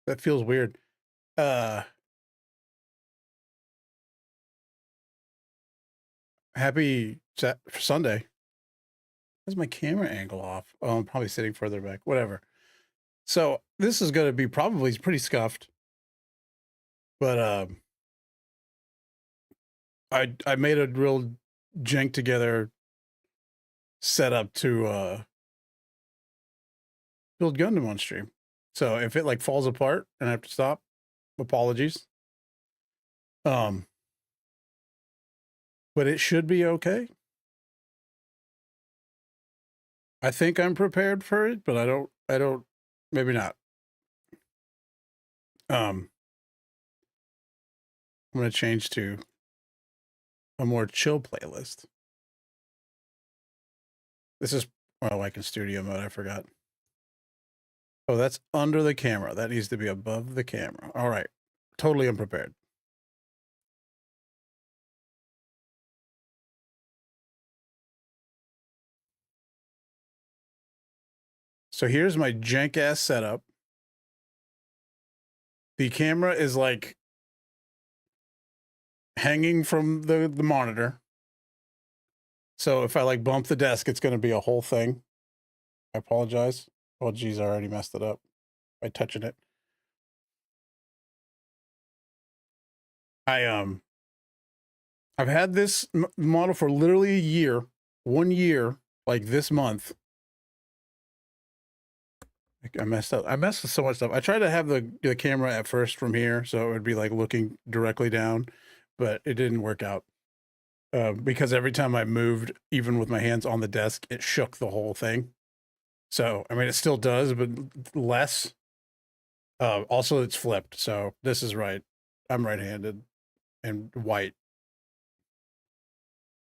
That feels weird. Happy Sunday. Where's my camera angle off? Oh, I'm probably sitting further back. Whatever. So this is going to be probably pretty scuffed, but I made a real jank together setup to build Gundam on stream. So if it like falls apart and I have to stop, apologies. But it should be okay. I think I'm prepared for it, but I don't, maybe not. I'm going to change to a more chill playlist. This is, well, like in studio mode, I forgot. Oh, that's under the camera. That needs to be above the camera. All right. Totally unprepared. So here's my jank ass setup. The camera is like hanging from the monitor. So if I like bump the desk, it's going to be a whole thing. I apologize. Oh, geez, I already messed it up by touching it. I've had this model for literally a year, 1 year, like this month. I messed up. I messed with so much stuff. I tried to have the camera at first from here, so it would be like looking directly down, but it didn't work out. Because every time I moved, even with my hands on the desk, it shook the whole thing. So, I mean, it still does, but less. Also, it's flipped. So this is right. I'm right-handed and white.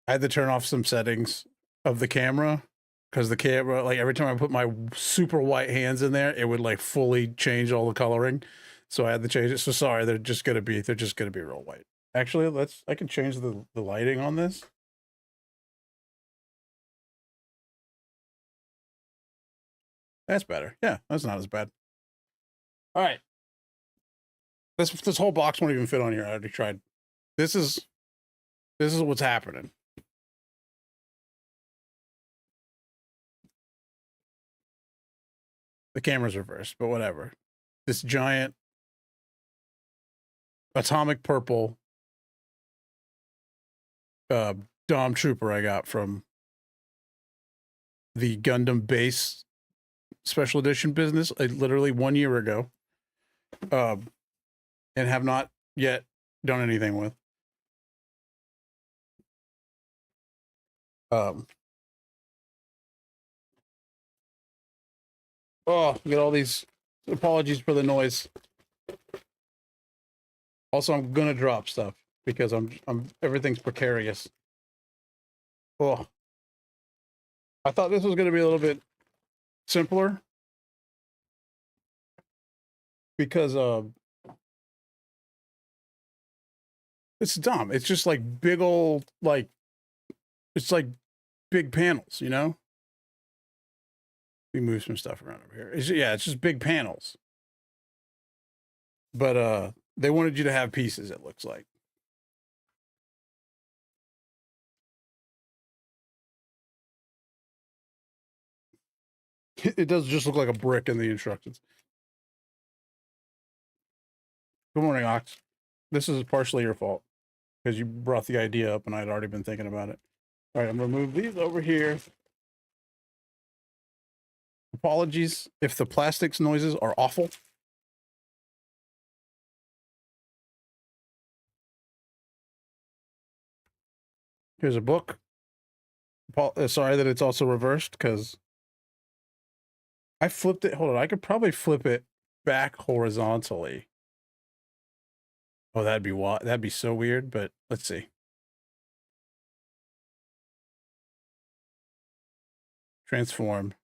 I had to turn off some settings of the camera because the camera, like every time I put my super white hands in there, it would like fully change all the coloring. So I had to change it. So sorry, they're just gonna be real white. Actually, I can change the lighting on this. That's better. Yeah, that's not as bad. All right. This whole box won't even fit on here. I already tried. This is what's happening. The camera's reversed, but whatever. This giant atomic purple DOM trooper I got from the Gundam Base Special Edition business literally 1 year ago, and have not yet done anything with. Oh, get all these apologies for the noise. Also, I'm gonna drop stuff because I'm everything's precarious. Oh, I thought this was gonna be a little bit simpler because it's dumb. It's just like big old like it's like big panels, you know. We move some stuff around over here. It's just big panels. But they wanted you to have pieces, it looks like. It does just look like a brick in the instructions. Good morning, Ox. This is partially your fault because you brought the idea up and I'd already been thinking about it. All right, I'm gonna move these over here. Apologies if the plastics noises are awful. Here's a book. Sorry that it's also reversed because I flipped it. Hold on, I could probably flip it back horizontally. Oh, that'd be so weird, but let's see. Transform.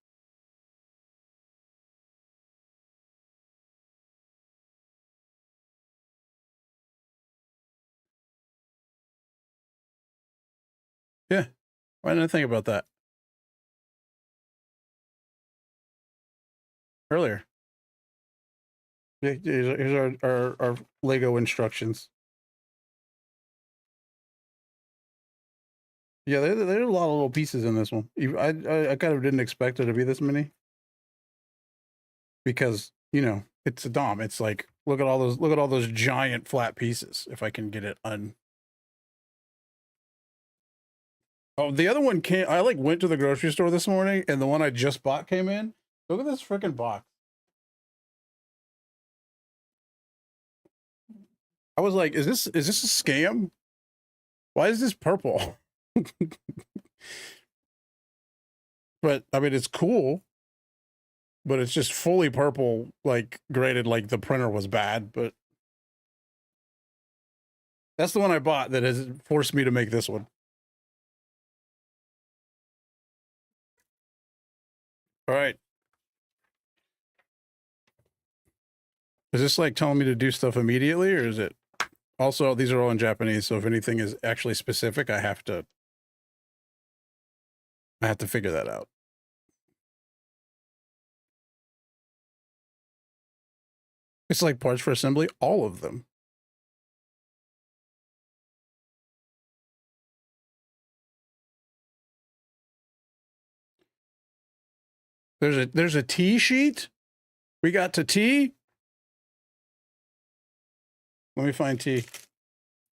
Yeah. Why didn't I think about that earlier? Here's our Lego instructions. Yeah, there's a lot of little pieces in this one. I kind of didn't expect it to be this many because it's a DOM. It's like look at all those giant flat pieces. If I can get it un. Oh, the other one came. I like went to the grocery store this morning, and the one I just bought came in. Look at this freaking box. I was like, is this a scam? Why is this purple? But I mean, it's cool, but it's just fully purple, like graded, like the printer was bad. But that's the one I bought that has forced me to make this one. All right. Is this like telling me to do stuff immediately, or is it also these are all in Japanese? So if anything is actually specific, I have to figure that out. It's like parts for assembly, all of them. There's a T sheet. We got to T. Let me find T.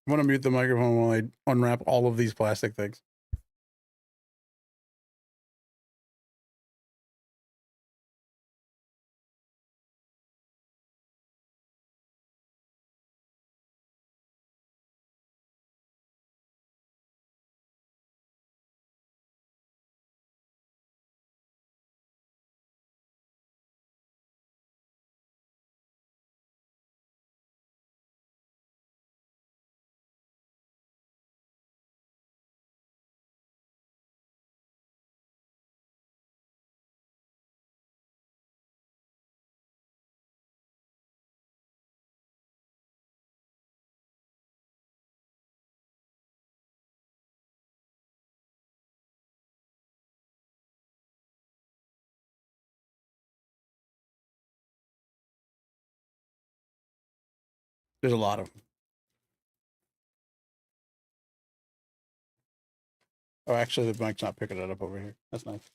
I'm gonna mute the microphone while I unwrap all of these plastic things. There's a lot of them. Oh, actually, the mic's not picking it up over here. That's nice.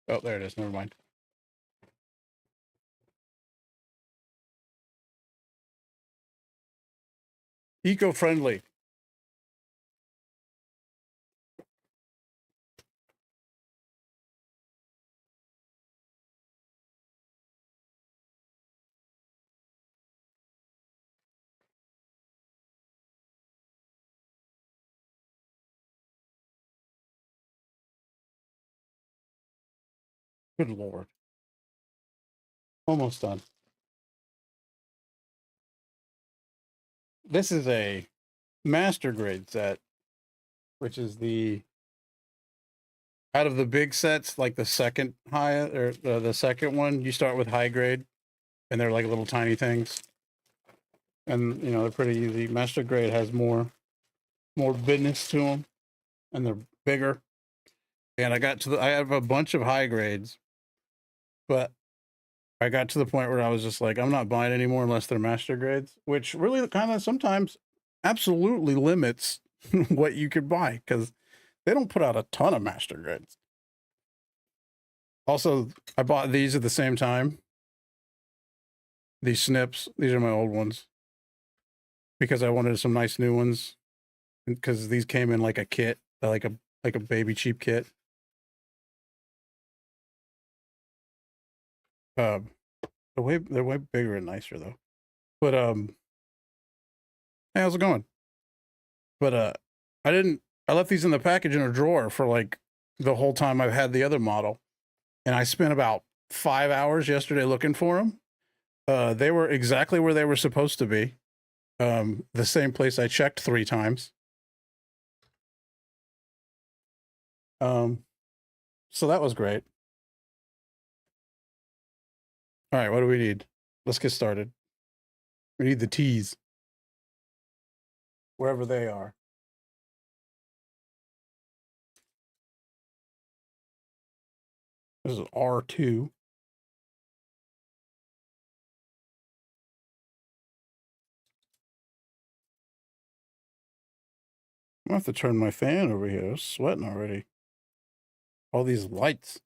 Oh, there it is. Never mind. Eco-friendly. Good Lord. Almost done. This is a master grade set, which is the out of the big sets, like the second high or the second one, you start with high grade, and they're like little tiny things, and they're pretty easy. Master grade has more business to them, and they're bigger. And I have a bunch of high grades, but I got to the point where I was just like, I'm not buying anymore unless they're master grades, which really kind of sometimes absolutely limits what you could buy because they don't put out a ton of master grades. Also, I bought these at the same time. These snips, these are my old ones because I wanted some nice new ones because these came in like a kit, like a baby cheap kit. They're way bigger and nicer though. But hey, how's it going? But I left these in the package in a drawer for like the whole time I've had the other model, and I spent about 5 hours yesterday looking for them. They were exactly where they were supposed to be. The same place I checked 3 times. So that was great. All right, what do we need? Let's get started. We need the T's, wherever they are. This is R2. I have to turn my fan over here. I was sweating already. All these lights.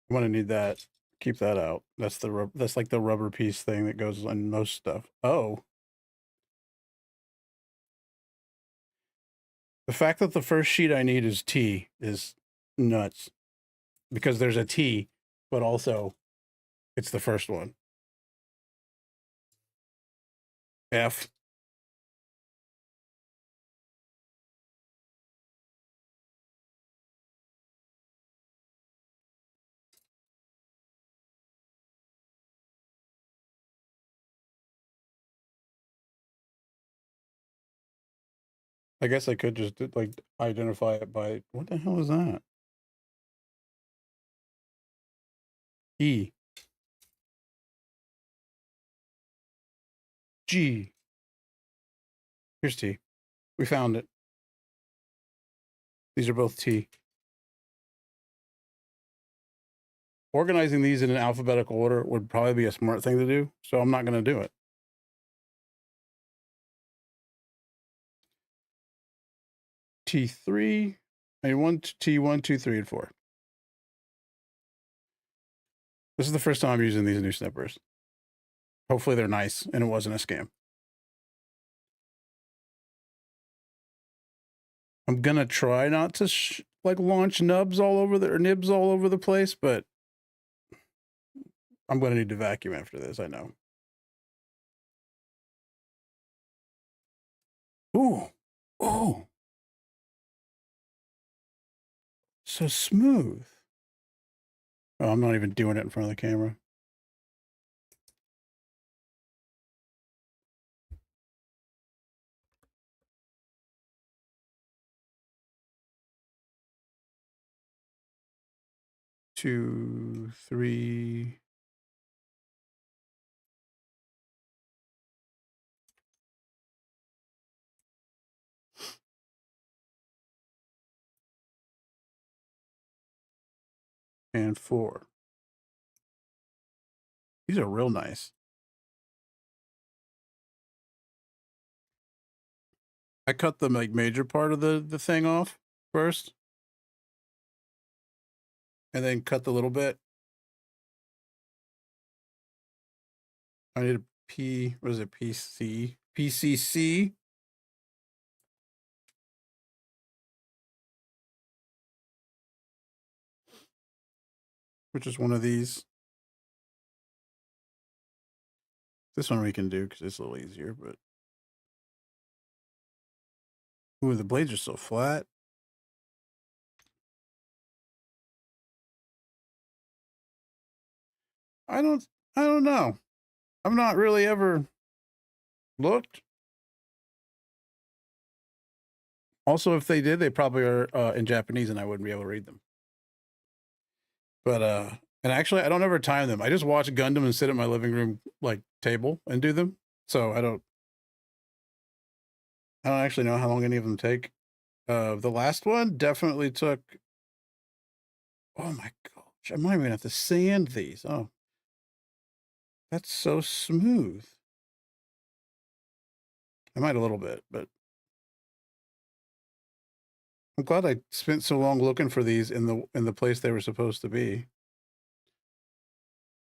I'm gonna need that. Keep that out. That's that's like the rubber piece thing that goes on most stuff. Oh. The fact that the first sheet I need is T is nuts. Because there's a T, but also it's the first one. F. I guess I could just like identify it by what the hell is that? E. G. Here's T. We found it. These are both T. Organizing these in an alphabetical order would probably be a smart thing to do, so I'm not going to do it. T3, T1, 2, 3, and 4. This is the first time I'm using these new snippers. Hopefully they're nice and it wasn't a scam. I'm gonna try not to like launch nibs all over the place, but I'm gonna need to vacuum after this. I know. Ooh, oh, so smooth. Oh, I'm not even doing it in front of the camera. Two, three. And 4. These are real nice. I cut the like major part of the thing off first, and then cut the little bit. I need a P. What is it? PC. PCC. Which is one of these. This one we can do because it's a little easier, but ooh, the blades are so flat. I don't know. I've not really ever looked. Also, if they did, they probably are in Japanese and I wouldn't be able to read them. But and actually I don't ever time them. I just watch Gundam and sit at my living room like table and do them. So I don't actually know how long any of them take. The last one definitely took, oh my gosh, I might even have to sand these. Oh, that's so smooth. I might a little bit, but I'm glad I spent so long looking for these in the place they were supposed to be.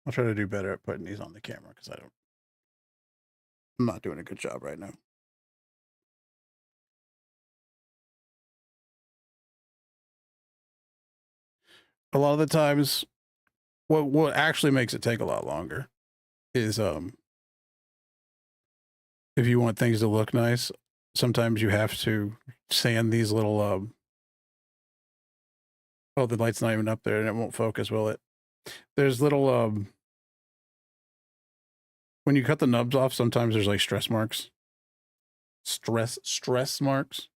I'll try to do better at putting these on the camera because I'm not doing a good job right now. A lot of the times, what actually makes it take a lot longer is if you want things to look nice, sometimes you have to sand these little oh, the light's not even up there and it won't focus, will it? There's little when you cut the nubs off, sometimes there's like stress marks. Stress marks.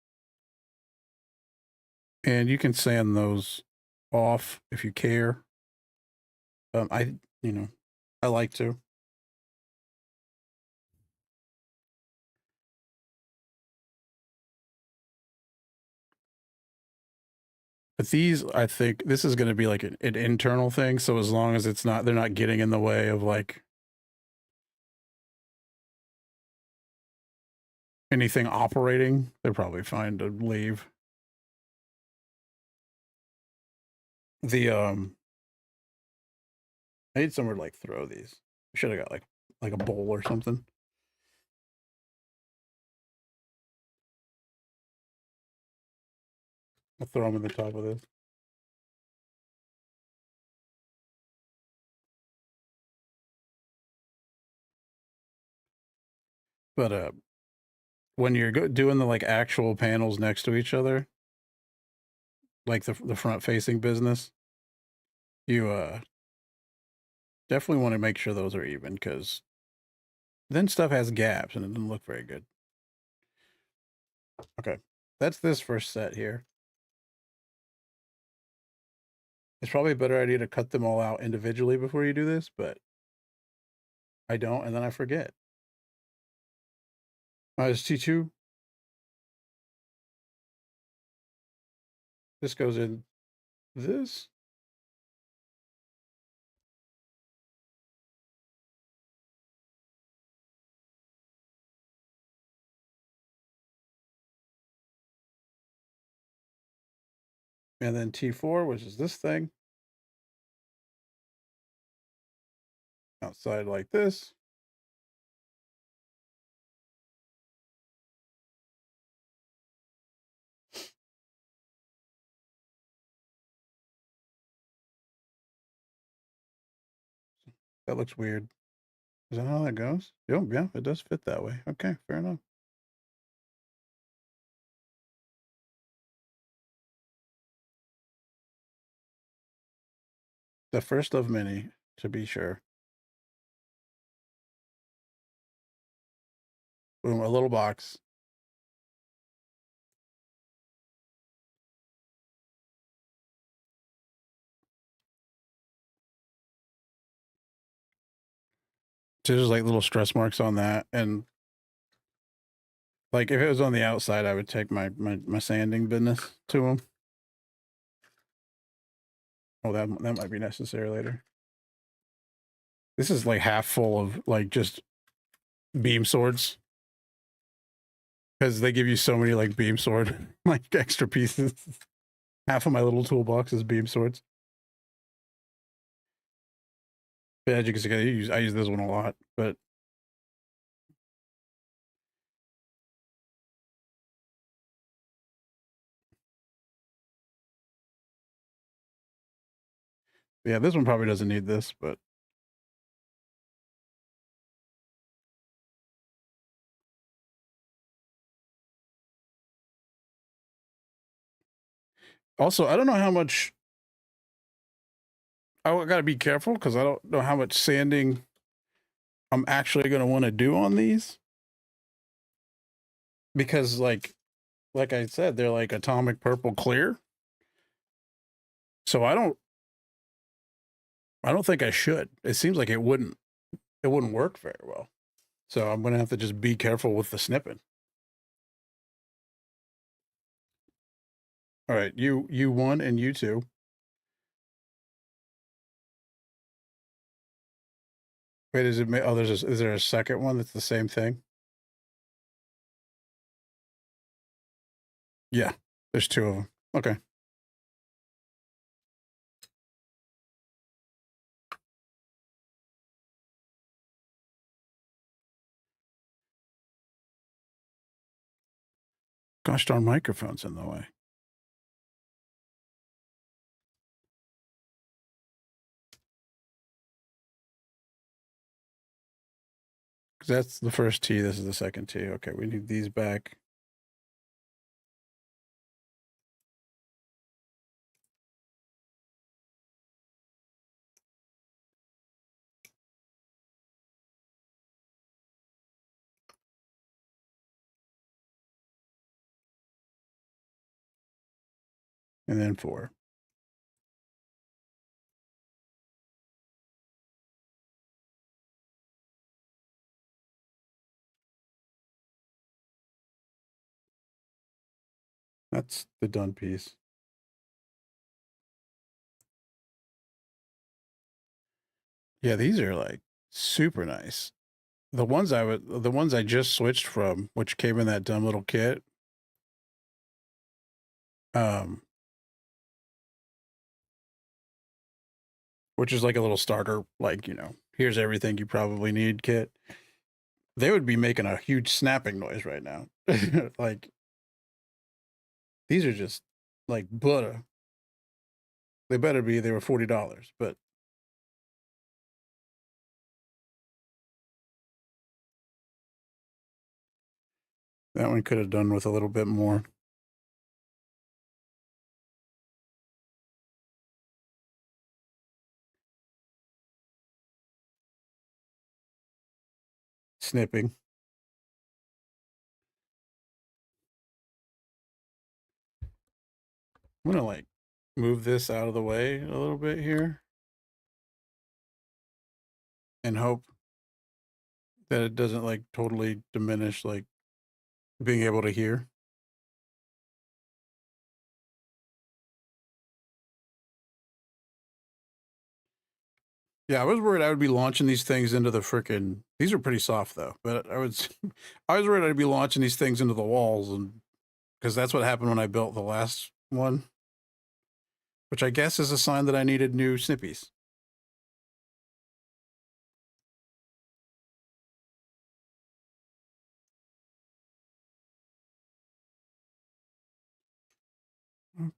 And you can sand those off if you care. I like to. But these, I think this is going to be like an internal thing. So as long as it's not, they're not getting in the way of like anything operating, they're probably fine to leave. The I need somewhere to like throw these. Should have got like a bowl or something. I'll throw them in the top of this. But when you're doing the like actual panels next to each other, like the front facing business, you definitely want to make sure those are even because then stuff has gaps and it doesn't look very good. Okay, that's this first set here. It's probably a better idea to cut them all out individually before you do this, but I don't, and then I forget. It's T2. This goes in this. And then T4, which is this thing. Outside like this. That looks weird. Is that how that goes? Oh, yeah, it does fit that way. Okay, fair enough. The first of many, to be sure. Boom, a little box. So there's like little stress marks on that. And like if it was on the outside, I would take my sanding business to them. Oh, that might be necessary later. This is like half full of like just beam swords because they give you so many like beam sword like extra pieces. Half of my little toolbox is beam swords. But as you can see, I use this one a lot, but yeah, this one probably doesn't need this, but also I don't know how much I got to be careful because I don't know how much sanding I'm actually going to want to do on these because like I said, they're like atomic purple clear. So I don't think I should. It seems like it wouldn't work very well. So I'm going to have to just be careful with the snipping. All right, you one and you two. Wait, is it? Oh, is there a second one that's the same thing? Yeah, there's two of them. Okay. Gosh darn microphone's in the way. Because that's the first T. This is the second T. Okay, we need these back. And then four. That's the done piece. Yeah, these are like super nice. The ones I just switched from, which came in that dumb little kit, um, which is like a little starter, like, you know, here's everything you probably need kit. They would be making a huge snapping noise right now. Like these are just like butter. They better be. They were $40, but that one could have done with a little bit more snipping. I'm gonna like move this out of the way a little bit here and hope that it doesn't like totally diminish like being able to hear. Yeah, I was worried I would be launching these things into the frickin'. These are pretty soft though, but I was worried I'd be launching these things into the walls, and because that's what happened when I built the last one, which I guess is a sign that I needed new snippies.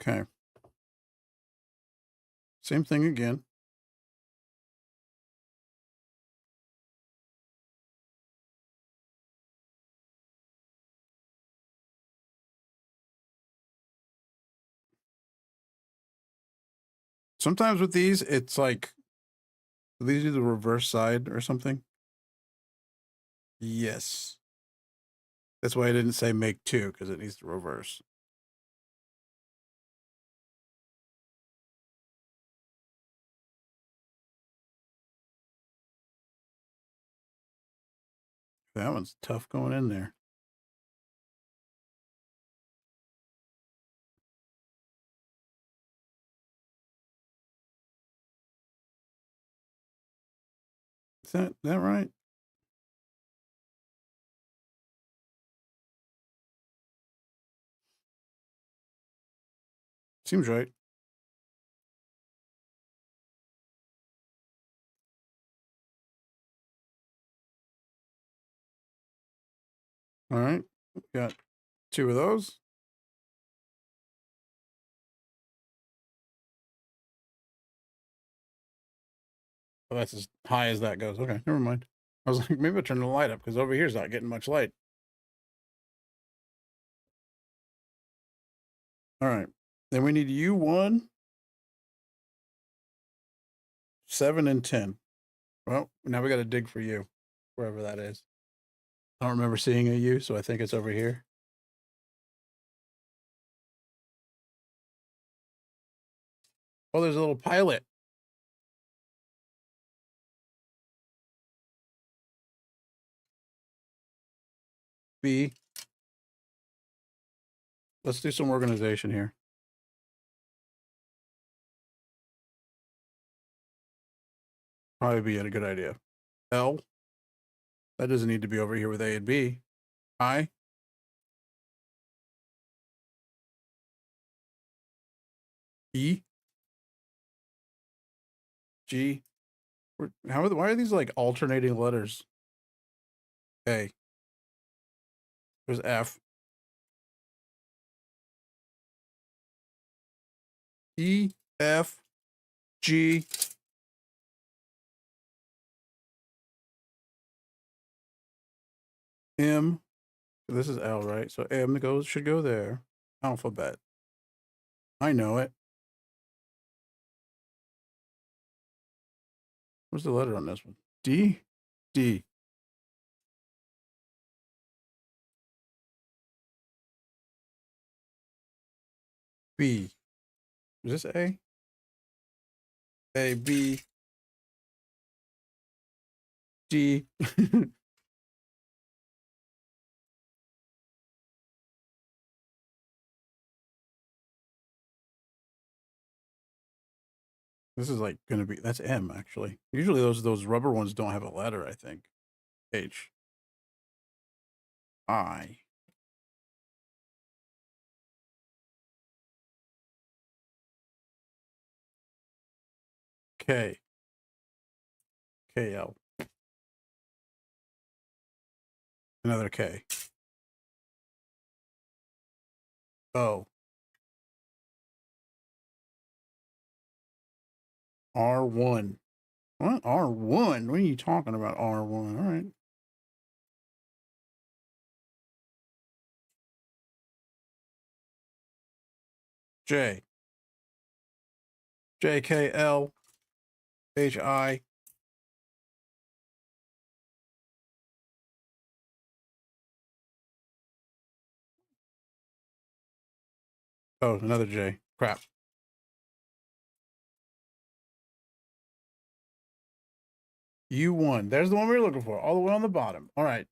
Okay, same thing again. Sometimes with these, it's like these are the reverse side or something. Yes, that's why I didn't say make two because it needs to reverse. That one's tough going in there. Is that right? Seems right. All right, got two of those. Oh, that's as high as that goes. Okay, never mind. I was like, maybe I'll turn the light up because over here is not getting much light. All right. Then we need U1, 7, and 10. Well, now we got to dig for U, wherever that is. I don't remember seeing a U, so I think it's over here. Oh, there's a little pilot. B. Let's do some organization here. Probably be a good idea. L. That doesn't need to be over here with A and B. I. E. G. Why are these like alternating letters? A. There's F. E. F. G. M. This is L, right? So M should go there. Alphabet. I know it. What's the letter on this one? D. D. B. Is this A? A, B, D. This is like gonna be, that's M actually. Usually those rubber ones don't have a letter, I think. H. I. K. KL. Another K. O. R1. What? R1? What are you talking about, R1? All right. J. JKL. HI. Oh, another J. Crap. U1. There's the one we were looking for, all the way on the bottom. All right.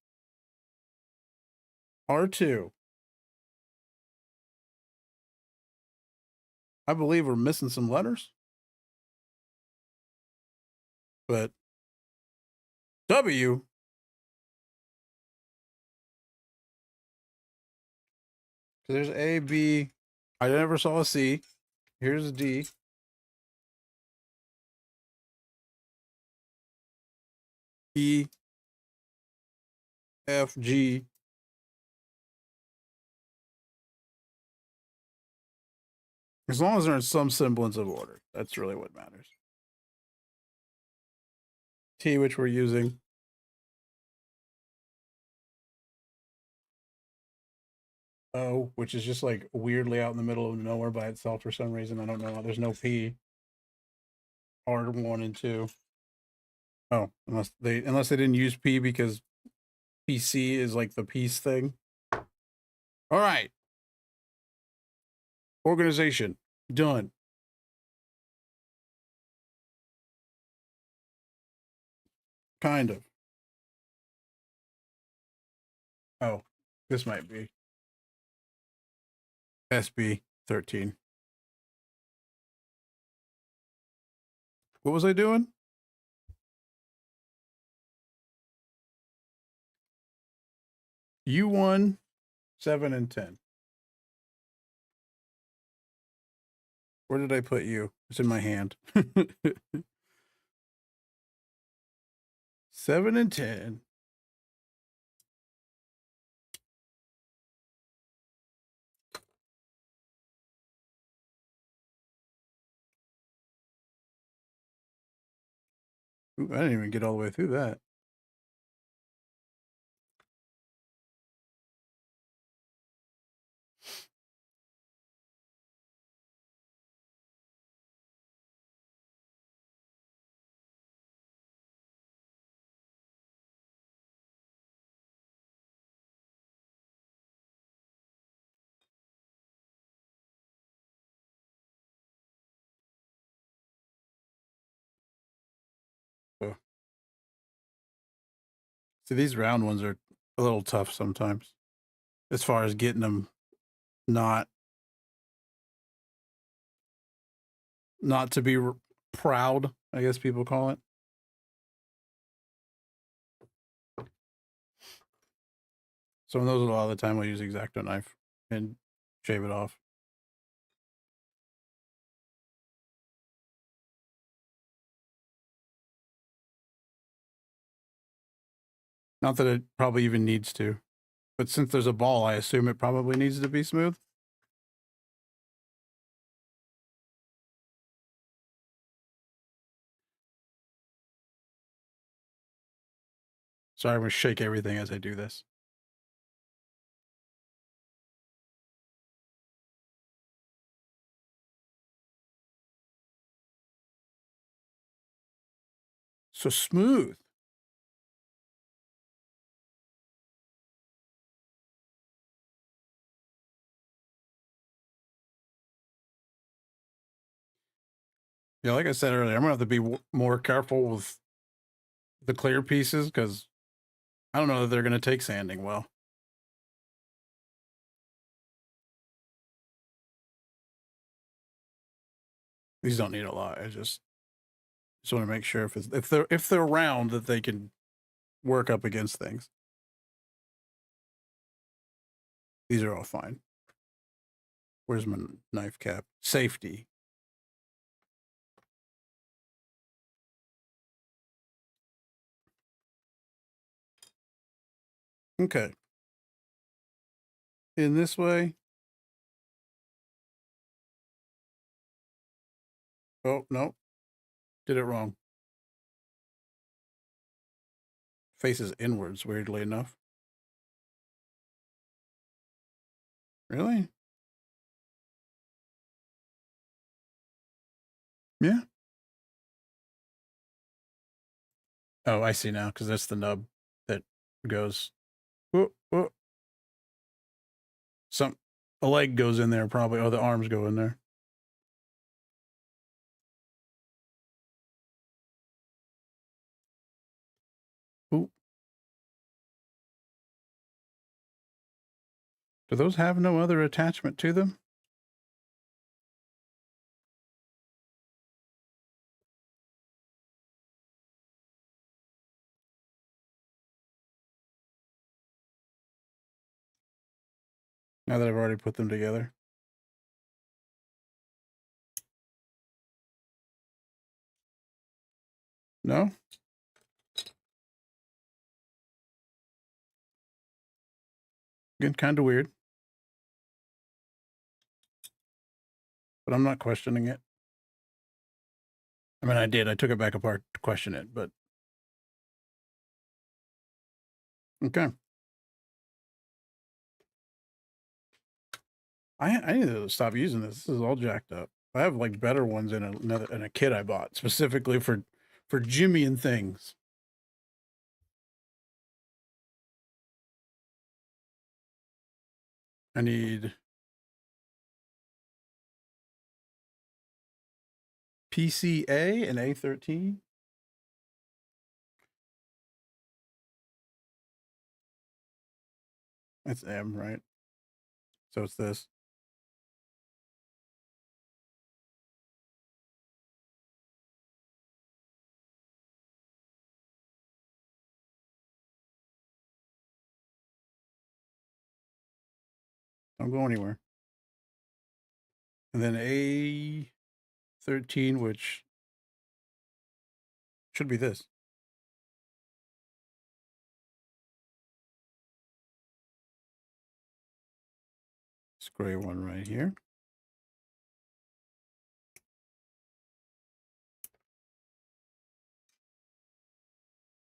R2. I believe we're missing some letters. But W. There's A, B. I never saw a C. Here's a D. E. F, G. As long as they're in some semblance of order, that's really what matters. T, which we're using. O, which is just like weirdly out in the middle of nowhere by itself for some reason. I don't know. There's no P. R1 and 2. Oh, unless they didn't use P because PC is like the peace thing. All right. Organization done. Kind of. Oh, this might be SB 13. What was I doing? U1, 7, and 10. Where did I put you? It's in my hand. 7 and 10. Ooh, I didn't even get all the way through that. Oh. See, these round ones are a little tough sometimes, as far as getting them not to be proud, I guess people call it. Some of those, a lot of the time, I'll use X-Acto knife and shave it off. Not that it probably even needs to, but since there's a ball, I assume it probably needs to be smooth. Sorry, I'm gonna shake everything as I do this. So smooth. Yeah, like I said earlier, I'm gonna have to be more careful with the clear pieces because I don't know that they're gonna take sanding well. These don't need a lot. I just Just want to make sure if they're round that they can work up against things. These are all fine. Where's my knife cap? Safety. Okay. In this way. Oh, no. Did it wrong. Faces inwards, weirdly enough. Really? Yeah. Oh, I see now, because that's the nub that goes. Oh, oh. A leg goes in there probably. Oh, the arms go in there. Ooh. Do those have no other attachment to them? Now that I've already put them together. No? Again, kind of weird. But I'm not questioning it. I mean, I did. I took it back apart to question it, but okay. I need to stop using this. This is all jacked up. I have like better ones in a kit I bought specifically for Jimmy and things. I need PCA and A13. That's M, right? So it's this. Don't go anywhere. And then A13, which should be this. This gray one right here.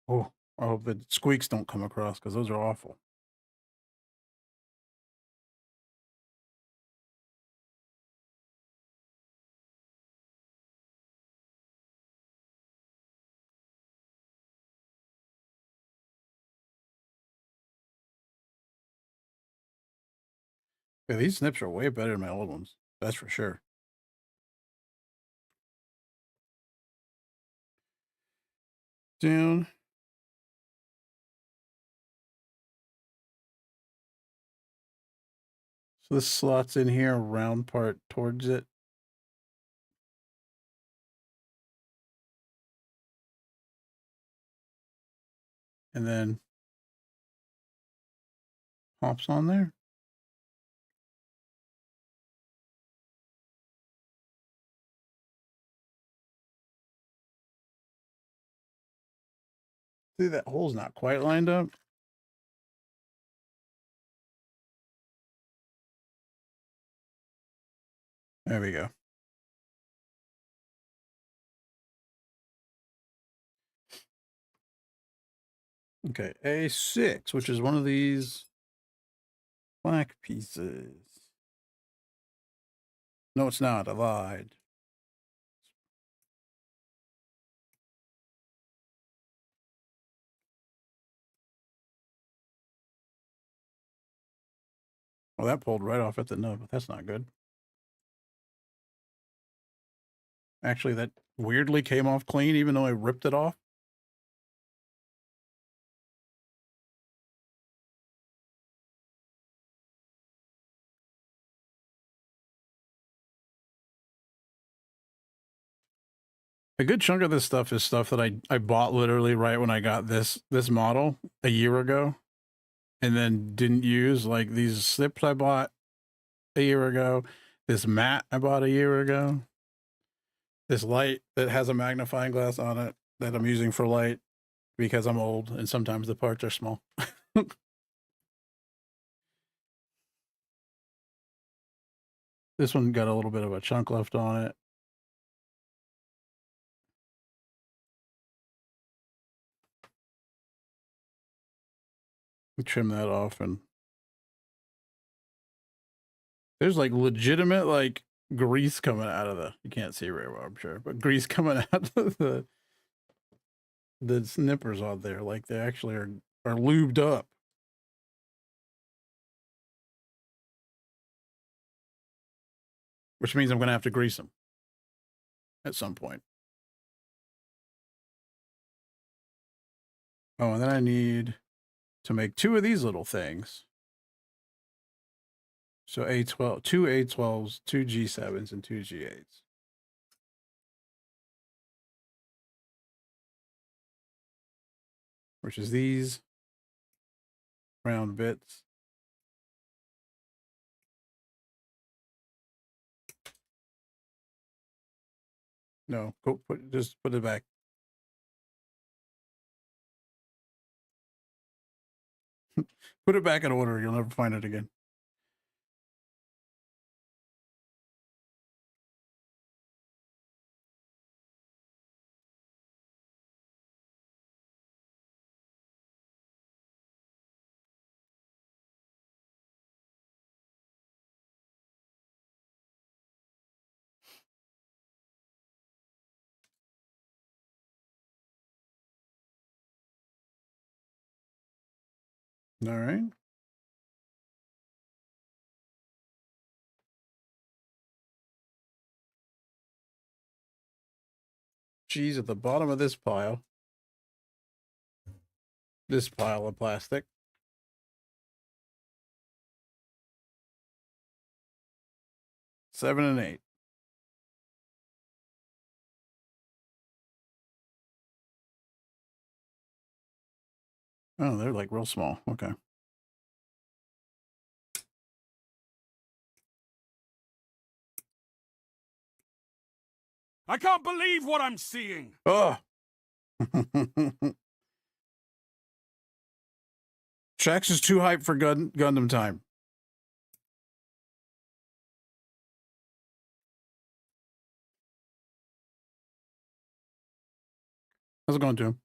Oh, I hope the squeaks don't come across because those are awful. Yeah, these snips are way better than my old ones. That's for sure. Down. So this slots in here, round part towards it. And then hops on there. See, that hole's not quite lined up. There we go. Okay, A6, which is one of these black pieces. No, it's not. I lied. Well, that pulled right off at the nub, but that's not good. Actually, that weirdly came off clean, even though I ripped it off. A good chunk of this stuff is stuff that I bought literally right when I got this model a year ago, and then didn't use. Like these slips I bought a year ago, this mat I bought a year ago, this light that has a magnifying glass on it that I'm using for light because I'm old and sometimes the parts are small. This one got a little bit of a chunk left on it. Trim that off, and there's like legitimate like grease coming out of the, you can't see very well, I'm sure, but grease coming out of the snippers on there. Like they actually are lubed up. Which means I'm going to have to grease them at some point. Oh, and then I need to make 2 of these little things. So A12, 2 A12s, 2 G7s, and 2 G8s. Which is these round bits. No, go just put it back. Put it back in order. You'll never find it again. All right. G's at the bottom of this pile. This pile of plastic. Seven and 8. Oh, they're like real small. Okay. I can't believe what I'm seeing. Oh. Shax is too hyped for Gundam time. How's it going, Jim?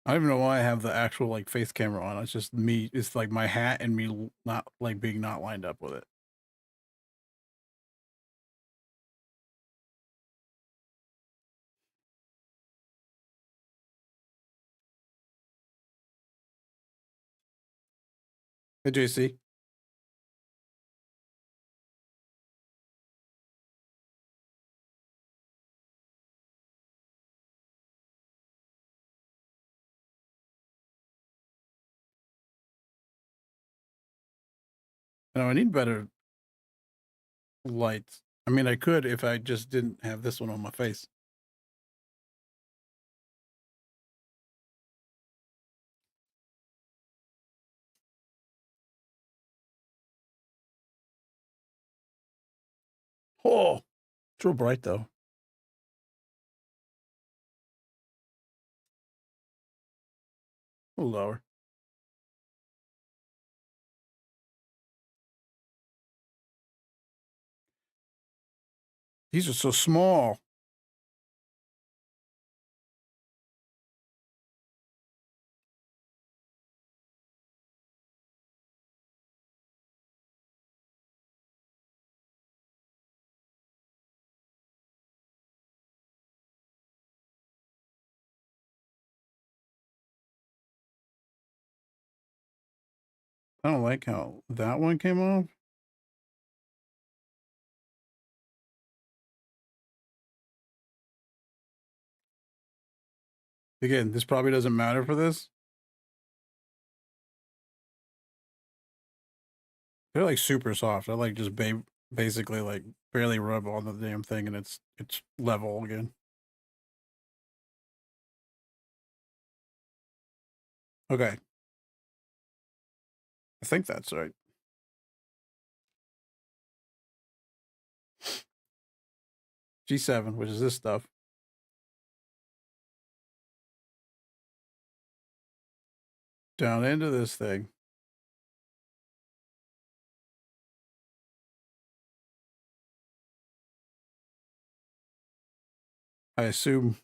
I don't even know why I have the actual like face camera on. It's just me. It's like my hat and me not like being not lined up with it. Hey, JC. No, I need better lights. I mean, I could if I just didn't have this one on my face. Oh, it's real bright though. A little lower. These are so small. I don't like how that one came off. Again, this probably doesn't matter for this. They're like super soft. I like just basically like barely rub on the damn thing and it's level again. Okay. I think that's right. G7, which is this stuff. Down into this thing. I assume.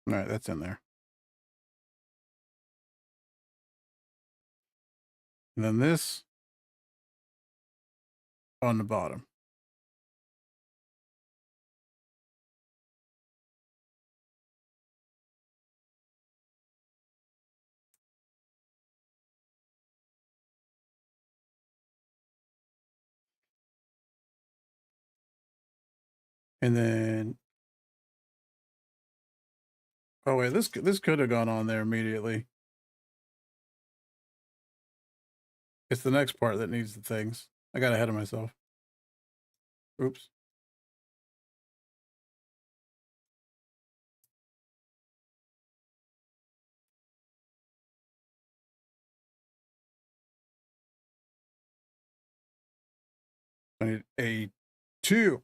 All right, that's in there. And then this on the bottom. And then, oh wait, this could have gone on there immediately. It's the next part that needs the things. I got ahead of myself. Oops. I need a 2.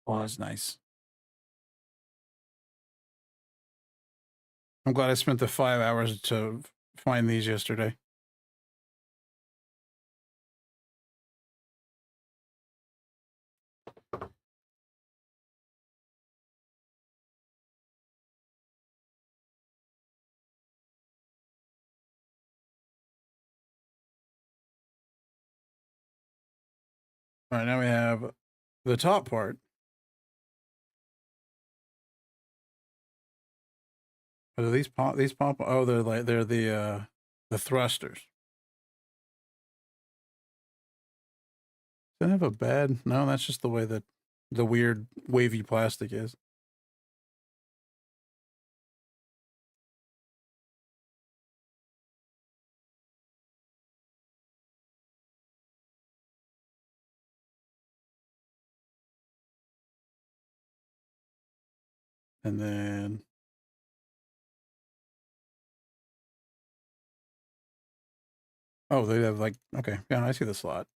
Oh, that's nice. I'm glad I spent the 5 hours to find these yesterday. All right, now we have the top part. Are these pop? These pop? Oh, they're the thrusters. Doesn't have a bad. No, that's just the way that the weird wavy plastic is. And then oh, they have like okay, yeah, I see the slot.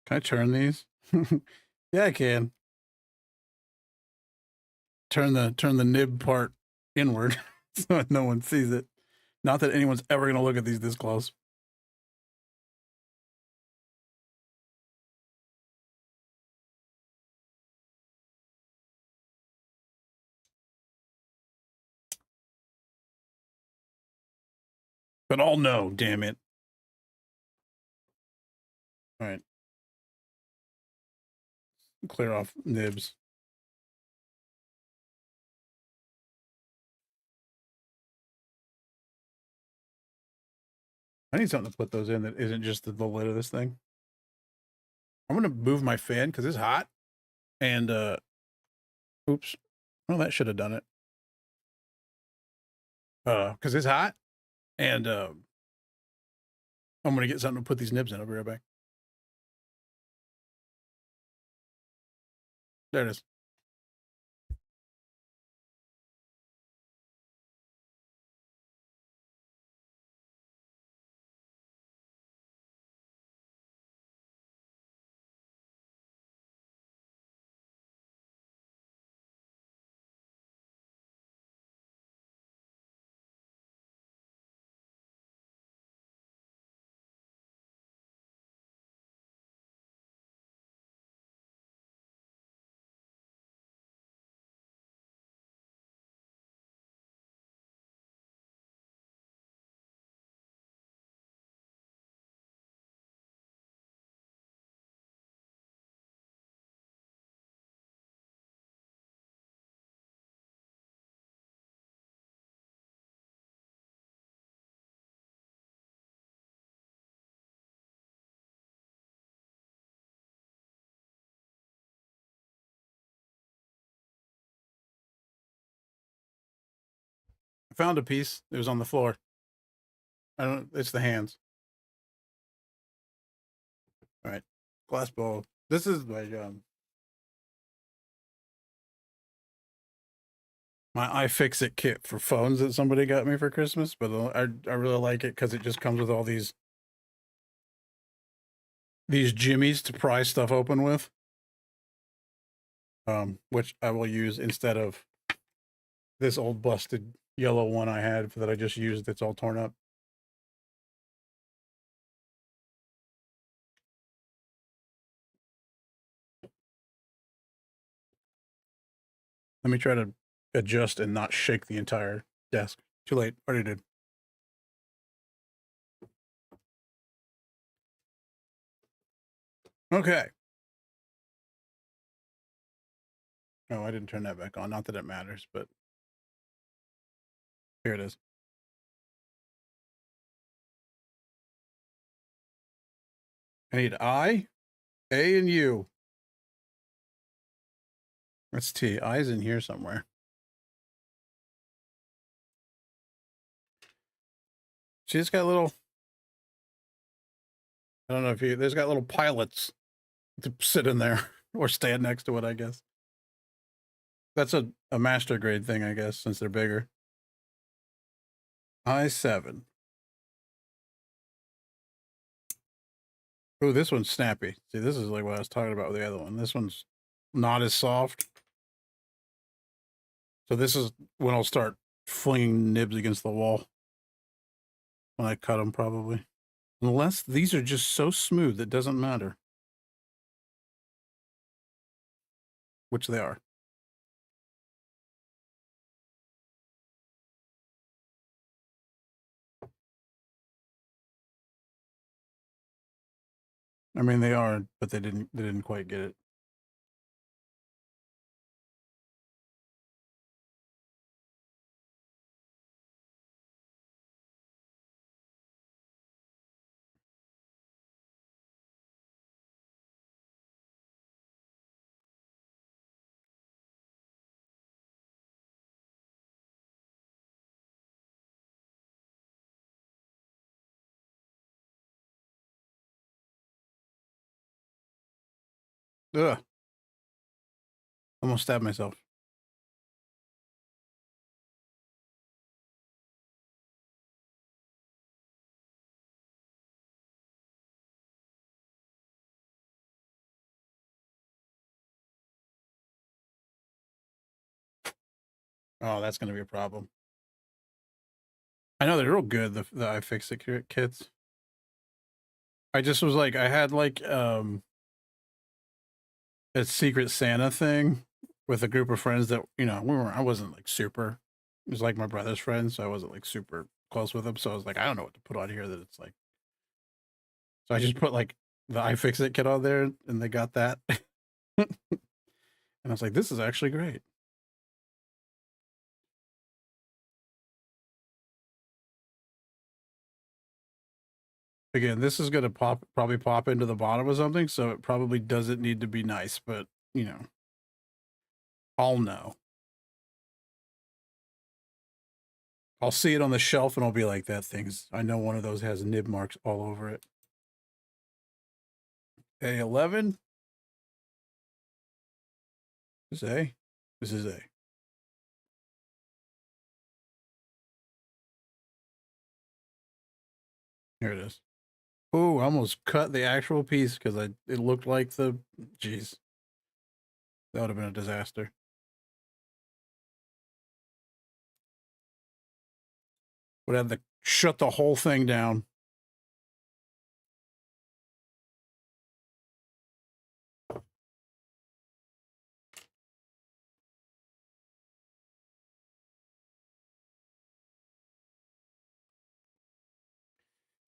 Can I turn these? Yeah, I can. Turn the nib part inward so no one sees it. Not that anyone's ever gonna look at these this close. But all no, damn it. All right. Clear off nibs. I need something to put those in that isn't just the lid of this thing. I'm gonna move my fan because it's hot. And oops. Well, that should have done it. Because it's hot. And I'm gonna get something to put these nibs in. I'll be right back. There it is. I found a piece. It was on the floor. I don't. It's the hands. All right, glass bowl. This is my iFixit kit for phones that somebody got me for Christmas, but I really like it because it just comes with all these jimmies to pry stuff open with, which I will use instead of this old busted yellow one I had that I just used. That's all torn up. Let me try to adjust and not shake the entire desk. Too late. Already did. Okay. Oh, I didn't turn that back on. Not that it matters, but here it is. I need I, A, and U. That's T. I's in here somewhere. See, it's got little. I don't know if you. There's got little pilots to sit in there or stand next to it, I guess. That's a master grade thing, I guess, since they're bigger. I7. Oh, this one's snappy. See, this is like what I was talking about with the other one. This one's not as soft. So this is when I'll start flinging nibs against the wall. When I cut them, probably. Unless these are just so smooth, it doesn't matter. Which they are. I mean, they are, but they didn't quite get it. Ugh. Almost stabbed myself. Oh, that's going to be a problem. I know they're real good, the iFixit kits. I just was like, I had like a Secret Santa thing with a group of friends that, I wasn't like super, it was like my brother's friends, so I wasn't like super close with them. So I was like, I don't know what to put on here that it's like. So I just put like the iFixit kit on there and they got that. And I was like, this is actually great. Again, this is going to probably pop into the bottom of something, so it probably doesn't need to be nice, but I'll know. I'll see it on the shelf and I'll be like, that thing's, I know one of those has nib marks all over it. A11. This is A. This is A. Here it is. Oh, I almost cut the actual piece because it looked like the, jeez. That would have been a disaster. Would have to shut the whole thing down.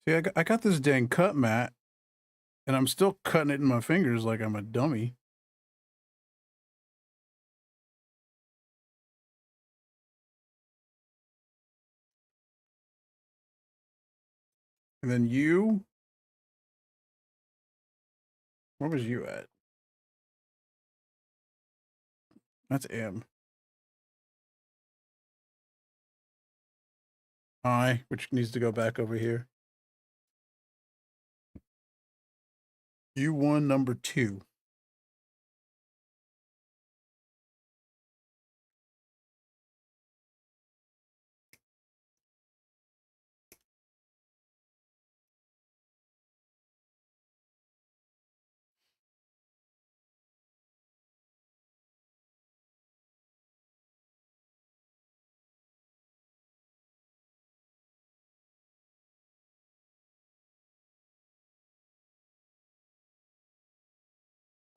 See, I got this dang cut mat, and I'm still cutting it in my fingers like I'm a dummy. And then you, where was you at? That's M. I, which needs to go back over here. U1 number 2.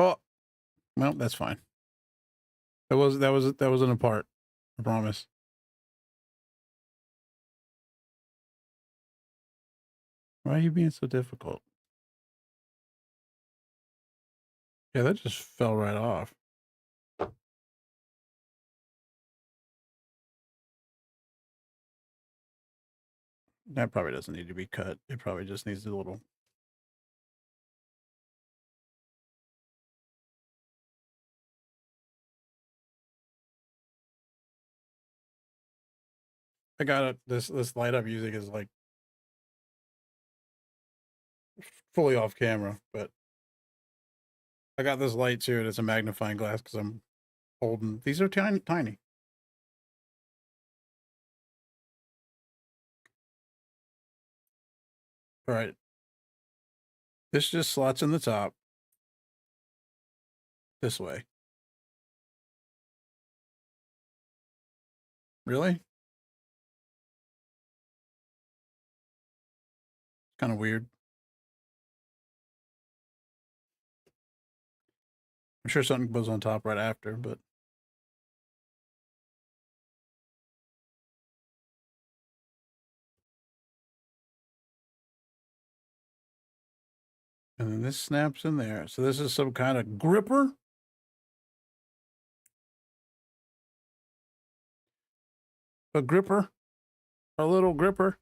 Oh, well, that's fine. That wasn't a part. I promise. Why are you being so difficult? Yeah, that just fell right off. That probably doesn't need to be cut. It probably just needs a little. I got it. This light I'm using is like fully off camera, but I got this light too, and it's a magnifying glass because I'm holding. These are tiny. All right. This just slots in the top. This way. Really? Kind of weird. I'm sure something goes on top right after, but. And then this snaps in there. So this is some kind of gripper. A gripper. A little gripper.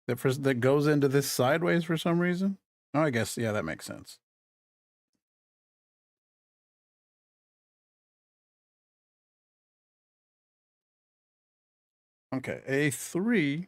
that goes into this sideways for some reason. Oh, I guess, yeah, that makes sense. Okay, A3.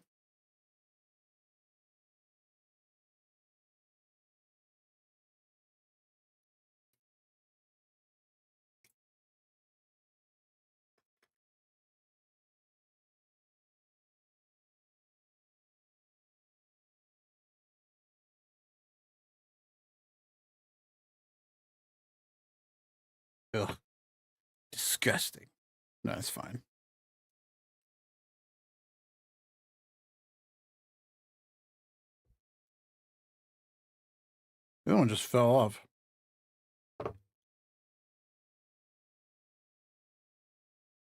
Ugh, disgusting. No, it's fine. The other one just fell off.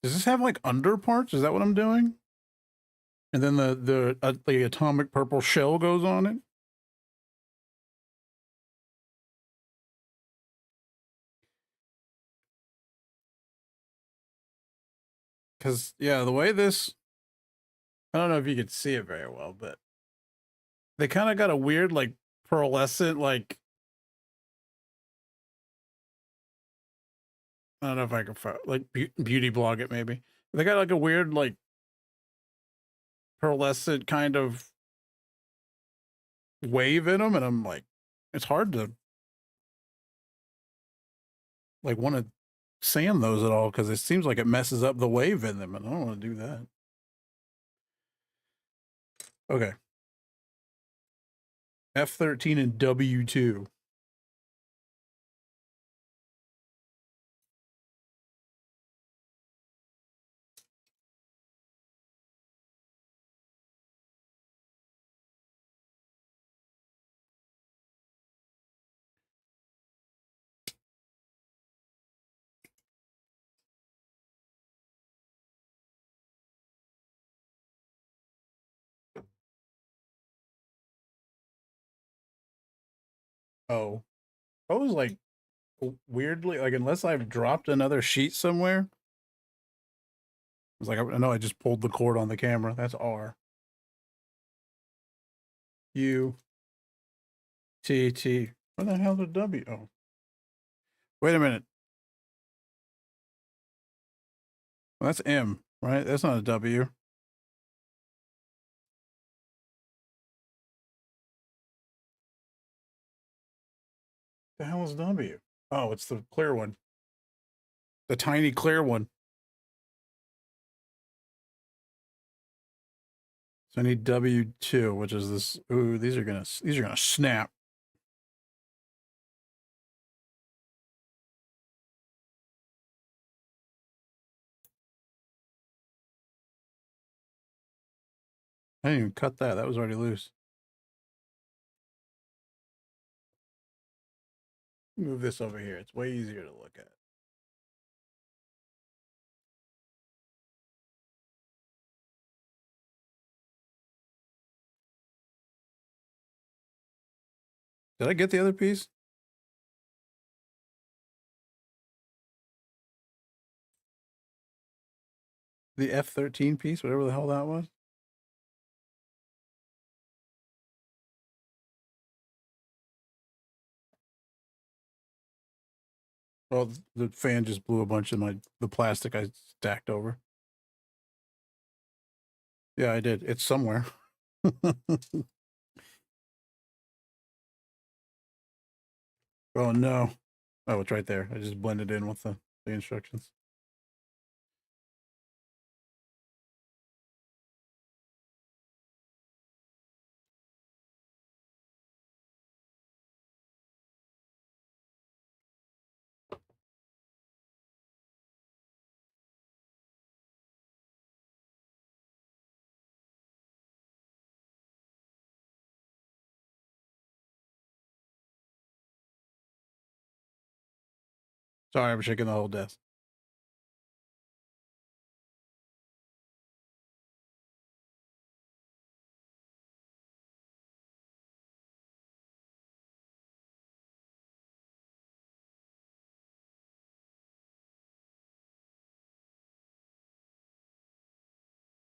Does this have like under parts? Is that what I'm doing? And then the atomic purple shell goes on it. Because yeah, the way this, I don't know if you could see it very well, but they kind of got a weird like pearlescent like. I don't know if I can like beauty blog it maybe. They got like a weird like pearlescent kind of wave in them, and I'm like, it's hard to like want to sand those at all because it seems like it messes up the wave in them, and I don't want to do that. Okay. F13 and W2. Oh, I was like weirdly like unless I've dropped another sheet somewhere. It's like I know I just pulled the cord on the camera. That's R. U T T. Where the hell did W? Oh, wait a minute. Well, that's M. right? That's not a W. The hell is W? Oh, it's the clear one. The tiny clear one. So I need W2, which is this. Ooh, these are gonna snap. I didn't even cut that. That was already loose. Move this over here. It's way easier to look at. Did I get the other piece? The F13 piece, whatever the hell that was? Well, the fan just blew a bunch of the plastic I stacked over. Yeah, I did. It's somewhere. Oh no. Oh, it's right there. I just blended in with the instructions. Sorry, I'm shaking the whole desk.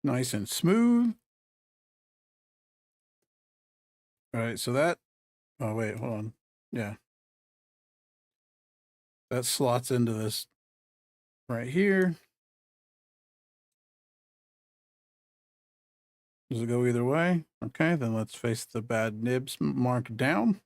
Nice and smooth. All right, so that. Oh wait, hold on. Yeah, that slots into this right here. Does it go either way? Okay, then let's face the bad nibs mark down.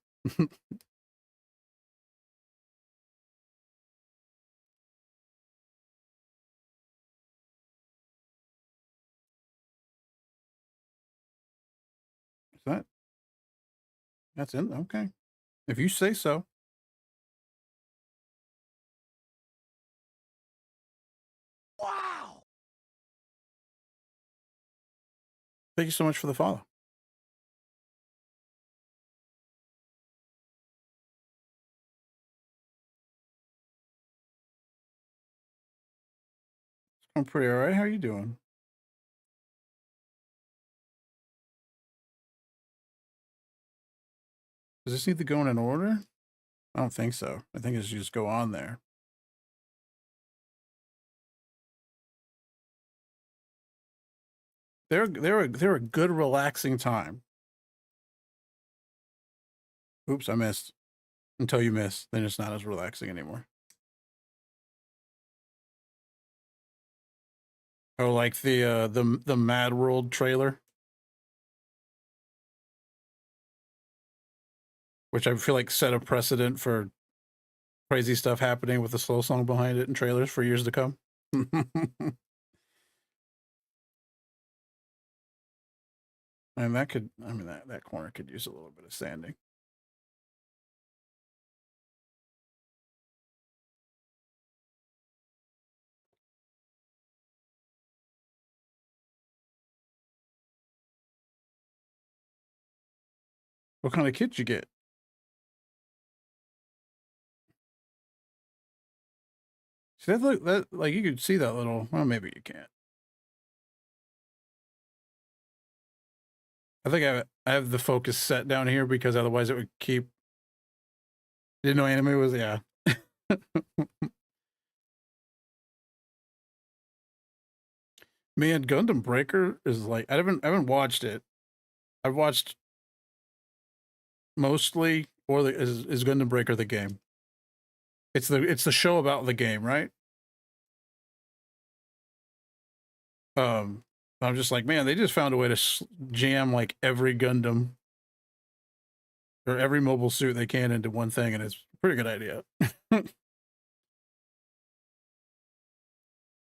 Is that's in? Okay. If you say so. Wow! Thank you so much for the follow. I'm pretty all right. How are you doing? Does this need to go in an order? I don't think so. I think it's just go on there. They're a good relaxing time. Oops, I missed. Until you miss, then it's not as relaxing anymore. Oh, like the Mad World trailer, which I feel like set a precedent for crazy stuff happening with the slow song behind it in trailers for years to come. And that could, I mean, that corner could use a little bit of sanding. What kind of kit you get? See that like you could see that little. Well, maybe you can't. I think I have the focus set down here because otherwise it would keep. Didn't know anime was yeah. Man, Gundam Breaker is like I haven't watched it. I've watched mostly or is Gundam Breaker the game? It's the show about the game, right? I'm just like, man, they just found a way to jam like every Gundam or every mobile suit they can into one thing, and it's a pretty good idea.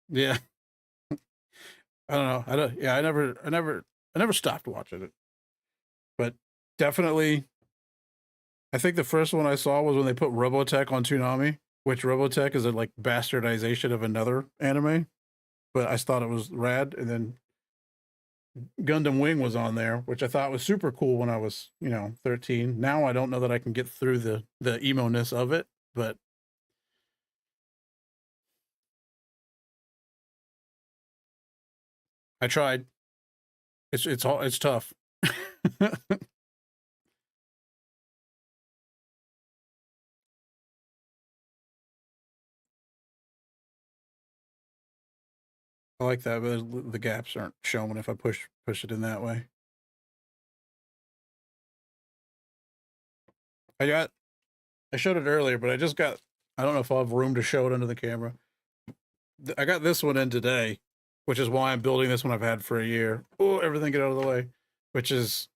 Yeah, I don't know. I don't. Yeah, I never stopped watching it, but definitely, I think the first one I saw was when they put Robotech on Toonami, which Robotech is a like bastardization of another anime, but I thought it was rad, and then Gundam Wing was on there, which I thought was super cool when I was, 13. Now I don't know that I can get through the emo ness of it, but I tried. It's tough. I like that, but the gaps aren't showing if I push it in that way. I got I showed it earlier, but I don't know if I'll have room to show it under the camera. I got this one in today, which is why I'm building this one I've had for a year. Oh, everything get out of the way. Which is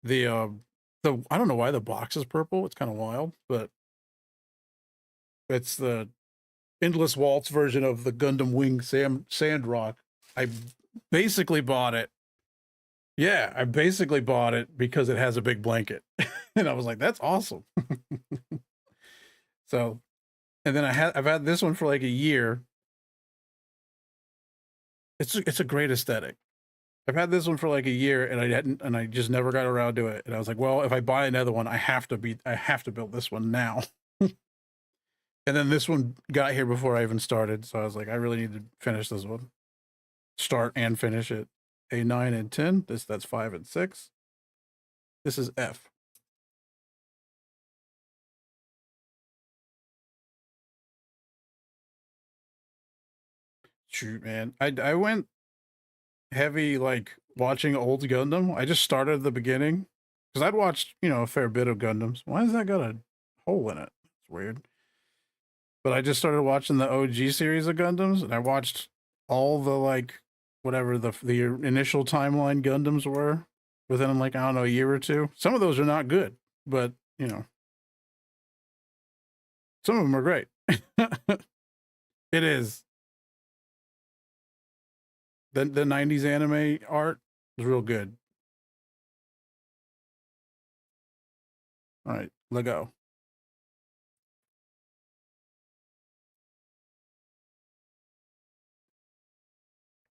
the I don't know why the box is purple. It's kind of wild, but it's the Endless Waltz version of the Gundam Wing Sandrock. I basically bought it. Yeah, I basically bought it because it has a big blanket. And I was like, that's awesome. So, and then I've had this one for like a year. It's a great aesthetic. I've had this one for like a year and I just never got around to it. And I was like, well, if I buy another one, I have to build this one now. And then this one got here before I even started, so I was like, I really need to finish this one. Start and finish it. A9 and 10. That's 5 and 6. This is F. Shoot, man. I went heavy like watching old Gundam. I just started at the beginning because I'd watched, a fair bit of Gundams. Why has that got a hole in it? It's weird. But I just started watching the OG series of Gundams, and I watched all the like whatever the initial timeline Gundams were within like I don't know a year or two. Some of those are not good, but some of them are great. It is the '90s anime art is real good. All right, let go.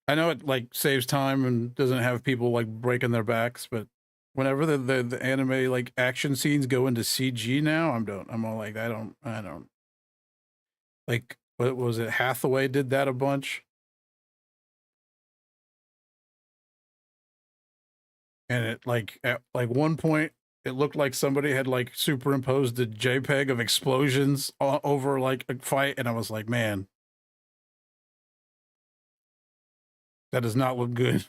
I know it like saves time and doesn't have people like breaking their backs, but whenever the anime like action scenes go into CG now, I'm all like I don't like what was it? Hathaway did that a bunch, and it like at like one point it looked like somebody had like superimposed a JPEG of explosions over like a fight, and I was like, man, that does not look good.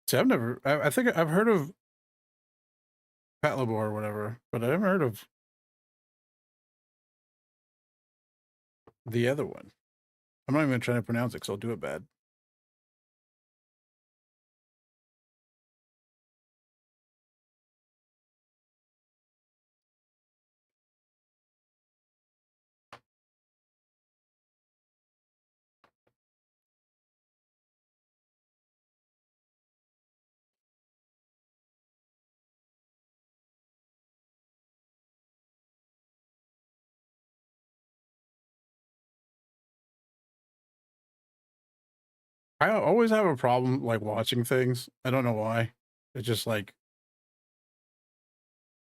See, I think I've heard of Patlabor or whatever, but I haven't heard of the other one. I'm not even trying to pronounce it because I'll do it bad. I always have a problem like watching things. I don't know why. It's just like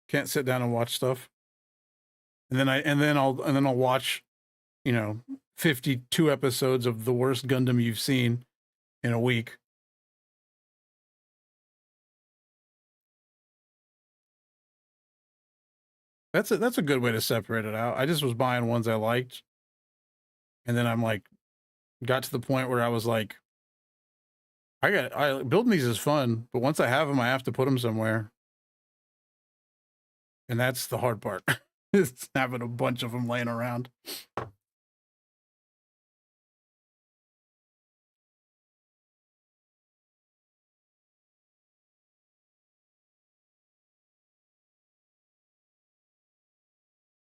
can't sit down and watch stuff. And then I'll watch, you know, 52 episodes of the worst Gundam you've seen in a week. That's a good way to separate it out. I just was buying ones I liked, and then I'm like got to the point where I was like I building these is fun, but once I have them I have to put them somewhere. And that's the hard part. It's having a bunch of them laying around.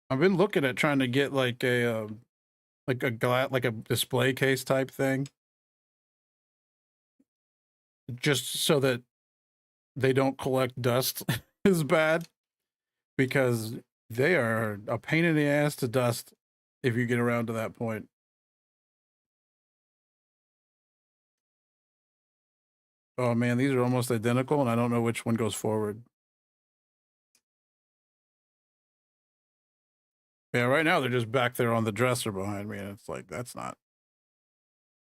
I've been looking at trying to get like a like a display case type thing, just so that they don't collect dust as bad, because they are a pain in the ass to dust if you get around to that point. Oh man, these are almost identical, and I don't know which one goes forward. Yeah, right now they're just back there on the dresser behind me, and it's like that's not.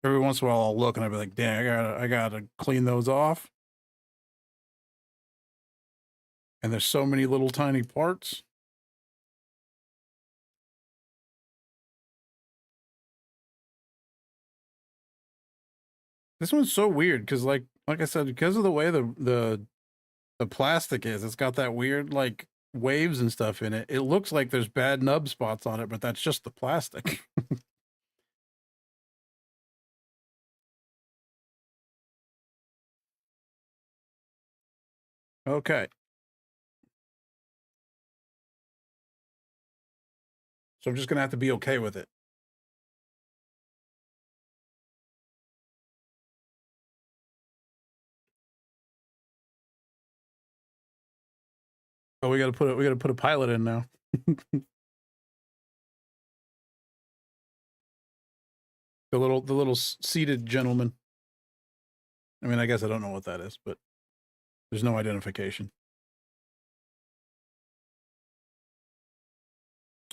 Every once in a while, I'll look and I'll be like, "Dang, I gotta clean those off." And there's so many little tiny parts. This one's so weird because, like I said, because of the way the plastic is, it's got that weird like waves and stuff in it. It looks like there's bad nub spots on it, but that's just the plastic. Okay, so I'm just gonna have to be okay with it. Oh, we gotta put a pilot in now. The little seated gentleman. I mean, I guess I don't know what that is, but there's no identification.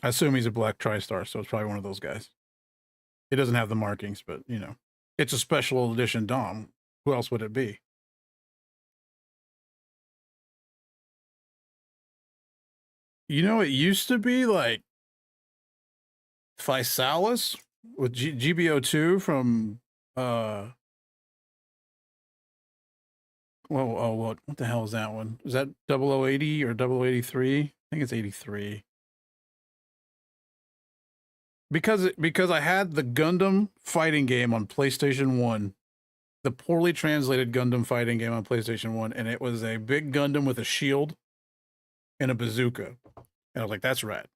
I assume he's a black TriStar, so it's probably one of those guys. It doesn't have the markings, but you know, it's a special edition DOM. Who else would it be? You know, it used to be like Physalis with GBO2 from well, oh, what the hell is that one? Is that 0080 or 0083? I think it's 83. Because I had the Gundam fighting game on PlayStation 1, the poorly translated Gundam fighting game on PlayStation 1, and it was a big Gundam with a shield and a bazooka. And I was like, that's rad.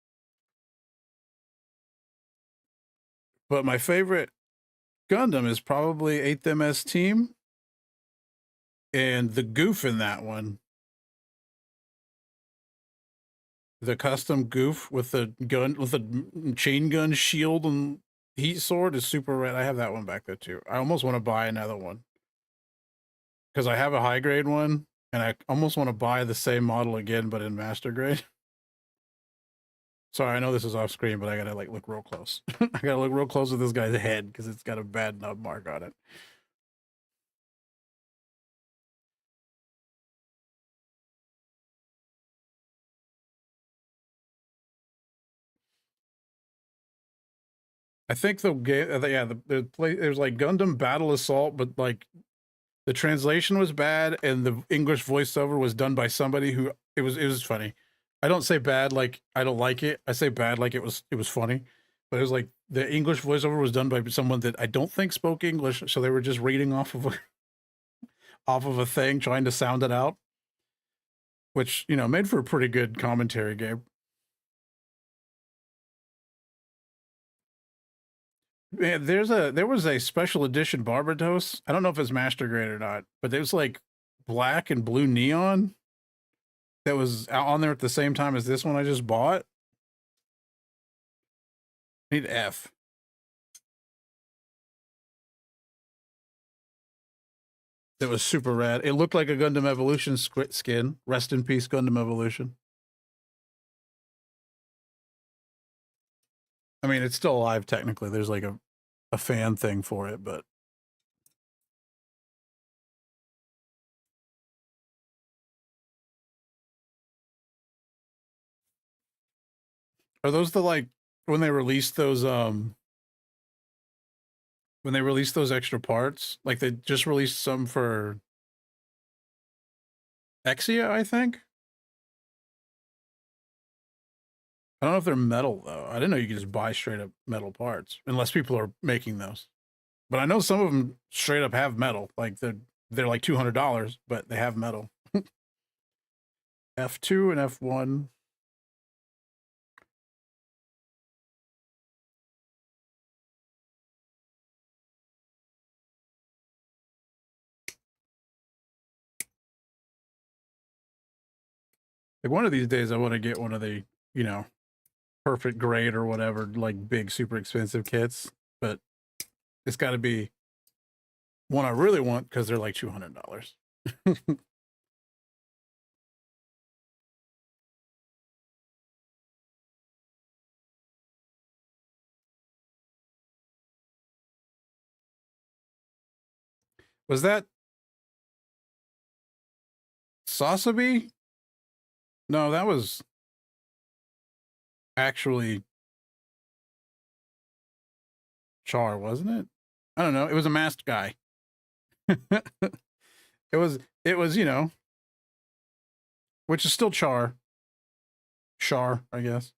But my favorite Gundam is probably 8th MS Team, and the goof in that one, the custom goof with the gun, with the chain gun shield and heat sword, is super rad. I have that one back there too. I almost want to buy another one because I have a high grade one, and I almost want to buy the same model again, but in master grade. Sorry, I know this is off screen, but I gotta like look real close. I gotta look real close at this guy's head because it's got a bad nub mark on it. I think the game, yeah, the play, there's like Gundam Battle Assault, but like the translation was bad and the English voiceover was done by somebody who it was funny. I don't say bad like I don't like it. I say bad like it was funny. But it was like the English voiceover was done by someone that I don't think spoke English, so they were just reading off of off of a thing trying to sound it out, which, you know, made for a pretty good commentary game. Man, there was a special edition Barbados. I don't know if it's master grade or not, but it was like black and blue neon that was on there at the same time as this one I just bought. I need F. That was super rad. It looked like a Gundam Evolution skin. Rest in peace, Gundam Evolution. I mean, it's still alive technically. There's like a fan thing for it, but are those the like when they released those when they released those extra parts? Like they just released some for Exia, I think. I don't know if they're metal though. I didn't know you could just buy straight up metal parts unless people are making those. But I know some of them straight up have metal. Like they're like $200, but they have metal. F2 and F1. Like one of these days, I want to get one of the, you know, perfect grade or whatever, like big, super expensive kits. But it's got to be one I really want because they're like $200. Was that Sasabi? No, that was actually Char, wasn't it? I don't know. It was a masked guy. it was it was, you know, which is still Char, I guess.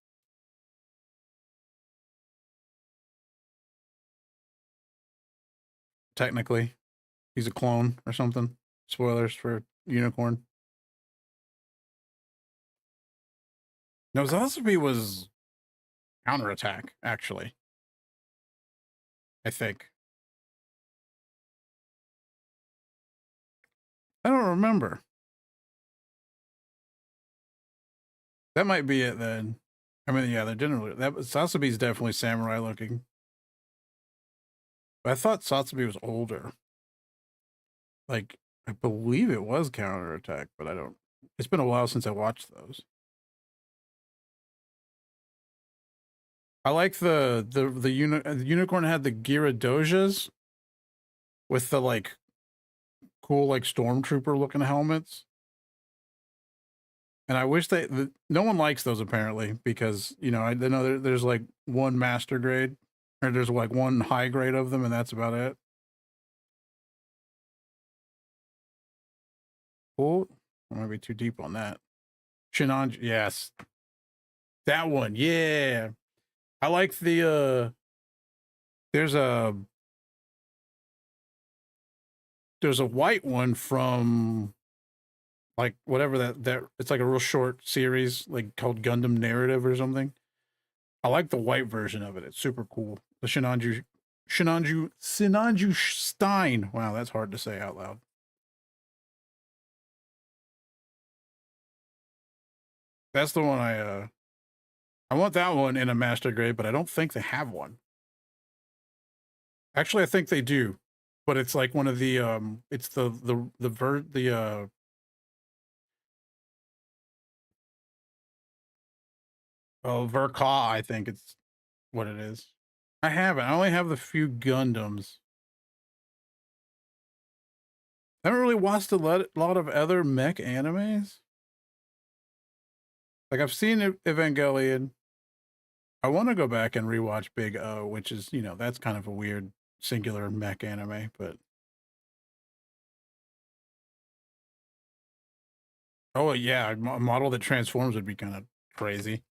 Technically. He's a clone or something. Spoilers for Unicorn. No, Sasabi was counterattack, actually. I think. I don't remember. That might be it then. I mean, yeah, they didn't really. That Sasabi's definitely samurai looking. But I thought Sasabi was older. Like, I believe it was counterattack, but I don't. It's been a while since I watched those. I like the unicorn had the Gyaradojas with the like cool like stormtrooper looking helmets. And I wish no one likes those apparently because you know I know there's like one master grade or there's like one high grade of them and that's about it. Cool. I might be too deep on that. Shinanji, yes, that one. Yeah, I like the. There's a white one from like whatever that it's like a real short series like called Gundam Narrative or something. I like the white version of it. It's super cool. The Shinanju Stein. Wow, that's hard to say out loud. That's the one I want that one in a master grade, but I don't think they have one. Actually, I think they do, but it's like one of the it's the Verka, I think it's what it is. I haven't. I only have the few Gundams. I haven't really watched a lot of other mech animes. Like I've seen Evangelion. I want to go back and rewatch Big O, which is, you know, that's kind of a weird singular mech anime, but oh yeah, a model that transforms would be kind of crazy.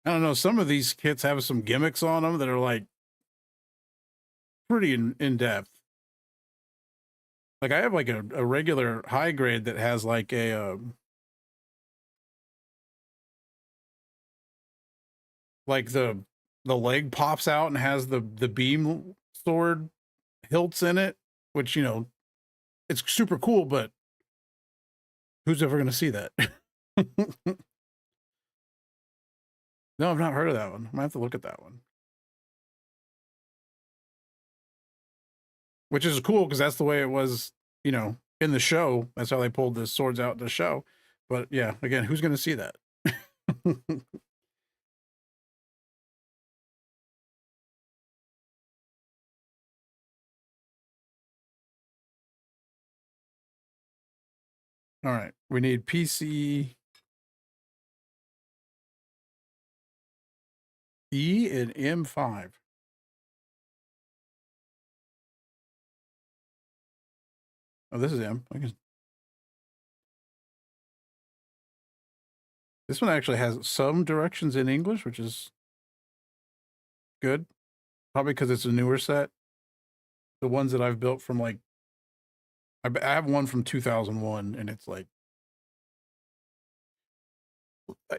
I don't know. Some of these kits have some gimmicks on them that are like pretty in depth. Like I have like a regular high grade that has like a like the leg pops out and has the beam sword hilts in it, which you know it's super cool, but who's ever gonna see that? No, I've not heard of that one. I might have to look at that one. Which is cool because that's the way it was, you know, in the show. That's how they pulled the swords out in the show. But yeah, again, who's gonna see that? All right, we need PC E and M5. Oh, this is M. I guess. This one actually has some directions in English, which is good. Probably because it's a newer set. The ones that I've built from like, I have one from 2001, and it's like,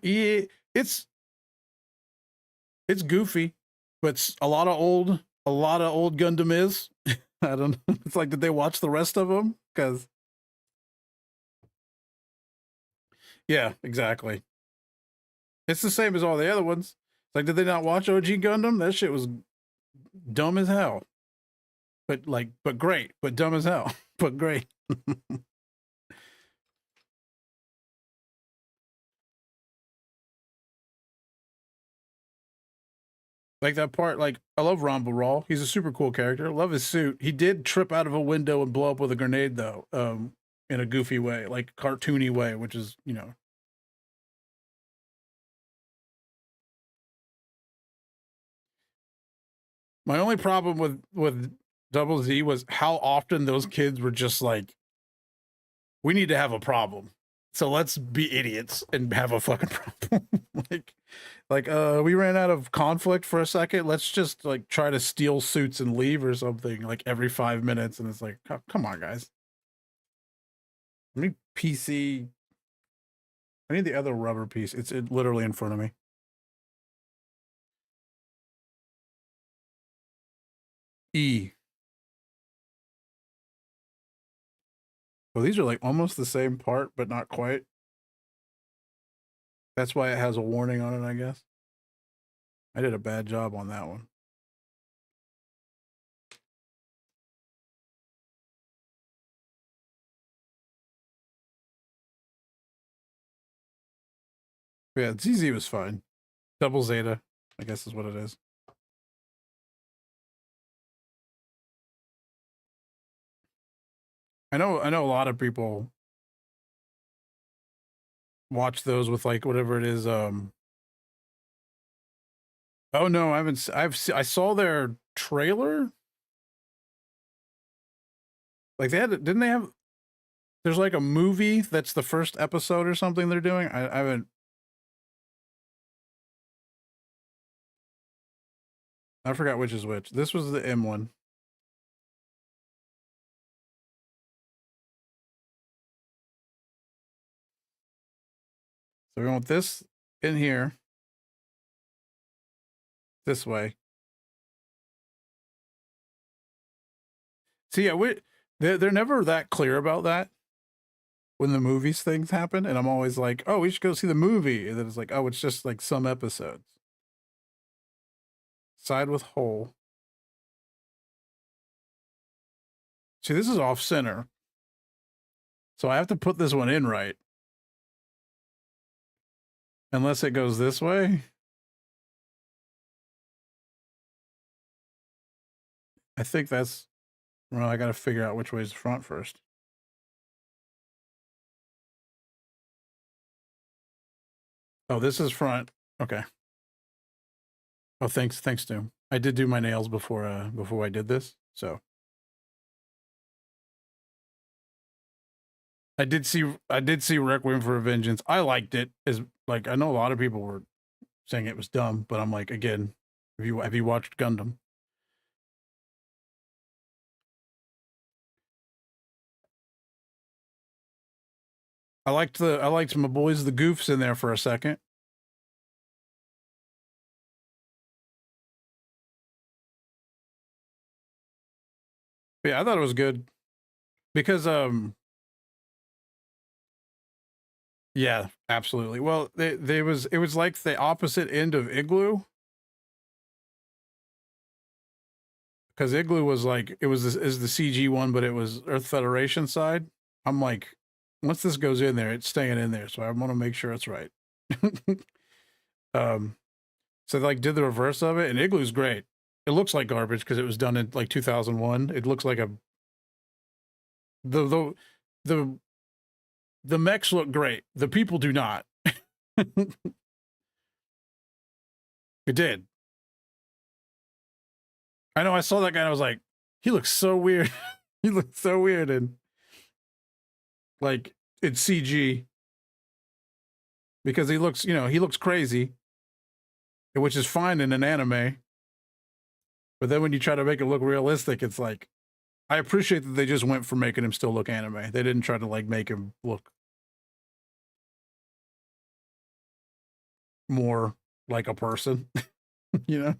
yeah, it's goofy, but it's a lot of old Gundam is. I don't know. It's like, did they watch the rest of them? Because yeah, exactly. It's the same as all the other ones. Like, did they not watch OG Gundam? That shit was dumb as hell. But like, but great, but dumb as hell, but great. Like that part, like I love Ramba Raw. He's a super cool character. Love his suit. He did trip out of a window and blow up with a grenade though, in a goofy way, like cartoony way, which is, you know. My only problem with Double Z was how often those kids were just like, we need to have a problem. So let's be idiots and have a fucking problem. like we ran out of conflict for a second. Let's just like try to steal suits and leave or something like every 5 minutes. And it's like, come on, guys. I need PC. I need the other rubber piece. It's literally in front of me. E. Well, these are like almost the same part, but not quite. That's why it has a warning on it, I guess. I did a bad job on that one. Yeah, ZZ was fine. Double Zeta, I guess is what it is. I know a lot of people watch those with like whatever it is. Oh no, I haven't. I saw their trailer. Like they had, didn't they have? There's like a movie that's the first episode or something they're doing. I haven't. I forgot which is which. This was the M one. So we want this in here. This way. See, yeah, they're never that clear about that when the movies things happen, and I'm always like, oh, we should go see the movie, and then it's like, oh, it's just like some episodes. Side with hole. See, this is off center, so I have to put this one in right, unless it goes this way. I think that's, well, I got to figure out which way is the front first. Oh, this is front. Okay. Oh, thanks, Doom. I did do my nails before I did this, so I did see Requiem for a Vengeance. I liked it. As like, I know a lot of people were saying it was dumb, but I'm like, again, have you watched Gundam? I liked my boys the Goofs in there for a second. Yeah, I thought it was good because yeah, absolutely. Well, it was like the opposite end of Igloo, because Igloo was like, it was is the CG one, but it was Earth Federation side. I'm like, once this goes in there, it's staying in there, so I want to make sure it's right. um, so they like did the reverse of it, and Igloo's great. It looks like garbage because it was done in like 2001. It looks like the the the mechs look great. The people do not. It did. I know. I saw that guy and I was like, he looks so weird. He looks so weird, and like it's CG. because he looks, you know, he looks crazy, which is fine in an anime. But then when you try to make it look realistic, it's like, I appreciate that they just went for making him still look anime. They didn't try to like make him look more like a person, you know?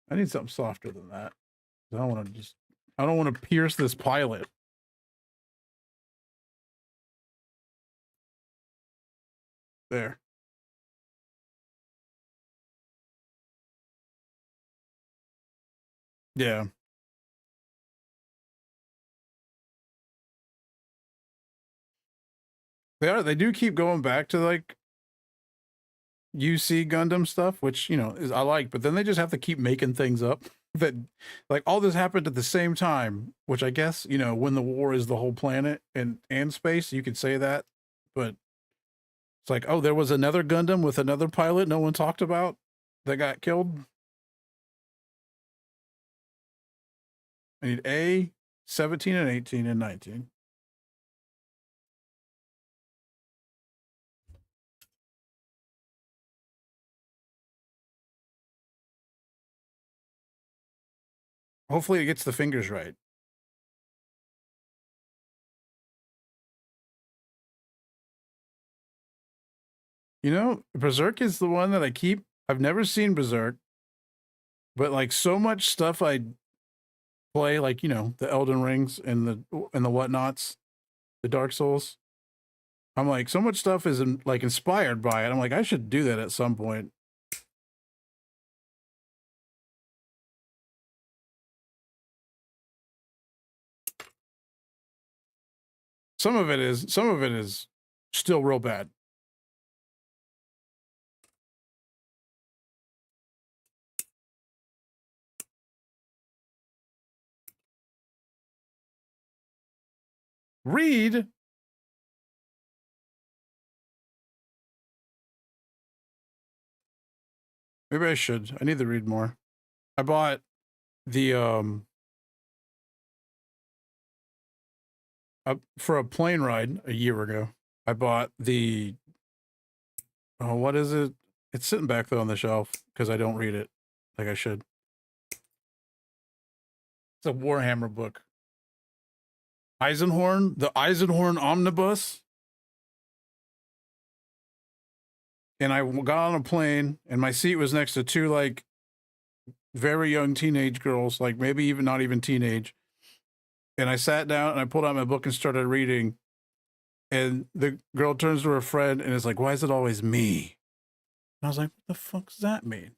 I need something softer than that. I don't want to just, I don't want to pierce this pilot. There. Yeah. They do keep going back to like UC Gundam stuff, which, you know, is I like, but then they just have to keep making things up that like all this happened at the same time, which I guess, you know, when the war is the whole planet and space, you could say that, but it's like, oh, there was another Gundam with another pilot no one talked about that got killed. I need A, 17 and 18 and 19. Hopefully it gets the fingers right. You know, Berserk is the one that I've never seen Berserk, but like so much stuff I play, like, you know, the Elden Rings and the whatnots, the Dark Souls. I'm like, so much stuff is like inspired by it. I'm like, I should do that at some point. Some of it is still real bad. Read. Maybe I should. I need to read more. I bought the for a plane ride a year ago. I bought the what is it? It's sitting back though on the shelf because I don't read it like I should. It's a Warhammer book. Eisenhorn, the Eisenhorn Omnibus. And I got on a plane and my seat was next to two like very young teenage girls, like maybe even not even teenage. And I sat down and I pulled out my book and started reading. And the girl turns to her friend and is like, "Why is it always me?" And I was like, "What the fuck does that mean?"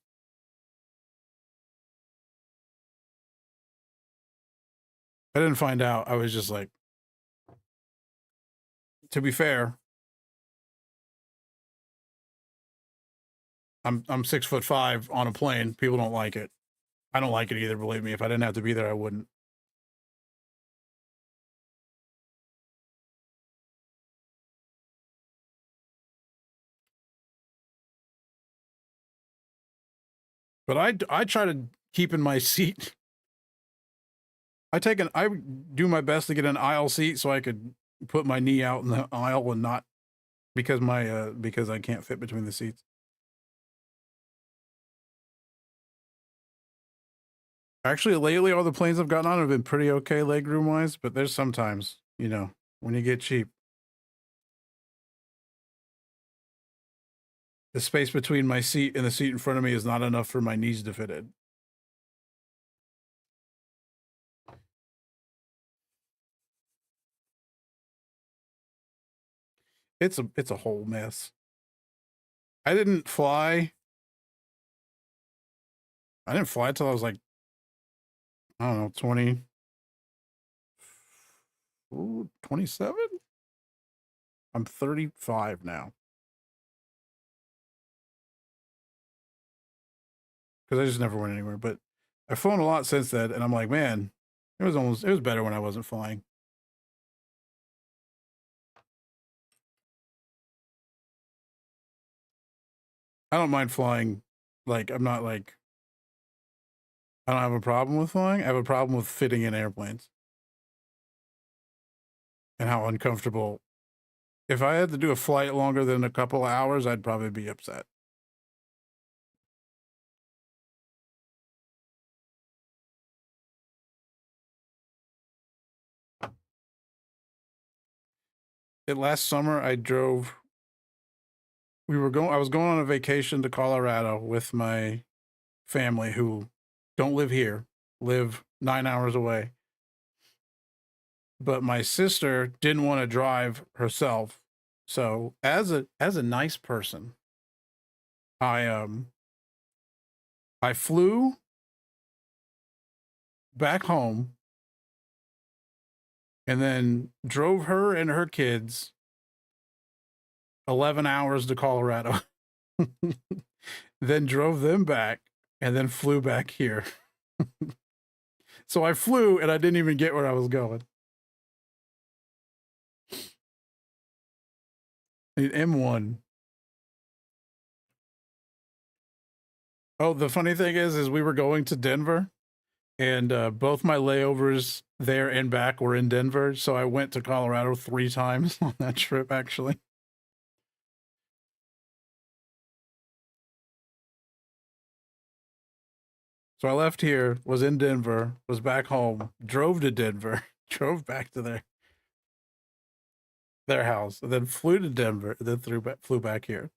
I didn't find out. I was just like, to be fair, I'm 6'5" on a plane. People don't like it. I don't like it either, believe me. If I didn't have to be there, I wouldn't. But I try to keep in my seat. I do my best to get an aisle seat so I could put my knee out in the aisle and not because because I can't fit between the seats. Actually, lately all the planes I've gotten on have been pretty okay legroom wise, but there's sometimes, you know, when you get cheap, the space between my seat and the seat in front of me is not enough for my knees to fit in. It's a whole mess. I didn't fly. I didn't fly till I was like, I don't know, 27? I'm 35 now. Because I just never went anywhere. But I've flown a lot since then, and I'm like, man, it was better when I wasn't flying. I don't mind flying. Like, I'm not like, I don't have a problem with flying. I have a problem with fitting in airplanes and how uncomfortable If I had to do a flight longer than a couple of hours, I'd probably be upset. Last summer, I drove. I was going on a vacation to Colorado with my family who don't live here, live 9 hours away. But my sister didn't want to drive herself. So as a nice person, I I flew back home and then drove her and her kids 11 hours to Colorado. Then drove them back and then flew back here. So I flew and I didn't even get where I was going. An M1. Oh, the funny thing is we were going to Denver, and both my layovers there and back were in Denver. So I went to Colorado 3 times on that trip, actually. So I left here, was in Denver, was back home, drove to Denver, drove back to their house, and then flew to Denver, and then flew back here.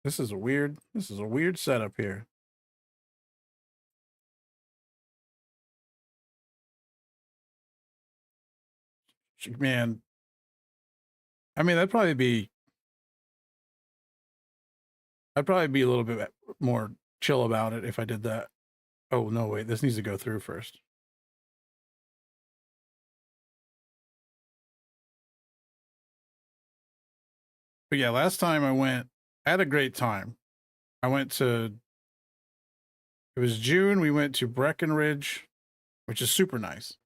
This is a weird setup here. Man, I mean, I'd probably be a little bit more chill about it if I did that. Oh no, wait, this needs to go through first. But yeah, last time I went, I had a great time. I went to, it was June, we went to Breckenridge, which is super nice.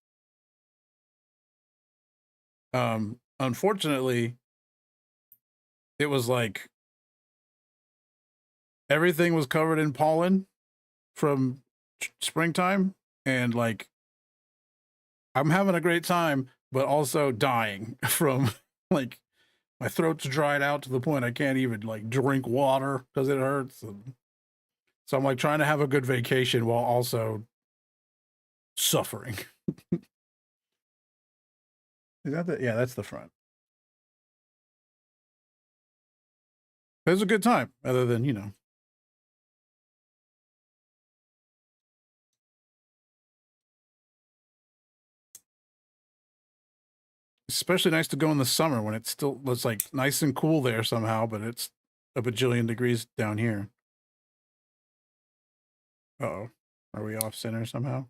Unfortunately, it was like everything was covered in pollen from springtime, and like I'm having a great time, but also dying from like my throat's dried out to the point I can't even like drink water because it hurts. And so I'm like trying to have a good vacation while also suffering. Is that the? Yeah, that's the front. It was a good time, other than especially nice to go in the summer when it's like nice and cool there somehow, but it's a bajillion degrees down here. Oh, are we off center somehow?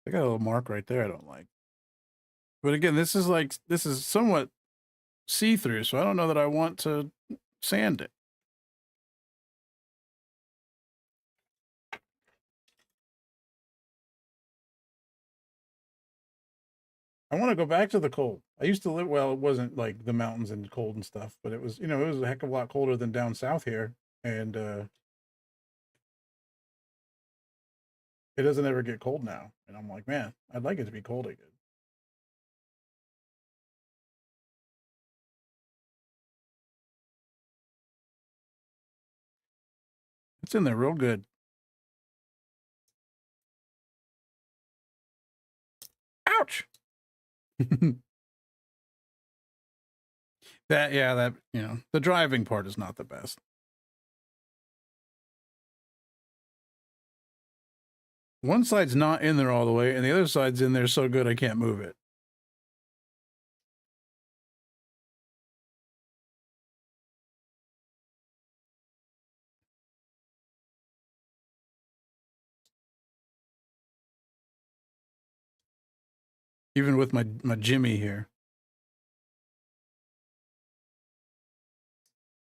I got a little mark right there I don't like. But again, this is somewhat see through, so I don't know that I want to sand it. I want to go back to the cold. I used to live, well, it wasn't like the mountains and cold and stuff, but it was, it was a heck of a lot colder than down south here. And it doesn't ever get cold now. And I'm like, man, I'd like it to be cold again. It's in there real good. Ouch. The driving part is not the best. One side's not in there all the way, and the other side's in there so good I can't move it. Even with my Jimmy here.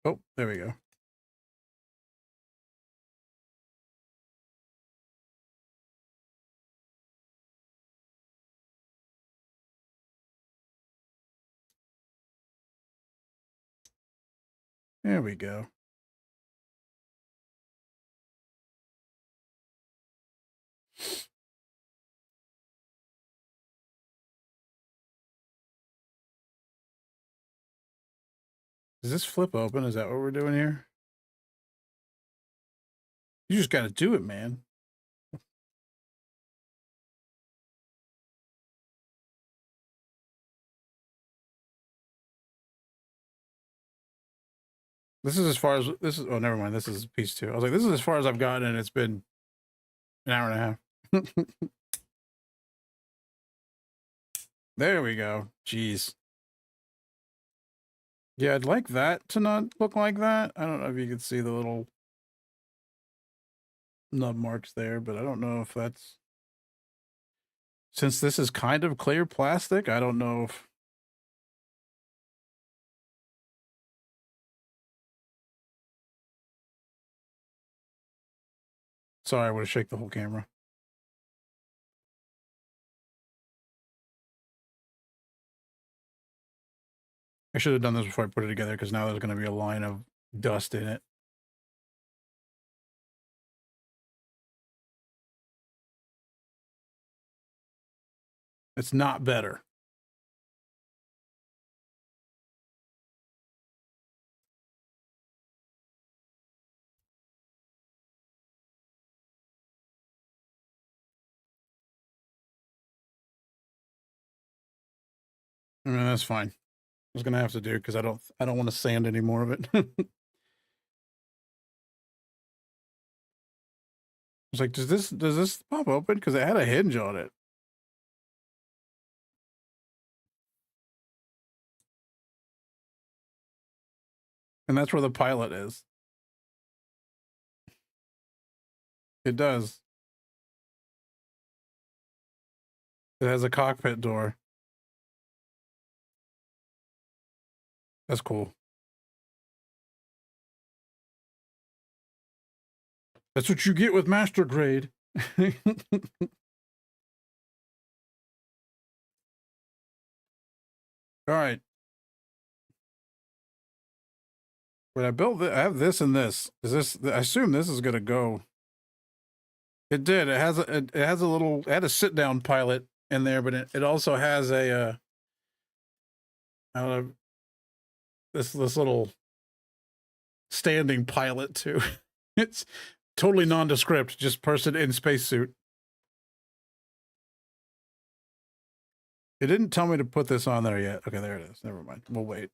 Oh, there we go. There we go. Does this flip open? Is that what we're doing here? You just got to do it, man. This is as far as this is. Oh, never mind. This is piece 2. I was like, this is as far as I've gotten, and it's been an hour and a half. There we go. Jeez. Yeah, I'd like that to not look like that. I don't know if you can see the little nub marks there, but I don't know if that's... Since this is kind of clear plastic, I don't know if... Sorry, I would have shaken the whole camera. I should have done this before I put it together, because now there's going to be a line of dust in it. It's not better. I mean, that's fine. I was going to have to do, because I don't want to sand any more of it. It's like, does this pop open? Because it had a hinge on it. And that's where the pilot is. It does. It has a cockpit door. That's cool. That's what you get with master grade. All right. When I built it, I have this and this. Is this? I assume this is gonna go. It did. It has a little. It had a sit down pilot in there, but it also has a. I don't know. This little standing pilot too. It's totally nondescript, just person in spacesuit. It didn't tell me to put this on there yet. Okay, there it is. Never mind. We'll wait.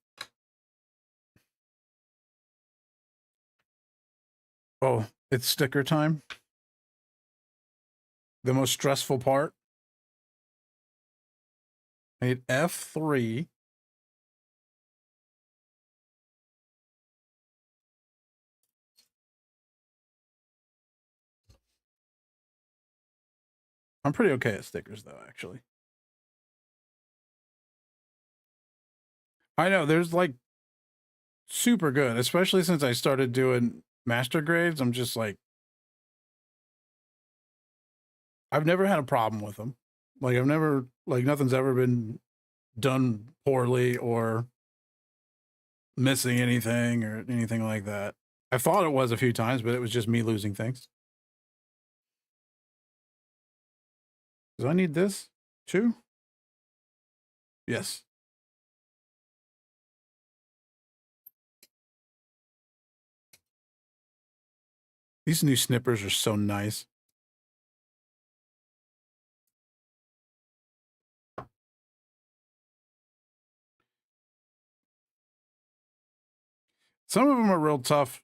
Oh, it's sticker time. The most stressful part. I hit F3. I'm pretty okay at stickers, though, actually. I know, there's like super good, especially since I started doing master grades. I'm just like, I've never had a problem with them. Like, I've never, like, nothing's ever been done poorly or missing anything or anything like that. I thought it was a few times, but it was just me losing things. Do I need this too? Yes. These new snippers are so nice. Some of them are real tough,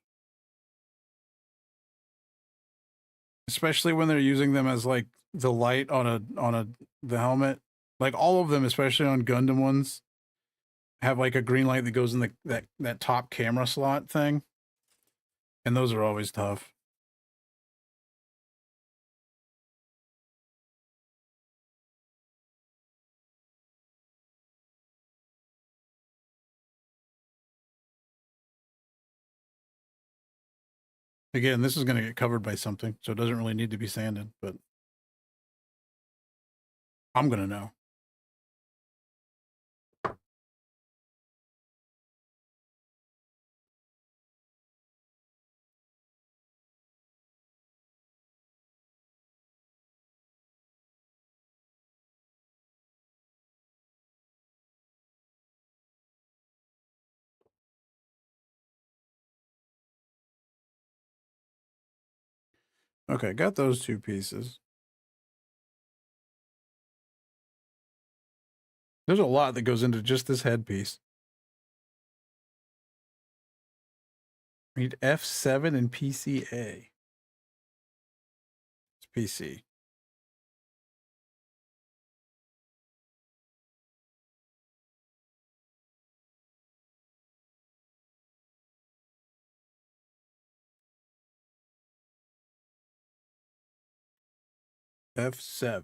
especially when they're using them as like the light on the helmet. Like all of them, especially on Gundam ones, have like a green light that goes in that top camera slot thing, and those are always tough. Again, this is going to get covered by something, so it doesn't really need to be sanded, but I'm going to know. Okay, got those two pieces. There's a lot that goes into just this headpiece. I need F7 and PCA. It's PC. F7.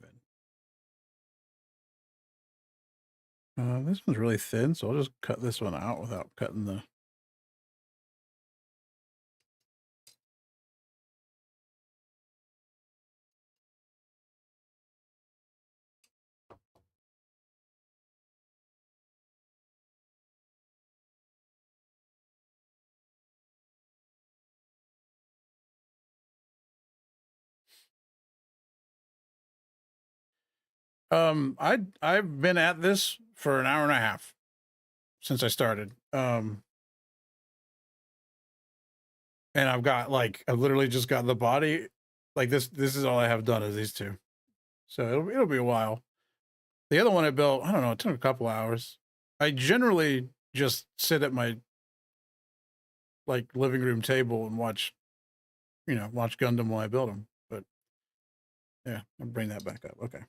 This one's really thin, so I'll just cut this one out without cutting the... I've been at this for an hour and a half since I started. And I've literally just got the body. Like this is all I have done is these two. So it'll be a while. The other one I built, I don't know, it took a couple hours. I generally just sit at my living room table and watch Gundam while I build them. But yeah, I'll bring that back up. Okay.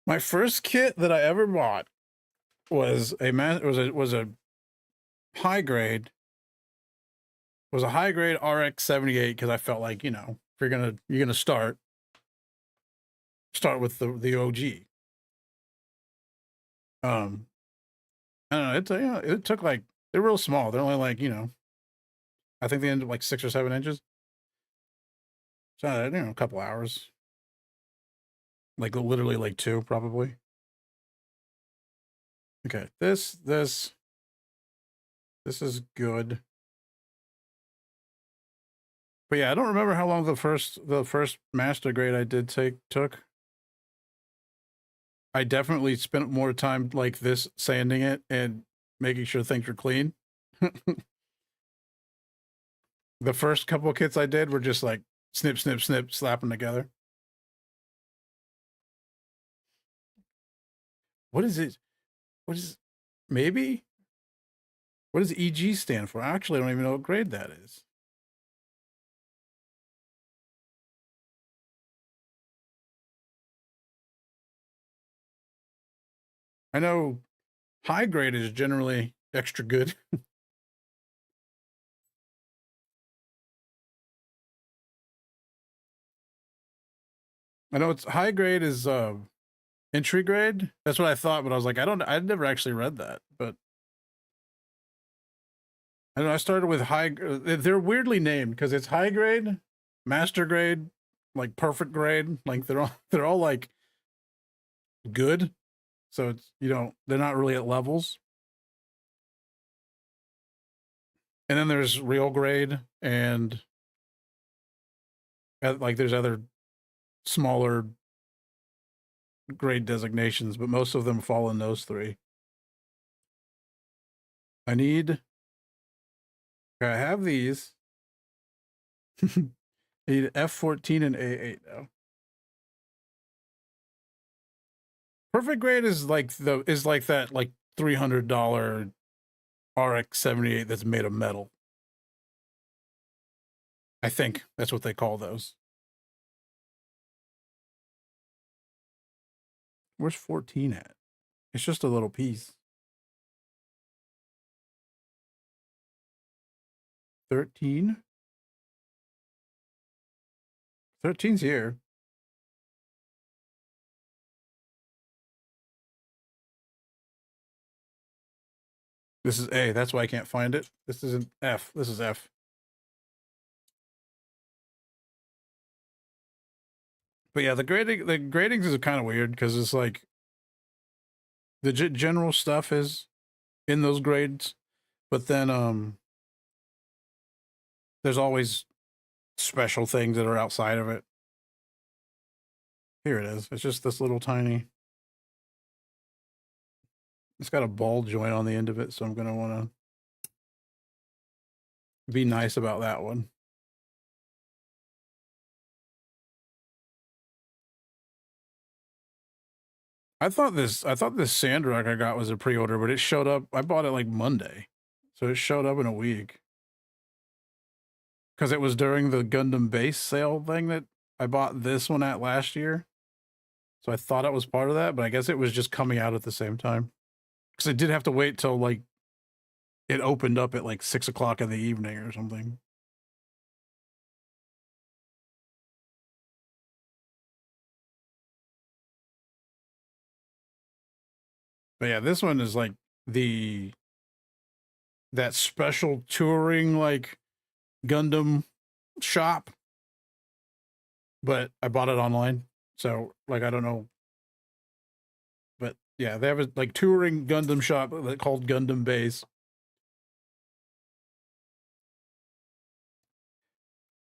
My first kit that I ever bought was a high grade RX 78 because I felt like, if you're gonna start with the OG. I don't know, it took they're real small. They're only I think they ended up 6 or 7 inches. So a couple hours. Literally 2 probably. Okay, this is good. But yeah, I don't remember how long the first master grade I did took. I definitely spent more time like this sanding it and making sure things were clean. The first couple of kits I did were just snip, snip, snip, slap them together. What is it? Maybe? What does EG stand for? Actually, I don't even know what grade that is. I know high grade is generally extra good. I know it's high grade is entry grade. That's what I thought, but I was like, I'd never actually read that. But I know I started with high. They're weirdly named because it's high grade, master grade, perfect grade. They're all good. So it's they're not really at levels. And then there's real grade and there's other smaller grade designations, but most of them fall in those 3. I have these. I need F14 and A8 now. Perfect grade is that $300 RX 78 that's made of metal. I think that's what they call those. Where's 14 at? It's just a little piece. 13? 13's here. This is A. That's why I can't find it. This isn't F. This is F. But yeah, the gradings is kind of weird because it's the general stuff is in those grades, but then there's always special things that are outside of it. Here it is. It's just this little tiny. It's got a ball joint on the end of it, so I'm gonna want to be nice about that one. I thought this Sandrock I got was a pre-order, but it showed up. I bought it like Monday, so it showed up in a week. Because it was during the Gundam Base sale thing that I bought this one at last year. So I thought it was part of that, but I guess it was just coming out at the same time. Because I did have to wait till like it opened up at like 6 o'clock in the evening or something. But yeah, this one is like that special touring like Gundam shop. But I bought it online. So like I don't know. But yeah, they have a like touring Gundam shop called Gundam Base.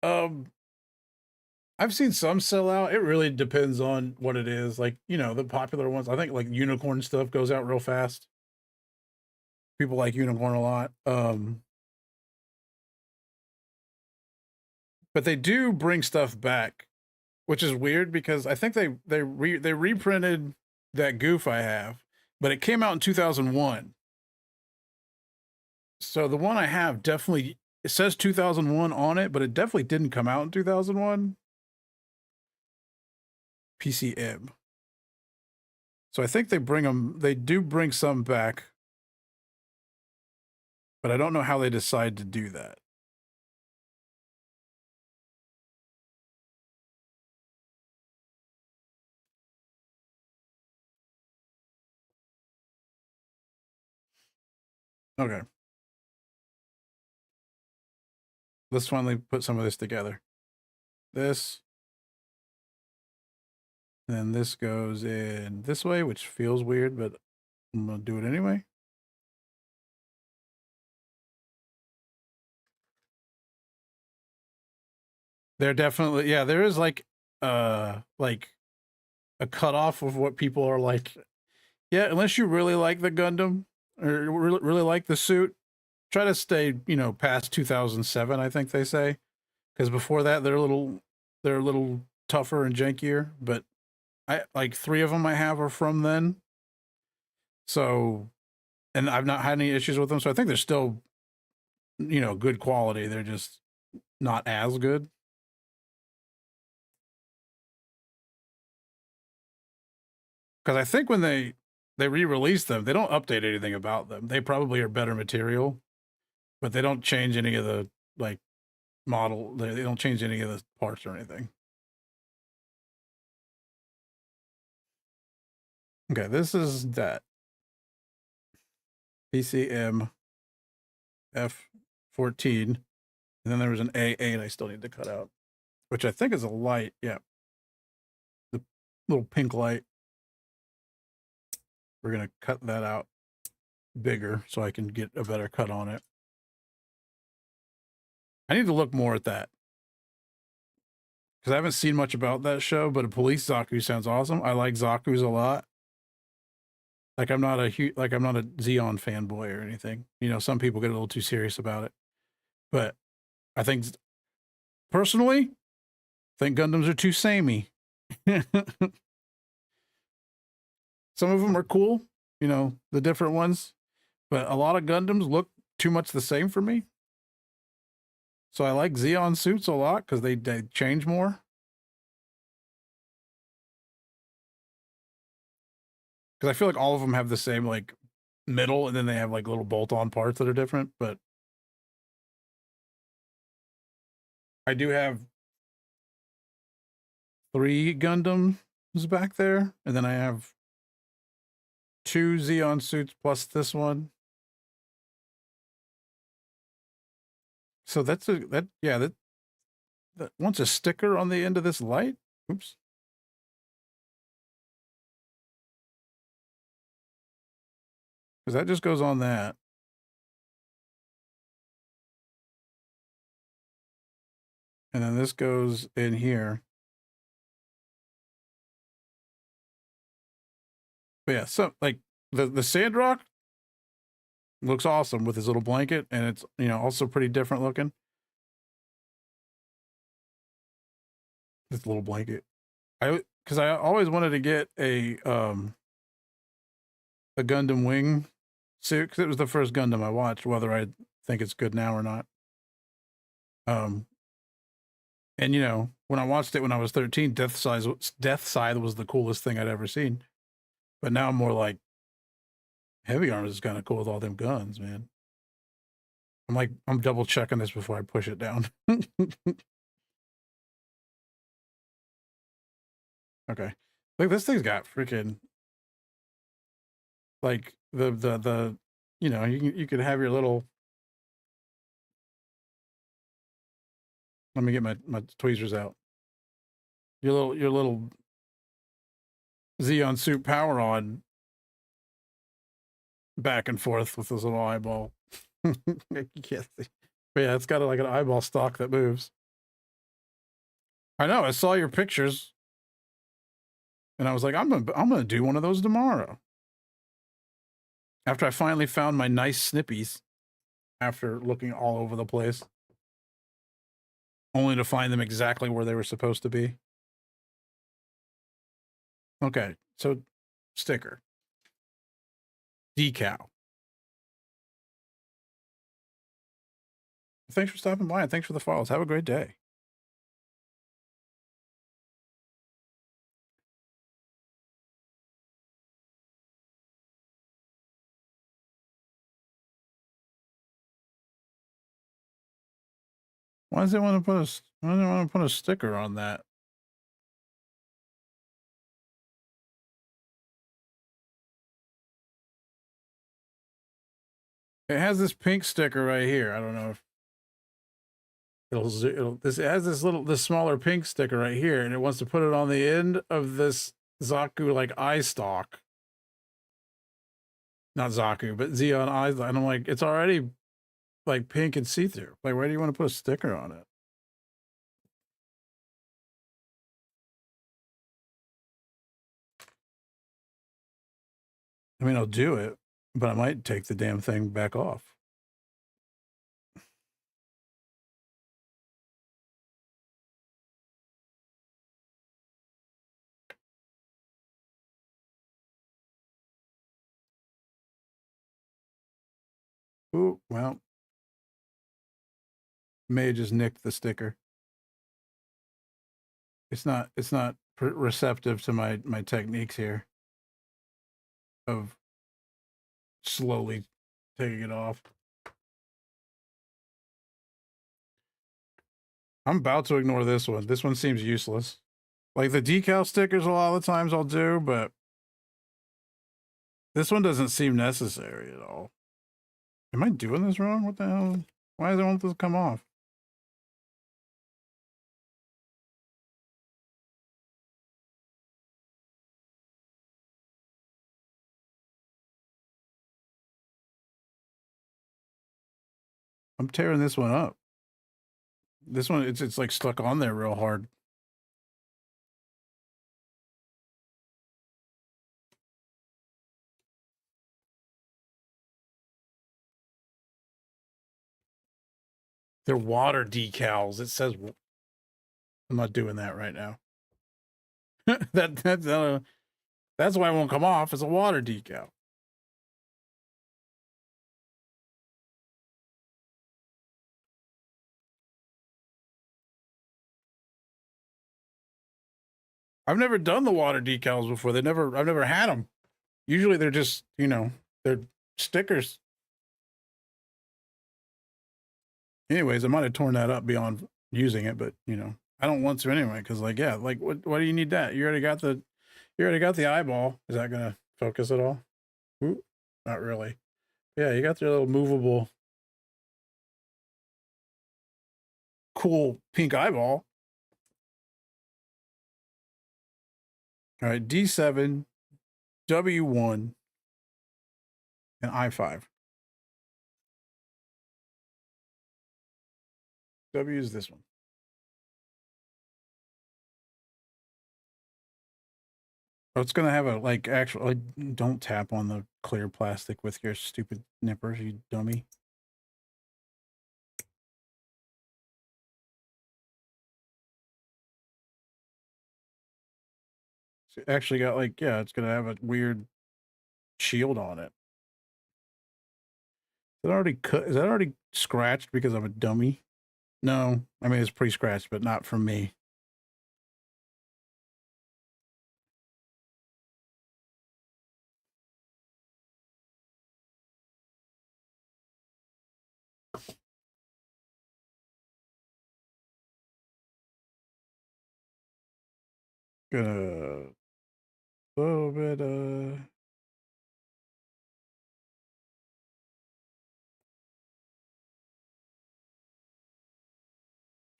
Um I've seen some sell out. It really depends on what it is. Like, you know, the popular ones. I think like unicorn stuff goes out real fast. People like unicorn a lot. But they do bring stuff back, which is weird because I think they reprinted that goof I have, but it came out in 2001. So the one I have definitely it says 2001 on it, but it definitely didn't come out in 2001. PCM. So I think they do bring some back, but I don't know how they decide to do that. Okay. Let's finally put some of this together. This. Then this goes in this way, which feels weird, but I'm going to do it anyway. There definitely, yeah, there is like a cutoff of what people are like. Yeah, unless you really like the Gundam or really like the suit, try to stay, you know, past 2007, I think they say. Because before that, they're a little tougher and jankier. But I like 3 of them I have are from then. So, and I've not had any issues with them. So I think they're still, you know, good quality. They're just not as good. Because I think when they re-release them, they don't update anything about them. They probably are better material, but they don't change any of the like model. They don't change any of the parts or anything. Okay, this is that PCM F14, and then there was an A8 I still need to cut out, which I think is a light. Yeah, the little pink light. We're gonna cut that out bigger so I can get a better cut on it. I need to look more at that because I haven't seen much about that show. But a police Zaku sounds awesome. I like Zaku's a lot. Like I'm not a Xeon fanboy or anything. You know, some people get a little too serious about it, but I think personally, think Gundams are too samey. Some of them are cool, you know, the different ones, but a lot of Gundams look too much the same for me. So I like Xeon suits a lot because they change more. Because I feel like all of them have the same like middle, and then they have like little bolt-on parts that are different. But I do have 3 Gundams back there, and then I have 2 Xeon suits plus this one. So that wants a sticker on the end of this light. Oops. Because that just goes on that. And then this goes in here. But yeah, so like the Sandrock, Looks awesome with his little blanket, and it's, you know, also pretty different looking. This little blanket. Because I always wanted to get a Gundam wing suit, because it was the first Gundam I watched, whether I think it's good now or not. And you know, when I watched it when I was 13, Death Scythe was the coolest thing I'd ever seen. But now I'm more like, Heavy Arms is kind of cool with all them guns, man. I'm double checking this before I push it down. Okay. Look, this thing's got freaking, like, the you know, you could have your little, let me get my tweezers out. Your little Xeon suit power on back and forth with this little eyeball. You can't see. But yeah, it's got like an eyeball stalk that moves. I know, I saw your pictures and I was like, I'm gonna do one of those tomorrow. After I finally found my nice snippies after looking all over the place. Only to find them exactly where they were supposed to be. Okay, so sticker. Decal. Thanks for stopping by and thanks for the follows. Have a great day. Why does it want to put a sticker on that? It has this pink sticker right here. I don't know if it has this smaller pink sticker right here, and it wants to put it on the end of this Zaku like eye stalk. Not Zaku, but Xeon eye. And I'm like, it's already like pink and see-through. Like, why do you want to put a sticker on it? I mean, I'll do it, but I might take the damn thing back off. Ooh, well, may have just nicked the sticker. It's not receptive to my techniques here of slowly taking it off. I'm about to ignore this one. This one seems useless. Like the decal stickers a lot of the times I'll do, but this one doesn't seem necessary at all. Am I doing this wrong? What the hell? Why does it want this to come off? I'm tearing this one up. This one, it's like stuck on there real hard. They're water decals. It says, I'm not doing that right now. That's why it won't come off. It's a water decal. I've never done the water decals before. I've never had them. Usually they're just, you know, they're stickers. Anyways, I might have torn that up beyond using it, but you know, I don't want to anyway. Cause like, yeah, like why do you need that? You already got the eyeball. Is that going to focus at all? Ooh, not really. Yeah. You got your little movable, cool pink eyeball. All right. D7, W1, and I5. W is this one. Oh, it's gonna have a like actual. Like, don't tap on the clear plastic with your stupid nippers, you dummy. It's actually got like yeah, it's gonna have a weird shield on it. Is that already cut? Is that already scratched because I'm a dummy? No, I mean it's pretty scratched, but not from me. Gonna a little bit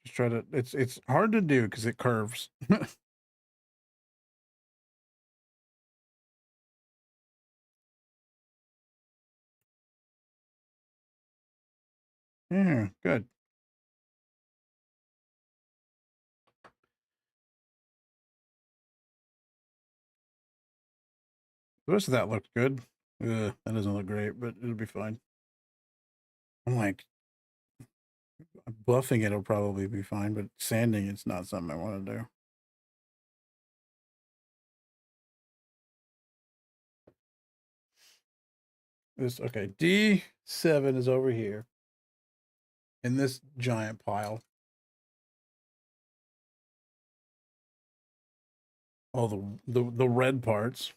just try to. It's hard to do because it curves. Yeah, good. The rest of that looked good. That doesn't look great, but it'll be fine. I'm like, buffing it'll probably be fine, but sanding it's not something I want to do. This okay. D7 is over here in this giant pile. All the red parts.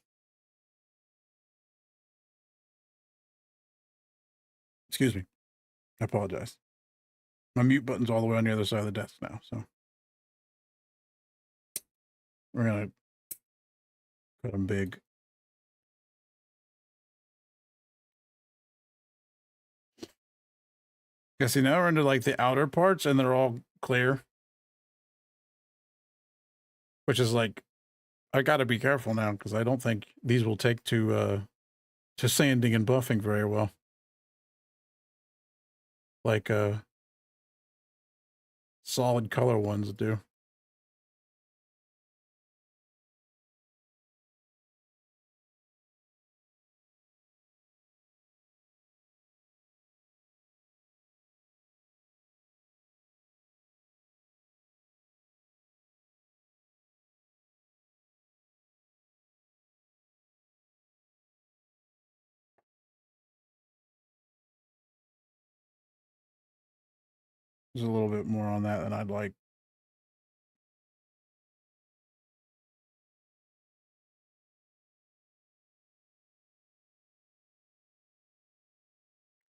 Excuse me. I apologize. My mute button's all the way on the other side of the desk now, so we're gonna cut them big. Yeah, see now we're into like the outer parts and they're all clear. Which is like I gotta be careful now because I don't think these will take to sanding and buffing very well. Like solid color ones do. There's a little bit more on that than I'd like.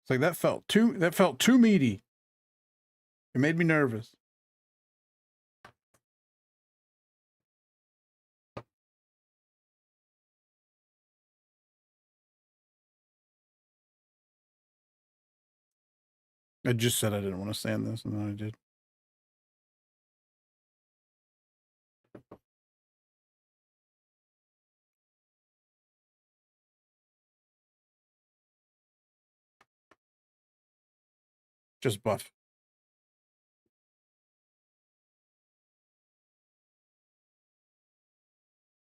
It's like that felt too meaty. It made me nervous. I just said I didn't want to sand this, and then I did. Just buff.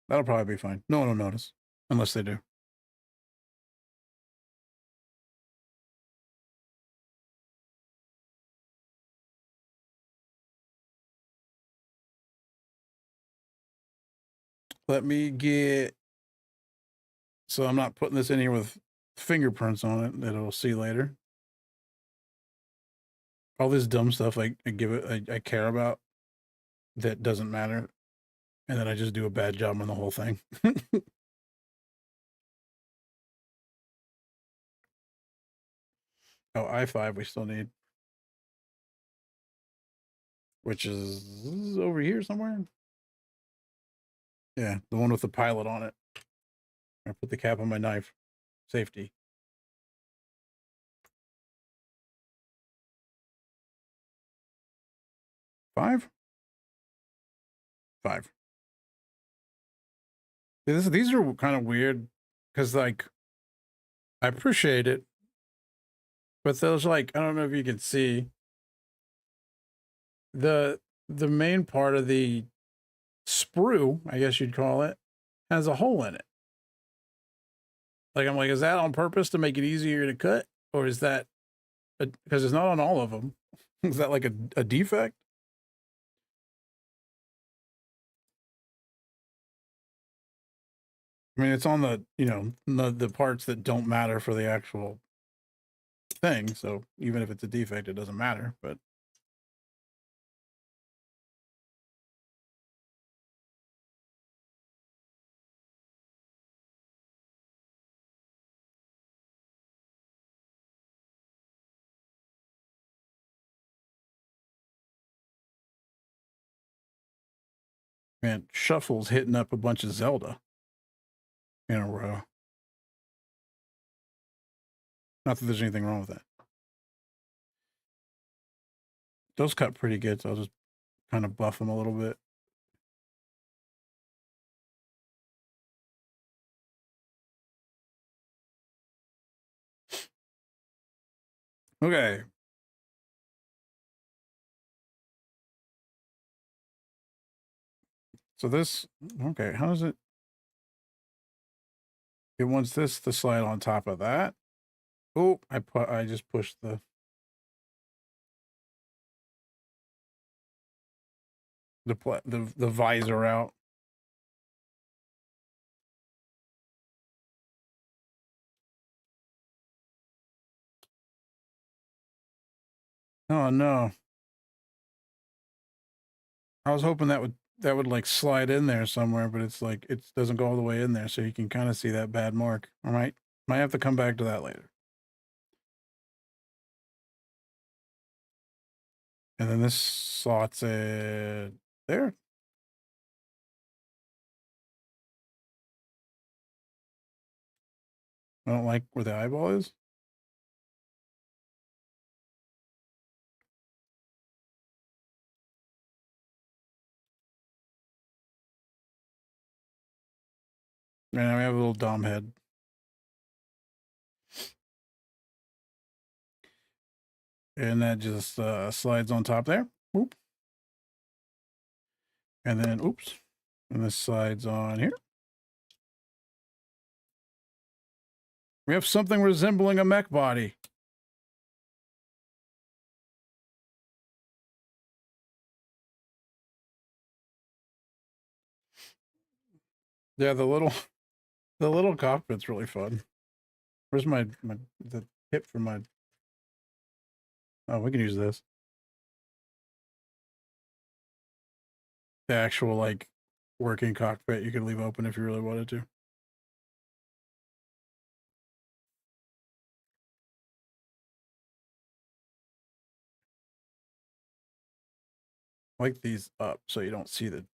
That'll probably be fine. No one will notice. Unless they do. Let me get... So I'm not putting this in here with fingerprints on it that it'll see later. All this dumb stuff I give it, I care about that doesn't matter. And then I just do a bad job on the whole thing. Oh, I5 we still need. Which is over here somewhere. Yeah, the one with the pilot on it. I put the cap on my knife. Safety. 5? 5. These are kind of weird because, like, I appreciate it, but those, like, I don't know if you can see the main part of the sprue, I guess you'd call it, has a hole in it. Like, I'm like, is that on purpose to make it easier to cut? Or is that, because it's not on all of them. Is that like a defect? I mean, it's on the, you know, the parts that don't matter for the actual thing. So even if it's a defect, it doesn't matter. But man, Shuffle's hitting up a bunch of Zelda in a row. Not that there's anything wrong with that. Those cut pretty good, so I'll just kind of buff them a little bit. Okay. So this, okay, how does it? It wants this to slide on top of that. Oh, I just pushed the visor out. Oh no. I was hoping that would like slide in there somewhere, but it's like it doesn't go all the way in there, so you can kind of see that bad mark. I might have to come back to that later. And then this slots it there. I don't like where the eyeball is. And now we have a little DOM head. And that just slides on top there. Oop. And then, oops. And this slides on here. We have something resembling a mech body. Yeah, the little cockpit's really fun. Where's the tip for my? Oh, we can use this. The actual like working cockpit you can leave open if you really wanted to. Like these up so you don't see the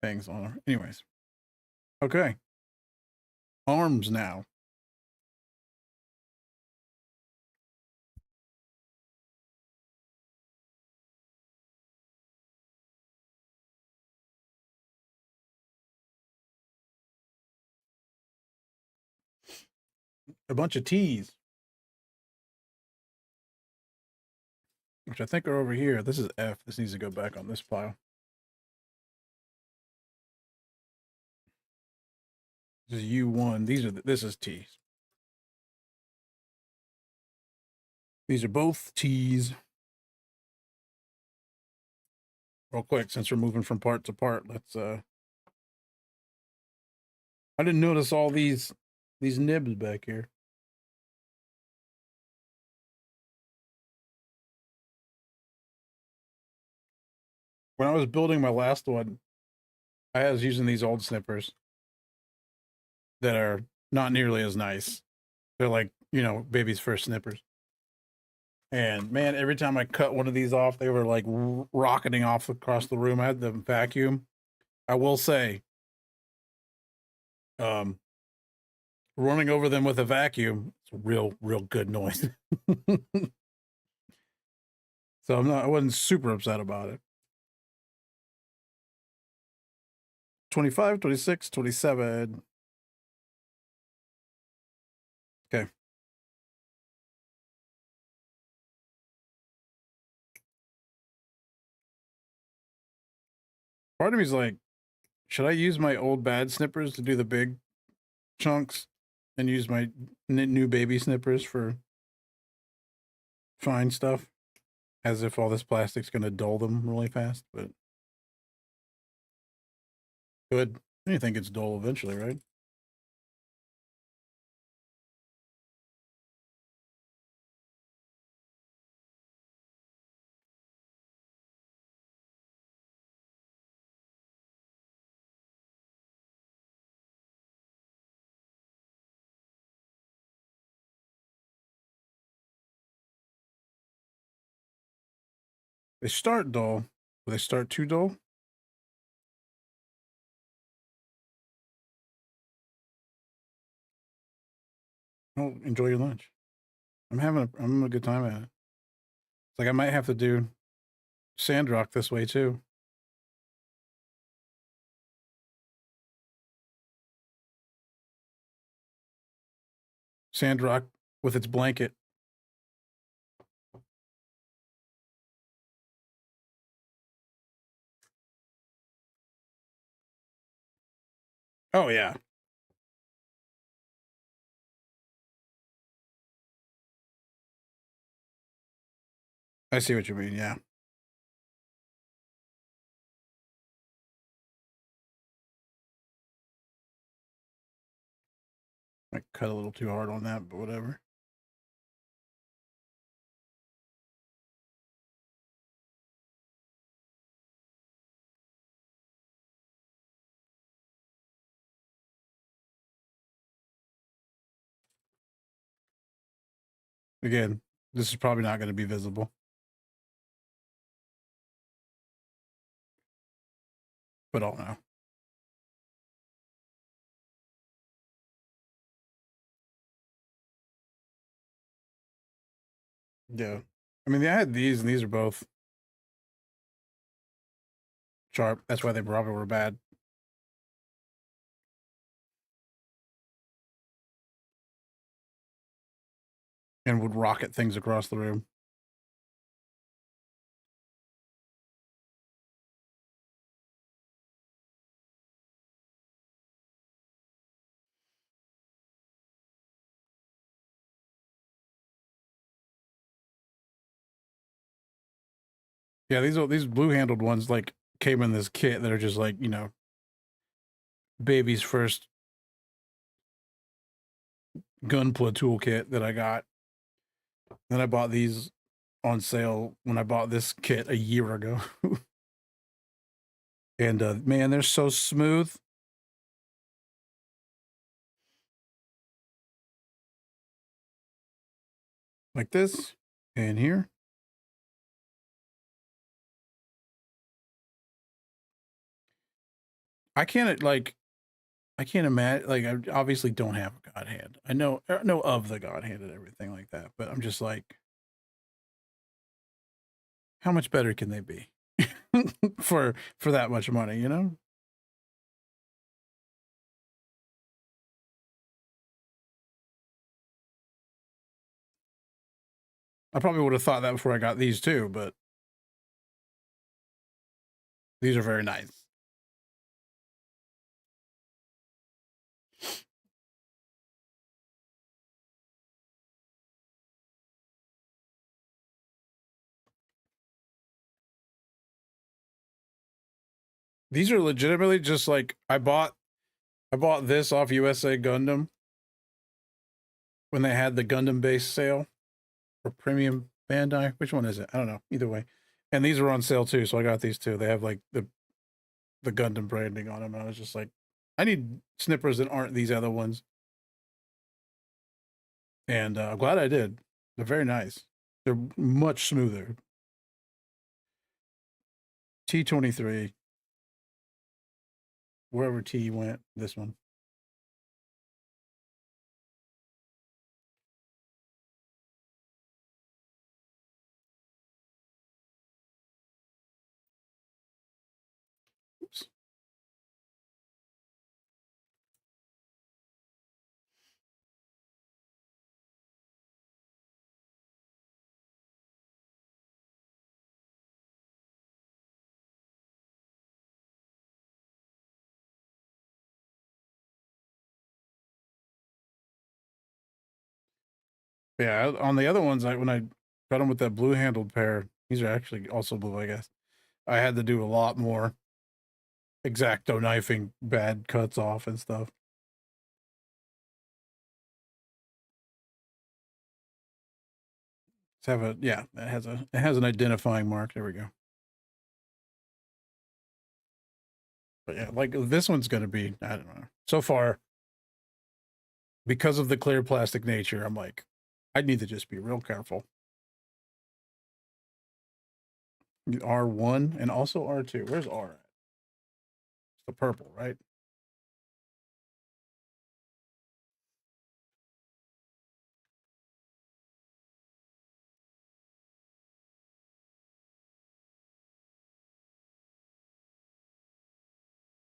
things on them. Anyways. Okay. Arms now. A bunch of T's. Which I think are over here. This is F. This needs to go back on this pile. This is U1. This is T's. These are both T's. Real quick, since we're moving from part to part, let's I didn't notice all these nibs back here. When I was building my last one, I was using these old snippers that are not nearly as nice. They're like, you know, baby's first snippers. And man, every time I cut one of these off, they were like rocketing off across the room. I had the vacuum. I will say, running over them with a vacuum, it's a real good noise. So I wasn't super upset about it. 25, 26, 27. Okay. Part of me's like, Should I use my old bad snippers to do the big chunks and use my new baby snippers for fine stuff? As if all this plastic's going to dull them really fast, but good. You think it's dull eventually, right? They start dull, but they start too dull. Oh, enjoy your lunch. I'm having a good time at it. It's like I might have to do Sandrock this way too. Sandrock with its blanket. Oh yeah. I see what you mean, yeah. I cut a little too hard on that, but whatever. Again, this is probably not going to be visible. But I'll know. Yeah. I mean, I had these, and these are both sharp. That's why they probably were bad. And would rocket things across the room. Yeah, these blue handled ones like came in this kit that are just like, you know, baby's first Gunpla toolkit that I got. Then I bought these on sale when I bought this kit a year ago. And man, they're so smooth. Like this and here. I can't like I can't imagine like I obviously don't have a god hand. I know of the god hand and everything like that, but I'm just like how much better can they be? for that much money, you know? I probably would have thought that before I got these too, but these are very nice. These are legitimately just like I bought this off USA Gundam when they had the Gundam Base sale or Premium Bandai. Which one is it? I don't know. Either way. And these were on sale too, so I got these too. They have like the Gundam branding on them. And I was just like, I need snippers that aren't these other ones. And I'm glad I did. They're very nice. They're much smoother. T23, wherever T went, this one. Oops. Yeah, on the other ones, when I got them with that blue handled pair, these are actually also blue, I guess. I had to do a lot more X-Acto knifing, bad cuts off and stuff. Let's have a yeah, it has an identifying mark. There we go. But yeah, like this one's gonna be, I don't know. So far, because of the clear plastic nature, I'm like, I need to just be real careful. R1 and also R2. Where's R at? It's the purple, right?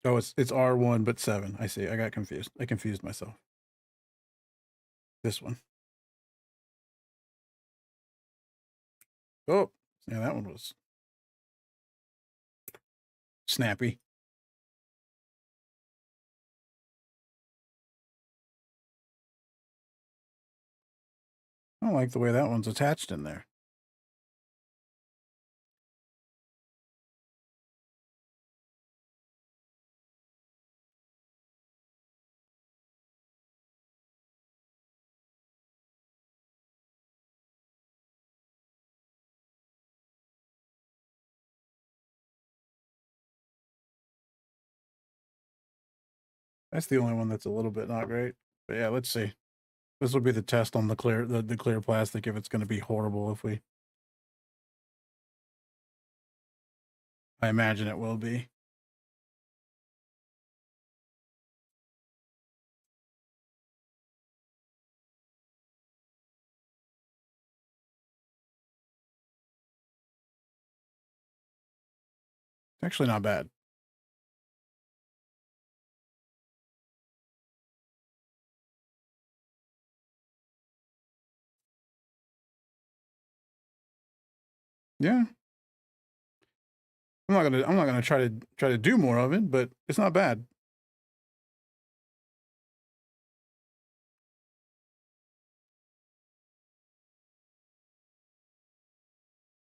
Oh, it's R1 but 7. I see. I got confused. I confused myself. This one. Oh, yeah, that one was snappy. I don't like the way that one's attached in there. That's the only one that's a little bit not great. But yeah, let's see. This will be the test on the clear plastic if it's going to be horrible if we. I imagine it will be. It's actually not bad. Yeah. I'm not gonna try to do more of it, but it's not bad.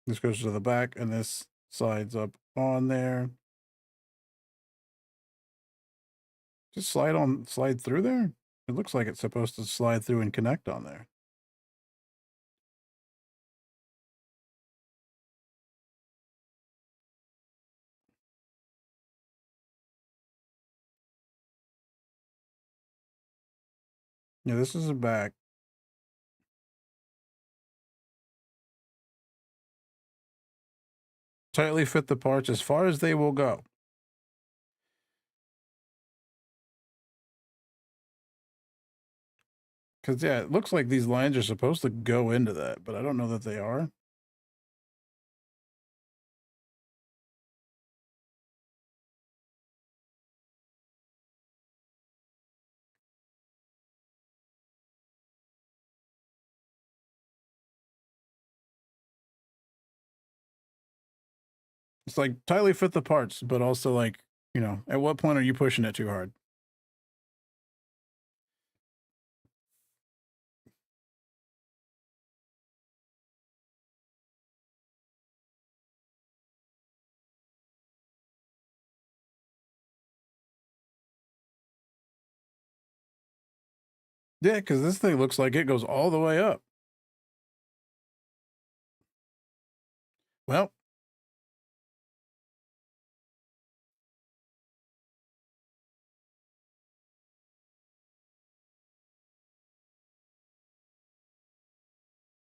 This goes to the back and this slides up on there. Just slide through there. It looks like it's supposed to slide through and connect on there. Yeah, this is the back. Tightly fit the parts as far as they will go. Because, yeah, it looks like these lines are supposed to go into that, but I don't know that they are. It's like tightly fit the parts, but also like, at what point are you pushing it too hard? Yeah, because this thing looks like it goes all the way up. Well,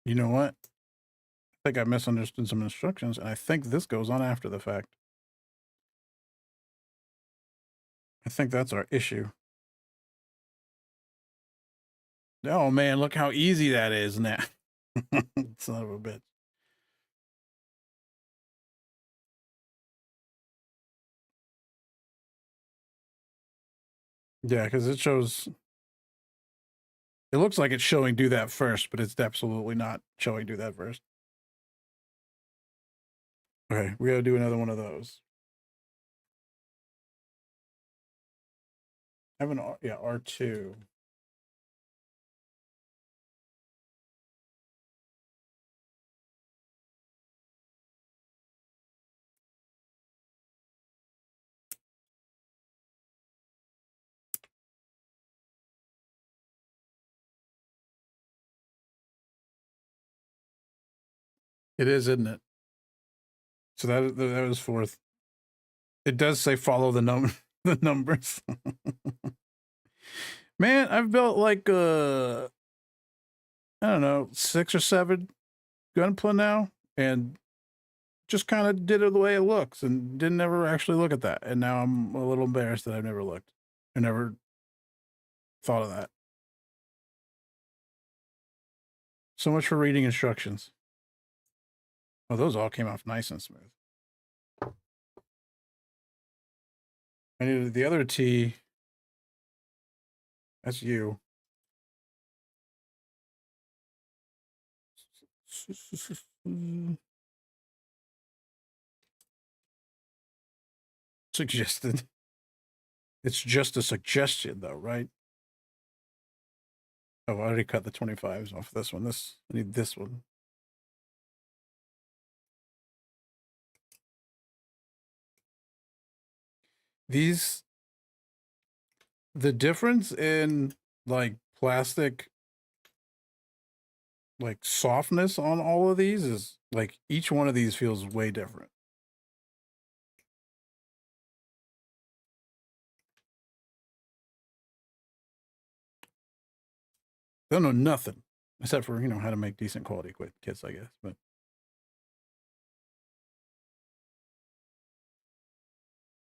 you know what? I think I misunderstood some instructions, and I think this goes on after the fact. I think that's our issue. Oh man, look how easy that is now. Son of a bitch. Yeah, because it shows. It looks like it's showing do that first, but it's absolutely not showing do that first. Okay, we gotta do another one of those. I have an R2. It is, isn't it? So that was fourth. It does say follow the the numbers. Man, I've built like I don't know, 6 or 7 Gunpla now, and just kind of did it the way it looks, and didn't ever actually look at that. And now I'm a little embarrassed that I've never looked. I never thought of that. So much for reading instructions. Well, those all came off nice and smooth. I needed the other T. That's you. Suggested. It's just a suggestion, though, right? Oh, I already cut the 25s off this one. I need this one. The difference in like plastic, like softness on all of these is like each one of these feels way different. They don't know nothing except for, how to make decent quality kits, I guess. But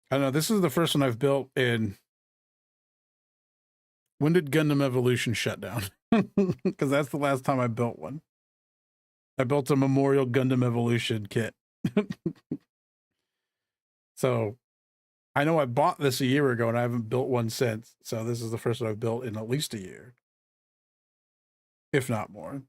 I don't know. This is the first one I've built in. When did Gundam Evolution shut down? Because that's the last time I built one. I built a Memorial Gundam Evolution kit. So I know I bought this a year ago and I haven't built one since. So this is the first one I've built in at least a year, if not more.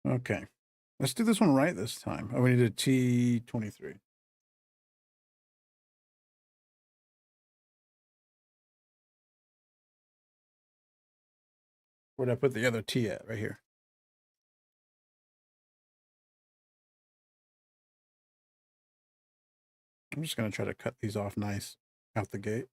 Okay. Let's do this one right this time. Oh, we need a T23. Where'd I put the other T at? Right here. I'm just going to try to cut these off nice out the gate.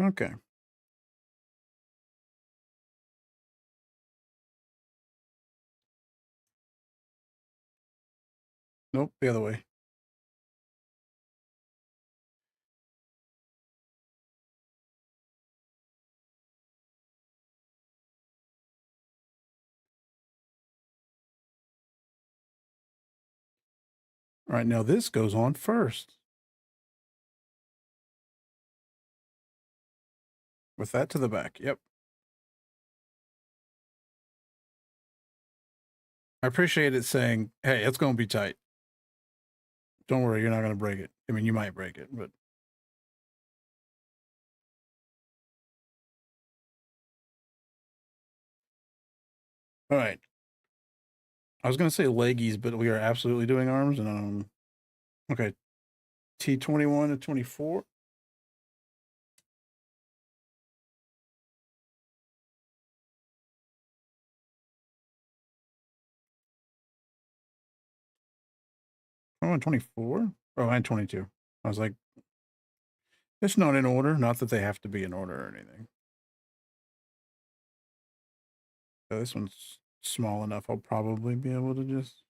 Okay. Nope, the other way. All right, now this goes on first. With that to the back. Yep. I appreciate it saying, hey, it's going to be tight. Don't worry, you're not going to break it. I mean, you might break it, but. All right. I was going to say leggies, but we are absolutely doing arms. And okay. T21 to 24. Oh, 24? Oh, and 22. I was like, it's not in order. Not that they have to be in order or anything. So this one's small enough. I'll probably be able to just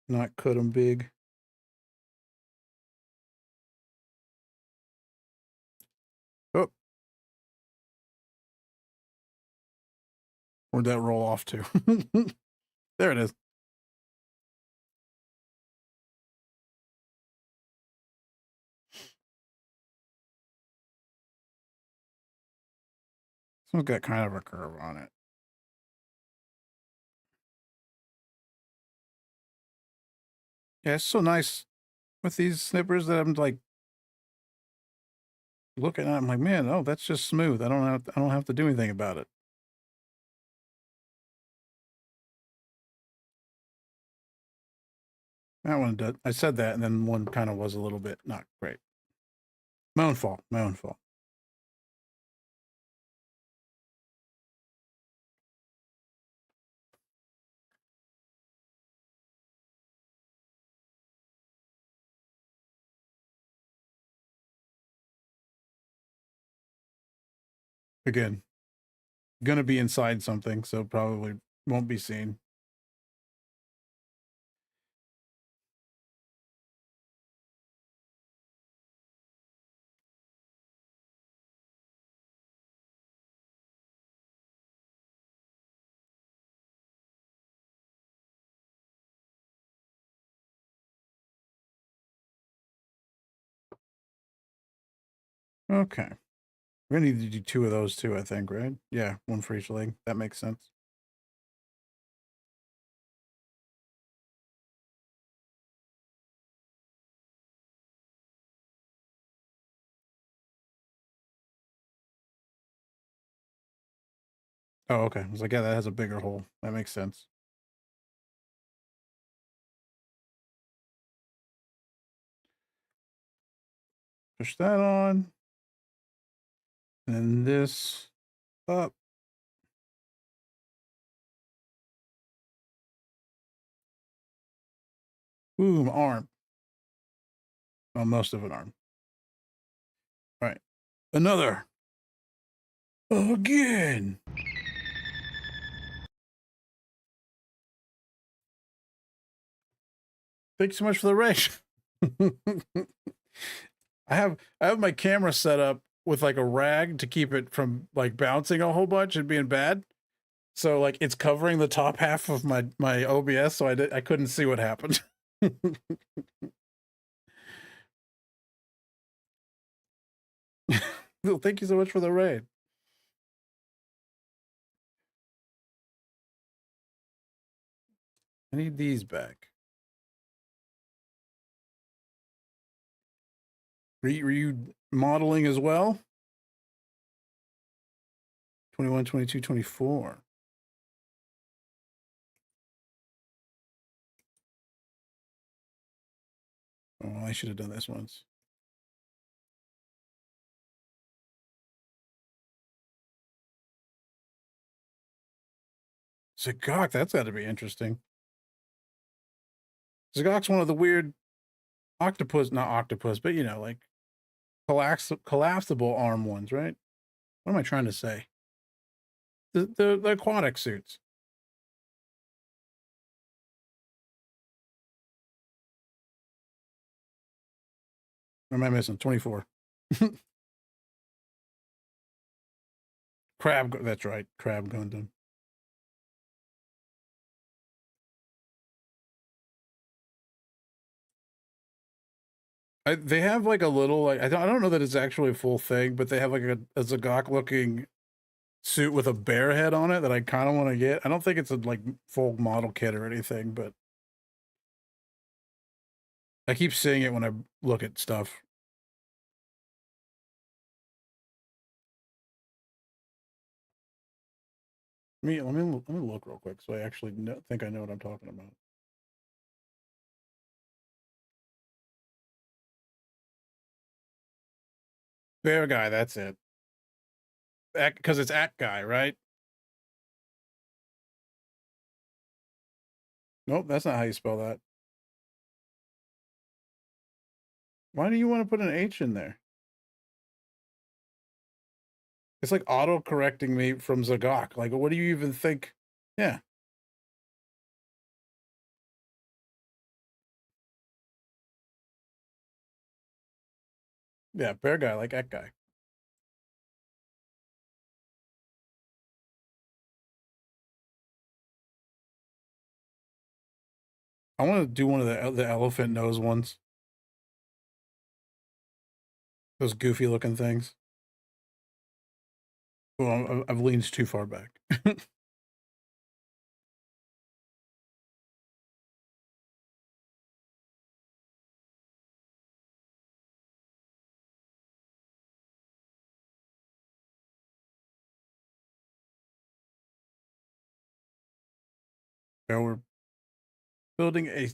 not cut them big. Oh. Where'd that roll off to? There it is. This one's got kind of a curve on it. Yeah, it's so nice with these snippers that I'm like looking at. I'm like, man, oh, that's just smooth. I don't have to do anything about it. That one does. I said that, and then one kind of was a little bit not great. My own fault. My own fault. Again, gonna be inside something, so probably won't be seen. Okay. We're gonna need to do 2 of those too, I think, right? Yeah, 1 for each leg. That makes sense. Oh, okay. I was like, yeah, that has a bigger hole. That makes sense. Push that on. And this up. Boom, arm. Well, most of an arm. All right. Another. Again. Thanks so much for the race. I have my camera set up with like a rag to keep it from like bouncing a whole bunch and being bad. So like it's covering the top half of my OBS, so I couldn't see what happened. Well, thank you so much for the raid. I need these back. Were you modeling as well? 21, 22, 24. Oh, I should have done this once. Zagok, that's got to be interesting. Zagok's one of the weird octopus, not octopus, but you know, like collapsible arm ones, right? What am I trying to say? The aquatic suits. Or am I missing? 24. Crab, that's right. Crab Gundam. They have like a little like I don't know that it's actually a full thing, but they have like a Zagok looking suit with a bear head on it that I kind of want to get. I don't think it's a like full model kit or anything, but I keep seeing it when I look at stuff. Let me look real quick so I actually think I know what I'm talking about. Bear guy, that's it. Because it's at guy, right? Nope, that's not how you spell that. Why do you want to put an H in there? It's like auto correcting me from Zagok. Like, what do you even think? Yeah. Yeah, bear guy, like that guy. I want to do one of the elephant nose ones. Those goofy looking things. Well, I've leaned too far back. Now we're building a,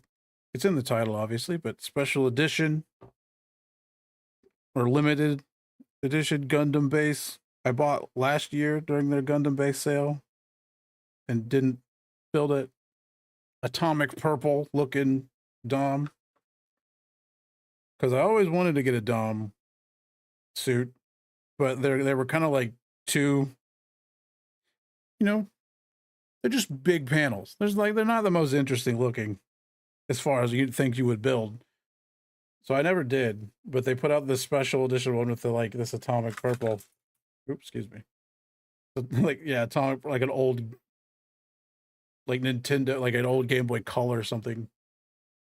it's in the title obviously, but special edition or limited edition Gundam Base. I bought last year during their Gundam Base sale and didn't build it. Atomic purple looking DOM because I always wanted to get a DOM suit, but they were kind of like too, you know, they're just big panels. There's like they're not the most interesting looking as far as you'd think you would build. So I never did, but they put out this special edition one with the like this atomic purple. Oops, excuse me. Like yeah, atomic like an old like Nintendo, like an old Game Boy Color or something.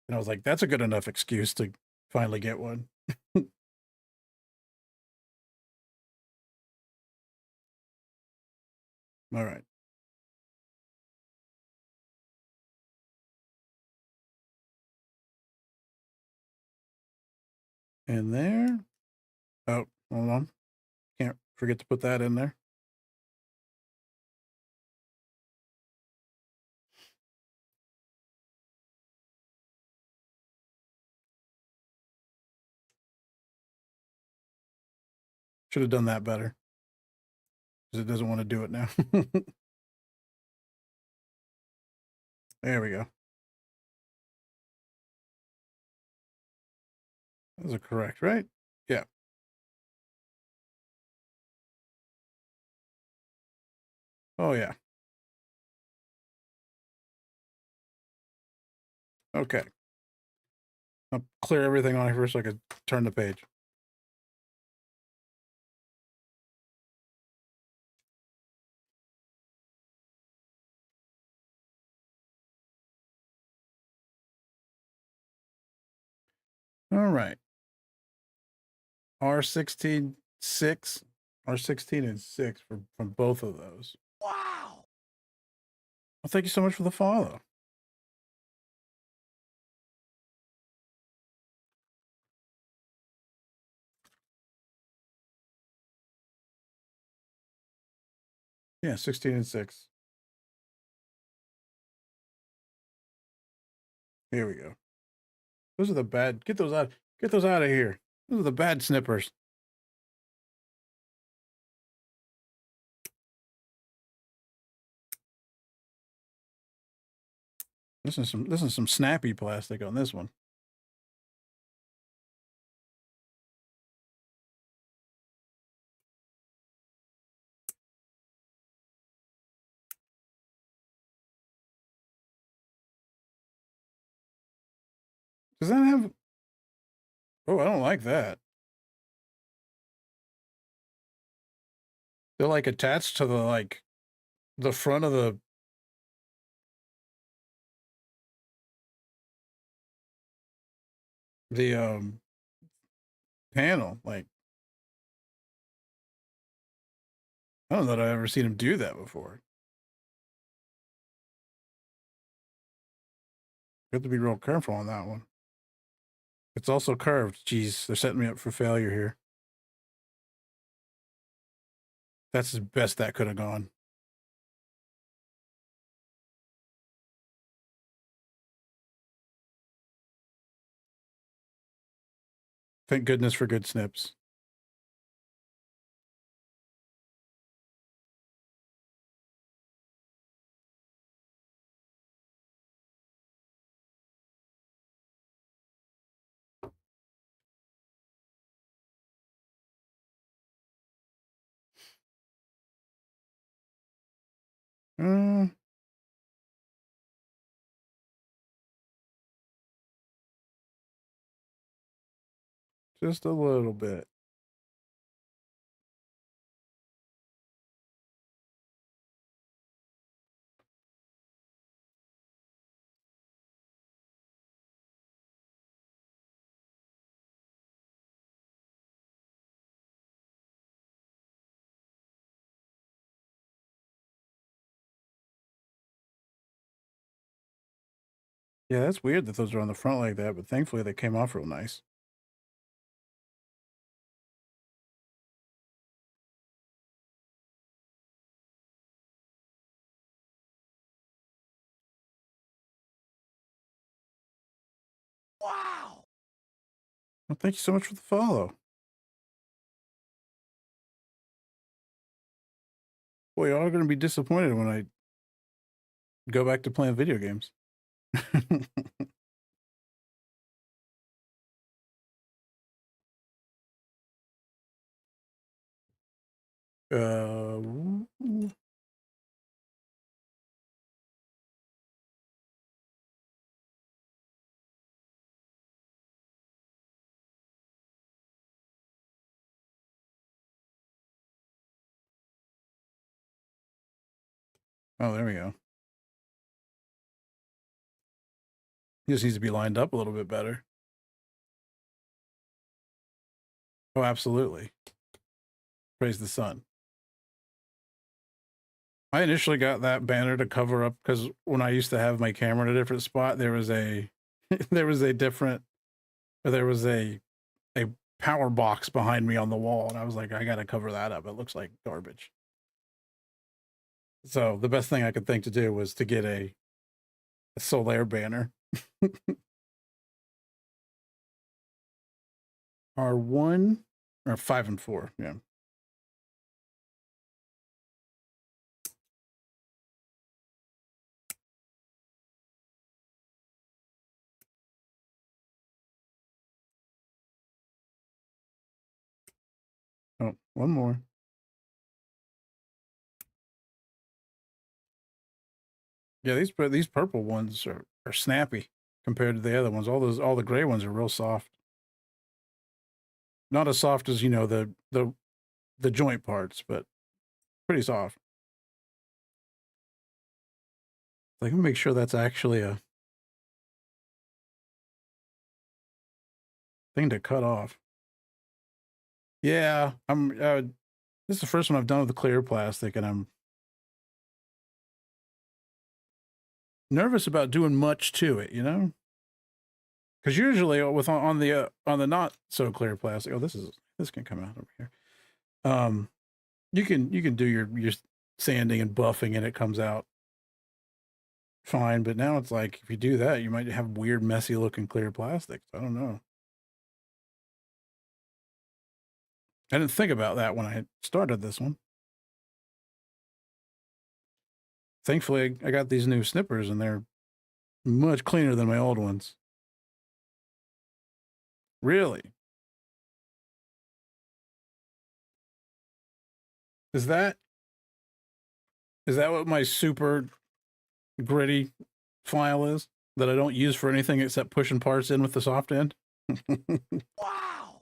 And I was like, that's a good enough excuse to finally get one. All right. And there. Oh, hold on. Can't forget to put that in there. Should have done that better because it doesn't want to do it now. There we go. Those are correct, right? Yeah. Oh, yeah. Okay. I'll clear everything on here first so I could turn the page. All right. R16 6, R16 and 6 from both of those. Wow! Well, thank you so much for the follow. Yeah, 16 and 6. Here we go. Those are the bad. Get those out. Get those out of here. Those are the bad snippers. This is some snappy plastic on this one. Does that have? Oh, I don't like that. They're like attached to the like the front of the panel. Like I don't know that I've ever seen him do that before. You have to be real careful on that one. It's also curved. Jeez, they're setting me up for failure here. That's the best that could have gone. Thank goodness for good snips. Uh, just a little bit. Yeah, that's weird that those are on the front like that, but thankfully they came off real nice. Wow! Well, thank you so much for the follow. Boy, you're all going to be disappointed when I go back to playing video games. uh, oh, there we go. He just needs to be lined up a little bit better. Oh, absolutely. Praise the sun. I initially got that banner to cover up because when I used to have my camera in a different spot, there was a there was a different there was a power box behind me on the wall, and I was like, I gotta cover that up. It looks like garbage. So the best thing I could think to do was to get a Solaire banner. R1 or 5 and 4, yeah. Oh, one more. Yeah, these purple ones are snappy compared to the other ones. All the gray ones are real soft. Not as soft as, you know, the joint parts, but pretty soft. Like, let me make sure that's actually a thing to cut off. Yeah, this is the first one I've done with the clear plastic, and I'm nervous about doing much to it, you know? Because usually with on the not so clear plastic, oh, this can come out over here. You can do your sanding and buffing, and it comes out fine. But now it's like if you do that, you might have weird, messy looking clear plastics. I don't know. I didn't think about that when I started this one. Thankfully, I got these new snippers, and they're much cleaner than my old ones. Really? Is that what my super gritty file is that I don't use for anything except pushing parts in with the soft end? Wow!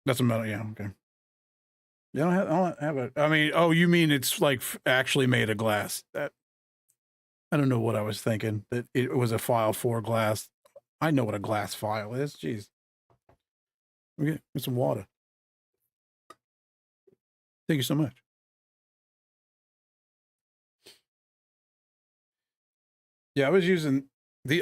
That's a metal, yeah, okay. Yeah, I don't have a. I mean, oh, you mean it's like actually made of glass? That I don't know what I was thinking. That it was a file for glass. I know what a glass file is. Jeez. Okay, get some water. Thank you so much. Yeah, I was using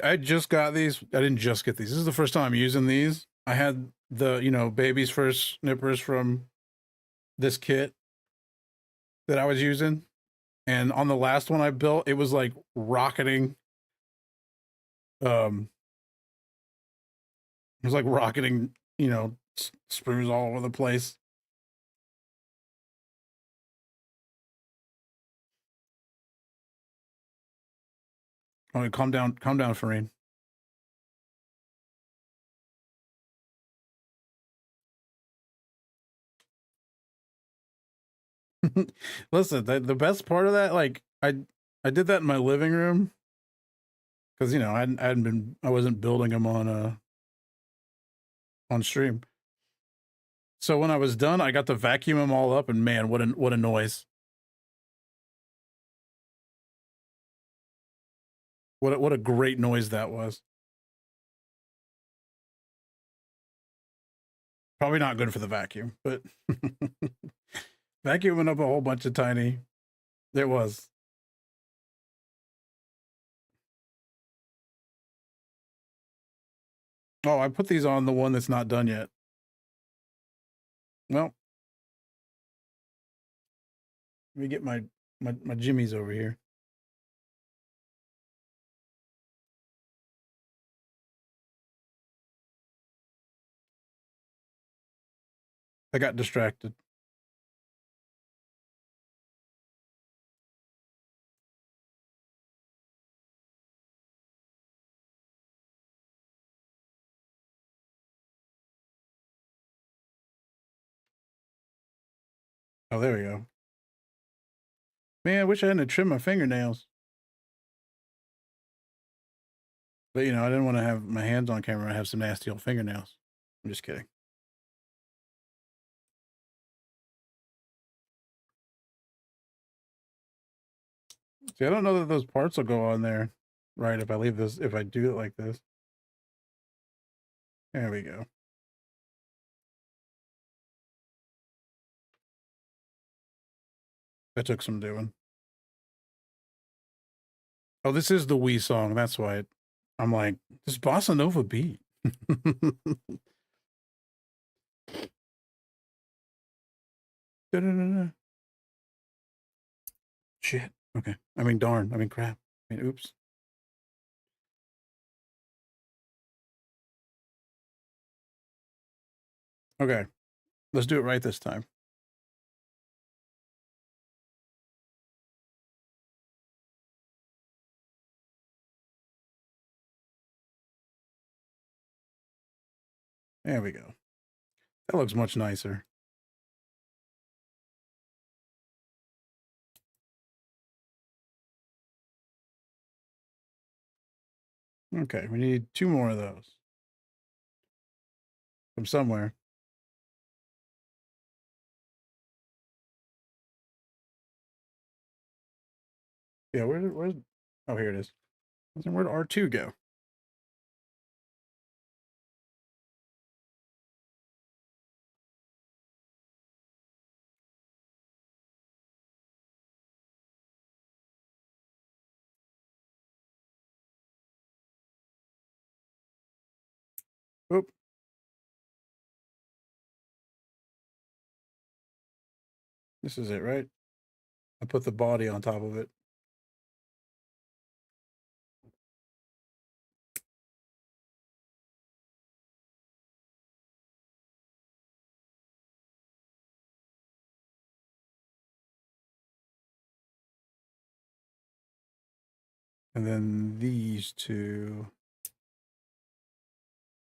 I just got these. I didn't just get these. This is the first time I'm using these. I had the, you know, baby's first snippers from this kit that I was using. And on the last one I built, it was like rocketing. It was like rocketing, you know, screws all over the place. Oh, calm down, Farine. Listen, the best part of that, like I did that in my living room because, you know, I wasn't building them on stream. So when I was done, I got to vacuum them all up, and man, what a noise! What a great noise that was. Probably not good for the vacuum, but Vacuuming up a whole bunch of tiny. There was. Oh, I put these on the one that's not done yet. Well, let me get my jimmies over here. I got distracted. Oh, there we go. Man, I wish I hadn't trimmed my fingernails. But, you know, I didn't want to have my hands on camera and have some nasty old fingernails. I'm just kidding. See, I don't know that those parts will go on there, right, if I leave this, if I do it like this. There we go. That took some doing. Oh, this is the Wii song. That's why I'm like, this bossa nova beat. Da-da-da-da. Shit. Okay. I mean, darn. I mean, crap. I mean, oops. Okay. Let's do it right this time. There we go. That looks much nicer. Okay, we need 2 more of those. From somewhere. Yeah, where's oh, here it is. Where'd R2 go? Oop. This is it, right? I put the body on top of it. And then these two.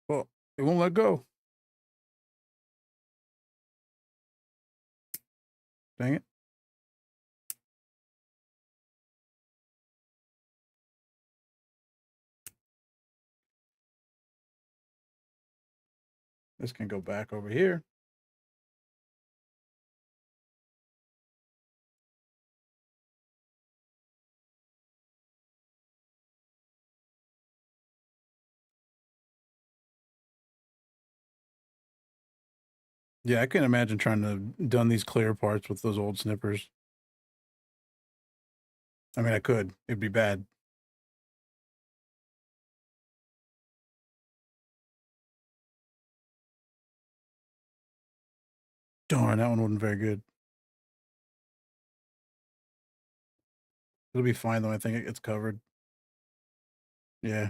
Well, it won't let go. Dang it. This can go back over here. Yeah, I can imagine trying to done these clear parts with those old snippers. I mean, I could. It'd be bad. Darn, that one wasn't very good. It'll be fine though. I think it gets covered. Yeah.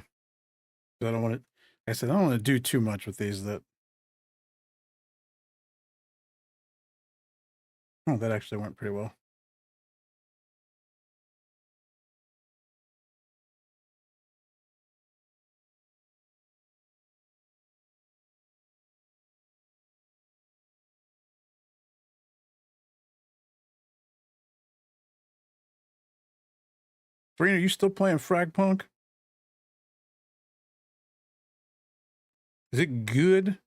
I don't want it. I said I don't want to do too much with these. That. Oh, that actually went pretty well. Breen, are you still playing Frag Punk? Is it good?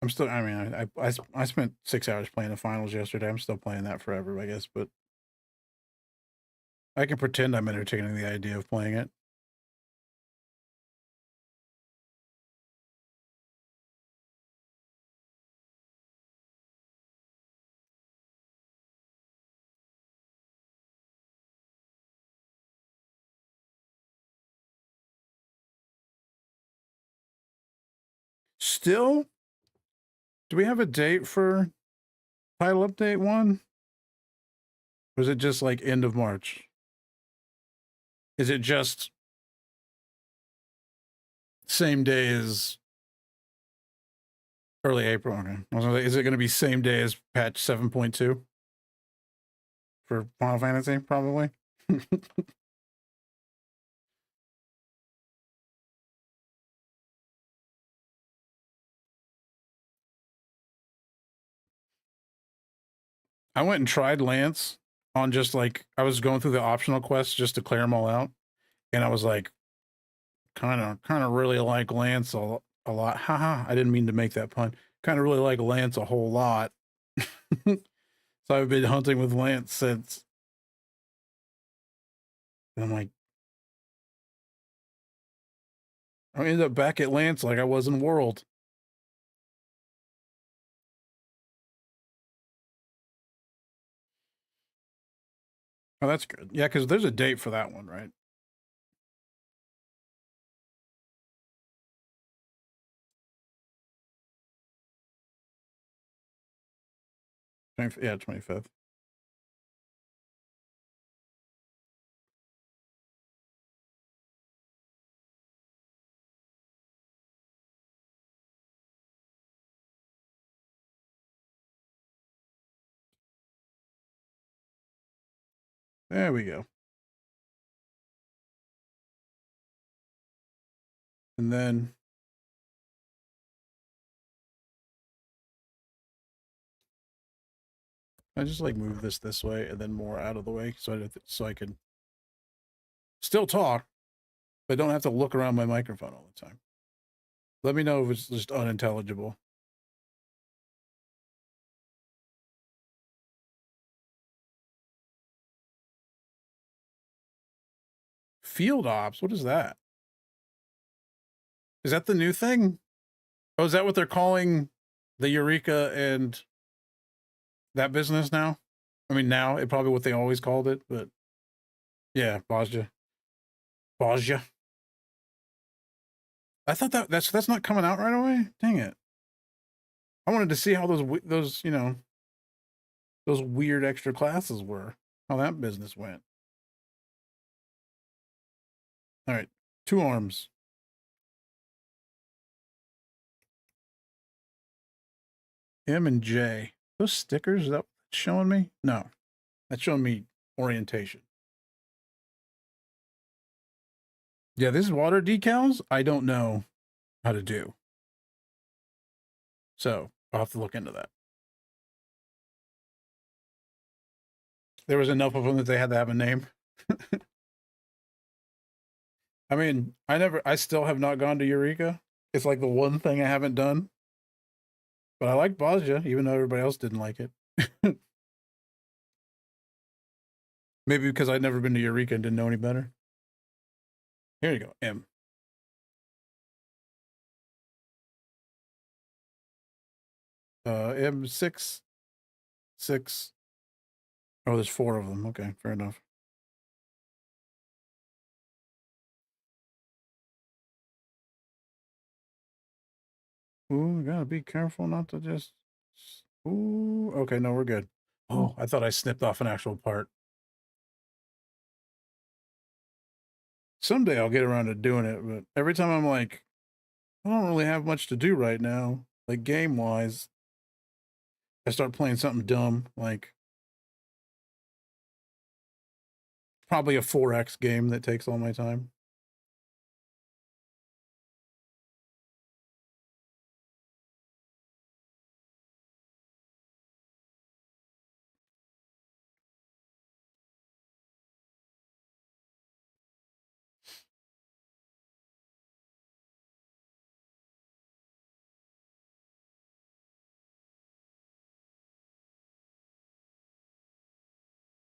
I'm still. I mean, I spent 6 hours playing the finals yesterday. I'm still playing that forever, I guess. But I can pretend I'm entertaining the idea of playing it. Still, do we have a date for title update 1? Or is it just like end of March? Is it just same day as early April? Okay. I was gonna say, is it going to be same day as patch 7.2 for Final Fantasy? Probably. I went and tried Lance on just like, I was going through the optional quests just to clear them all out. And I was like, kind of really like Lance a lot. Haha, I didn't mean to make that pun. Kind of really like Lance a whole lot. So I've been hunting with Lance since. And I'm like, I ended up back at Lance like I was in World. Oh, that's good. Yeah, because there's a date for that one, right? Yeah, 25th. There we go. And then I just like move this way and then more out of the way so I can still talk, but don't have to look around my microphone all the time. Let me know if it's just unintelligible. Field ops, what is that? Is that the new thing? Oh, is that what they're calling the Eureka and that business now? I mean, now it probably what they always called it, but yeah, Bosja. Bosja. I thought that's not coming out right away. Dang it! I wanted to see how those those weird extra classes were. How that business went. All right, 2 arms. M and J. Those stickers, is that showing me? No, that's showing me orientation. Yeah, this water decals, I don't know how to do. So I'll have to look into that. There was enough of them that they had to have a name. I mean, I still have not gone to Eureka. It's like the one thing I haven't done. But I like Bosja, even though everybody else didn't like it. Maybe because I'd never been to Eureka and didn't know any better. Here you go, M. M6, 6. Oh, there's 4 of them. Okay, fair enough. Ooh, gotta be careful not to just. Ooh, okay, no, we're good. Oh, I thought I snipped off an actual part. Someday I'll get around to doing it, but every time I'm like, I don't really have much to do right now, like game wise. I start playing something dumb, like probably a 4X game that takes all my time.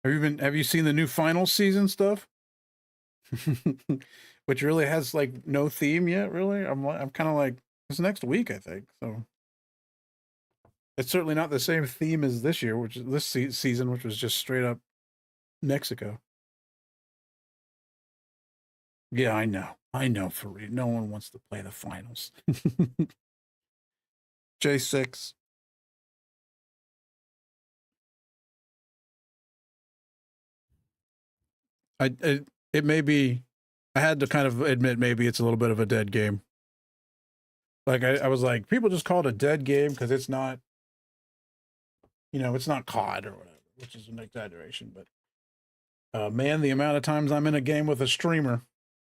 Have you seen the new final season stuff? Which really has like no theme yet, really. I'm kind of like it's next week, I think. So it's certainly not the same theme as this year, which is this season, which was just straight up Mexico. Yeah, I know. I know for real. No one wants to play the finals. J6. It may be. I had to kind of admit maybe it's a little bit of a dead game. Like I was like, people just call it a dead game because it's not, it's not COD or whatever, which is an exaggeration. But man, the amount of times I'm in a game with a streamer,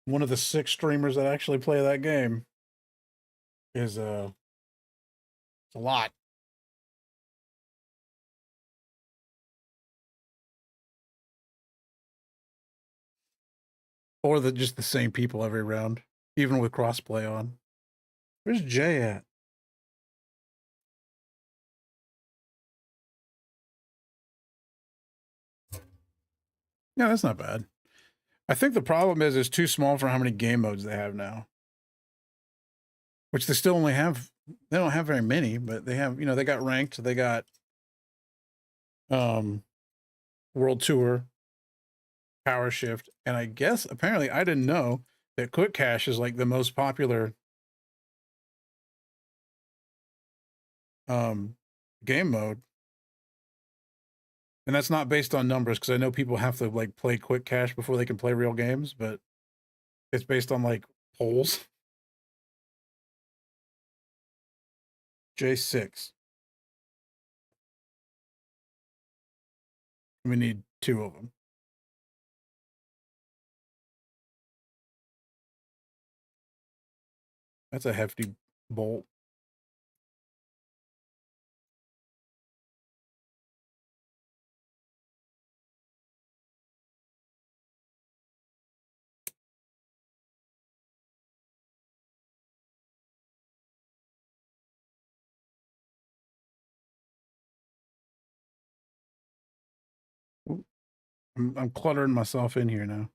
one of the 6 streamers that actually play that game, is it's a lot. Or just the same people every round, even with crossplay on. Where's Jay at? Yeah, that's not bad. I think the problem is it's too small for how many game modes they have now. Which they still only have. They don't have very many, but they have, they got ranked, they got World Tour, Power Shift, and I guess apparently I didn't know that Quick Cache is like the most popular game mode. And that's not based on numbers, because I know people have to like play Quick Cache before they can play real games, but it's based on like polls. J6. We need 2 of them. That's a hefty bolt. I'm cluttering myself in here now.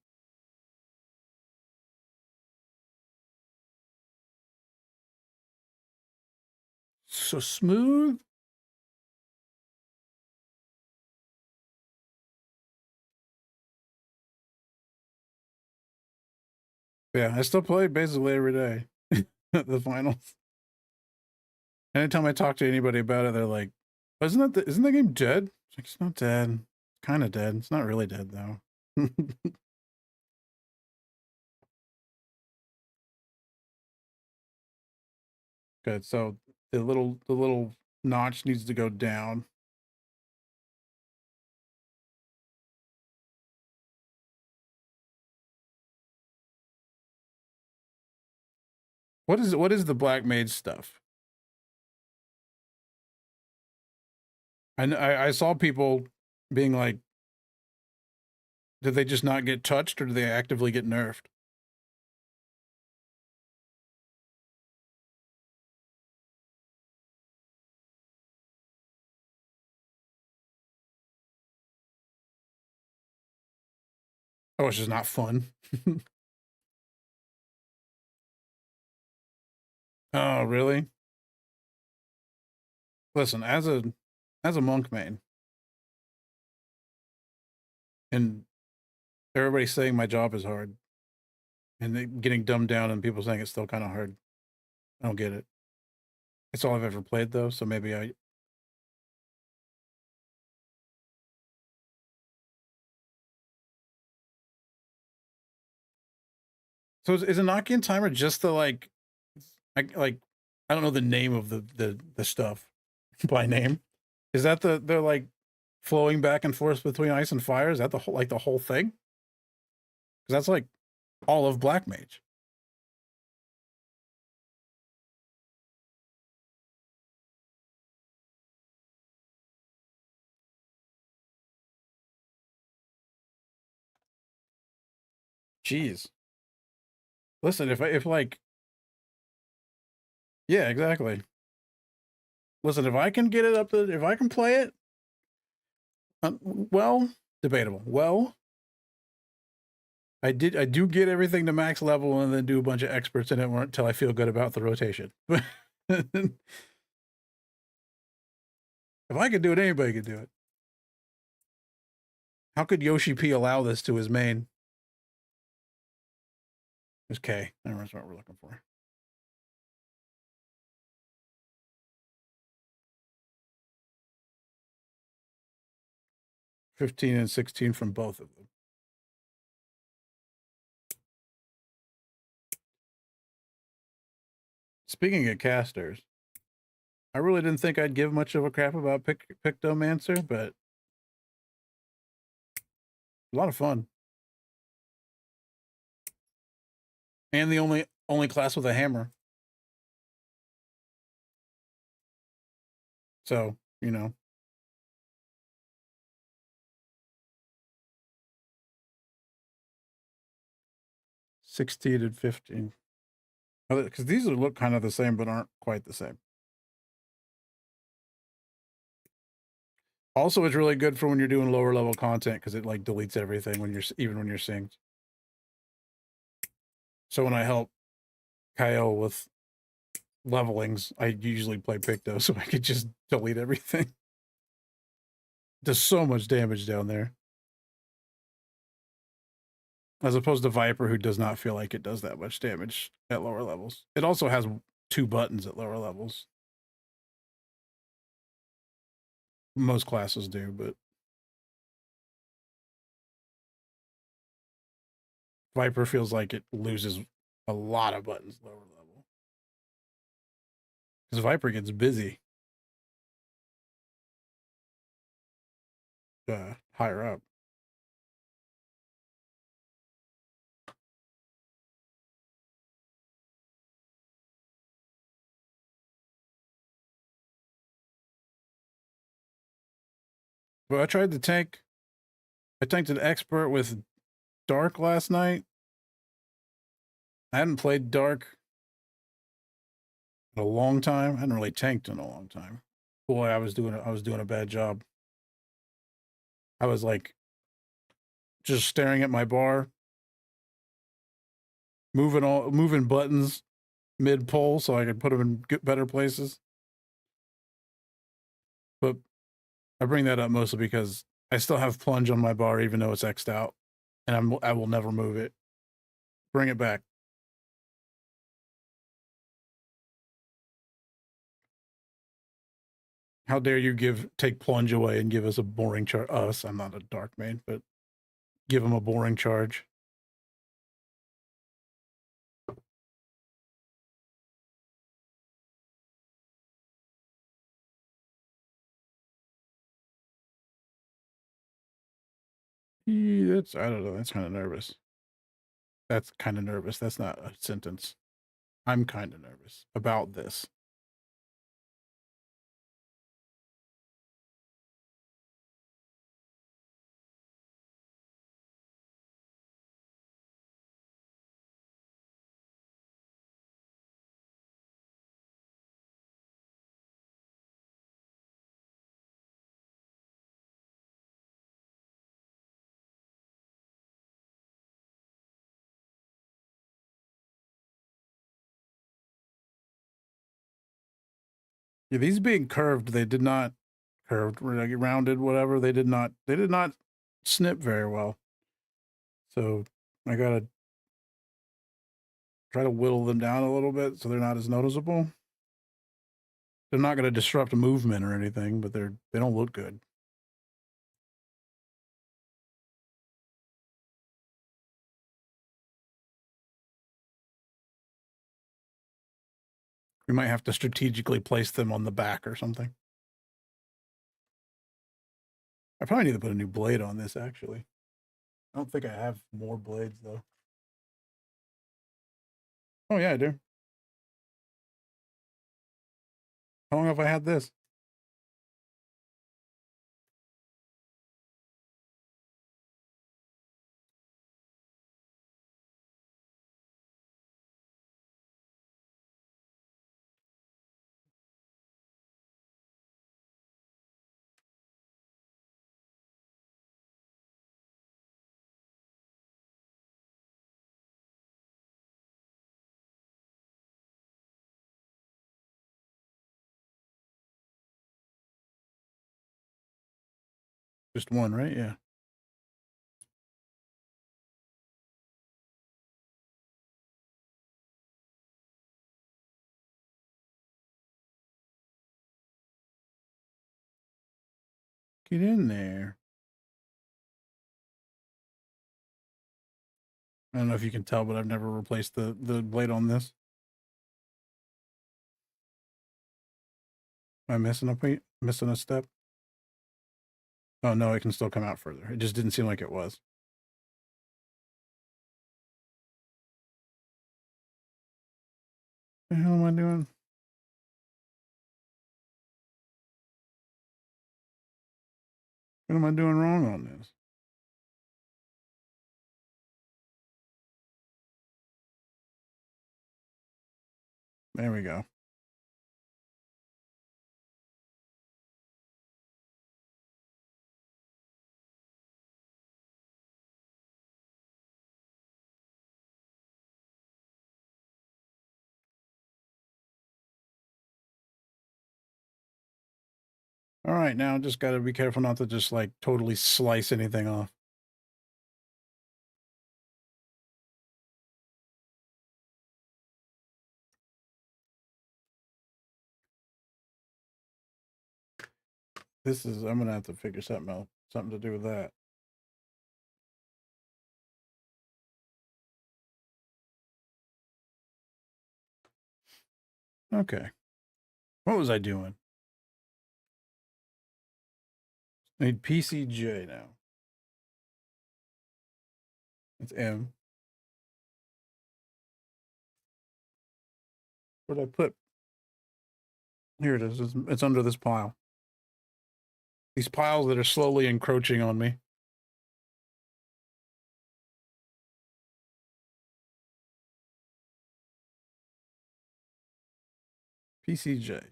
So smooth. Yeah, I still play basically every day. The finals. Anytime I talk to anybody about it, they're like, isn't the game dead? It's like, it's not dead. It's kind of dead. It's not really dead though. Good. So the little notch needs to go down. What is the Black Mage stuff? I saw people being like, did they just not get touched, or do they actively get nerfed? Oh, it's just not fun. Oh, really? Listen, as a monk main, and everybody's saying my job is hard, and getting dumbed down, and people saying it's still kind of hard. I don't get it. It's all I've ever played though, so maybe I. So is a Nokian timer just the like, I don't know the name of the stuff by name. Is that they're like flowing back and forth between ice and fire? Is that the whole thing? Because that's like all of Black Mage. Jeez. Listen, if like, yeah, exactly. Listen, if I can get it up to, if I can play it, well, debatable. Well, I do get everything to max level and then do a bunch of experts in it until I feel good about the rotation. But if I could do it, anybody could do it. How could Yoshi P allow this to his main? It's K. That's what we're looking for. 15 and 16 from both of them. Speaking of casters, I really didn't think I'd give much of a crap about Pictomancer, but a lot of fun. And the only class with a hammer. So, you know. $16 and $15. Because these look kind of the same, but aren't quite the same. Also, it's really good for when you're doing lower level content because it like deletes everything when you're even when you're synced. So when I help Kyle with levelings, I usually play Picto so I could just delete everything. Does so much damage down there. As opposed to Viper, who does not feel like it does that much damage at lower levels. It also has 2 buttons at lower levels. Most classes do, but Viper feels like it loses a lot of buttons lower level. Because Viper gets busy higher up. But I tried to tank. I tanked an expert with Dark last night. I hadn't played Dark in a long time. I hadn't really tanked in a long time. Boy, I was doing a bad job. I was like just staring at my bar, moving buttons mid pull so I could put them in better places. But I bring that up mostly because I still have plunge on my bar even though it's X'd out, and I will never move it. Bring it back. How dare you take plunge away and give us a boring charge? Us, I'm not a dark main, but give him a boring charge. That's I don't know. That's kind of nervous. That's kind of nervous. That's not a sentence. I'm kind of nervous about this. Yeah, these being curved, they did not rounded, whatever. They did not snip very well. So I gotta try to whittle them down a little bit so they're not as noticeable. They're not going to disrupt movement or anything, but they don't look good. We might have to strategically place them on the back or something. I probably need to put a new blade on this, actually. I don't think I have more blades, though. Oh, yeah, I do. How long have I had this? Just one, right? Yeah. Get in there. I don't know if you can tell, but I've never replaced the blade on this. Am I missing a step? Oh no, it can still come out further. It just didn't seem like it was. What the hell am I doing? What am I doing wrong on this? There we go. All right, now just got to be careful not to just like totally slice anything off. I'm gonna have to figure something out, something to do with that. Okay. What was I doing? Need PCJ now. It's M. What did I put? Here it is. It's under this pile. These piles that are slowly encroaching on me. PCJ.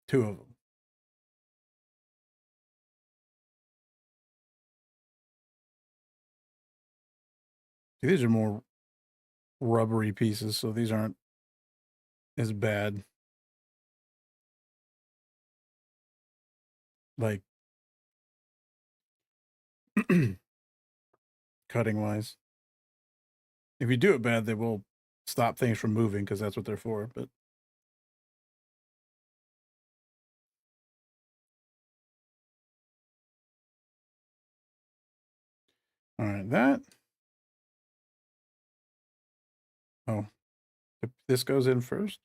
Two of them. See, these are more rubbery pieces, so these aren't as bad. Like cutting wise. If you do it bad, they will stop things from moving because that's what they're for. But all right, that. Oh, this goes in first.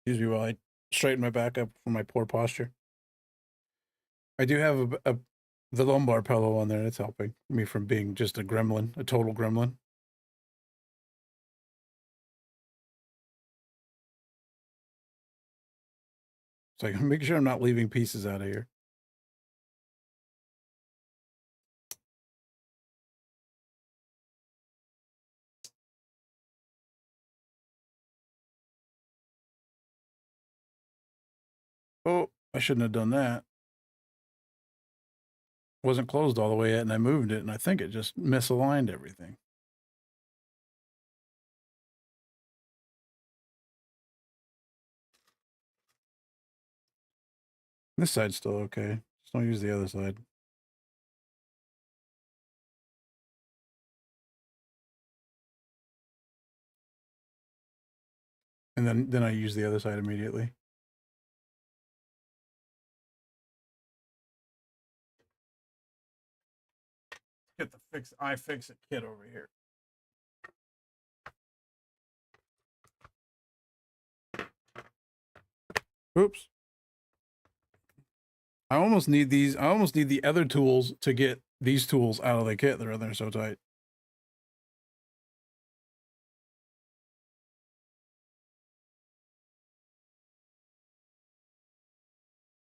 Excuse me while I straighten my back up for my poor posture. I do have the lumbar pillow on there. That's helping me from being just a gremlin, a total gremlin. So I can make sure I'm not leaving pieces out of here. Oh, I shouldn't have done that. Wasn't closed all the way yet, and I moved it, and I think it just misaligned everything. This side's still okay. Just don't use the other side. And then I use the other side immediately. Get the iFixit kit over here. Oops. I almost need these. I almost need the other tools to get these tools out of the kit. They're so tight.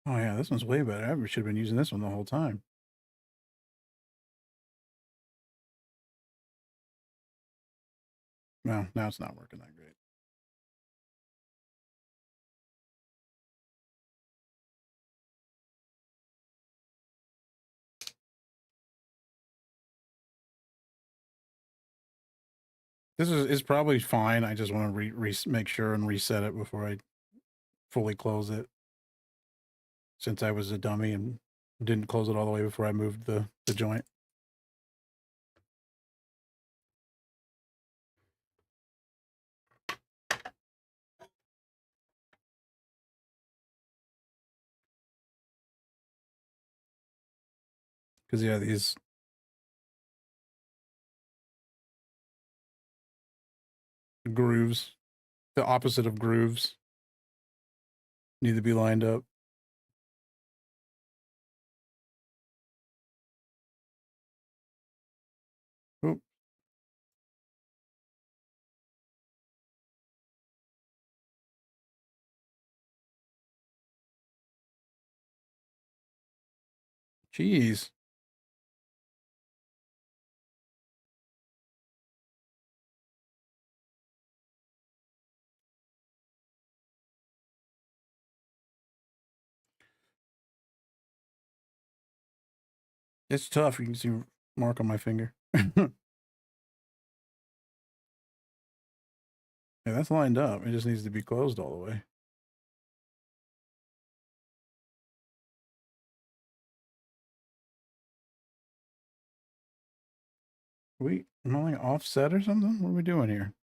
Oh yeah, this one's way better. I should have been using this one the whole time. No, now it's not working that great. This is probably fine. I just want to make sure and reset it before I fully close it. Since I was a dummy and didn't close it all the way before I moved the joint. Because yeah, these grooves, the opposite of grooves, need to be lined up. Oop. Jeez. It's tough. You can see mark on my finger. Yeah, that's lined up. It just needs to be closed all the way. Am I like offset or something? What are we doing here?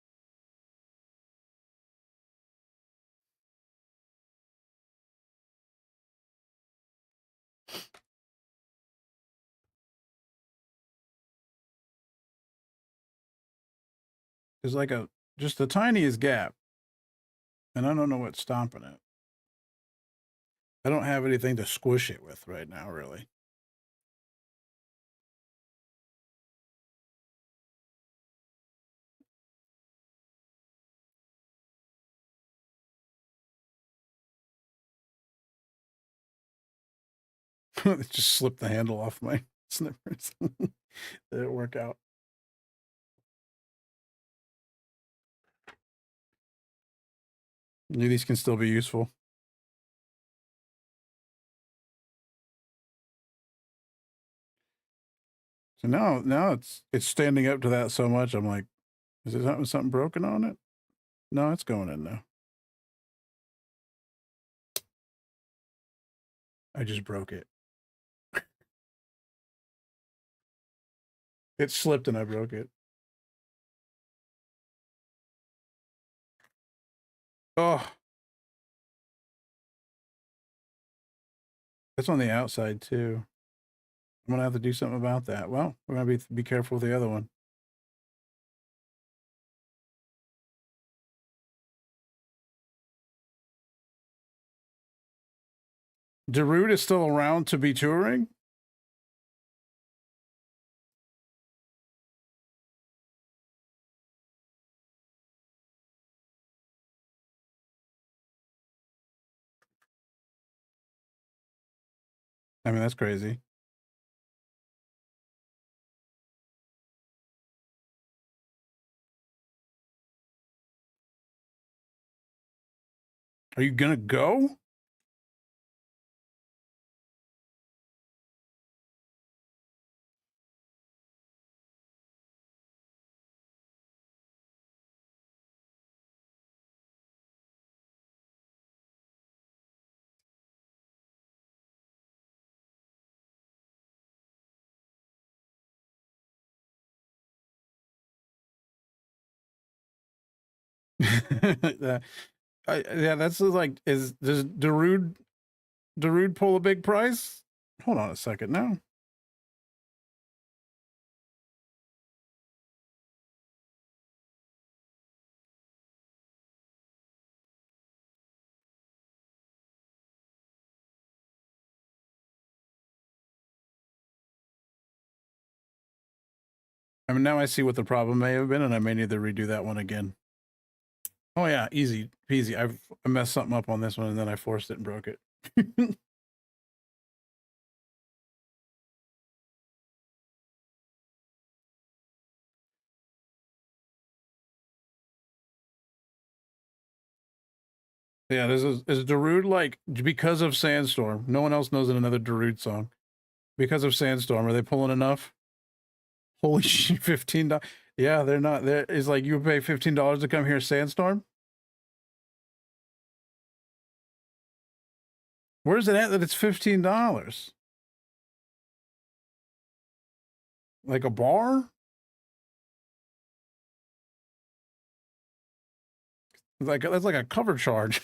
There's like just the tiniest gap. And I don't know what's stopping it. I don't have anything to squish it with right now, really. It just slipped the handle off my snippers. Didn't work out. Maybe these can still be useful. So now it's standing up to that so much. I'm like, is there something broken on it? No, it's going in now. I just broke it. It slipped and I broke it. Oh, that's on the outside too. I'm gonna have to do something about that. Well, we're gonna be careful with the other one. Darude is still around to be touring? I mean, that's crazy. Are you gonna go? Yeah, yeah, that's like, does Darude pull a big price? Hold on a second now. I mean, now I see what the problem may have been, and I may need to redo that one again. Oh yeah, easy peasy. I messed something up on this one, and then I forced it and broke it. Yeah, is Darude like, because of Sandstorm? No one else knows another Darude song. Because of Sandstorm, are they pulling enough? Holy shit, $15. Yeah, they're not. There is like, you pay $15 to come hear Sandstorm. Where's it at that it's $15? Like a bar? Like, that's like a cover charge.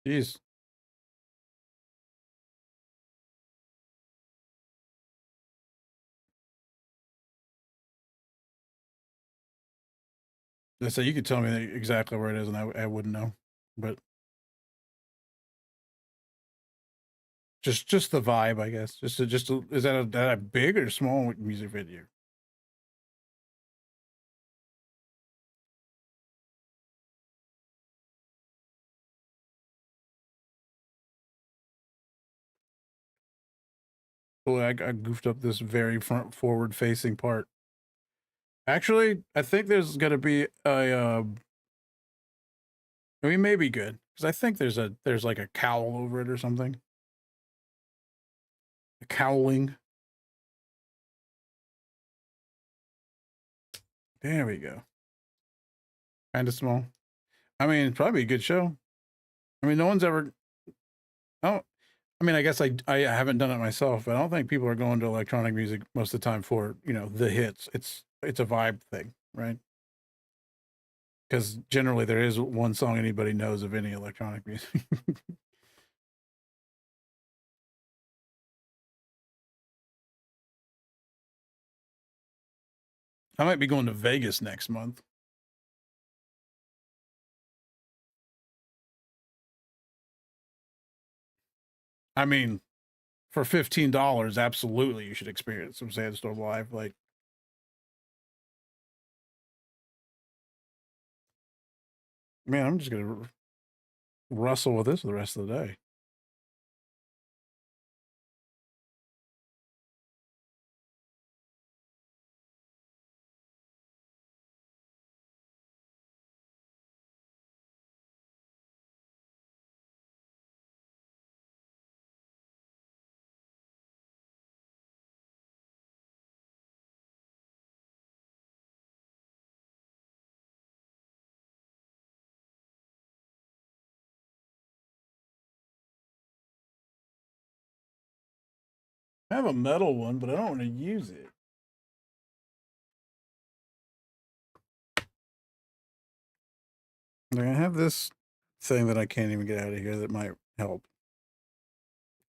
Jeez. I say you could tell me exactly where it is, and I wouldn't know. But just the vibe, I guess. Is that a big or small music video? Boy, I goofed up this very front forward facing part. Actually, I think there's gonna be a. We may be good because I think there's like a cowl over it or something. A cowling. There we go. Kind of small. I mean, probably a good show. I mean, no one's ever. Oh, I mean, I guess I haven't done it myself, but I don't think people are going to electronic music most of the time for the hits. It's a vibe thing, right? Because generally there is one song anybody knows of any electronic music. I might be going to Vegas next month. I mean, for $15, absolutely you should experience some Sandstorm live. Like, man, I'm just gonna wrestle with this the rest of the day. I have a metal one, but I don't want to use it. Like, I have this thing that I can't even get out of here that might help.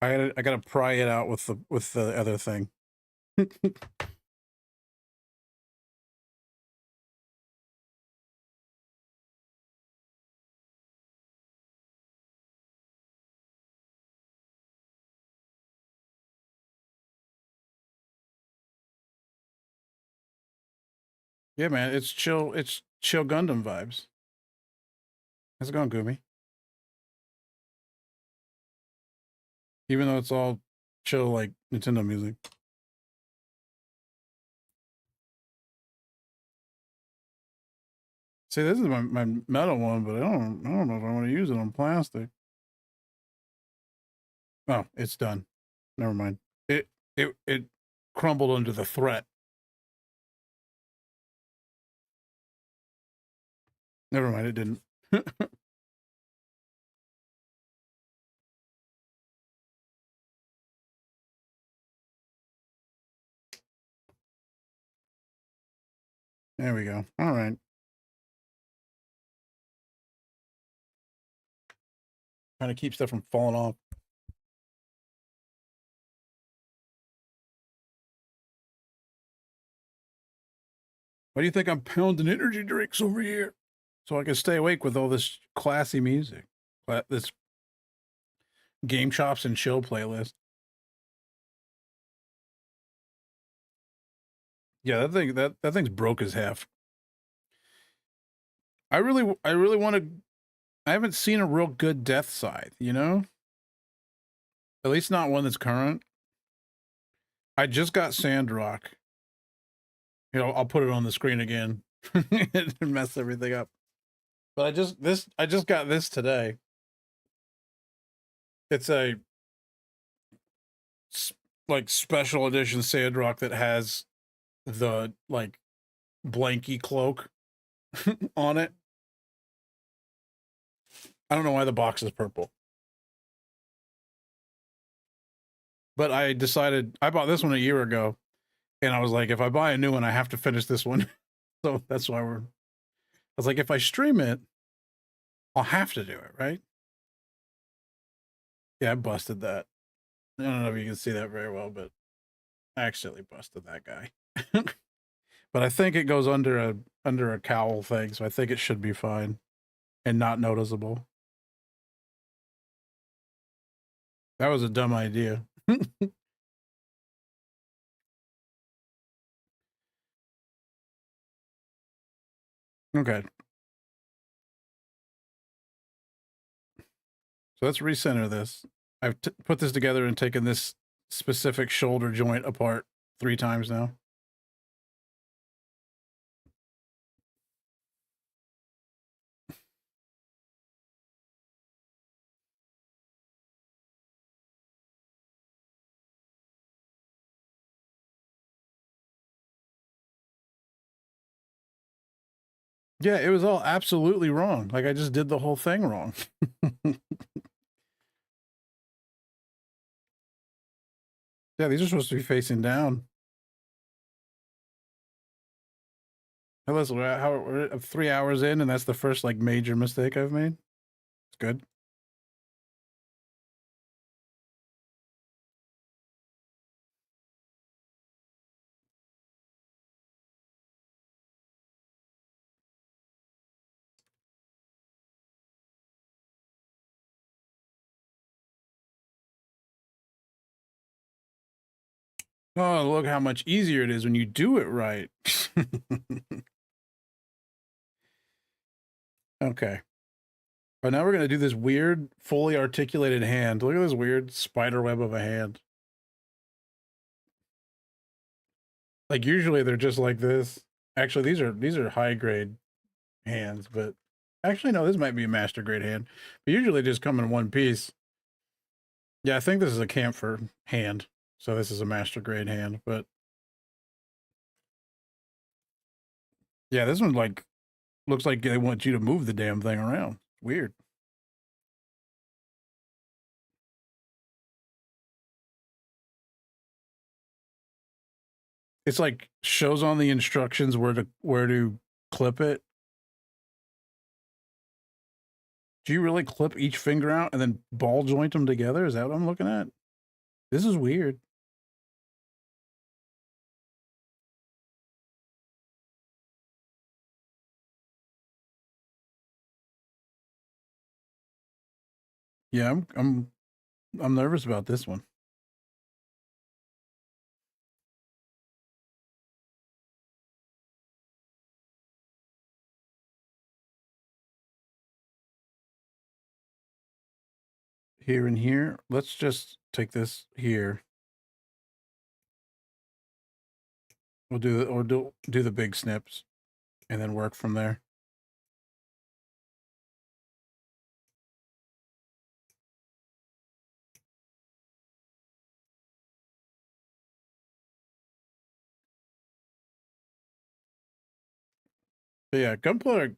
I gotta pry it out with the other thing. Yeah, man, it's chill. It's chill Gundam vibes. How's it going, Gumi? Even though it's all chill like Nintendo music. See, this is my metal one, but I don't know if I want to use it on plastic. Oh, it's done. Never mind. It crumbled under the threat. Never mind, it didn't. There we go. All right. Trying to keep stuff from falling off. Why do you think I'm pounding energy drinks over here? So I can stay awake with all this classy music. This game shops and chill playlist. Yeah, that thing's broke as half. I really want to. I haven't seen a real good Death Scythe. At least not one that's current. I just got Sandrock. I'll put it on the screen again and mess everything up. But I just got this today. It's a like special edition Sandrock that has the like blanky cloak on it. I don't know why the box is purple. But I decided I bought this one a year ago, and I was like, if I buy a new one, I have to finish this one. So that's why I was like, if I stream it, I'll have to do it, right? Yeah, I busted that. I don't know if you can see that very well, but I accidentally busted that guy. But I think it goes under a cowl thing, so I think it should be fine and not noticeable. That was a dumb idea. Okay. So let's recenter this. I've put this together and taken this specific shoulder joint apart 3 times now. Yeah, it was all absolutely wrong. Like I just did the whole thing wrong. Yeah, these are supposed to be facing down. Hey, listen, we're 3 hours in, and that's the first like major mistake I've made. It's good. Oh, look how much easier it is when you do it right. Okay. But now we're gonna do this weird, fully articulated hand. Look at this weird spider web of a hand. Like usually they're just like this. Actually, these are high grade hands, but actually no, this might be a master grade hand. But usually just come in one piece. Yeah, I think this is a camphor hand. So this is a master grade hand, but yeah, this one like looks like they want you to move the damn thing around. Weird. It's like shows on the instructions where to clip it. Do you really clip each finger out and then ball joint them together? Is that what I'm looking at? This is weird. Yeah, I'm nervous about this one. Here and here. Let's just take this here. We'll do or do the big snips and then work from there. But yeah, Gunpla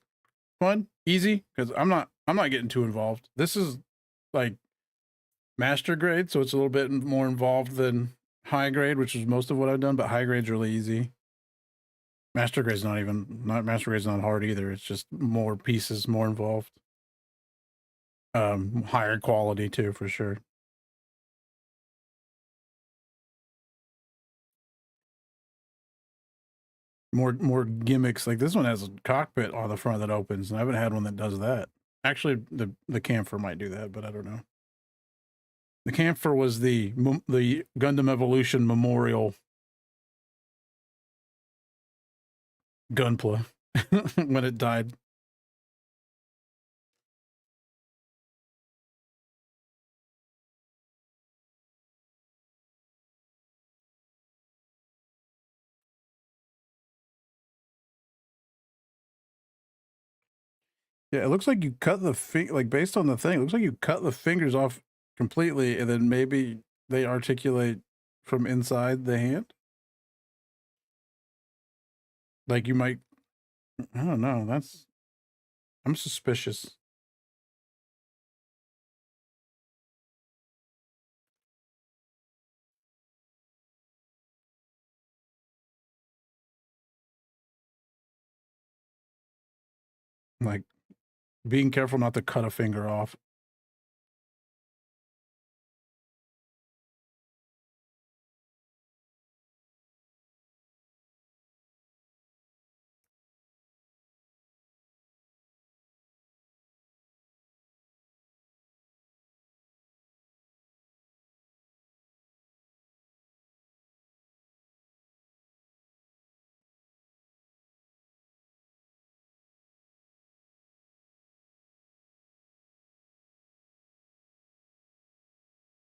fun, easy because I'm not getting too involved. This is like master grade, so it's a little bit more involved than high grade, which is most of what I've done. But high grade's really easy. Master grade's not hard either. It's just more pieces, more involved. Higher quality too, for sure. More gimmicks. Like this one has a cockpit on the front that opens, and I haven't had one that does that. Actually, the camphor might do that, but I don't know. The camphor was the Gundam Evolution Memorial Gunpla when it died. Yeah, it looks like you cut the like based on the thing. It looks like you cut the fingers off completely, and then maybe they articulate from inside the hand. Like you might, I don't know. I'm suspicious. Like being careful not to cut a finger off.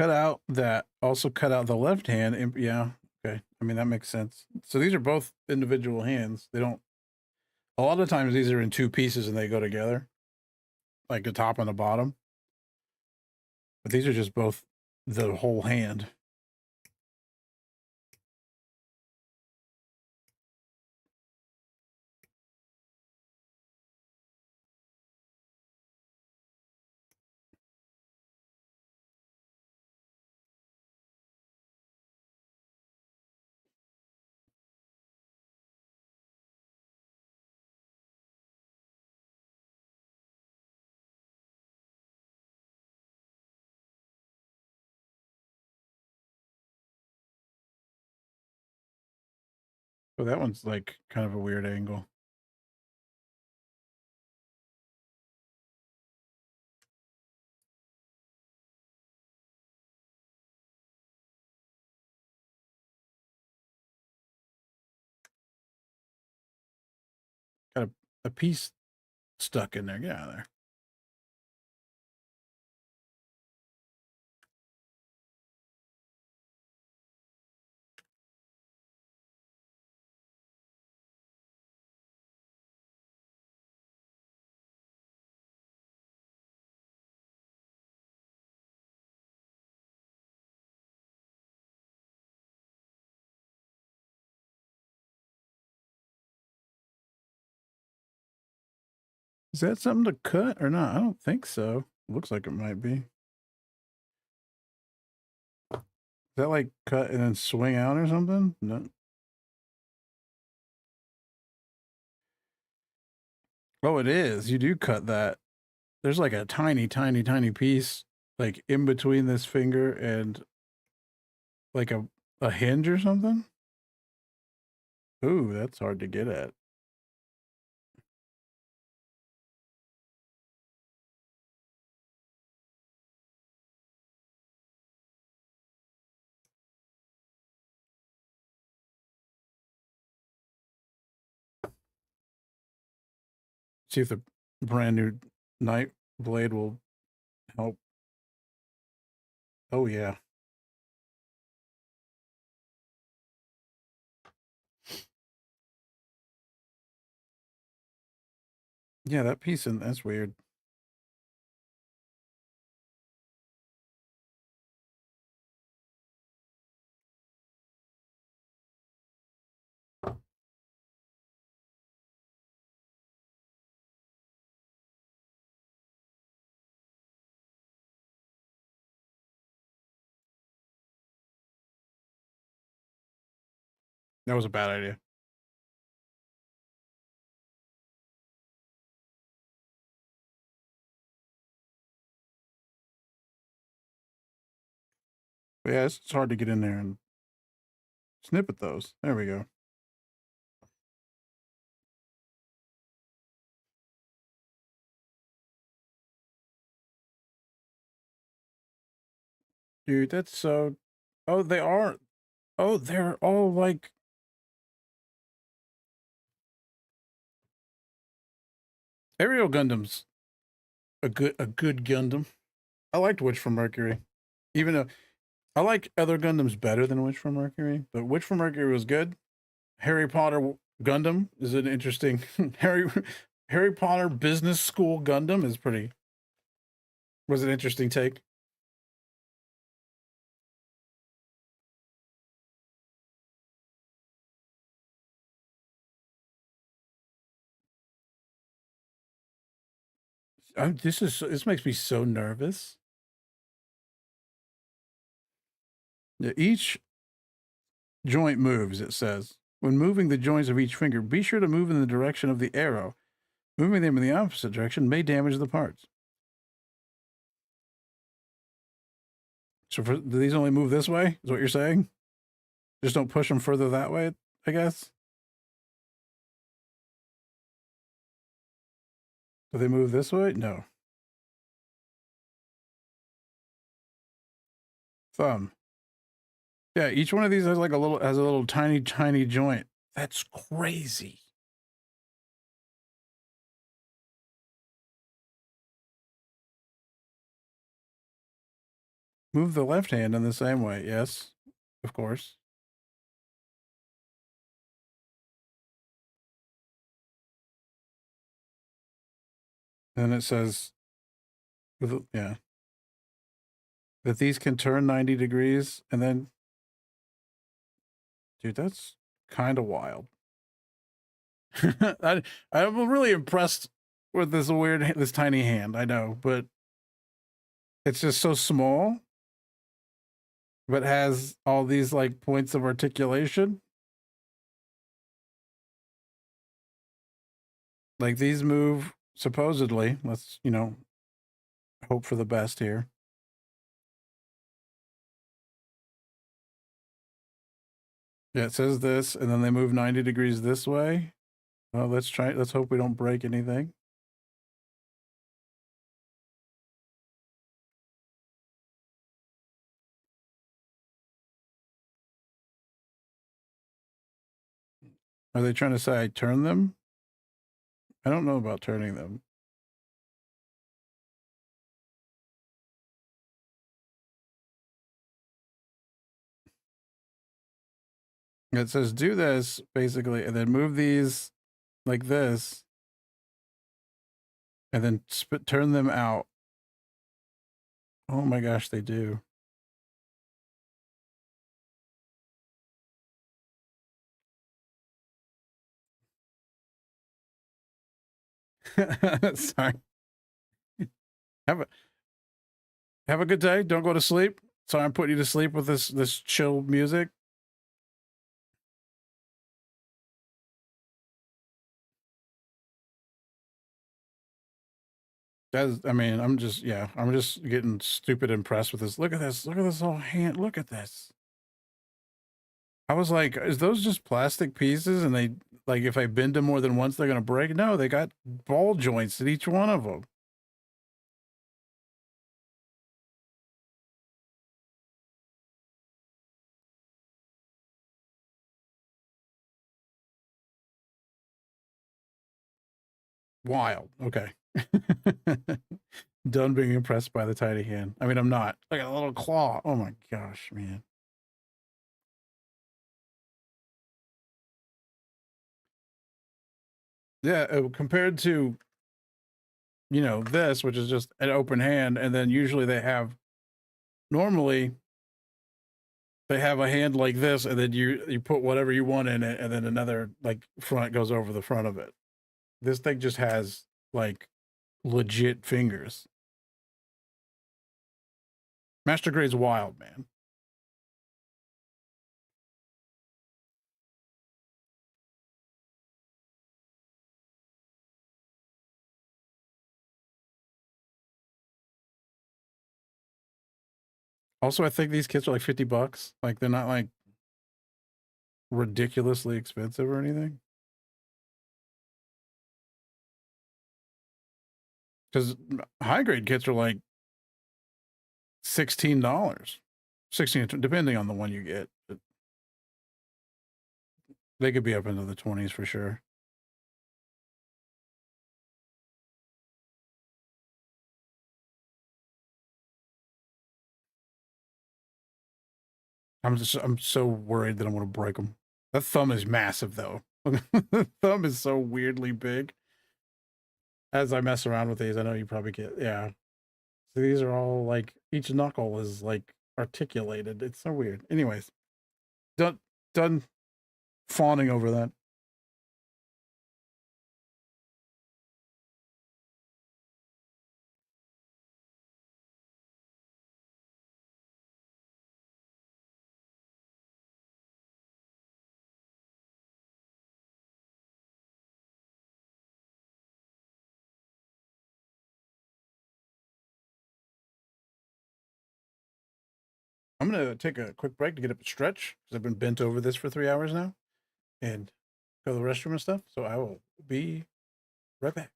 cut out that, also cut out the left hand. And yeah, okay. I mean, that makes sense. So these are both individual hands. They don't, a lot of times these are in two pieces and they go together, like the top and the bottom. But these are just both the whole hand. So that one's like kind of a weird angle. Got a piece stuck in there. Get out of there. Is that something to cut or not? I don't think so. Looks like it might be. Is that like cut and then swing out or something? No. Oh, it is. You do cut that. There's like a tiny, tiny, tiny piece like in between this finger and like a hinge or something. Ooh, that's hard to get at. See if the brand new knife blade will help. Oh yeah. Yeah, that piece and that's weird. That was a bad idea. But yeah, it's hard to get in there and snip at those. There we go. Dude, that's so. Oh, they are. Oh, they're all like. Aerial Gundam's a good Gundam. I liked Witch from Mercury, even though I like other Gundams better than Witch from Mercury. But Witch from Mercury was good. Harry Potter Gundam is an interesting Harry Potter Business School Gundam is pretty. Was an interesting take. This makes me so nervous. Yeah, each joint moves, it says. When moving the joints of each finger, be sure to move in the direction of the arrow. Moving them in the opposite direction may damage the parts. So do these only move this way? Is what you're saying? Just don't push them further that way, I guess? Do they move this way? No. Thumb. Yeah, each one of these has like has a little tiny, tiny joint. That's crazy. Move the left hand in the same way. Yes, of course. And it says, yeah, that these can turn 90 degrees. And then, dude, that's kind of wild. I'm really impressed with this tiny hand. I know, but it's just so small, but has all these like points of articulation. Like these move supposedly. Let's, hope for the best here. Yeah, it says this, and then they move 90 degrees this way. Well, let's hope we don't break anything. Are they trying to say I turn them? I don't know about turning them. It says do this, basically, and then move these like this, and then turn them out. Oh my gosh, they do. Sorry. Have a have a good day. Don't go to sleep. Sorry, I'm putting you to sleep with this chill music. I mean, I'm just getting stupid impressed with this. Look at this. Look at this whole hand. Look at this. I was like, is those just plastic pieces? And they like if I bend them more than once, they're gonna break. No, they got ball joints in each one of them. Wild. Okay. Done being impressed by the tiny hand. I mean, I'm not. Look at a little claw. Oh my gosh, man. Yeah, compared to this, which is just an open hand, and then usually normally they have a hand like this, and then you put whatever you want in it, and then another like front goes over the front of it. This thing just has like legit fingers. Master Grade's wild, man. Also, I think these kits are like $50. Like they're not like ridiculously expensive or anything. Because high grade kits are like $16, 16 depending on the one you get. But they could be up into the 20s for sure. I'm so worried that I'm gonna break them. That thumb is massive though. The thumb is so weirdly big. As I mess around with these, I know you probably get So these are all like each knuckle is like articulated. It's so weird. Anyways, done fawning over that. I'm gonna take a quick break to get up and stretch because I've been bent over this for 3 hours now and go to the restroom and stuff. So I will be right back.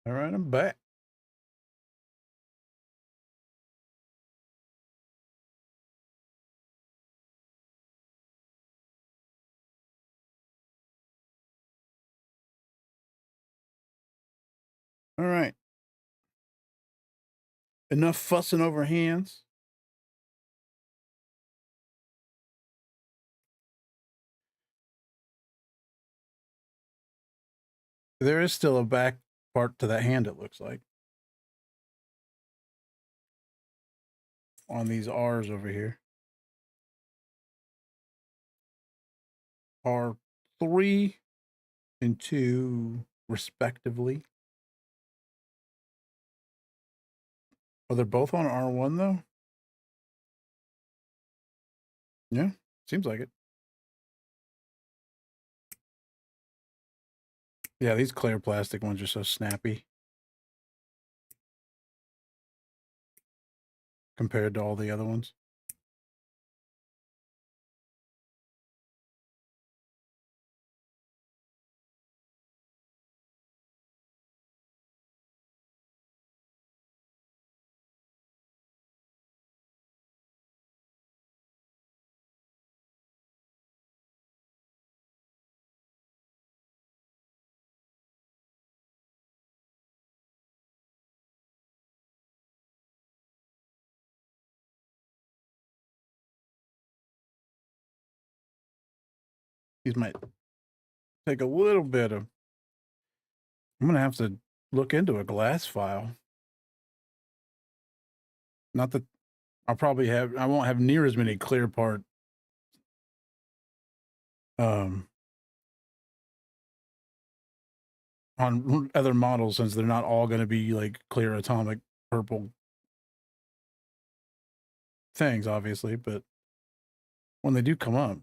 All right, I'm back. All right. Enough fussing over hands. There is still a back part to that hand, it looks like. On these R's over here. R3 and 2, respectively. Oh, they're both on R1, though? Yeah, seems like it. Yeah, these clear plastic ones are so snappy compared to all the other ones. These might take a little bit of... I'm going to have to look into a glass file. Not that I won't have near as many clear part on other models, since they're not all going to be like clear atomic purple things, obviously, but when they do come up.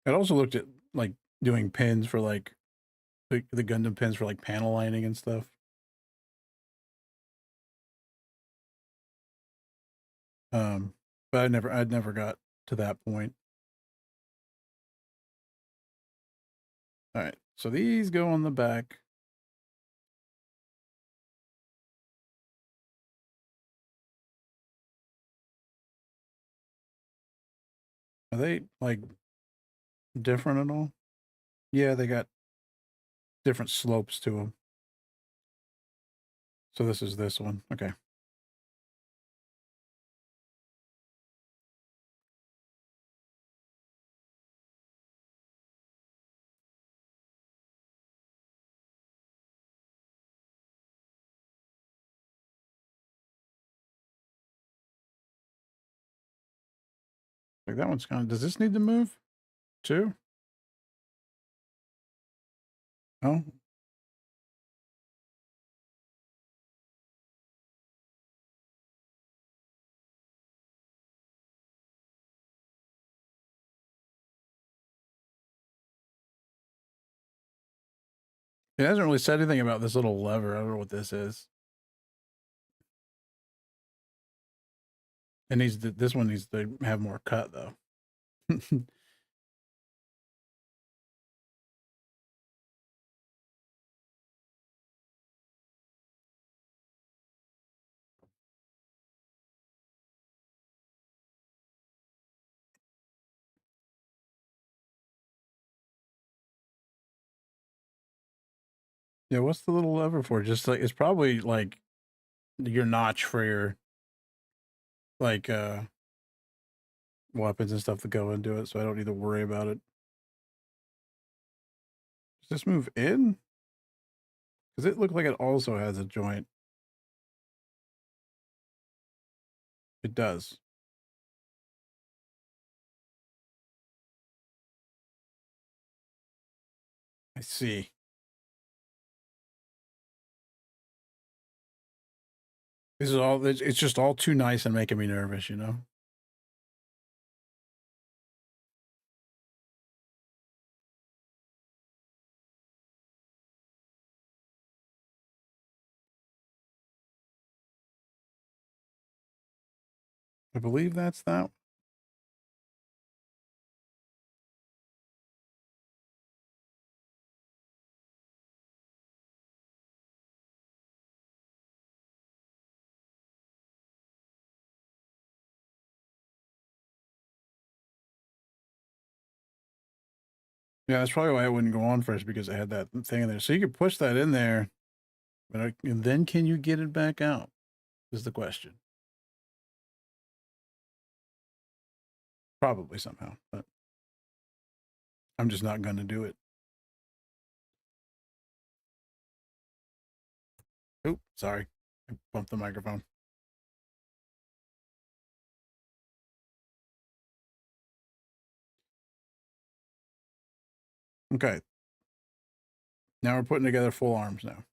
I also looked at like doing pins for like the Gundam pins for like panel lining and stuff. But I'd never got to that point. All right, so these go on the back. Are they like different at all? Yeah, they got different slopes to them. So this is this one. Okay. Like that one's kind of... Does this need to move too? Oh, it hasn't really said anything about this little lever. I don't know what this is. It needs to, this one needs to have more cut though. Yeah, what's the little lever for? Just like, it's probably like your notch for your like weapons and stuff that go into it, so I don't need to worry about it. Does this move in? Because it looked like it also has a joint. It does. I see. This is all, it's just all too nice and making me nervous, you know? I believe that's that. Yeah, that's probably why I wouldn't go on first, because I had that thing in there. So you could push that in there, but and then can you get it back out? Is the question. Probably somehow, but I'm just not going to do it. Oop, sorry. I bumped the microphone. Okay. Now we're putting together full arms now.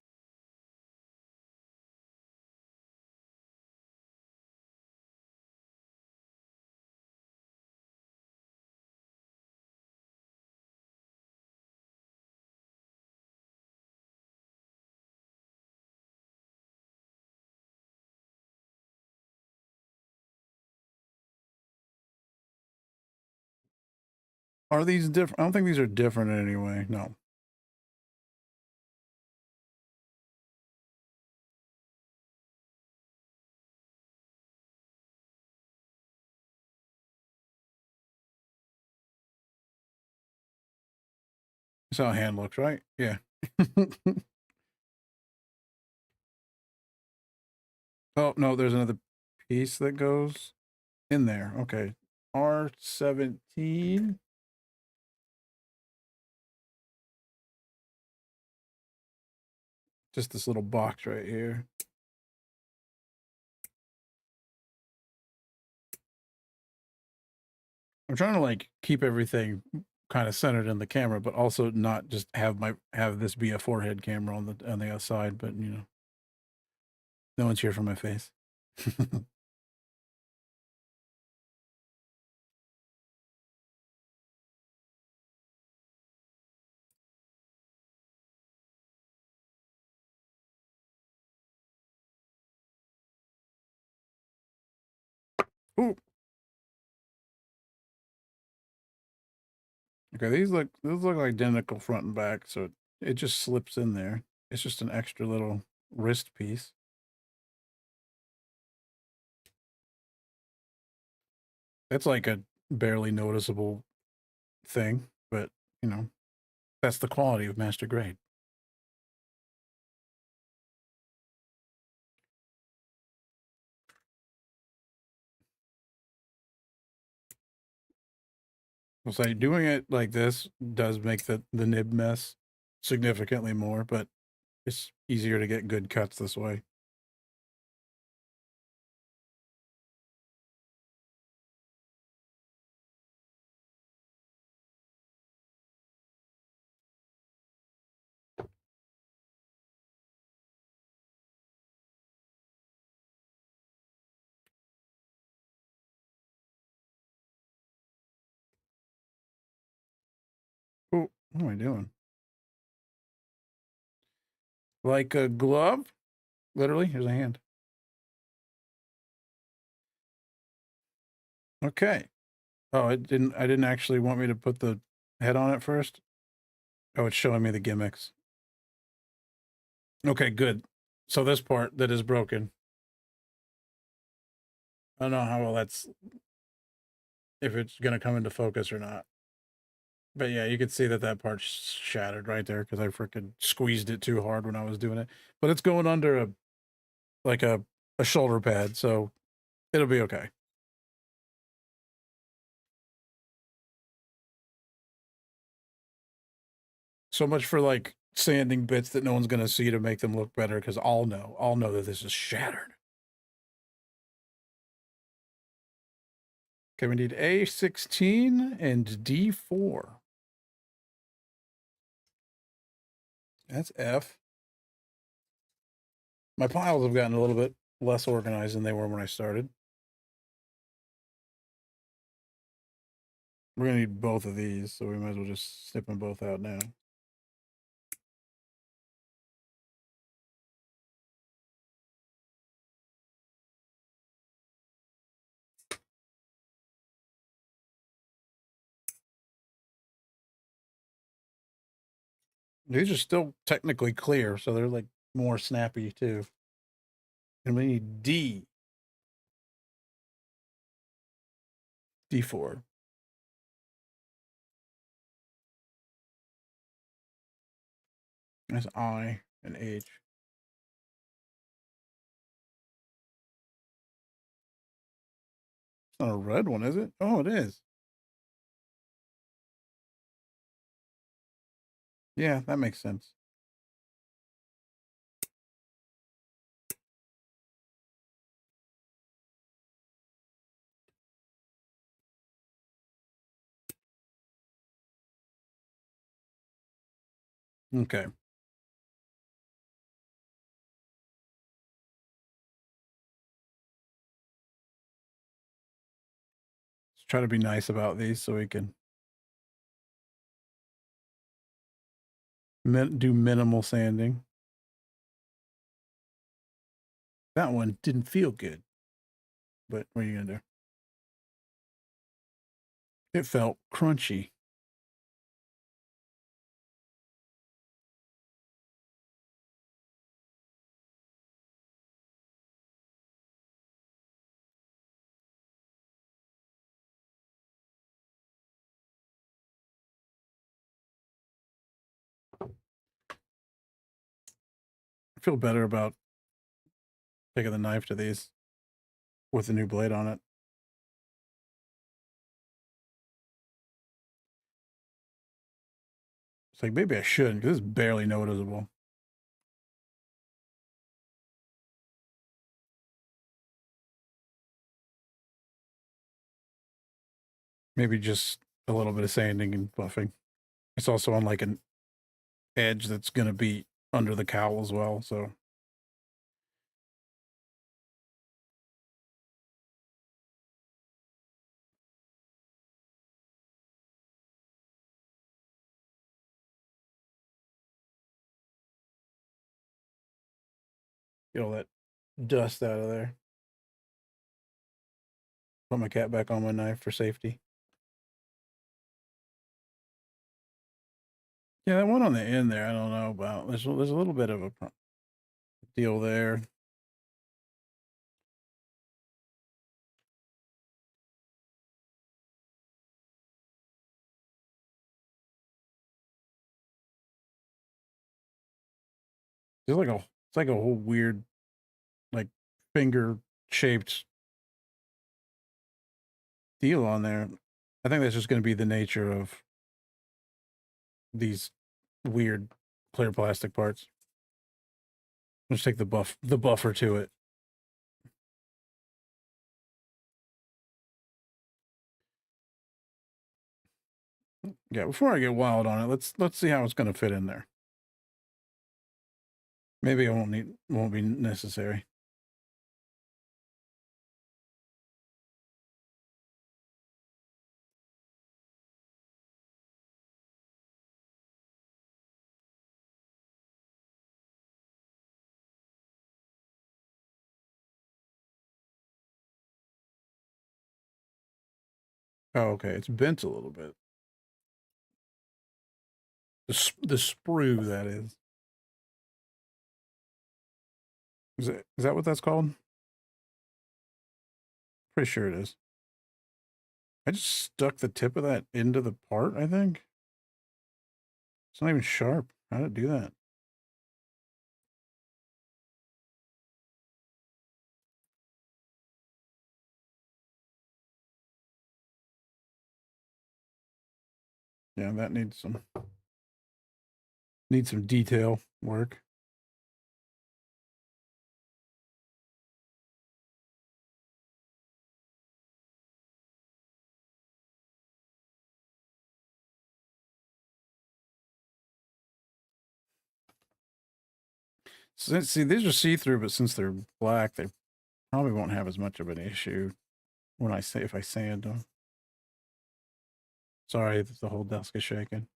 Are these different? I don't think these are different in any way. No. That's how a hand looks, right? Yeah. Oh, no, there's another piece that goes in there. Okay. R17. Just this little box right here. I'm trying to like keep everything kind of centered in the camera, but also not just have this be a forehead camera on the other side, but you know, no one's here for my face. Ooh. Okay, these look identical front and back, so it just slips in there. It's just an extra little wrist piece. It's like a barely noticeable thing, but you know, that's the quality of master grade. I'll say doing it like this does make the nib mess significantly more, but it's easier to get good cuts this way. Oh, what am I doing? Like a glove? Literally, here's a hand. Okay. Oh, I didn't actually want me to put the head on it first. Oh, it's showing me the gimmicks. Okay, good. So this part that is broken. I don't know how well that's, if it's going to come into focus or not. But yeah, you can see that part's shattered right there because I freaking squeezed it too hard when I was doing it. But it's going under like a shoulder pad, so it'll be okay. So much for like sanding bits that no one's going to see to make them look better, because I'll know that this is shattered. Okay, we need A16 and D4. That's F. My piles have gotten a little bit less organized than they were when I started. We're going to need both of these, so we might as well just snip them both out now. These are still technically clear, so they're like more snappy too. And we need D4. That's I and H. It's not a red one, is it? Oh, it is. Yeah, that makes sense. Okay. Let's try to be nice about these so we can do minimal sanding. That one didn't feel good, but what are you gonna do? It felt crunchy. I feel better about taking the knife to these with the new blade on it. It's like maybe I shouldn't because it's barely noticeable. Maybe just a little bit of sanding and buffing. It's also on like an edge that's gonna be under the cowl as well, so get all that dust out of there. Put my cap back on my knife for safety. Yeah, that one on the end there, I don't know about. There's a little bit of a deal there. There's like it's like a whole weird like finger shaped deal on there. I think that's just going to be the nature of these weird clear plastic parts. Let's take the buffer to it. Yeah, before I get wild on it, let's see how it's going to fit in there. Maybe it won't be necessary. Oh, okay, it's bent a little bit. The sprue, that is. Is that what that's called? Pretty sure it is. I just stuck the tip of that into the part, I think. It's not even sharp. How did it do that? Yeah, that needs some detail work. See, these are see-through, but since they're black, they probably won't have as much of an issue when if I sand them. Sorry that the whole desk is shaking.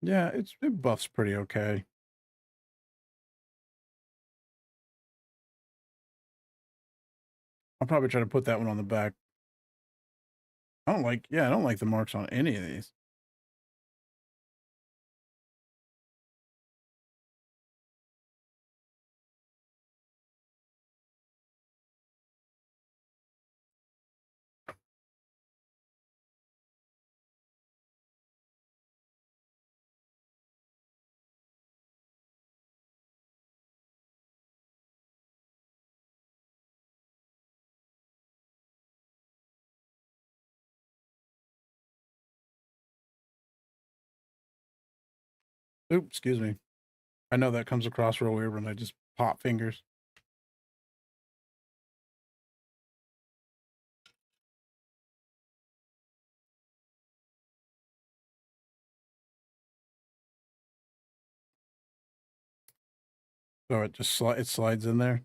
Yeah, it buffs pretty okay. I'll probably try to put that one on the back. I don't like the marks on any of these. Oops, excuse me. I know that comes across real weird when I just pop fingers. So it just it slides in there.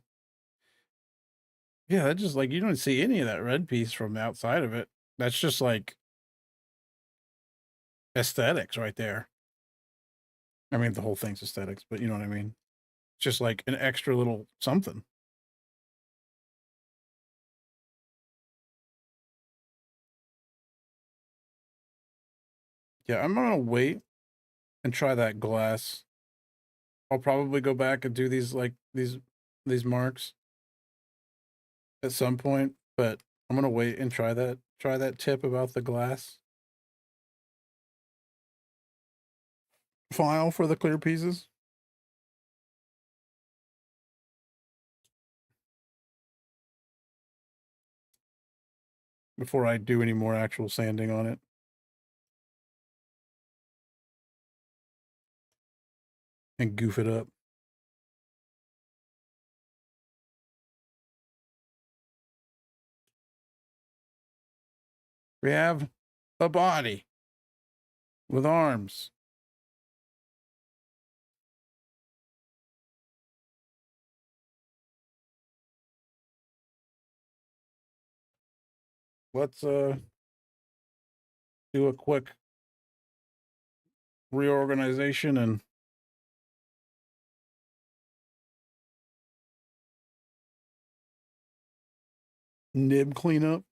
Yeah, that just like you don't see any of that red piece from the outside of it. That's just like aesthetics right there. I mean, the whole thing's aesthetics, but you know what I mean? It's just like an extra little something. Yeah, I'm gonna wait and try that glass. I'll probably go back and do these like these marks at some point, but I'm gonna wait and try that tip about the glass file for the clear pieces before I do any more actual sanding on it. And goof it up. We have a body with arms. Let's do a quick reorganization and nib cleanup.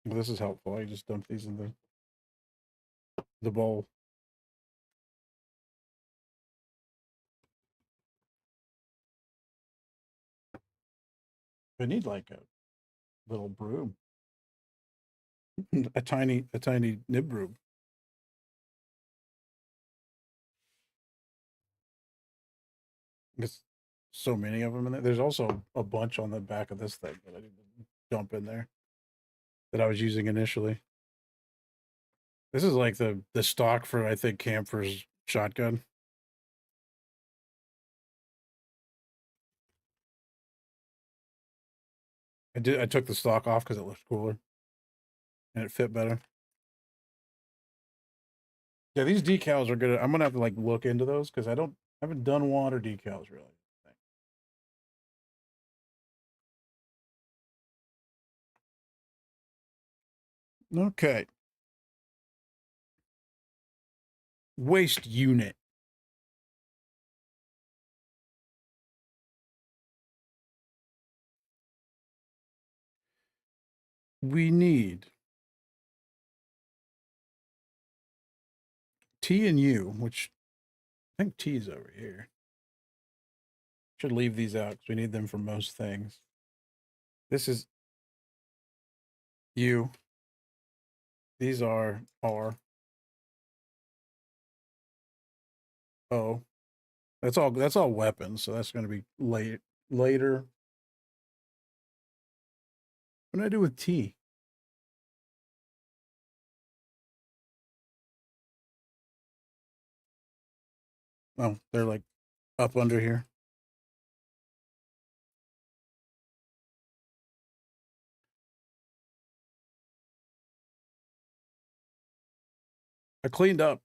Well, this is helpful. I just dump these in the bowl. I need like a little broom, a tiny nib broom. There's so many of them in there. There's also a bunch on the back of this thing that I didn't dump in there that I was using initially. This is like the stock for I think Camphor's shotgun. I took the stock off because it looked cooler and it fit better. Yeah, these decals are good. I'm gonna have to like look into those because I haven't done water decals really. Okay. Waste unit. We need T and U, which I think T is over here. Should leave these out because we need them for most things. This is U. These are R. O. That's all weapons, so that's gonna be later. What do I do with T? Oh, they're like up under here. I cleaned up,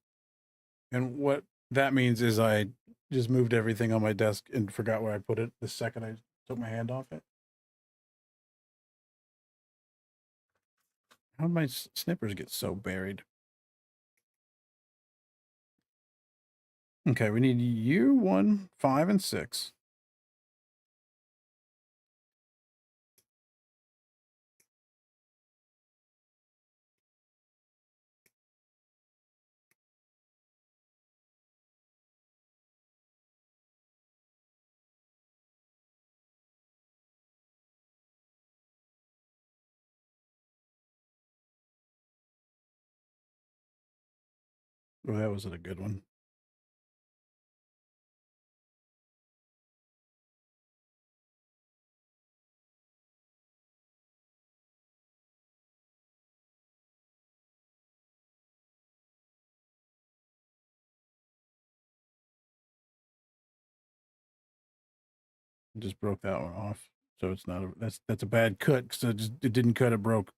and what that means is I just moved everything on my desk and forgot where I put it the second I took my hand off it. How did my snippers get so buried? Okay, we need you, 1, 5, and 6. Oh, that wasn't a good one. Just broke that one off. So it's not a that's a bad cut because it didn't cut, it broke.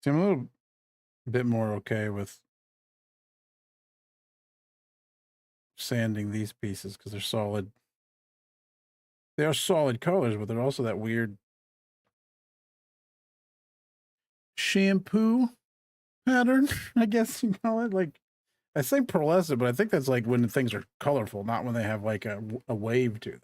See, I'm a little bit more okay with sanding these pieces because they're solid. They are solid colors, but they're also that weird shampoo pattern, I guess you call it. Like, I say pearlescent, but I think that's like when things are colorful, not when they have like a wave to them.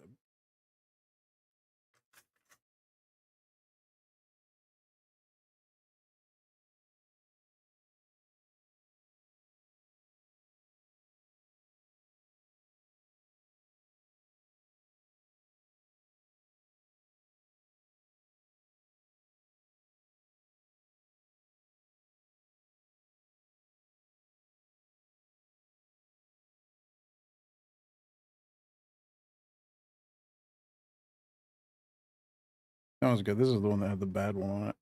That was good. This is the one that had the bad one on it.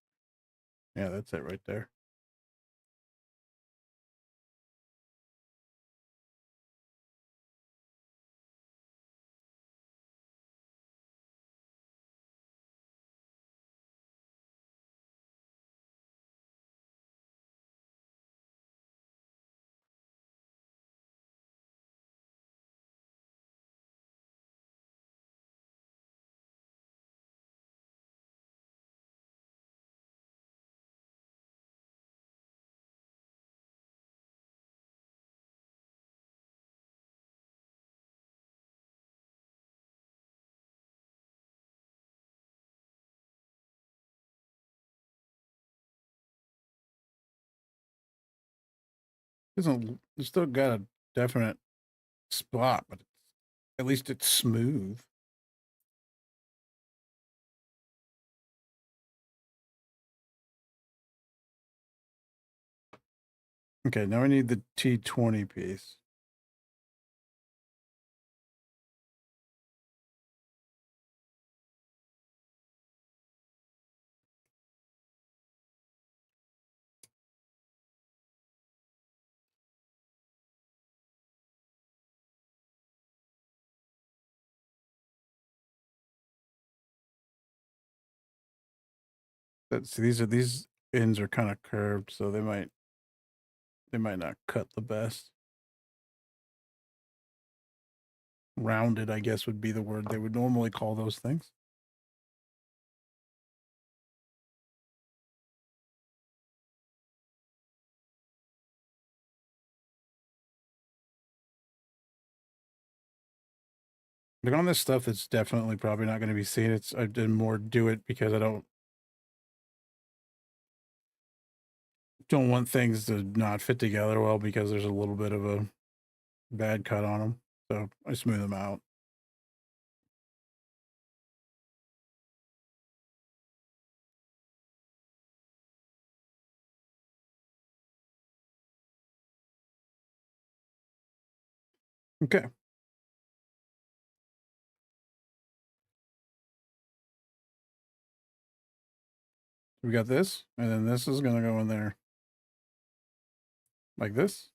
Yeah, that's it right there. It's still got a definite spot, but at least it's smooth. Okay, now I need the T20 piece. These ends are kind of curved, so they might not cut the best. Rounded, I guess, would be the word they would normally call those things. Like on this stuff that's definitely probably not going to be seen. I did more do it because I don't want things to not fit together well because there's a little bit of a bad cut on them. So I smooth them out. Okay. We got this, and then this is going to go in there like this.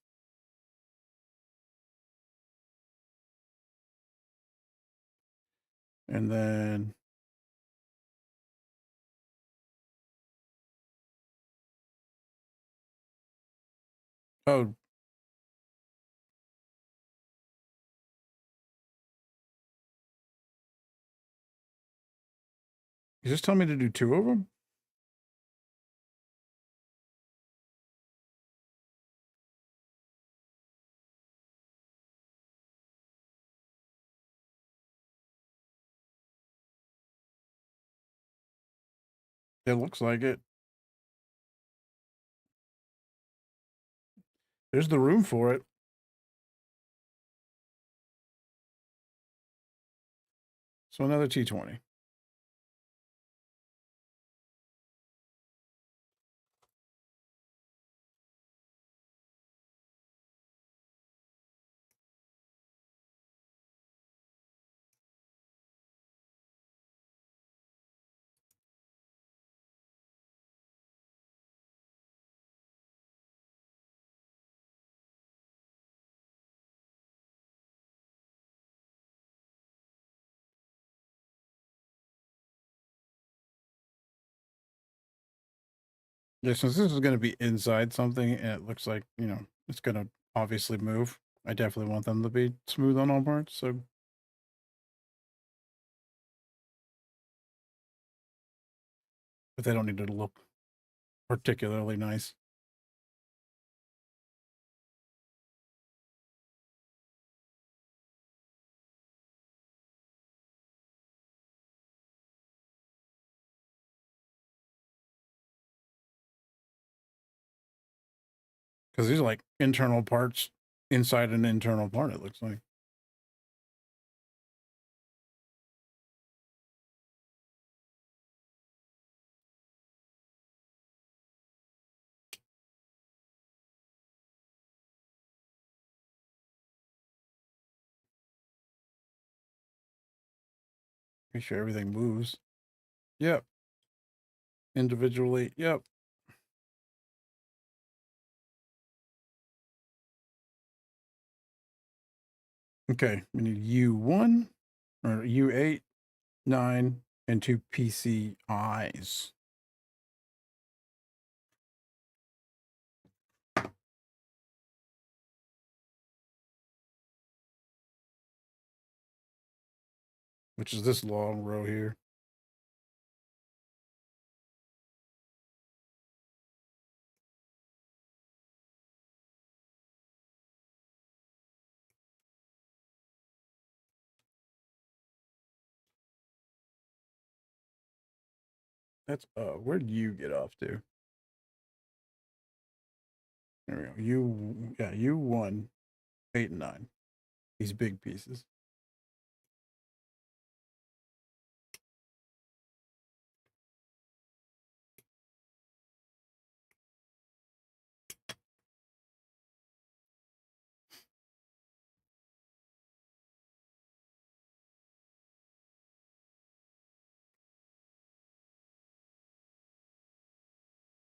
And then Oh. You just tell me to do 2 of them? It looks like it. There's the room for it. So another T20. Yeah, since this is going to be inside something and it looks like, you know, it's going to obviously move, I definitely want them to be smooth on all parts. So, but they don't need to look particularly nice. Because these are like internal parts inside an internal part, it looks like. Make sure everything moves. Yep. Individually. Yep. Okay. We need U1 or U8, 9, and 2 PCIs. Which is this long row here. That's where'd you get off to? There we go. U1, 8, and 9. These big pieces.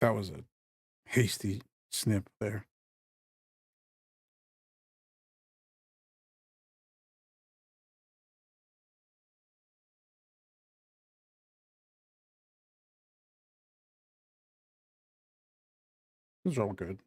That was a hasty snip there. Those are all good.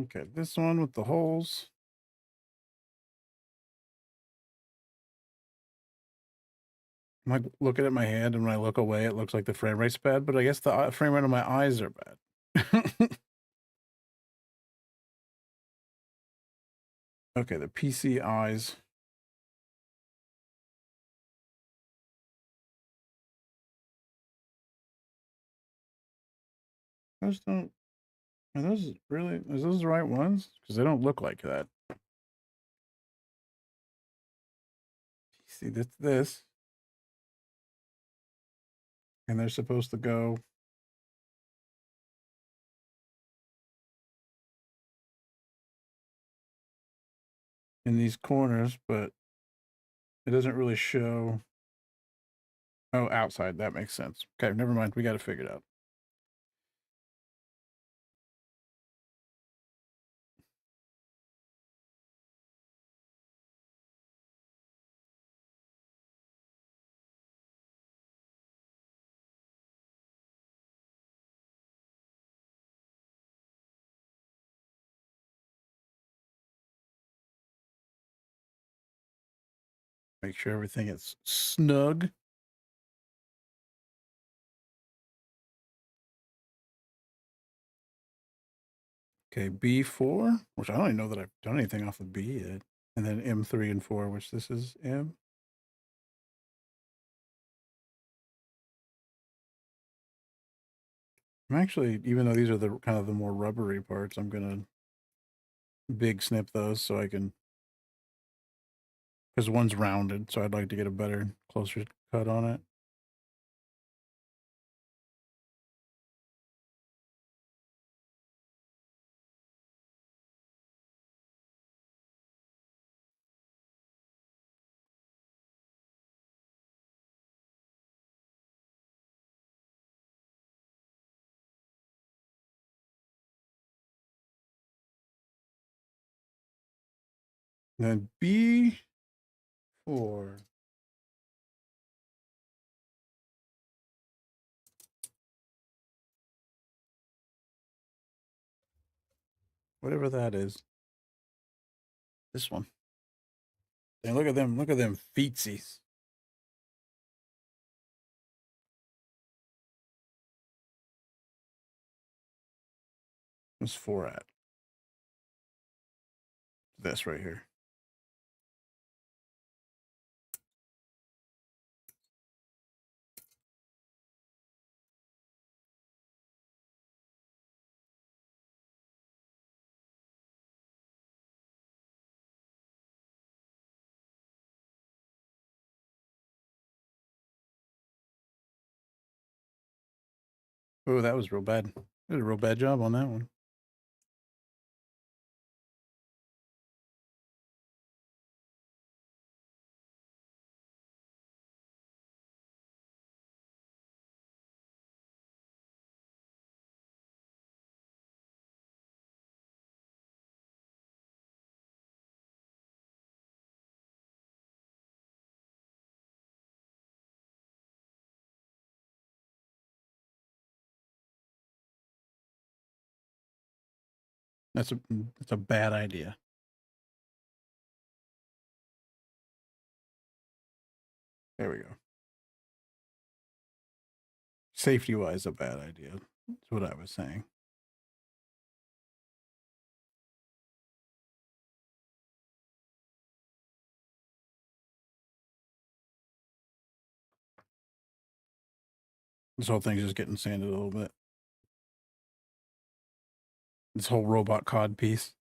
Okay, this one with the holes. I'm like looking at my hand, and when I look away, it looks like the frame rate's bad, but I guess the frame rate of my eyes are bad. Okay, the PC eyes. Those don't. Are those really? Is those the right ones? Because they don't look like that. See, this, and they're supposed to go in these corners, but it doesn't really show. Oh, outside. That makes sense. Okay, never mind. We got to figure it out. Make sure everything is snug. Okay, B4, which I don't even know that I've done anything off of B yet. And then M3 and 4, which this is M. I'm actually, even though these are the kind of the more rubbery parts, I'm gonna big snip those so I can, because one's rounded, so I'd like to get a better, closer cut on it. And then B4. Whatever that is. This one. And look at them feetsies. What's 4 at? This right here. Oh, that was real bad. Did a real bad job on that one. That's a bad idea. There we go. Safety wise, a bad idea. That's what I was saying. This whole thing's just getting sanded a little bit. This whole robot cod piece.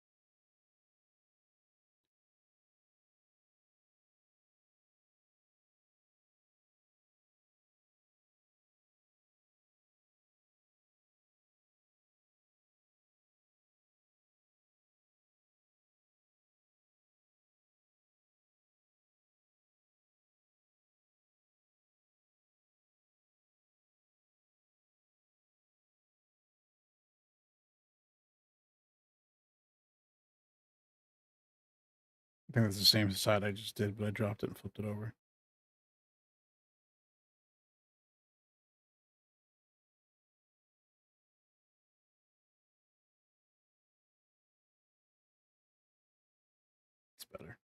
I think that's the same side I just did, but I dropped it and flipped it over. It's better.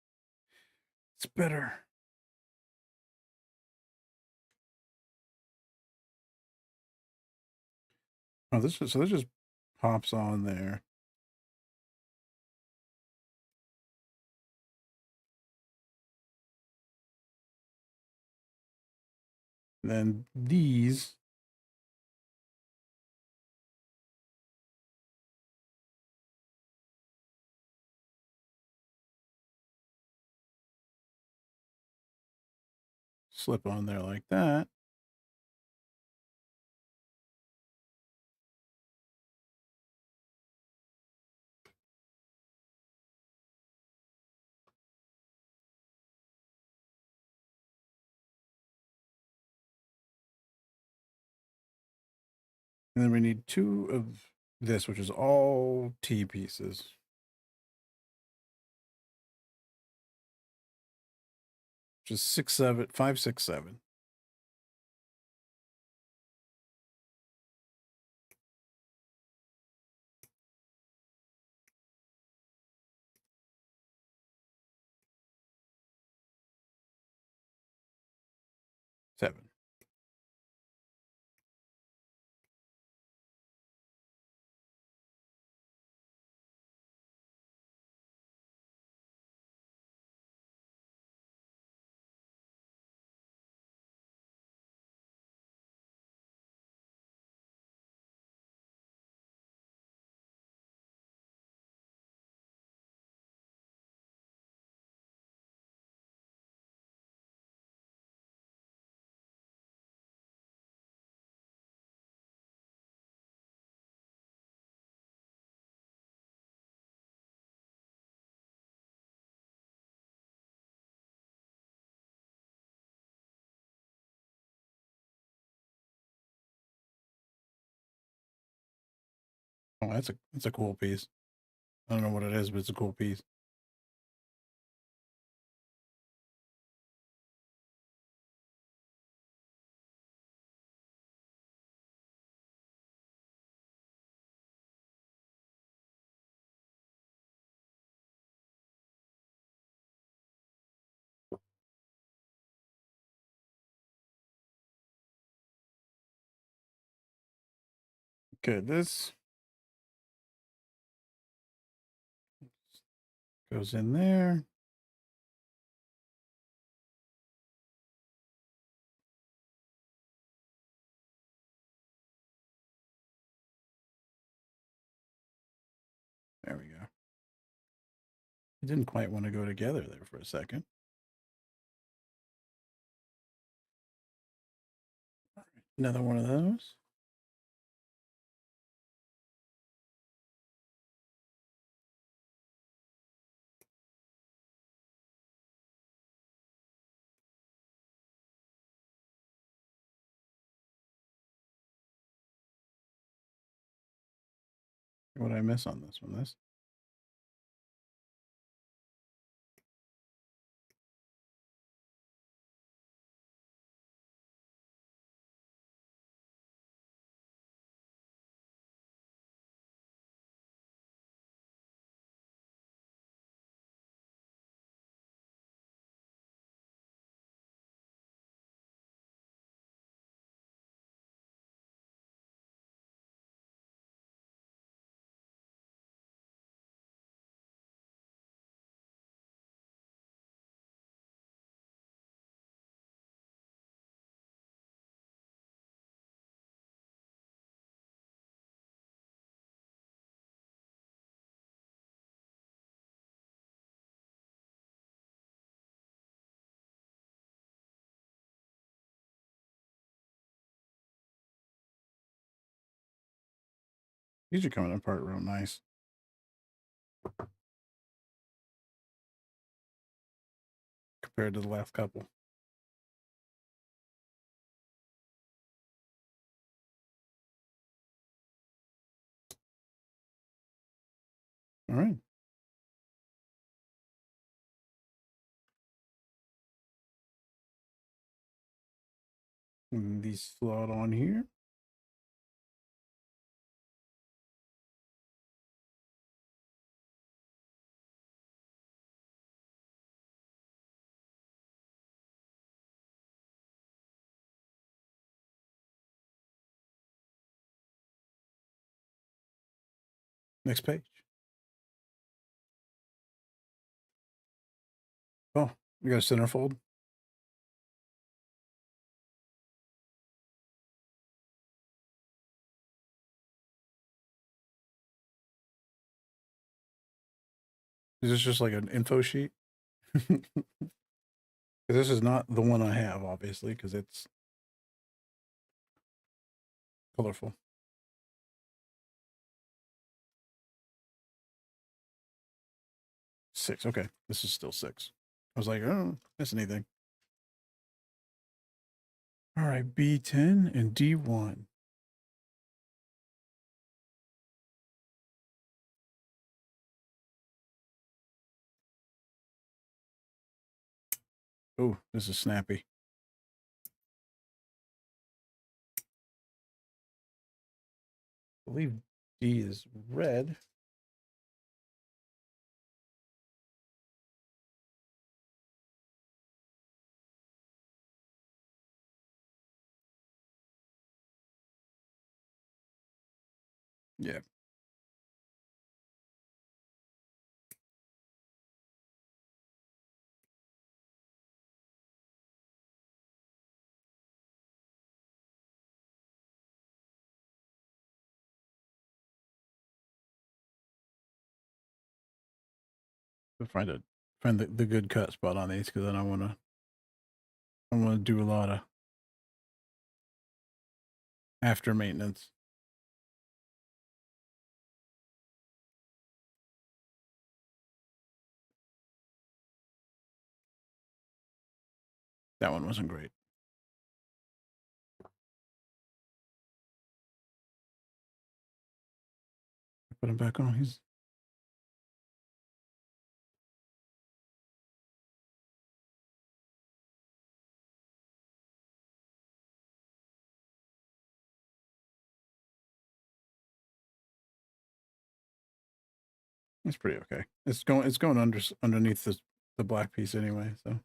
It's better. Oh, this just pops on there. And then these slip on there like that. And then we need 2 of this, which is all T pieces. Which is 6, 7, 5, 6, 7. Seven. Oh, that's a cool piece. I don't know what it is, but it's a cool piece. Okay, this goes in there. There we go. It didn't quite want to go together there for a second. All right, another one of those. What did I miss on this one? This. These are coming apart real nice. Compared to the last couple. All right. And these slot on here. Next page. Oh, we got a centerfold. Is this just like an info sheet? This is not the one I have, obviously, because it's colorful. 6. Okay, this is still 6. I was like, oh, miss anything. All right, B10 and D1. Oh, this is snappy. I believe D is red. Yeah. Find the good cut spot on these because then I want to do a lot of after maintenance. That one wasn't great. Put him back on. He's pretty okay. It's going underneath the black piece anyway, so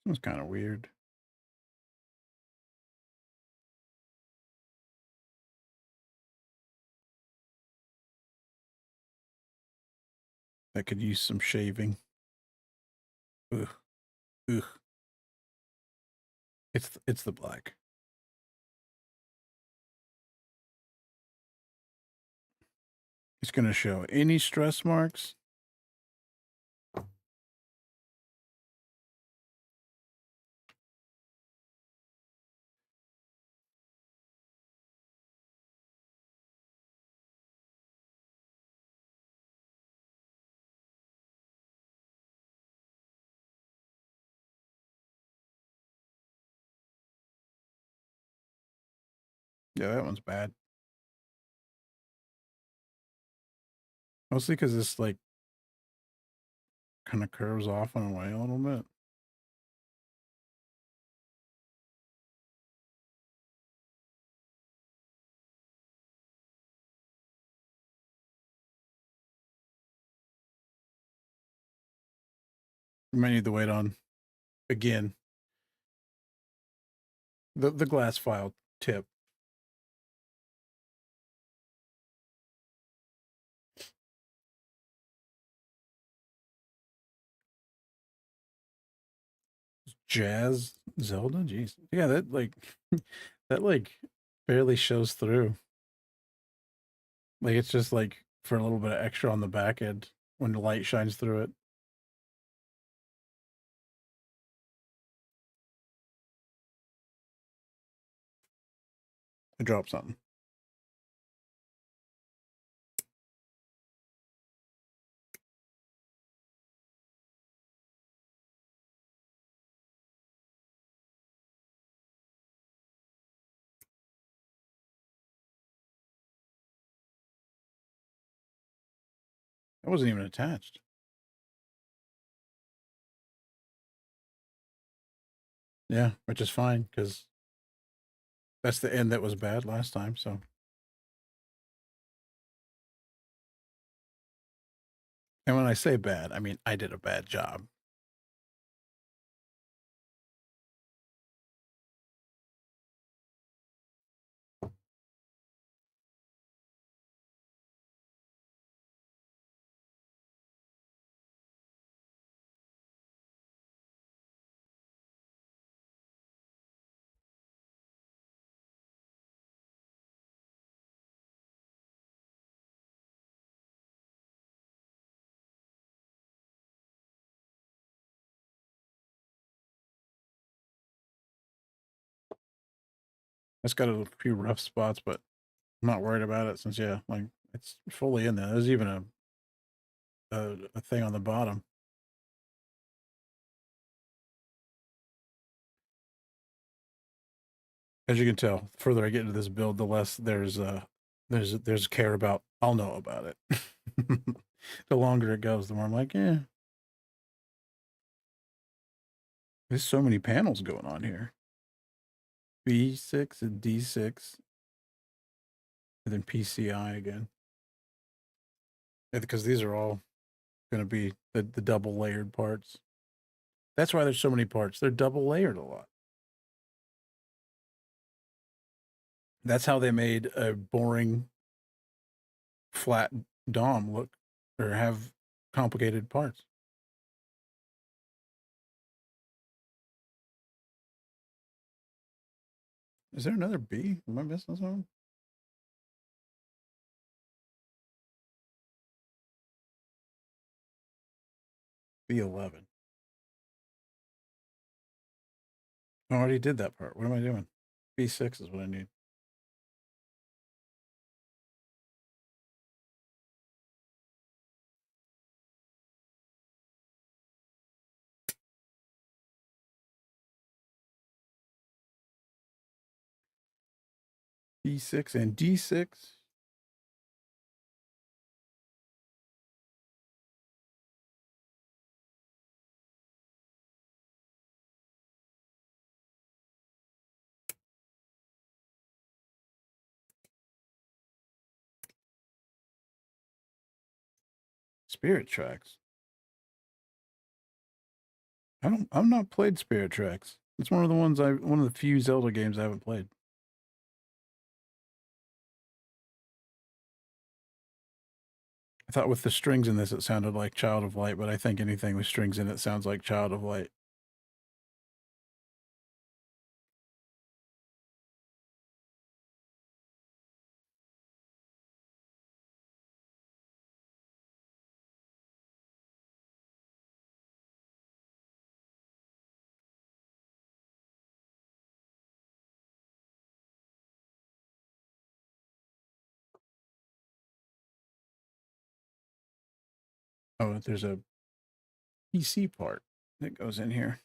it was kind of weird. That could use some shaving. Ugh. Ugh. It's the black. It's going to show any stress marks. Yeah, that one's bad. Mostly because this like kind of curves off on away a little bit. You might need to wait on again the glass file tip. Jazz Zelda, jeez, yeah, that like that like barely shows through. Like it's just like for a little bit of extra on the back end when the light shines through it. I dropped something. It wasn't even attached. Yeah, which is fine because that's the end that was bad last time. So, and when I say bad, I mean I did a bad job. It's got a few rough spots, but I'm not worried about it since yeah, like it's fully in there. There's even a thing on the bottom. As you can tell, the further I get into this build, the less there's care about. I'll know about it. The longer it goes, the more I'm like, yeah. There's so many panels going on here. B6 and D6, and then PCI again. Because these are all going to be the double layered parts. That's why there's so many parts. They're double layered a lot. That's how they made a boring flat DOM look or have complicated parts. Is there another B? Am I missing something? B11. I already did that part. What am I doing? B6 is what I need. B6 and D6. Spirit Tracks. I'm not played Spirit Tracks. It's one of the few Zelda games I haven't played. I thought with the strings in this, it sounded like Child of Light, but I think anything with strings in it sounds like Child of Light. Oh, there's a PC part that goes in here.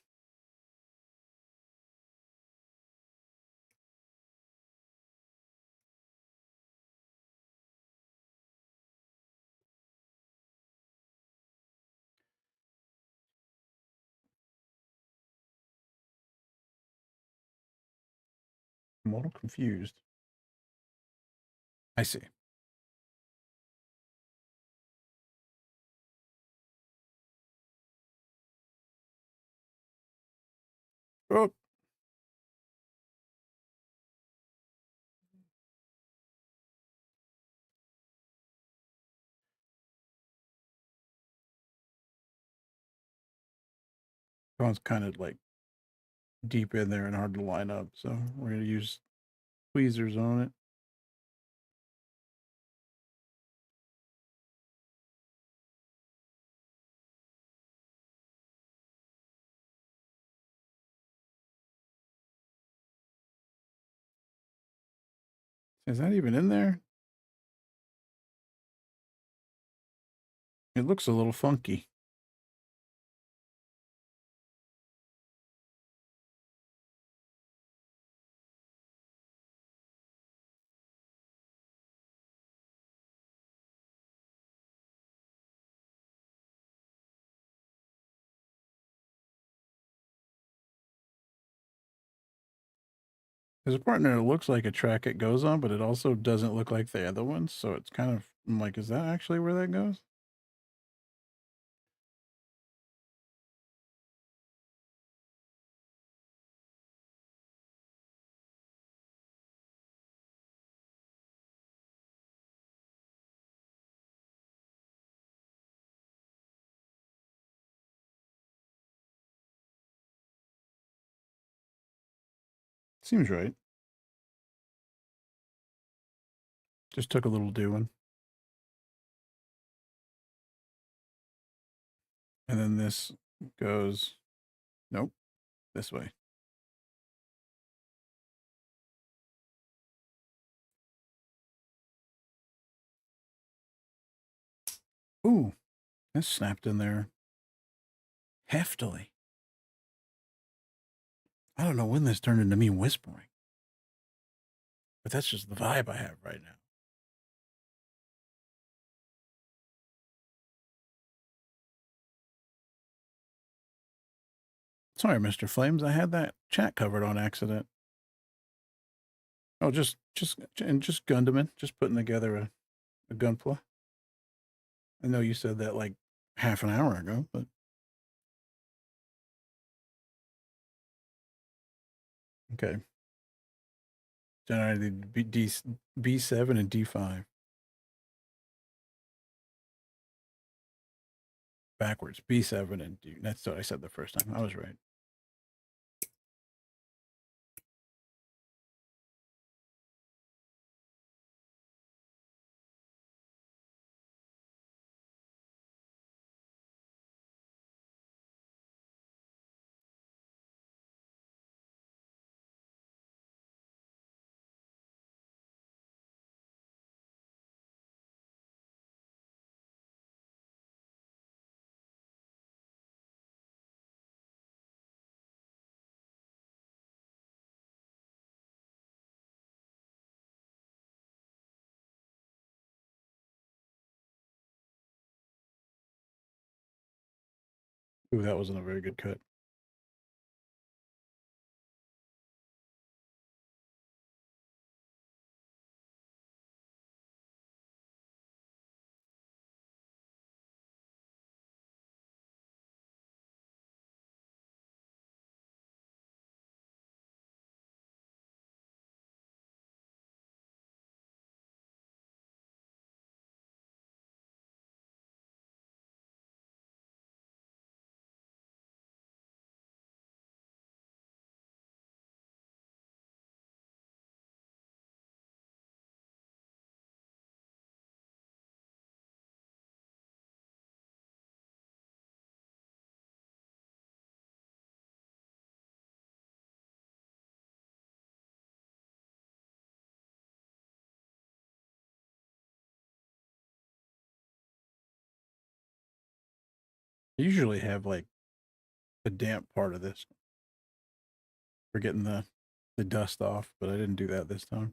I'm a little confused. I see. Oh, that one's kind of like deep in there and hard to line up, so we're going to use tweezers on it. Is that even in there? It looks a little funky. There's a part in there that looks like a track it goes on, but it also doesn't look like the other ones. So it's kind of, I'm like, is that actually where that goes? Seems right. Just took a little doing. And then this goes, nope, this way. Ooh, that snapped in there heftily. I don't know when this turned into me whispering. But that's just the vibe I have right now. Sorry, Mr. Flames. I had that chat covered on accident. Oh, just Gundam, just putting together a Gunpla. I know you said that like half an hour ago, but okay. Generated B7 and D5. Backwards. B7 and D. That's what I said the first time. I was right. Ooh, that wasn't a very good cut. I usually have like a damp part of this for getting the dust off, but I didn't do that this time.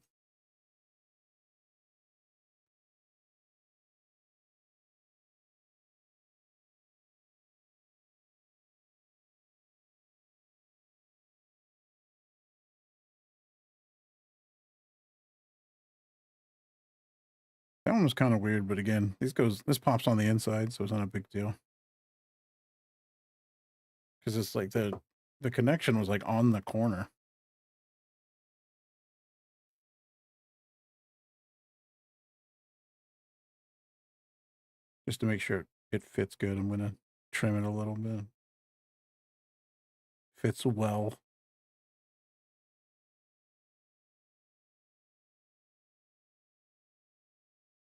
That one was kind of weird, but again, this pops on the inside, so it's not a big deal. Because it's like the connection was like on the corner. Just to make sure it fits good, I'm gonna trim it a little bit. Fits well.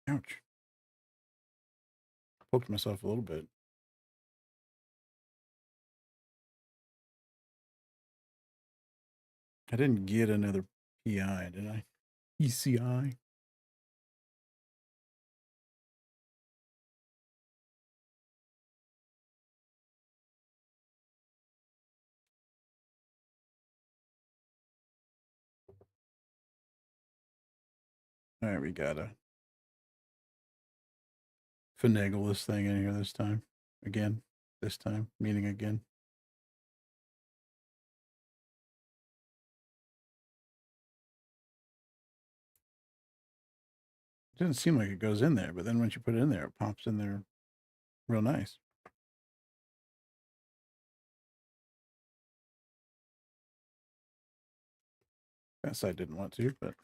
Ouch. Poked myself a little bit. I didn't get another PI, did I? ECI. All right, we gotta finagle this thing in here this time. Again. This time. Meaning again. It doesn't seem like it goes in there, but then once you put it in there, it pops in there real nice. That side didn't want to, but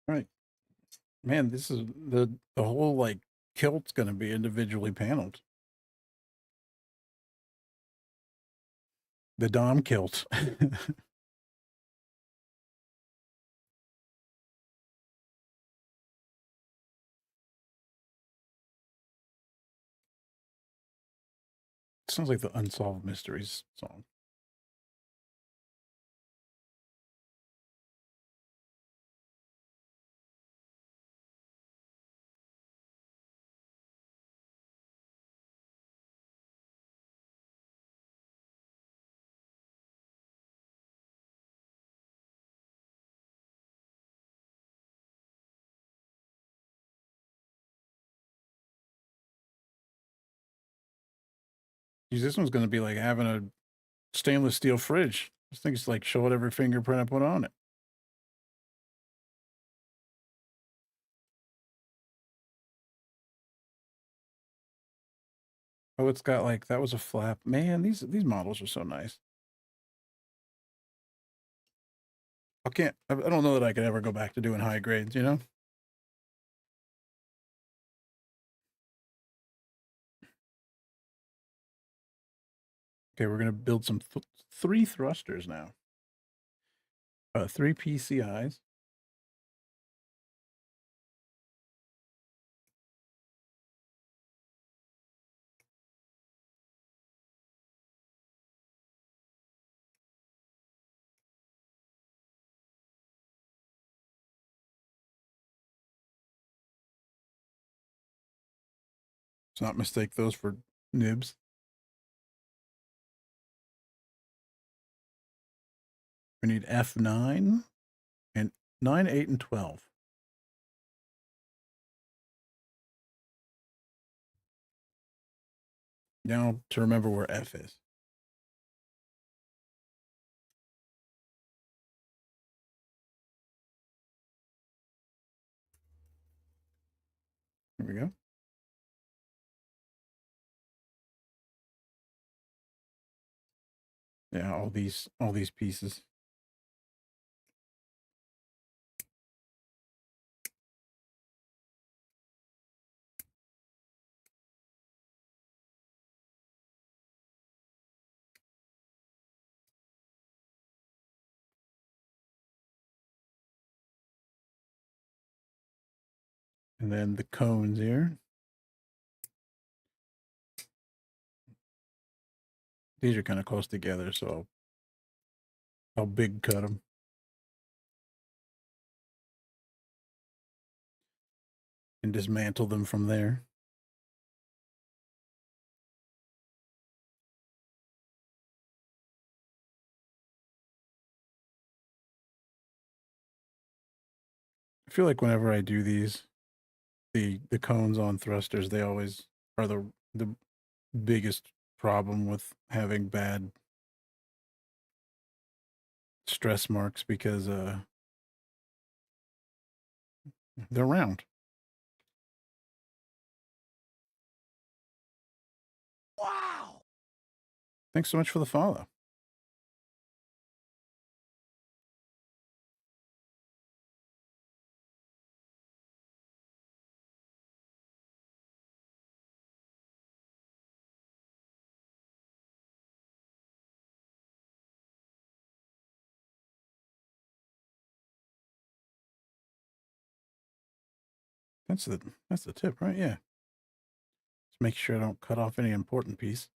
all right. Man, this is the whole like kilt's gonna be individually paneled. The DOM kilt. sounds like the Unsolved Mysteries song. Geez, this one's going to be like having a stainless steel fridge. This thing's like show whatever fingerprint I put on it. Oh, it's got like, that was a flap. Man, these models are so nice. I don't know that I could ever go back to doing high grades, you know? Okay, we're going to build some 3 thrusters now. 3 PCIs. Let's not mistake those for nibs. We need F9 and 9, 8, and 12. Now to remember where F is. Here we go. Yeah, all these pieces. And then the cones here. These are kind of close together, so I'll big cut them. And dismantle them from there. I feel like whenever I do these, the cones on thrusters, they always are the biggest problem with having bad stress marks because they're round. Wow! Thanks so much for the follow. That's the tip, right? Yeah. Just make sure I don't cut off any important piece.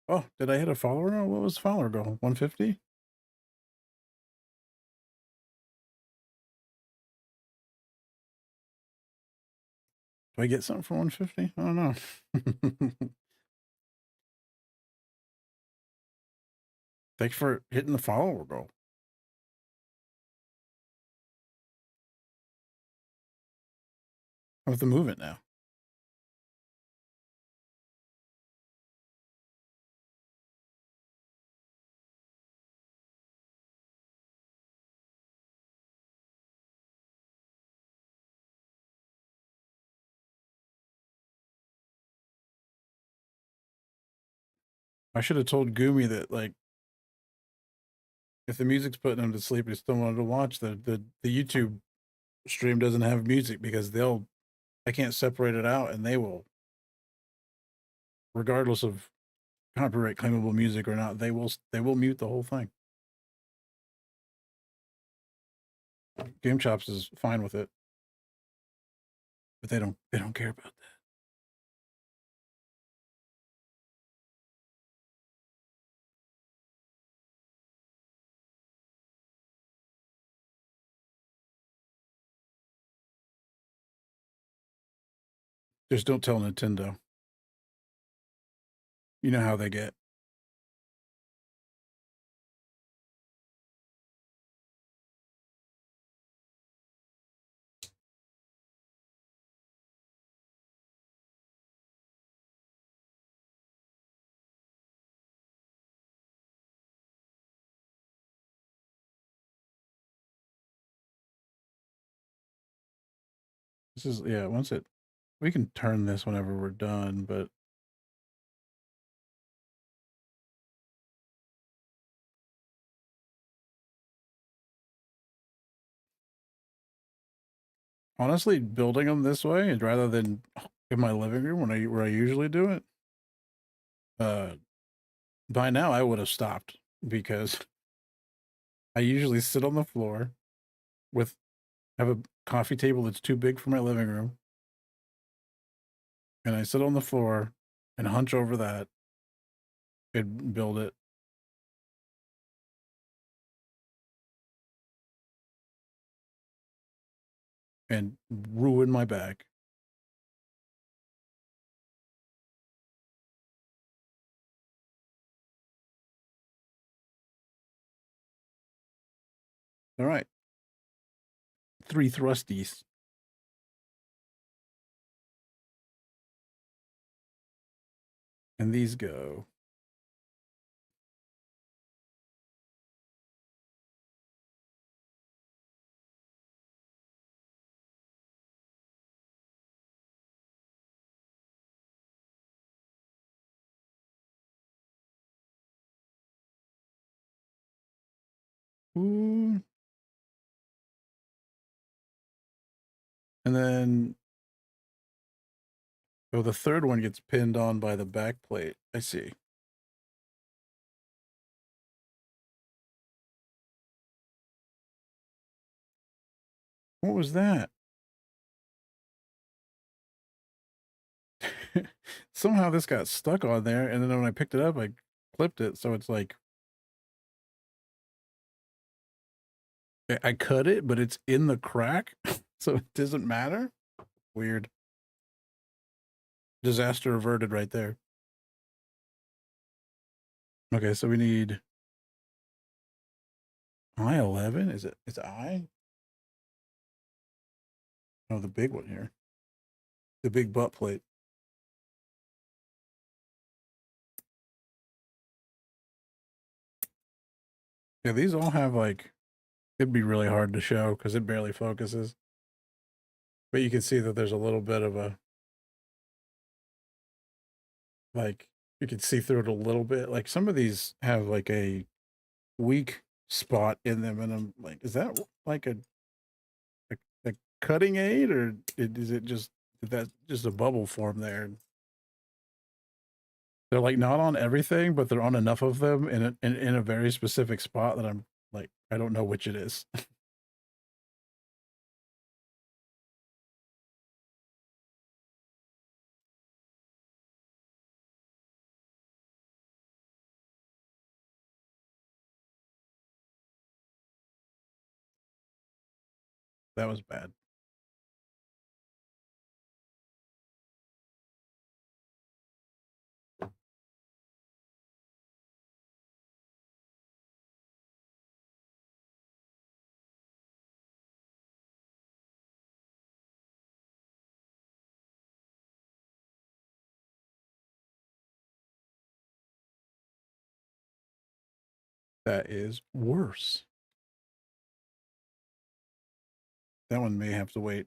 Oh, did I hit a follower? Oh, what was the follower goal? 150? Do I get something for 150? I don't know. Thanks for hitting the follower goal. I have to move it now. I should have told Gumi that, like, if the music's putting him to sleep, he still wanted to watch the YouTube stream doesn't have music because I can't separate it out and they will, regardless of copyright claimable music or not, they will mute the whole thing. Game Chops is fine with it, but they don't care about that. Just don't tell Nintendo. You know how they get. This is, yeah, we can turn this whenever we're done, but honestly, building them this way and rather than in my living room where I usually do it, by now I would have stopped because I usually sit on the floor with have a coffee table that's too big for my living room, and I sit on the floor and hunch over that and build it. And ruin my back. All right. 3 thrusties. And these go. Ooh. And then, oh, the third one gets pinned on by the back plate. I see. What was that? Somehow this got stuck on there, and then when I picked it up, I clipped it, so it's like I cut it, but it's in the crack, so it doesn't matter. Weird. Disaster averted right there. Okay, so we need I-11. Is it? It's I? Oh, the big one here. The big butt plate. Yeah, these all have like, it'd be really hard to show because it barely focuses. But you can see that there's a little bit of a, like, you can see through it a little bit. Like some of these have like a weak spot in them. And I'm like, is that like a cutting aid or is it just, that's just a bubble form there? They're like not on everything, but they're on enough of them in a very specific spot that I'm like, I don't know which it is. That was bad. That is worse. That one may have to wait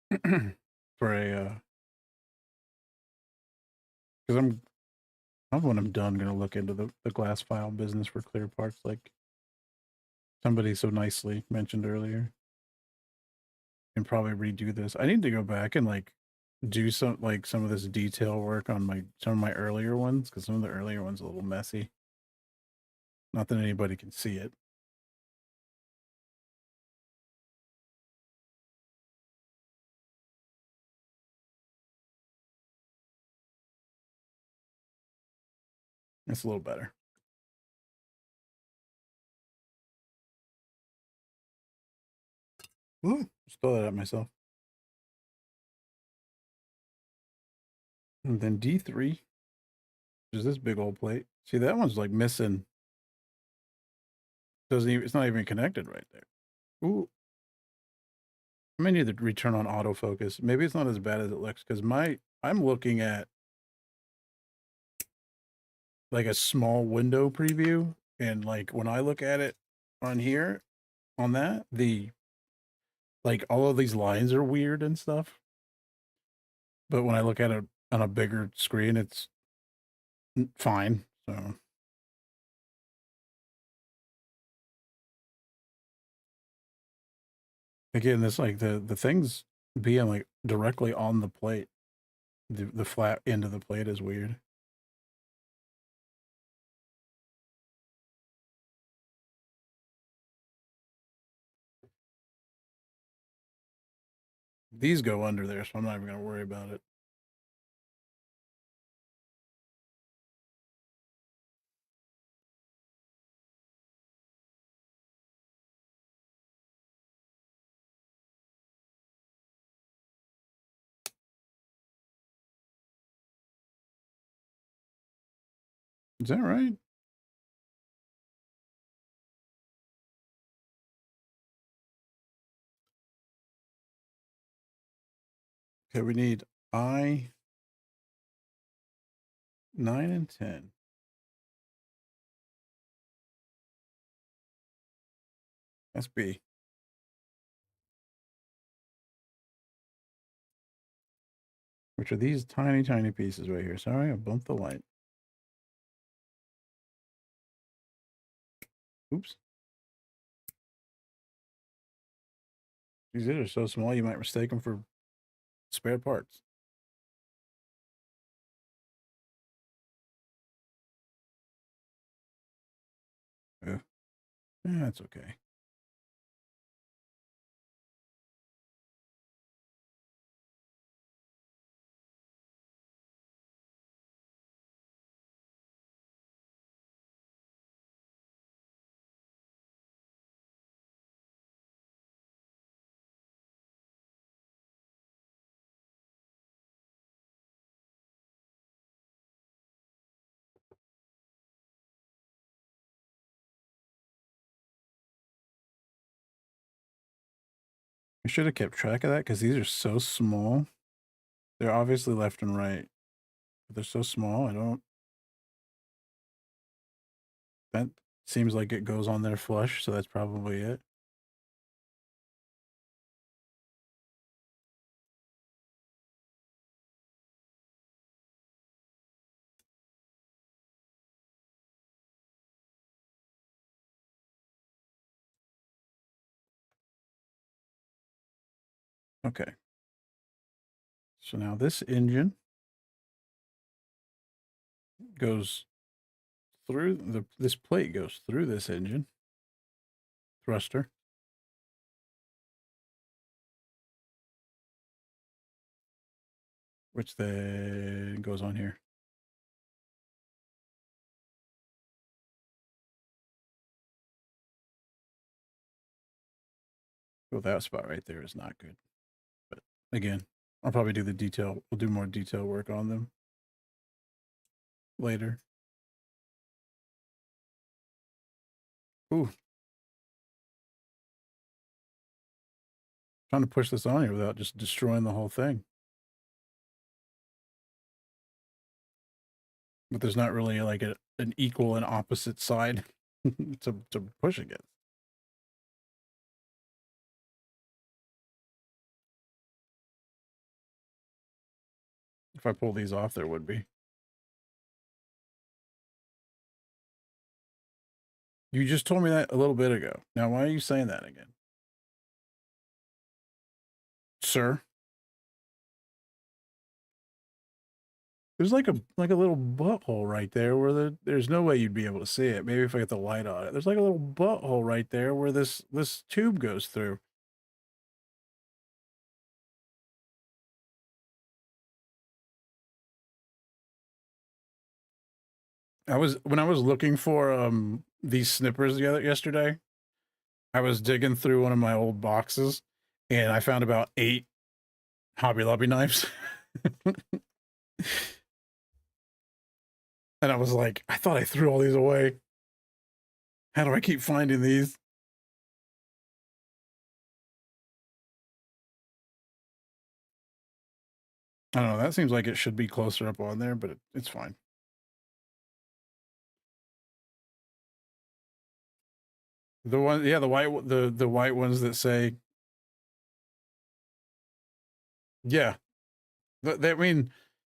for a because when I'm done gonna look into the glass file business for clear parts like somebody so nicely mentioned earlier, and probably redo this. I need to go back and like do some of this detail work on some of my earlier ones because some of the earlier ones are a little messy. Not that anybody can see it. That's a little better. Ooh, just throw that at myself. And then D3, which is this big old plate. See, that one's like missing. Doesn't even, it's not even connected right there. Ooh. I may need to return on autofocus. Maybe it's not as bad as it looks because I'm looking at like a small window preview. And like when I look at it on here, on that, like all of these lines are weird and stuff. But when I look at it on a bigger screen, it's fine. So again, this like the things being like directly on the plate, the flat end of the plate is weird. These go under there, so I'm not even gonna worry about it. Is that right? Okay, we need I 9 and 10. That's B. Which are these tiny, tiny pieces right here. Sorry, I bumped the light. Oops. These are so small you might mistake them for spare parts. Yeah, that's okay. I should have kept track of that because these are so small. They're obviously left and right, but they're so small. I don't. That seems like it goes on there flush, so that's probably it. Okay. So now this engine goes through this plate goes through this engine thruster. Which then goes on here. Well, that spot right there is not good. But again, I'll probably do the detail. We'll do more detail work on them later. Ooh. Trying to push this on here without just destroying the whole thing. But there's not really like an equal and opposite side to push against. If I pull these off, there would be. You just told me that a little bit ago. Now, why are you saying that again? Sir? There's like a little butthole right there where there's no way you'd be able to see it. Maybe if I get the light on it. There's like a little butthole right there where this tube goes through. When I was looking for these snippers yesterday, I was digging through one of my old boxes and I found about 8 Hobby Lobby knives. And I was like, I thought I threw all these away. How do I keep finding these? I don't know. That seems like it should be closer up on there, but it's fine. The one, yeah, the white ones that say, yeah, I mean,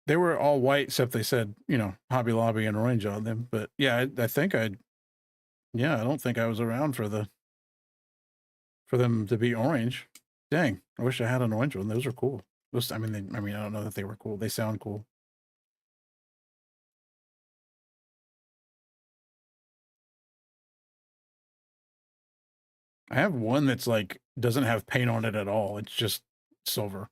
they were all white except they said, you know, Hobby Lobby and orange on them. But yeah, I think yeah, I don't think I was around for them to be orange. Dang, I wish I had an orange one. Those are cool. Those, I mean, I don't know that they were cool. They sound cool. I have one that's like doesn't have paint on it at all. It's just silver.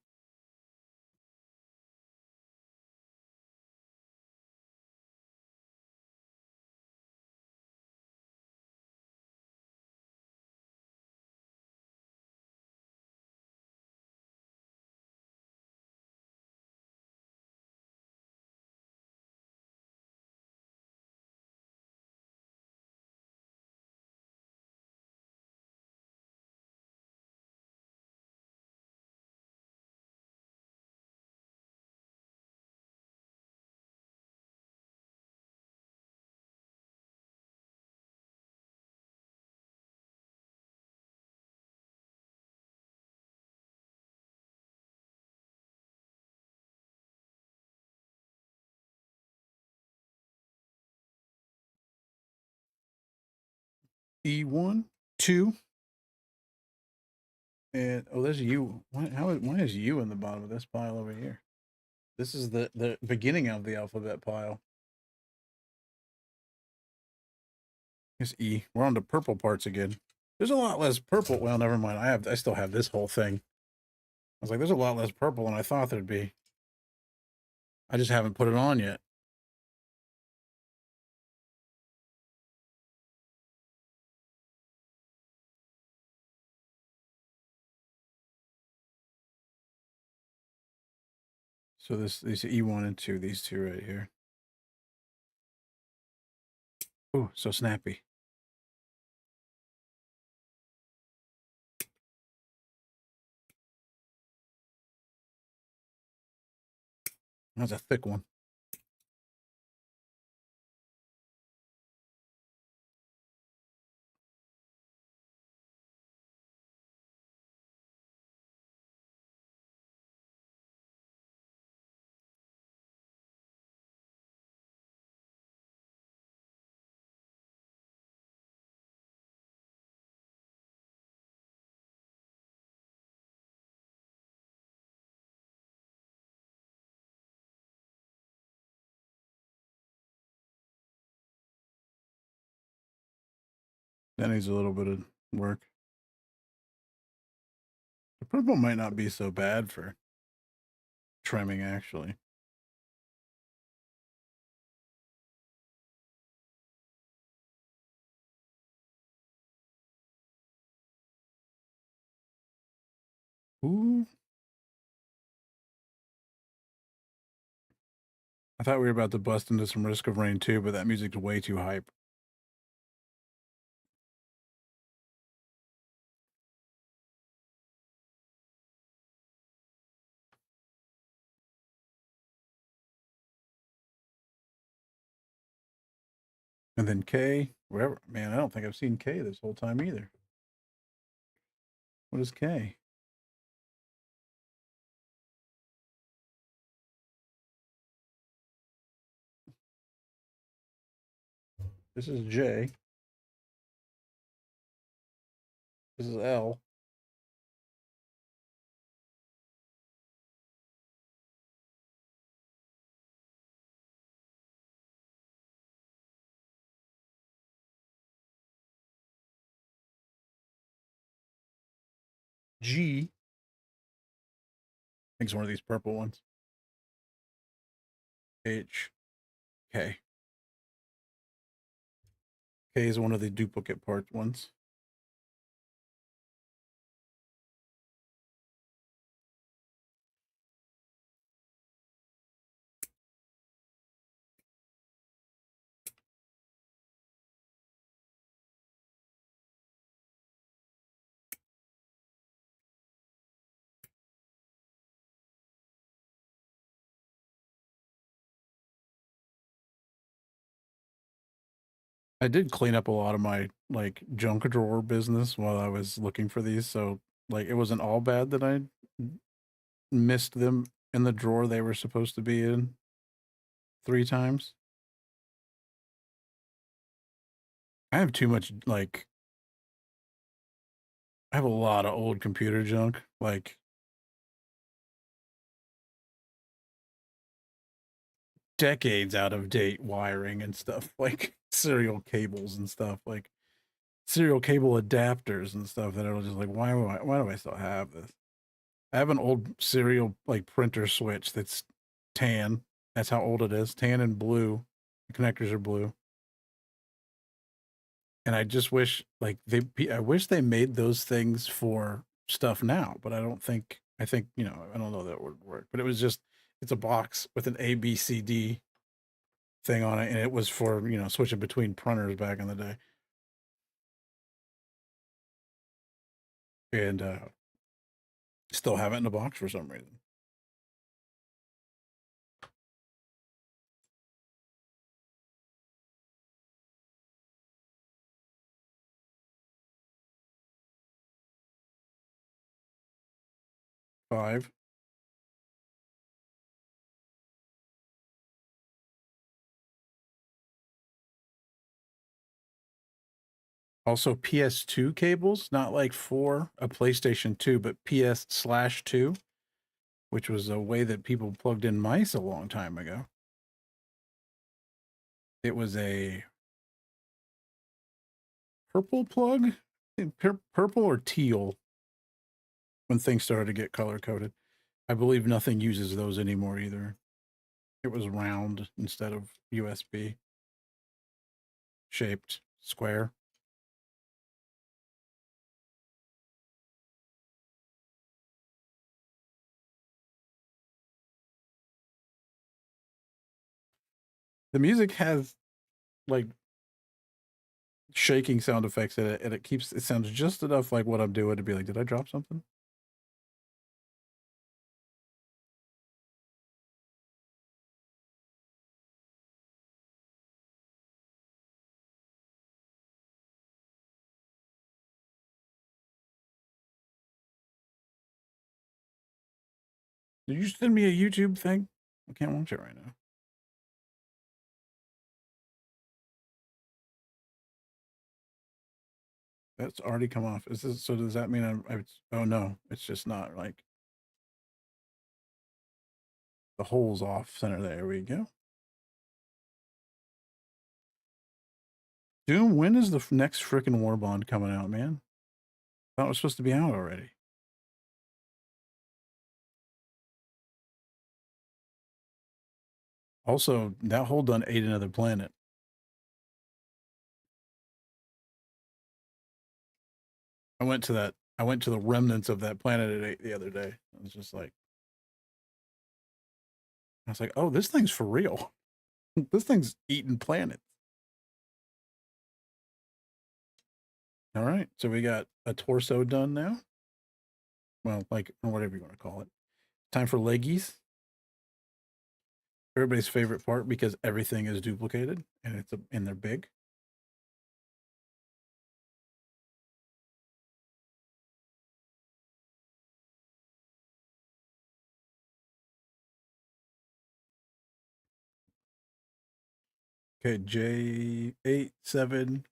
E1, 2, and oh, there's U. Why is U in the bottom of this pile over here? This is the beginning of the alphabet pile. It's E. We're on the purple parts again. There's a lot less purple. Well, never mind. I still have this whole thing. I was like, there's a lot less purple than I thought there'd be. I just haven't put it on yet. So these E1 and 2, these two right here. Oh, so snappy. That's a thick one. That needs a little bit of work. The purple might not be so bad for trimming, actually. Ooh. I thought we were about to bust into some Risk of Rain too, but that music's way too hype. And then K, wherever. Man, I don't think I've seen K this whole time either. What is K? This is J. This is L. G. I think it's one of these purple ones. H. K. K is one of the duplicate part ones. I did clean up a lot of my like junk drawer business while I was looking for these, so like it wasn't all bad that I missed them in the drawer they were supposed to be in 3 times. I have too much like I have a lot of old computer junk, like decades out of date wiring and stuff, like serial cables and stuff, like serial cable adapters and stuff that I was just like, why do I still have this? I have an old serial like printer switch that's tan. That's how old it is. Tan and blue. The connectors are blue. And I just wish like I wish they made those things for stuff now, but I think, I don't know that it would work. But it was just it's a box with an A B C D thing on it, and it was for, switching between printers back in the day. And still have it in the box for some reason. Five. Also PS2 cables, not like for a PlayStation 2, but PS/2, which was a way that people plugged in mice a long time ago. It was a purple plug, purple or teal when things started to get color coded. I believe nothing uses those anymore either. It was round instead of USB shaped square. The music has like shaking sound effects in it, and it sounds just enough like what I'm doing to be like, did I drop something? Did you send me a YouTube thing? I can't watch it right now. That's already come off. Is this so? Does that mean oh no, it's just not like the hole's off center. There we go. Doom, when is the next freaking War Bond coming out, man? I thought it was supposed to be out already. Also, that hole done ate another planet. I went to the remnants of that planet it ate the other day. I was just like, oh, this thing's for real. This thing's eating planets. All right, so we got a torso done now. Well, like, or whatever you want to call it. Time for leggies. Everybody's favorite part because everything is duplicated and they're big. Okay, J87.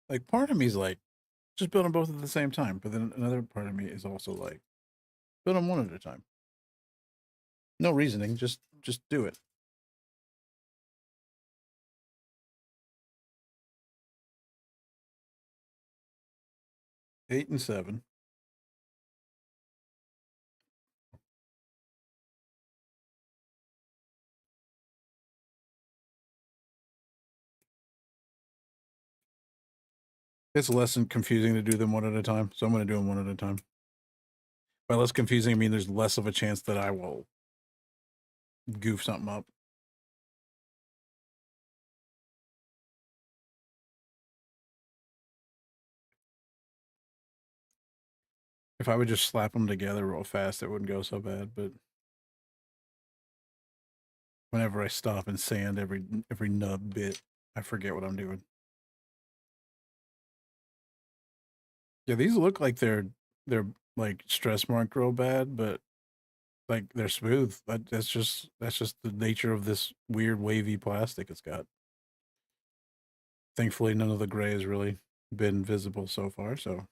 Like part of me is like, just build them both at the same time. But then another part of me is also like, build them one at a time. No reasoning, just do it. 8 and 7. It's less confusing to do them one at a time, so I'm going to do them one at a time. By less confusing, I mean there's less of a chance that I will goof something up. If I would just slap them together real fast, it wouldn't go so bad, but whenever I stop and sand every nub bit, I forget what I'm doing. Yeah, these look like they're like stress marked real bad, but like they're smooth. That's just the nature of this weird wavy plastic it's got. Thankfully, none of the gray has really been visible so far. So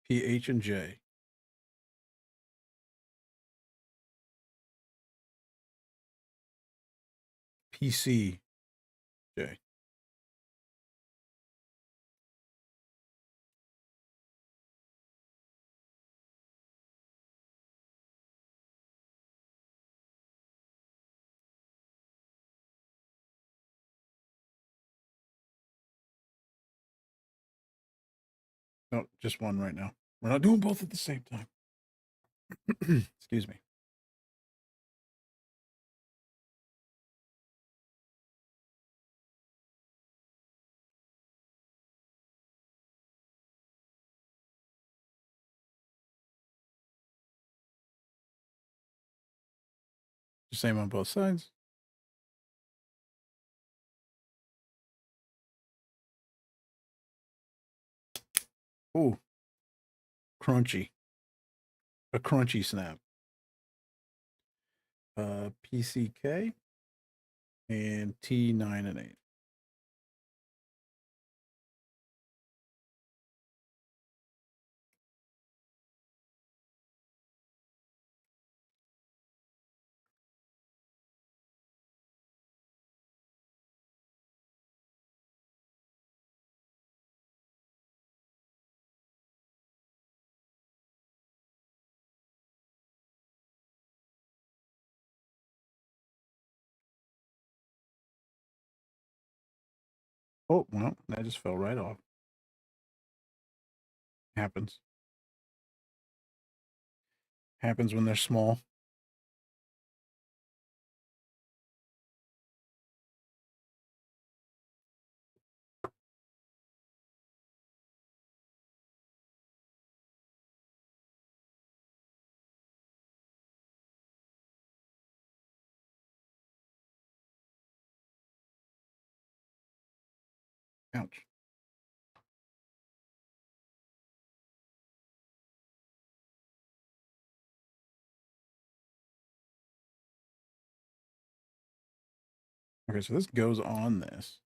P, H, and J. P, C, J. No, just one right now. We're not doing both at the same time. Excuse me. The same on both sides. Ooh, crunchy. A crunchy snap. PCK and T9 and 8. Oh, well, that just fell right off. Happens. Happens when they're small. Ouch. Okay, so this goes on this.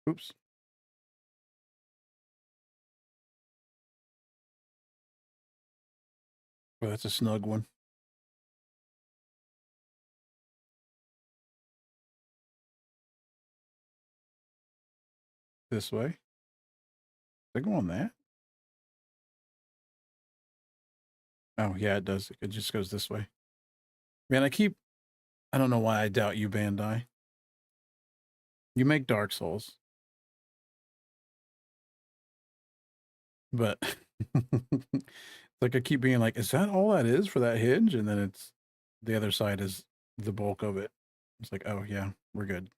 Oops. Well, that's a snug one. This way. They go on that? Oh, yeah, it does. It just goes this way. Man, I don't know why I doubt you, Bandai. You make Dark Souls. But like I keep being like, is that all that is for that hinge? And then it's the other side is the bulk of it. It's like, oh yeah, we're good.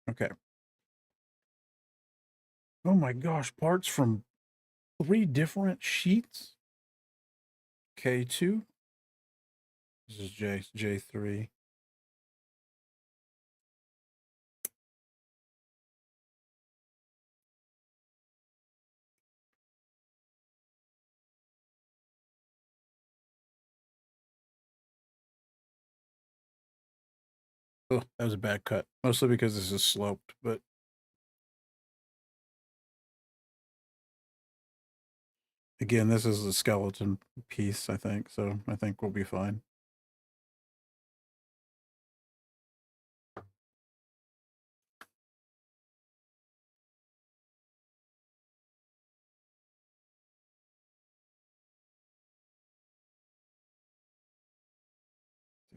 Okay. Oh my gosh, parts from 3 different sheets. K2. This is J3. Oh, that was a bad cut. Mostly because this is sloped, but again, this is a skeleton piece, I think, so I think we'll be fine.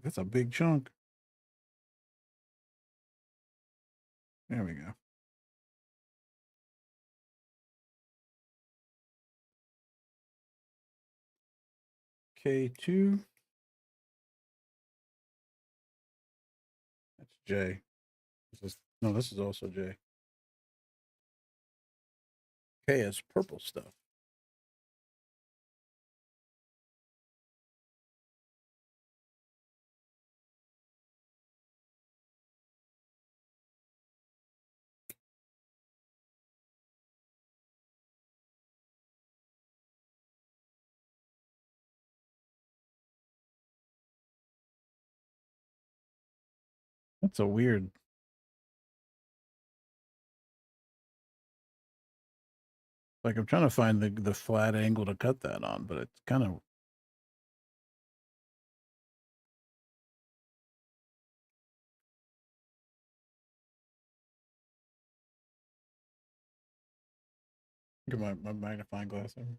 That's a big chunk. There we go. K2. That's J. No, this is also J. K is purple stuff. That's a weird. Like I'm trying to find the flat angle to cut that on, but it's kind of. Get my magnifying glass over.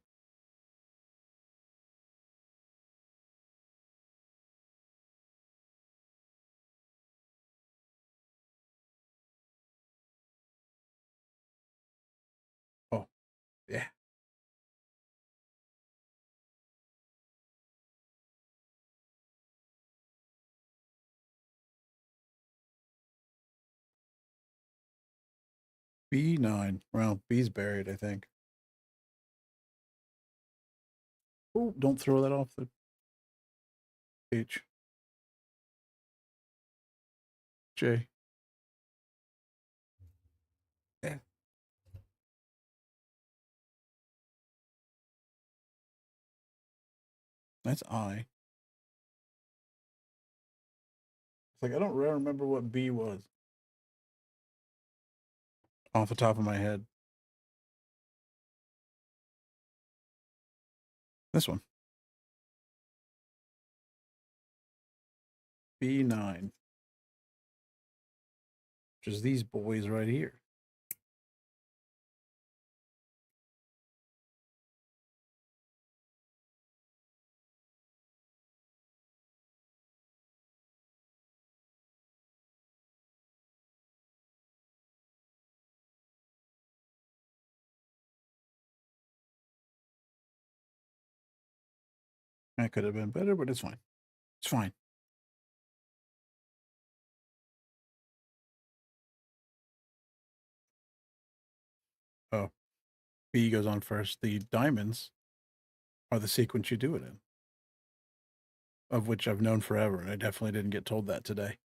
Oh, yeah. B9. Well, B's buried, I think. Oh, don't throw that off the H. J. Yeah. That's I. It's like I don't remember what B was off the top of my head. This one. B9. Which is these boys right here. That could have been better, but it's fine. It's fine. Oh, B goes on first. The diamonds are the sequence you do it in, of which I've known forever, and I definitely didn't get told that today.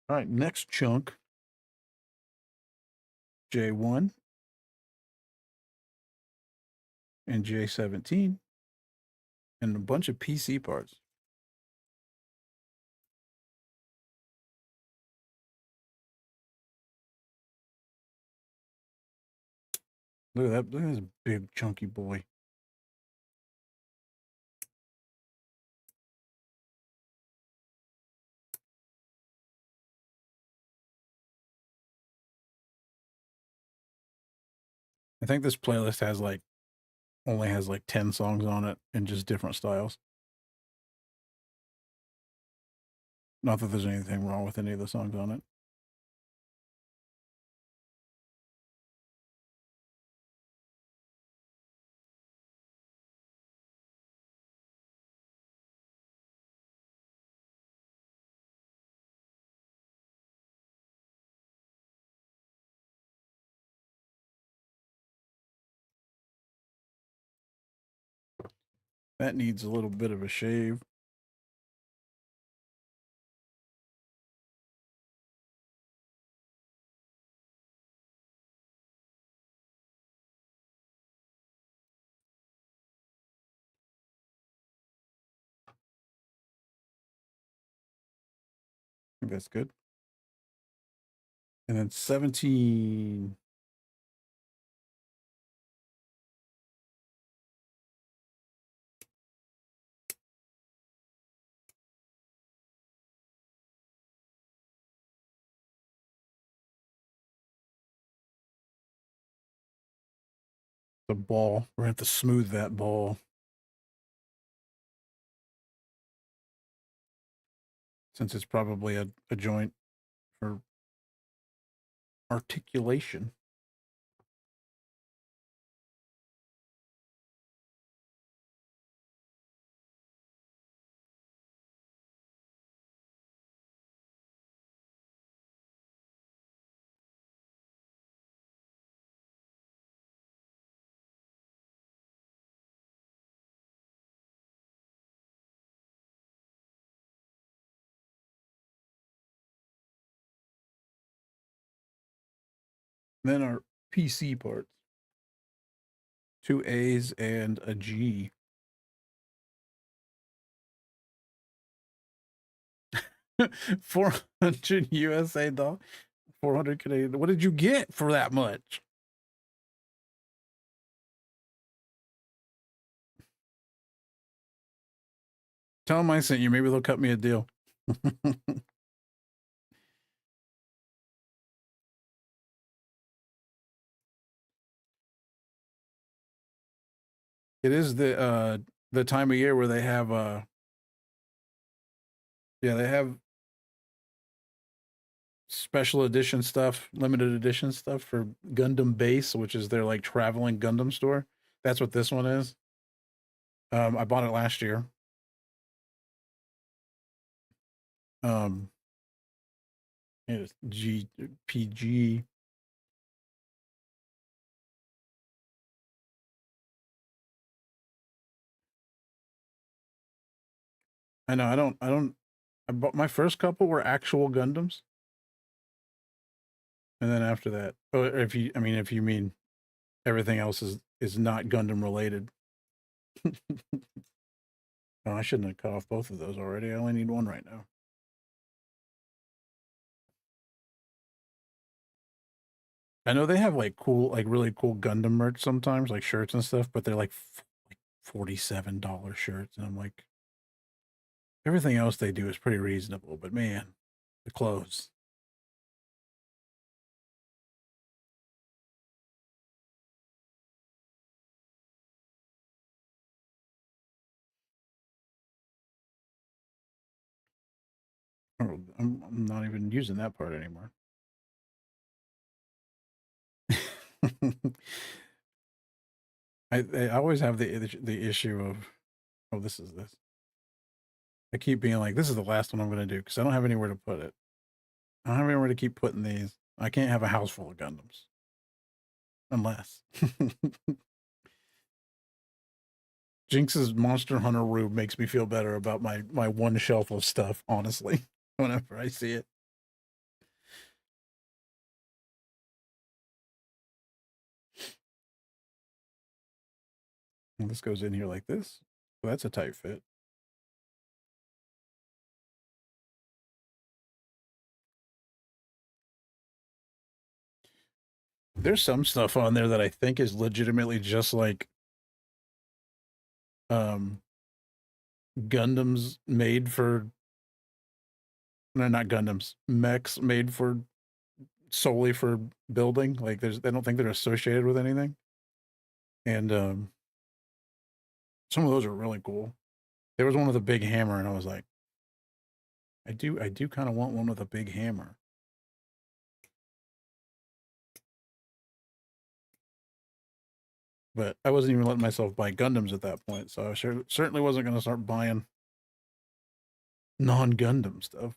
All right, next chunk. J1 and J17 and a bunch of PC parts. Look at that. Look at this big chunky boy. I think this playlist has like only has like 10 songs on it in just different styles. Not that there's anything wrong with any of the songs on it. That needs a little bit of a shave. think that's good. And then 17. The ball. We're going to have to smooth that ball. Since it's probably a joint for articulation. Then our PC parts. 2 A's and a G. $400 USA dollars. 400 Canadian. What did you get for that much? Tell them I sent you. Maybe they'll cut me a deal. It is the time of year where they have they have special edition stuff, limited edition stuff for Gundam Base, which is their like traveling Gundam store. That's what this one is. I bought it last year. It's GPG. I know. I don't. I bought my first couple were actual Gundams, and then after that, oh, if you mean everything else is not Gundam related. Oh, I shouldn't have cut off both of those already. I only need one right now. I know they have like cool, like really cool Gundam merch sometimes, like shirts and stuff, but they're like $47 shirts, and I'm like, everything else they do is pretty reasonable, but man, the clothes. Oh, I'm not even using that part anymore. I always have the issue of, oh, this is this. I keep being like, this is the last one I'm going to do because I don't have anywhere to put it. I don't have anywhere to keep putting these. I can't have a house full of Gundams unless Jinx's Monster Hunter room makes me feel better about my one shelf of stuff. Honestly, whenever I see it. And this goes in here like this. So that's a tight fit. There's some stuff on there that I think is legitimately just like um Gundams made for, no, not Gundams, mechs made for solely for building. Like they don't think they're associated with anything. And some of those are really cool. There was one with a big hammer, and I was like, I do kind of want one with a big hammer. But I wasn't even letting myself buy Gundams at that point, so I certainly wasn't going to start buying non-Gundam stuff.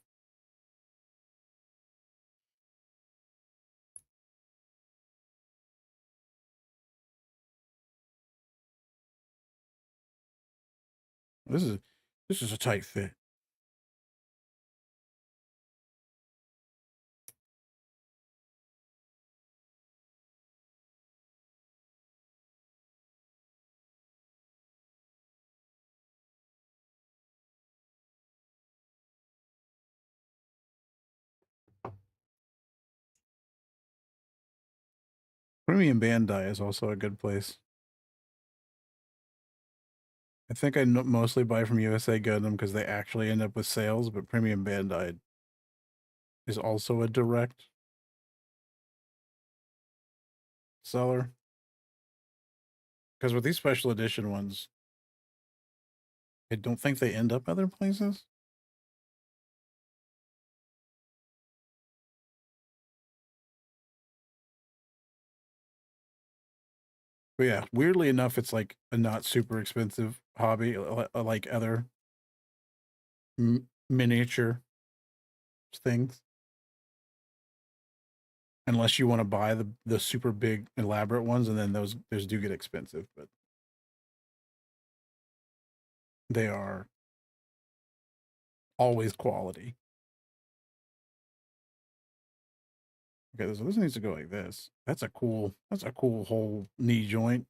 This is a tight fit. Premium Bandai is also a good place. I think I mostly buy from USA Gundam because they actually end up with sales, but Premium Bandai is also a direct seller. Because with these special edition ones, I don't think they end up other places. But yeah, weirdly enough, it's like a not super expensive hobby, like other miniature things. Unless you want to buy the super big elaborate ones, and then those do get expensive, but they are always quality. Okay, so this needs to go like this. That's a cool whole knee joint.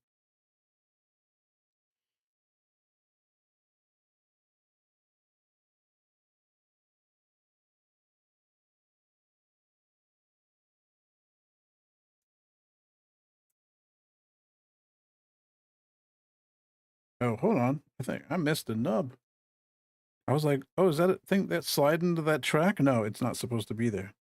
Oh, hold on. I think I missed a nub. I was like, oh, is that a thing that's sliding into that track? No, it's not supposed to be there.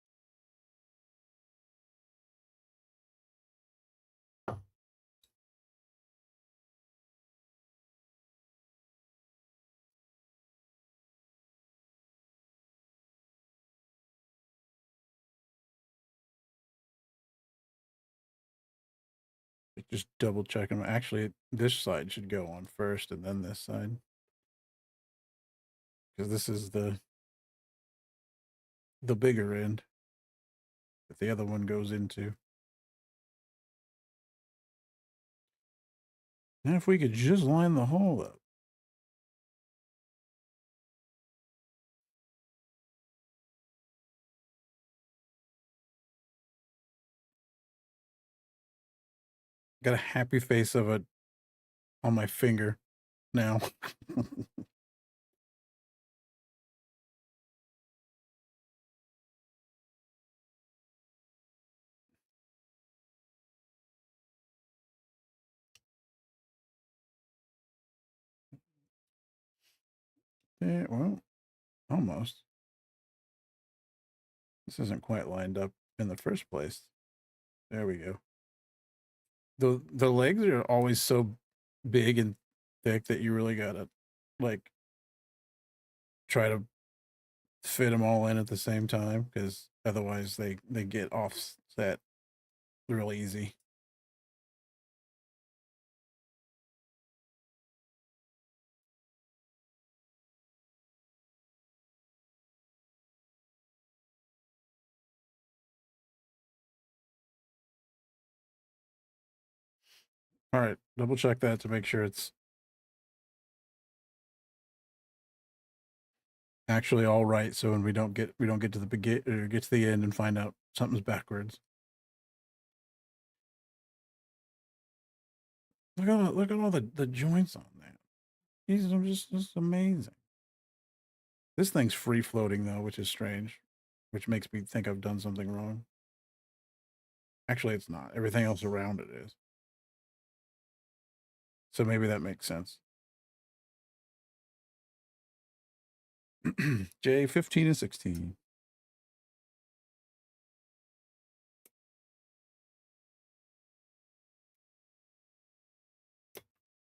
Just double checking. Actually, this side should go on first and then this side. Because this is the bigger end that the other one goes into. And if we could just line the hole up. Got a happy face of it on my finger now. Yeah, well, almost. This isn't quite lined up in the first place. There we go. The legs are always so big and thick that you really gotta like try to fit them all in at the same time because otherwise they get offset real easy. All right, double check that to make sure it's actually all right. So when we don't get to the begin or get to the end and find out something's backwards. Look at all the joints on that. These are just amazing. This thing's free floating though, which is strange, which makes me think I've done something wrong. Actually, it's not. Everything else around it is. So maybe that makes sense. J 15 and 16.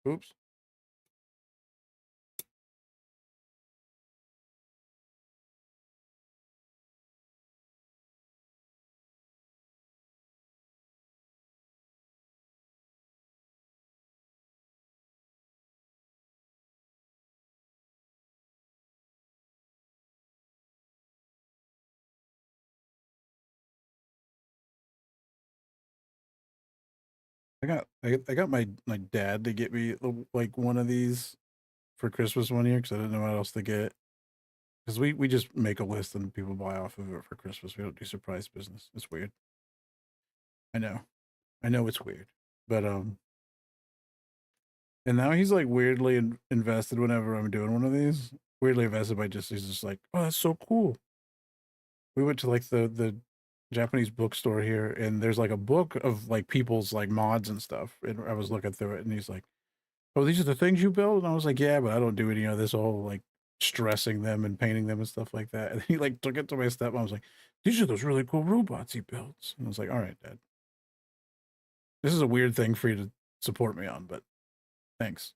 Oops. I got my dad to get me like one of these for Christmas one year because I didn't know what else to get. Because we just make a list and people buy off of it for Christmas. We don't do surprise business. It's weird. I know it's weird, but and now he's like weirdly invested whenever I'm doing one of these. Weirdly invested by just he's just like, oh, that's so cool. We went to like the Japanese bookstore here, and there's like a book of like people's like mods and stuff. And I was looking through it, and he's like, "Oh, these are the things you build," and I was like, "Yeah, but I don't do any of this whole like stressing them and painting them and stuff like that." And he like took it to my step. I was like, "These are those really cool robots he builds." And I was like, "All right, Dad, this is a weird thing for you to support me on, but thanks."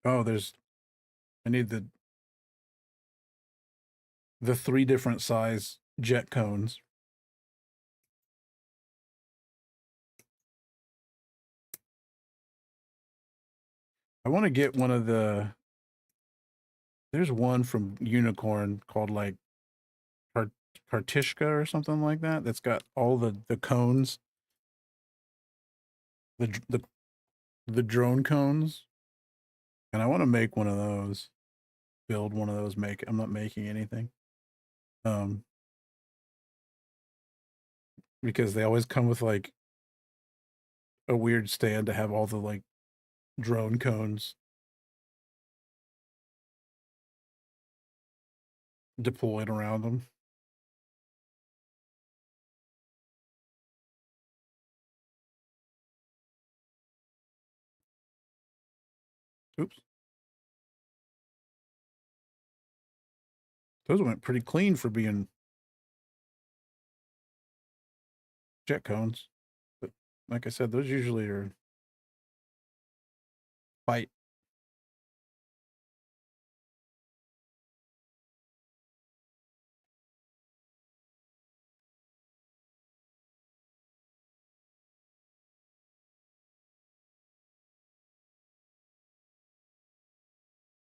Oh, I need the three different size jet cones. I want to get one of there's one from Unicorn called like Part Partishka or something like that. That's got all the cones, the dr- the the drone cones, and I want to make one of those. Build one of those. Make I'm not making anything. Um, because they always come with like a weird stand to have all the like drone cones deployed around them. Oops, those went pretty clean for being jet cones. But like I said, those usually are fight.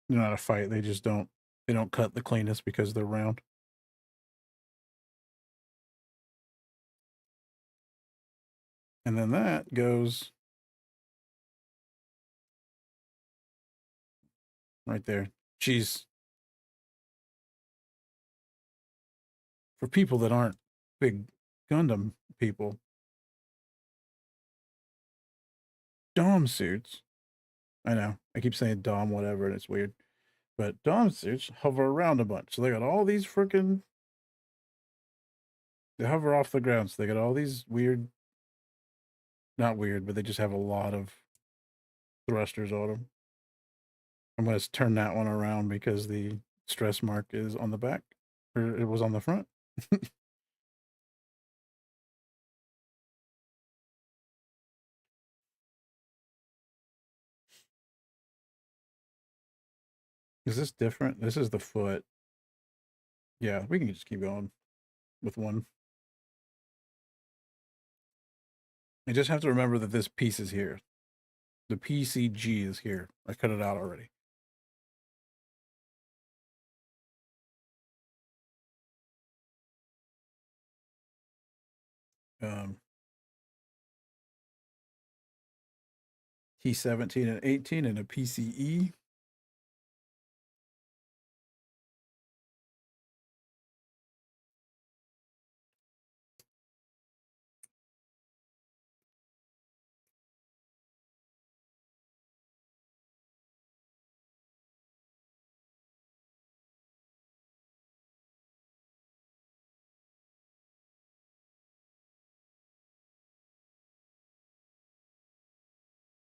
They're not a fight. They don't cut the cleanest because they're round. And then that goes right there. She's for people that aren't big Gundam people. Dom suits. I know. I keep saying Dom whatever, and it's weird. But Dom suits hover around a bunch. So they got all these freaking. They hover off the ground. So they got all these weird. Not weird, but they just have a lot of thrusters on them. I'm going to turn that one around because the stress mark is on the back, or it was on the front. Is this different? This is the foot. Yeah, we can just keep going with one. I just have to remember that this piece is here. The PCG is here. I cut it out already. Um, T17 and 18 and a PCE.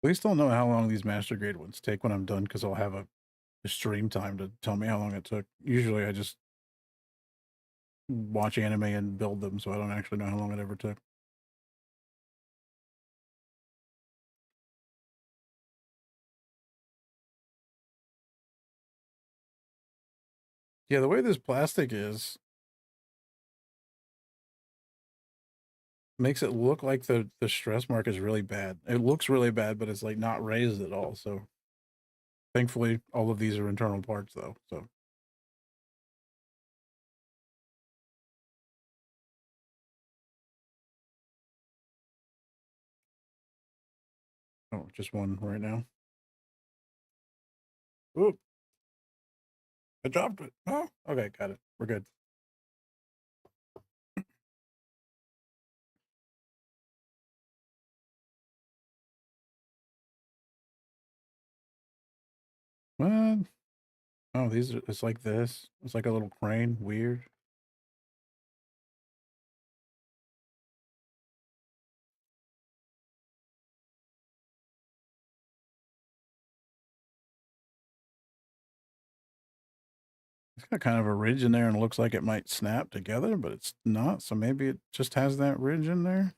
Please don't know how long these master grade ones take when I'm done because I'll have a stream time to tell me how long it took. Usually I just watch anime and build them, so I don't actually know how long it ever took. Yeah, the way this plastic is makes it look like the stress mark is really bad. It looks really bad, but it's like not raised at all. So thankfully, all of these are internal parts though. So oh, just one right now. Oop, I dropped it. Oh, okay, got it. We're good. What? Oh, these are, it's like this. It's like a little crane. Weird. It's got kind of a ridge in there and looks like it might snap together, but it's not. So maybe it just has that ridge in there.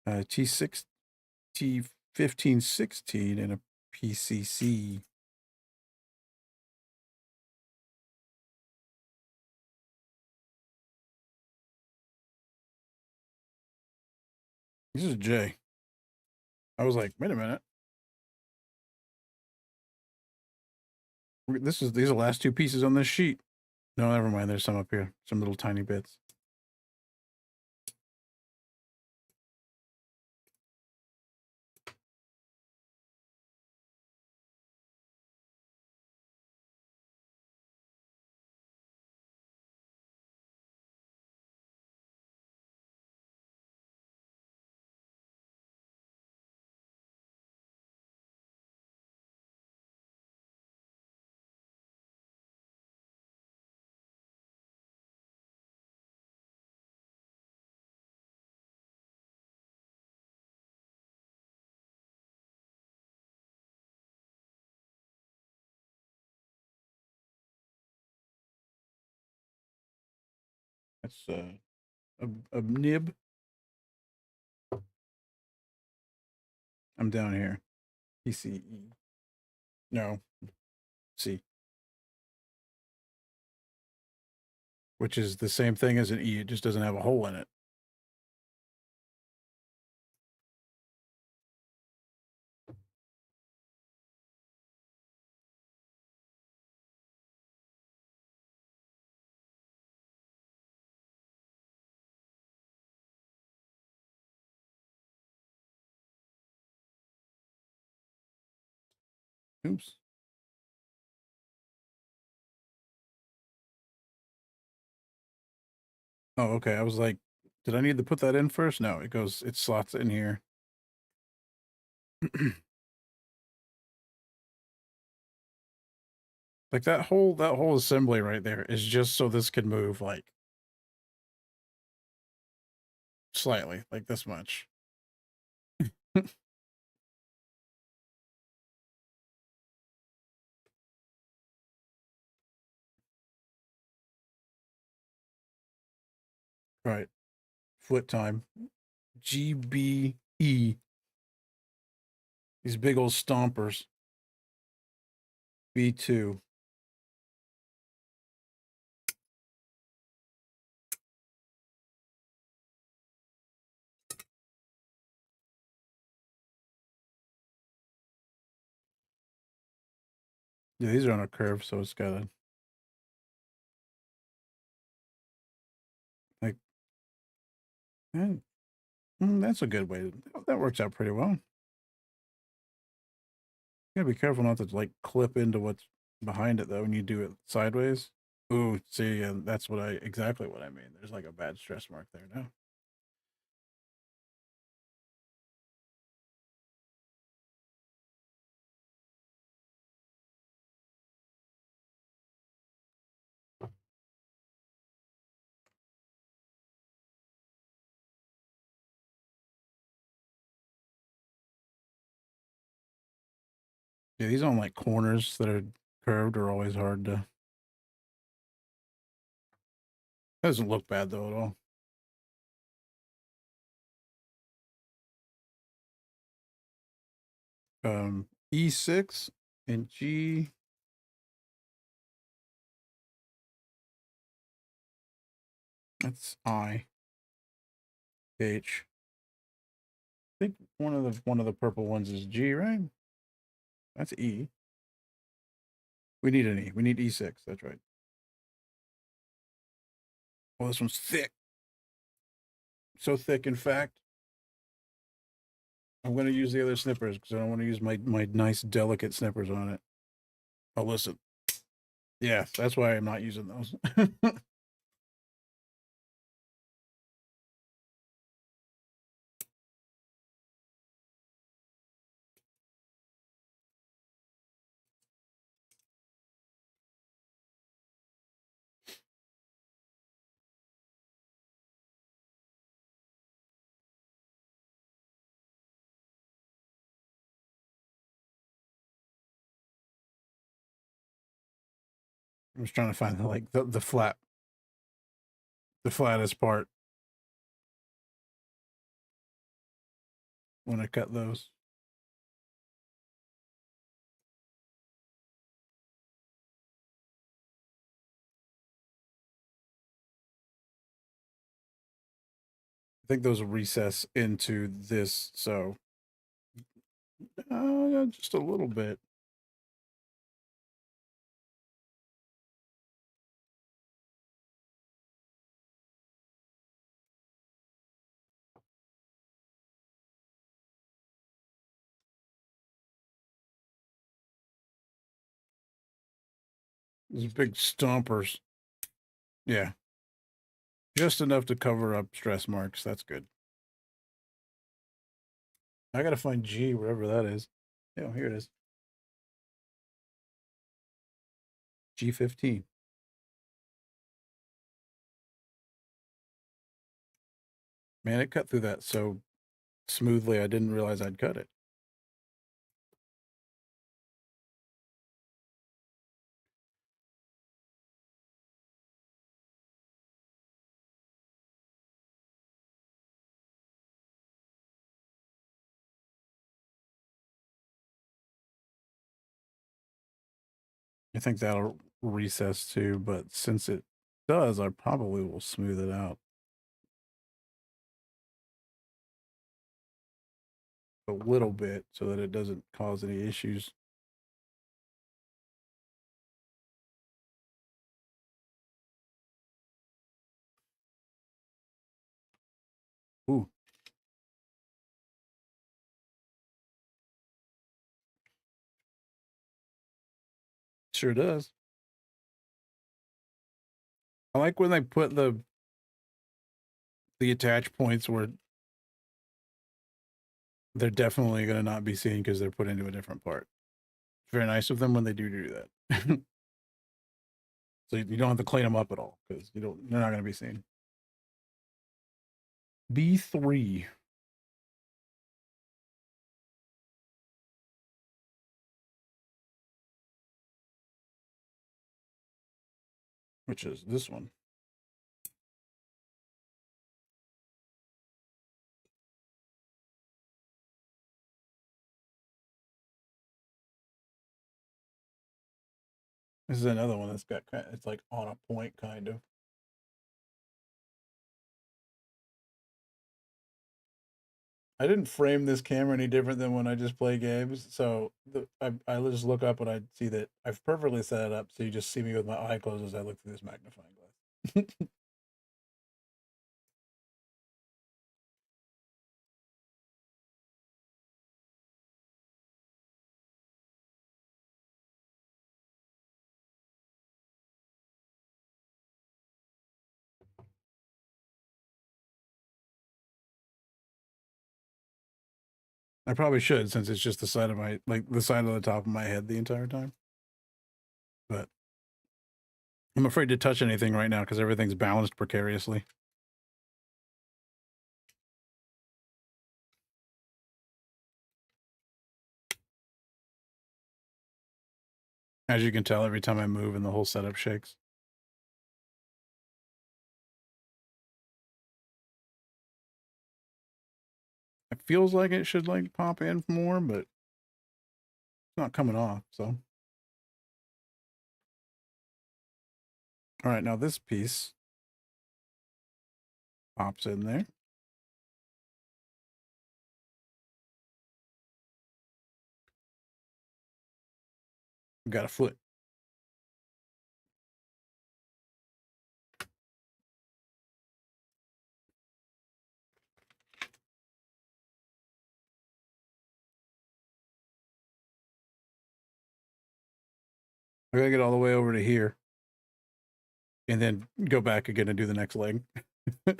T6, T1516 and a PCC. This is J. I was like, wait a minute. These are the last two pieces on this sheet. No, never mind. There's some up here. Some little tiny bits. That's a nib. I'm down here. PCE. No. C. Which is the same thing as an E. It just doesn't have a hole in it. Oops. Oh, okay. I was like, did I need to put that in first? No, it slots in here. Like that whole assembly right there is just so this can move like slightly, like this much. Right. Foot time. GBE. These big old stompers. B2. Yeah, these are on a curve, so it's gotta like eh, that's a good way. That works out pretty well. You gotta be careful not to like clip into what's behind it though when you do it sideways. Ooh, see, that's exactly what I mean. There's like a bad stress mark there now. Yeah, these on like corners that are curved are always hard to. Doesn't look bad though at all. E6 and G. That's I. H. I think one of the purple ones is G, right? That's E. We need an E. We need E6. That's right. Oh, this one's thick. So thick, in fact, I'm going to use the other snippers because I don't want to use my nice, delicate snippers on it. Oh, listen. Yeah, that's why I'm not using those. I was trying to find the flattest part when I cut those. I think those recess into this, so just a little bit. These big stompers. Yeah. Just enough to cover up stress marks. That's good. I gotta find G wherever that is. Oh, here it is. G15. Man, it cut through that so smoothly I didn't realize I'd cut it. I think that'll recess too, but since it does, I probably will smooth it out a little bit so that it doesn't cause any issues. Ooh. Sure does. I like when they put the attach points where they're definitely going to not be seen because they're put into a different part. It's very nice of them when they do that. So you don't have to clean them up at all because they're not going to be seen. B3. Which is this one. This is another one that's got it's like on a point kind of. I didn't frame this camera any different than when I just play games. So I just look up and I see that I've perfectly set it up. So you just see me with my eye closed as I look through this magnifying glass. I probably should since it's just the side of the side of the top of my head the entire time. But I'm afraid to touch anything right now because everything's balanced precariously. As you can tell, every time I move and the whole setup shakes. It feels like it should like pop in more, but it's not coming off, so. All right, now this piece pops in there. We've got a foot. I gotta get all the way over to here and then go back again and do the next leg. Do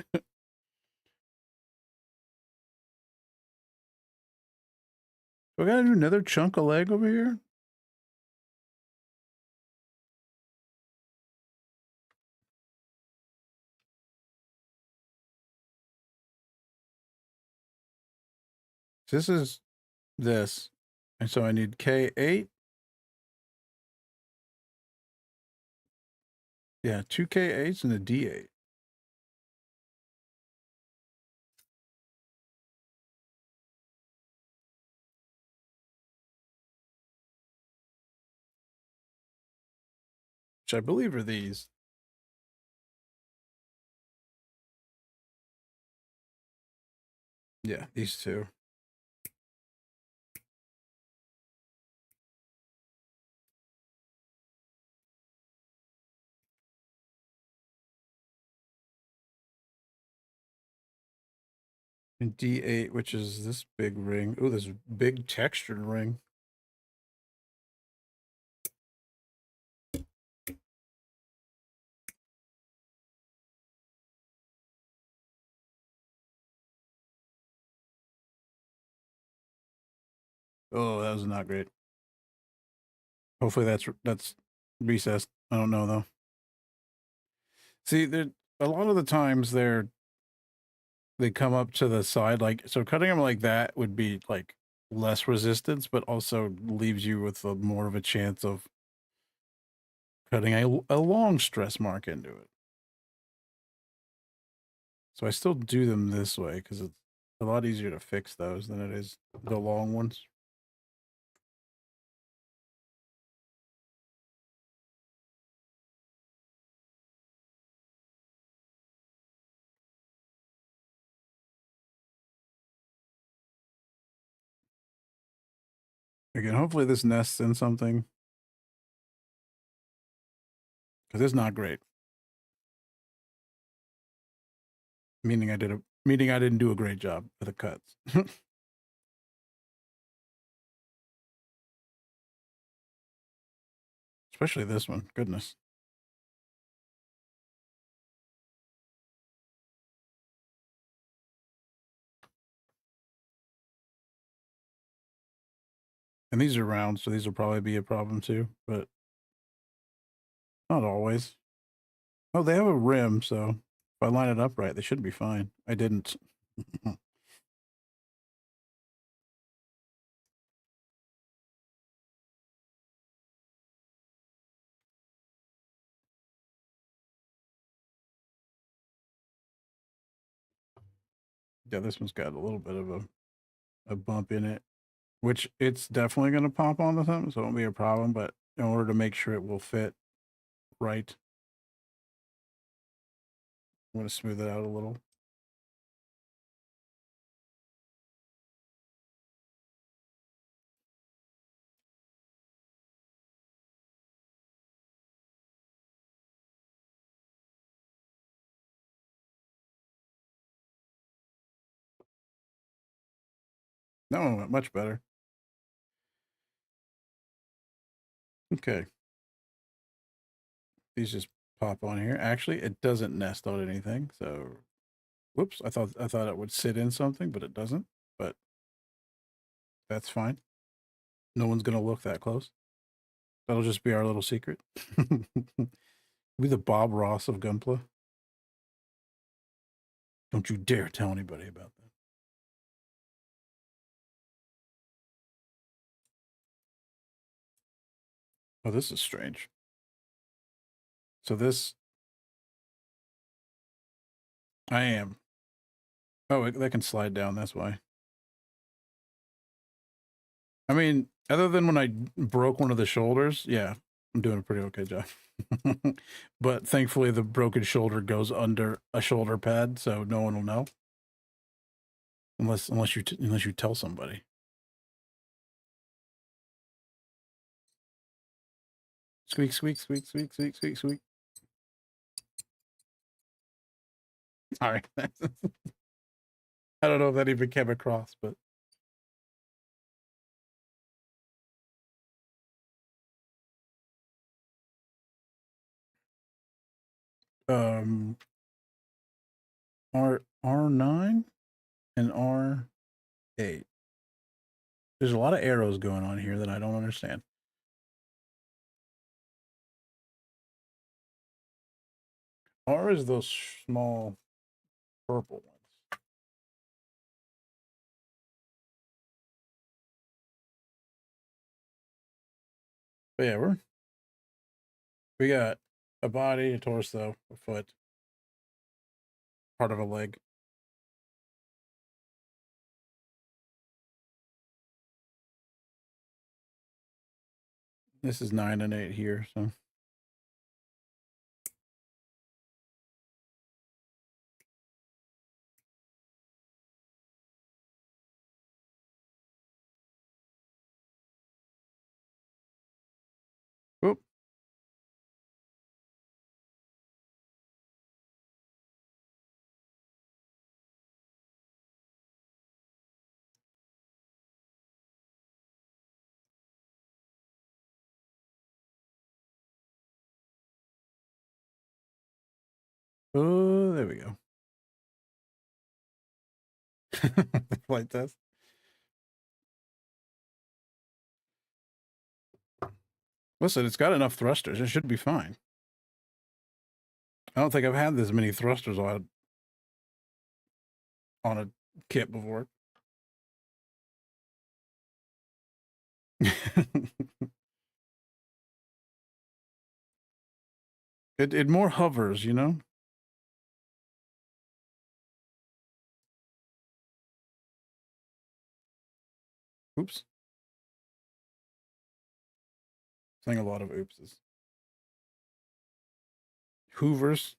I gotta do another chunk of leg over here? This is this. And so I need K8. Yeah, 2K8s and a D8. Which I believe are these. Yeah, these two. And D8, which is this big ring. Oh, this big textured ring. Oh, that was not great. Hopefully that's recessed. I don't know though. See, there a lot of the times they come up to the side, like, so cutting them like that would be like less resistance, but also leaves you with more of a chance of cutting a long stress mark into it. So I still do them this way because it's a lot easier to fix those than it is the long ones. Again, hopefully this nests in something because it's not great. Meaning I didn't do a great job with the cuts. Especially this one. Goodness. And these are round, so these will probably be a problem too, but not always. Oh, they have a rim, so if I line it up right, they should be fine. I didn't. Yeah, this one's got a little bit of a bump in it, which it's definitely going to pop onto something, so it won't be a problem. But in order to make sure it will fit right, I'm going to smooth it out a little. No, much better. Okay. These just pop on here. Actually, it doesn't nest on anything, so whoops, I thought it would sit in something, but it doesn't. But that's fine. No one's gonna look that close. That'll just be our little secret. Be the Bob Ross of Gunpla. Don't you dare tell anybody about that. Oh, this is strange. So this, I am. Oh, that can slide down. That's why. I mean, other than when I broke one of the shoulders, yeah, I'm doing a pretty okay job. But thankfully, the broken shoulder goes under a shoulder pad, so no one will know, unless you tell somebody. Squeak, squeak, squeak, squeak, squeak, squeak, squeak. All right. I don't know if that even came across, but um, R9 and R8. There's a lot of arrows going on here that I don't understand. R is those small purple ones. But yeah, we got A body, a torso, a foot, part of a leg. This is 9 and 8 here, so. Oop. Oh, there we go. Flight test. Listen, it's got enough thrusters. It should be fine. I don't think I've had this many thrusters on a kit before. It more hovers, you know? Oops. Saying a lot of oopses. Hoovers.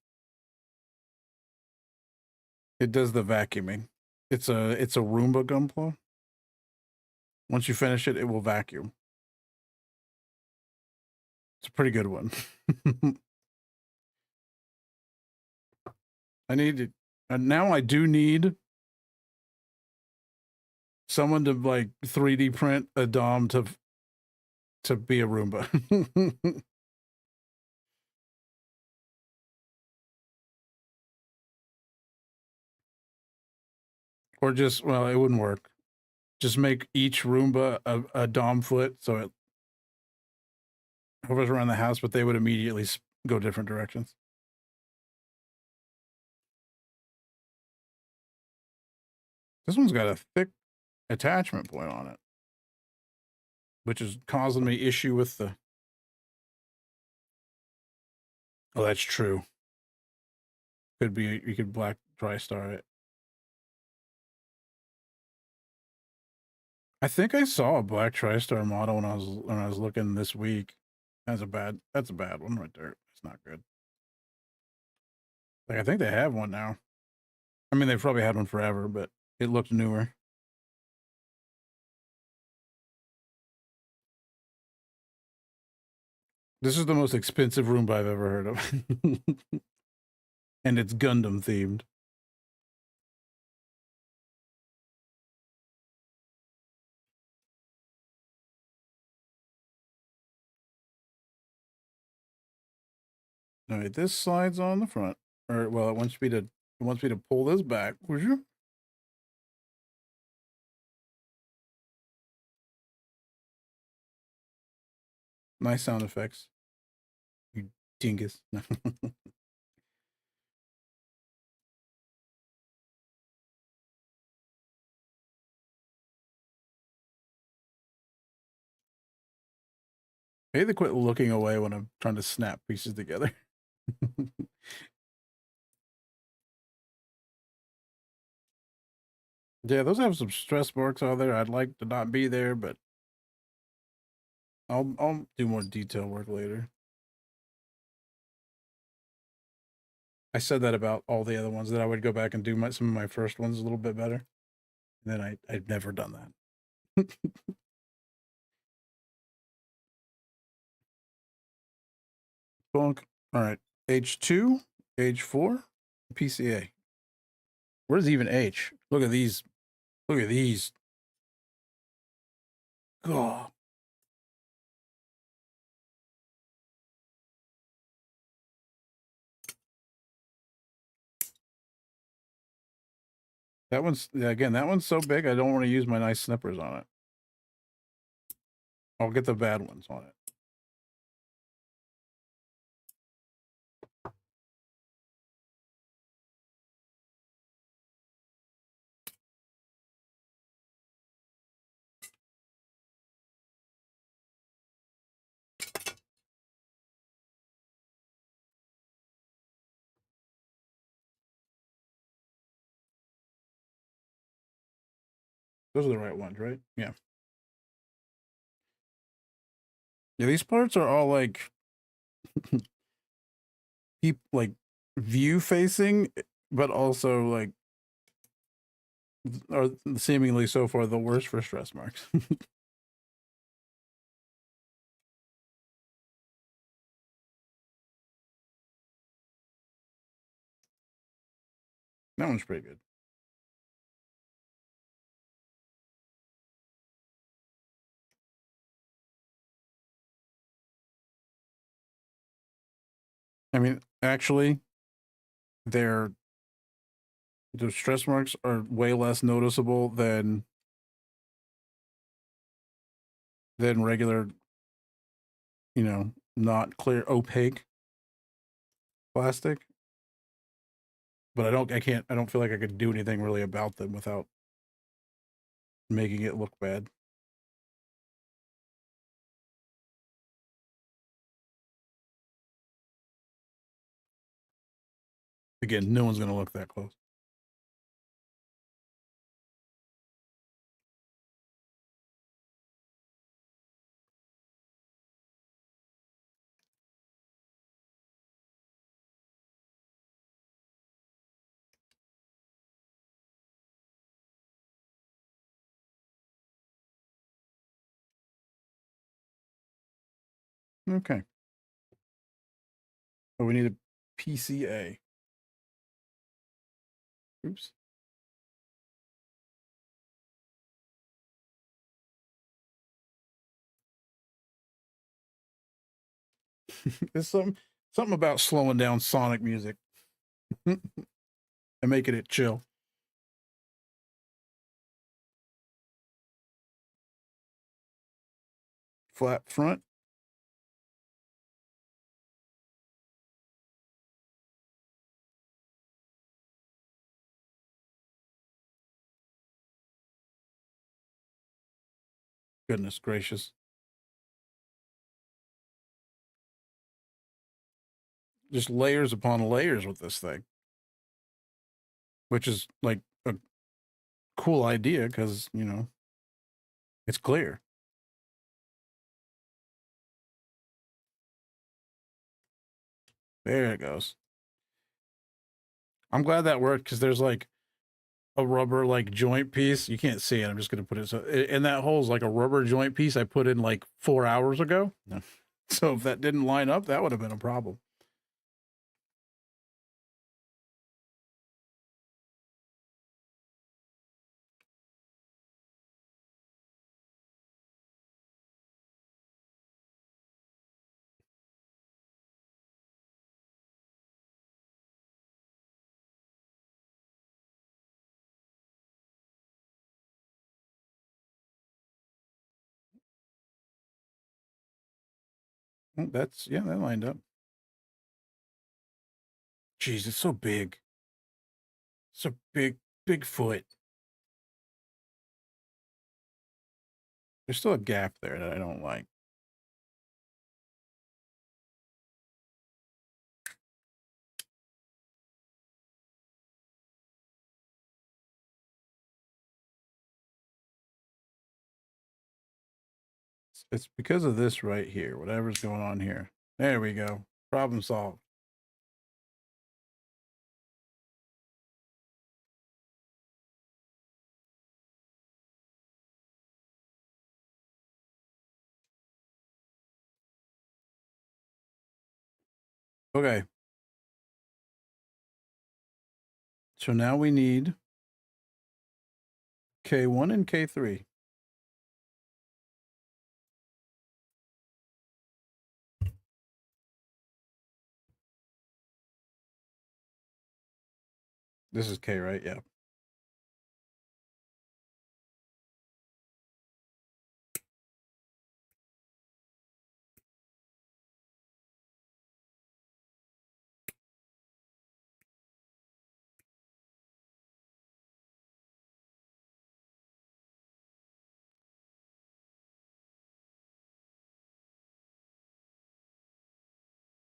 It does the vacuuming. It's a Roomba Gunpla. Once you finish it, it will vacuum. It's a pretty good one. I need it. And now I do need someone to like 3D print a DOM to be a Roomba. Or just, well, it wouldn't work. Just make each Roomba a DOM foot so it hovers around the house, but they would immediately go different directions. This one's got a thick attachment point on it, which is causing me issue with the. Oh, that's true. Could be, you could black TriStar it. I think I saw a black TriStar model when I was looking this week. That's a bad one right there. It's not good. Like I think they have one now. I mean, they've probably had one forever, but it looked newer. This is the most expensive Roomba I've ever heard of. And it's Gundam themed. All right, this slides on the front. Or well, it wants me to pull this back, would you? Nice sound effects. You dingus. Maybe they quit looking away when I'm trying to snap pieces together. Yeah, those have some stress marks on there. I'd like to not be there, but I'll do more detail work later. I said that about all the other ones that I would go back and do some of my first ones a little bit better. And then I've never done that. Bonk. All right. H2, H4, PCA. Where's even H? Look at these. Look at these. Oh. That one's, again, that one's so big, I don't want to use my nice snippers on it. I'll get the bad ones on it. Those are the right ones, right? Yeah. Yeah, these parts are all like like view facing, but also like are seemingly so far the worst for stress marks. That one's pretty good. I mean, actually, the stress marks are way less noticeable than regular, not clear, opaque plastic. But I don't feel like I could do anything really about them without making it look bad. Again, no one's going to look that close. Okay. Oh, we need a PCA. Oops. There's something about slowing down Sonic music and making it chill. Flat front. Goodness gracious. Just layers upon layers with this thing, which is like a cool idea because, it's clear. There it goes. I'm glad that worked because there's like a rubber like joint piece. You can't see it. I'm just going to put it so, and that hole's like a rubber joint piece I put in like 4 hours ago. No. So if that didn't line up, that would have been a problem. That's, yeah, that lined up. Jeez, it's so big. It's a big foot. There's still a gap there that I don't like. It's because of this right here, whatever's going on here. There we go. Problem solved. Okay. So now we need K1 and K3. This is K, right? Yeah.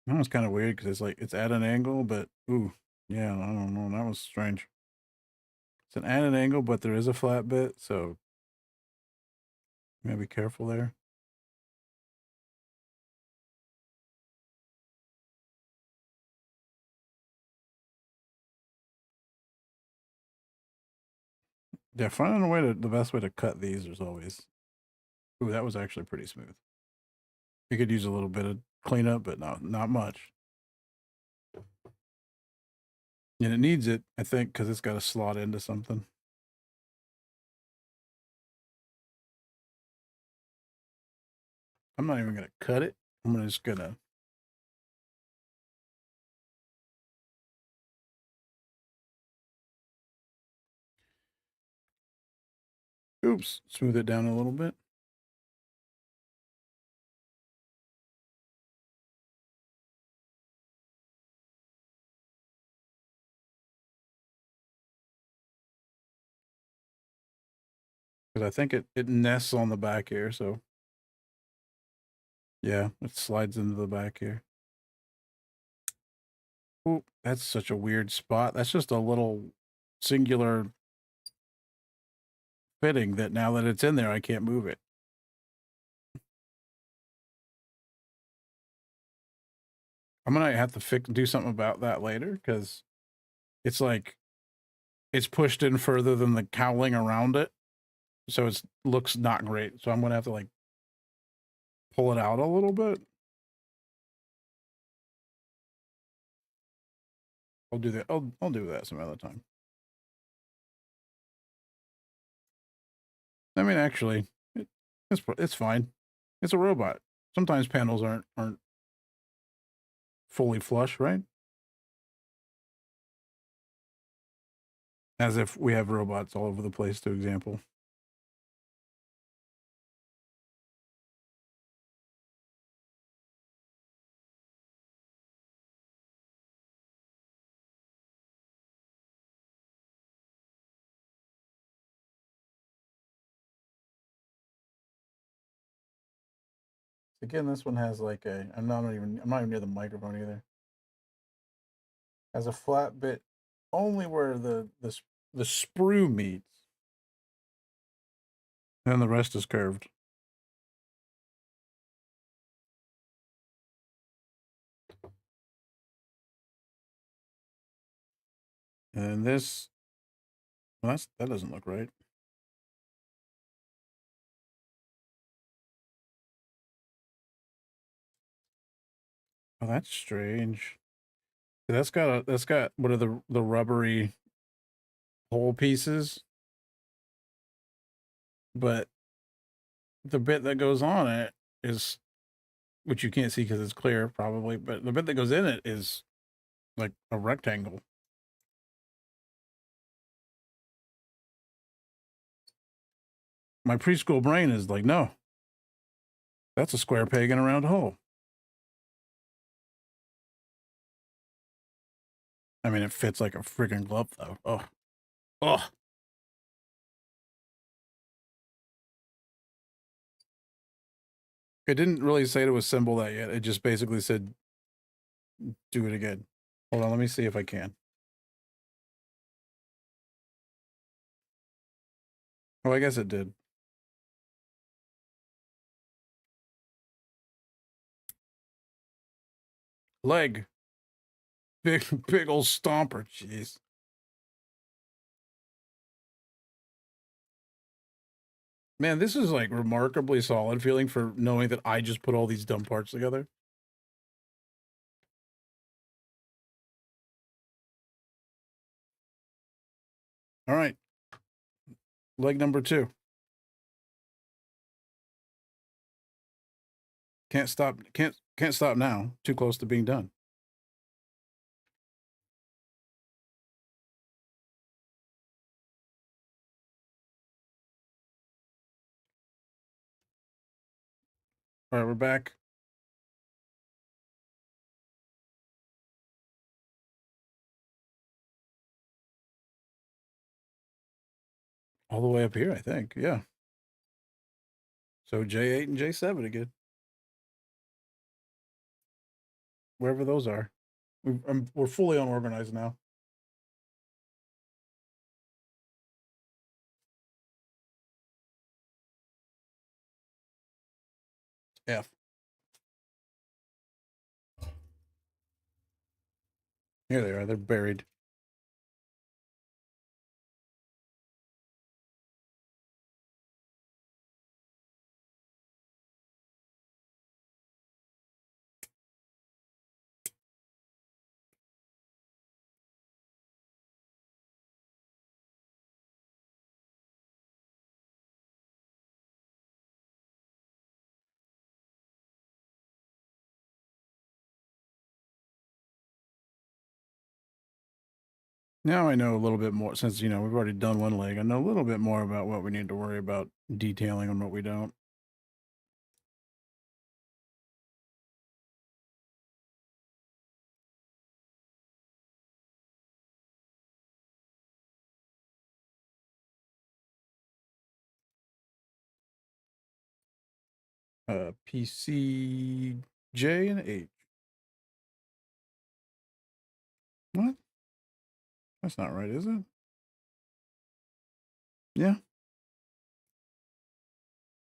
That was kind of weird because it's like it's at an angle, but ooh, yeah, I don't know. That was strange. It's an at an angle, but there is a flat bit, so Gotta be careful there. Yeah, finding a way to the best way to cut these is always. Ooh, that was actually pretty smooth. You could use a little bit of cleanup, but not much. And it needs it, I think, because it's got to slot into something. I'm not even gonna cut it. I'm just gonna. Oops, smooth it down a little bit. Because I think it nests on the back here, so yeah, it slides into the back here. Ooh, that's such a weird spot. That's just a little singular fitting that now that it's in there, I can't move it. I'm gonna have to do something about that later because it's like it's pushed in further than the cowling around it, so it looks not great. So I'm gonna have to like pull it out a little bit. I'll do that. I'll do that some other time. I mean, actually, it's fine. It's a robot. Sometimes panels aren't fully flush, right? As if we have robots all over the place, to example. Again, this one has like a. I'm not even near the microphone either. Has a flat bit only where the sprue meets, and the rest is curved. And this, well, that doesn't look right. Oh, that's strange. That's got what are the rubbery hole pieces, but the bit that goes on it is, which you can't see because it's clear probably, but the bit that goes in it is like a rectangle. My preschool brain is like, no, that's a square peg in a round hole. I mean, it fits like a freaking glove though. Oh, oh. It didn't really say to assemble that yet. It just basically said, do it again. Hold on, let me see if I can. Oh, I guess it did. Leg. Big old stomper. Jeez. Man, this is like remarkably solid feeling for knowing that I just put all these dumb parts together. All right. Leg number 2. Can't stop now. Too close to being done. All right, we're back. All the way up here, I think. Yeah. So J8 and J7 again. Wherever those are. We're fully unorganized now. F. Here they are. They're buried. Now I know a little bit more since, we've already done one leg. I know a little bit more about what we need to worry about detailing and what we don't. PC J and H. What? That's not right, is it? Yeah.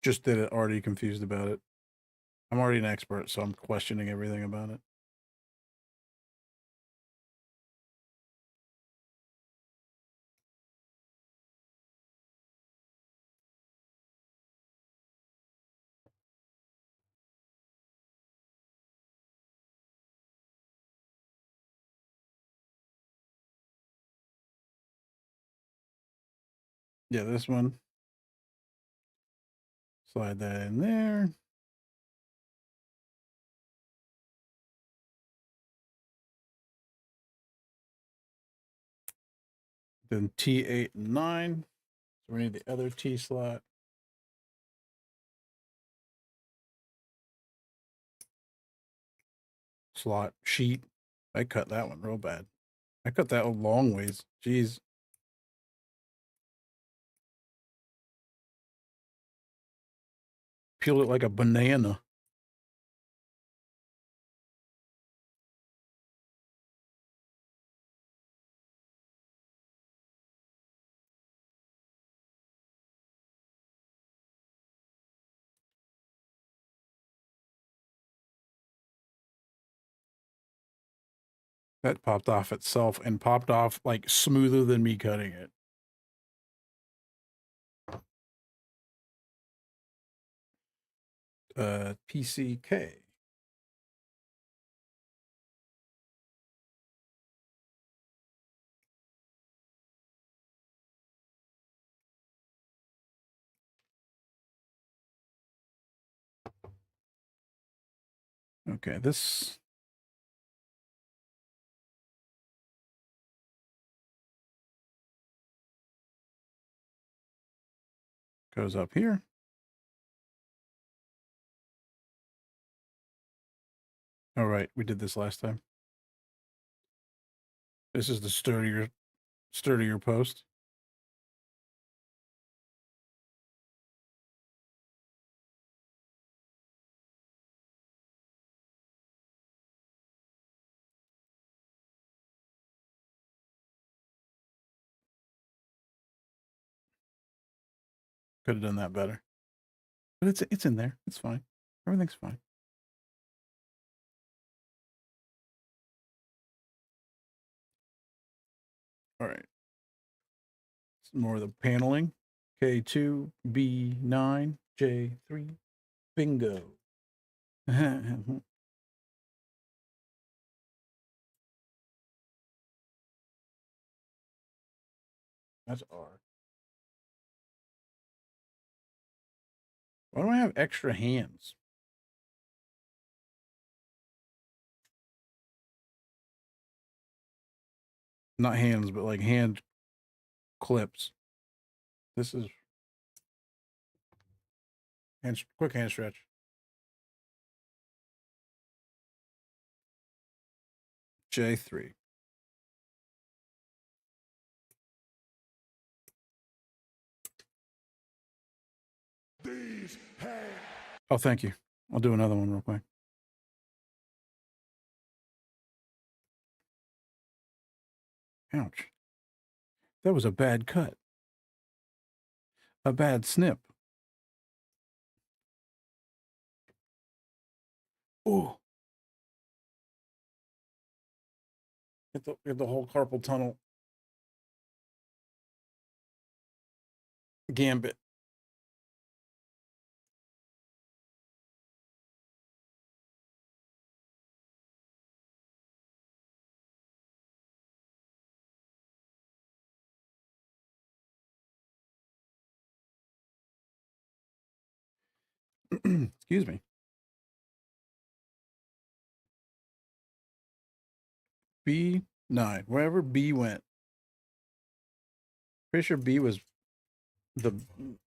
Just did it, already confused about it. I'm already an expert, so I'm questioning everything about it. Yeah, this one. Slide that in there. Then T8 and 9. So we need the other T slot. Slot sheet. I cut that one real bad. I cut that a long ways. Jeez. Peeled it like a banana. That popped off itself and popped off like smoother than me cutting it. PCK. Okay, this goes up here. All right, we did this last time. This is the sturdier post. Could have done that better. But it's in there. It's fine. Everything's fine. All right. Some more of the paneling. K2, B9, J3. Bingo. That's R. Why do I have extra hands? Not hands, but like hand clips. This is quick hand stretch. J3. These hands. Oh, thank you. I'll do another one real quick. Ouch. That was a bad cut. A bad snip. Ooh. Get the whole carpal tunnel gambit. Excuse me. B9. Wherever B went. Pretty sure B the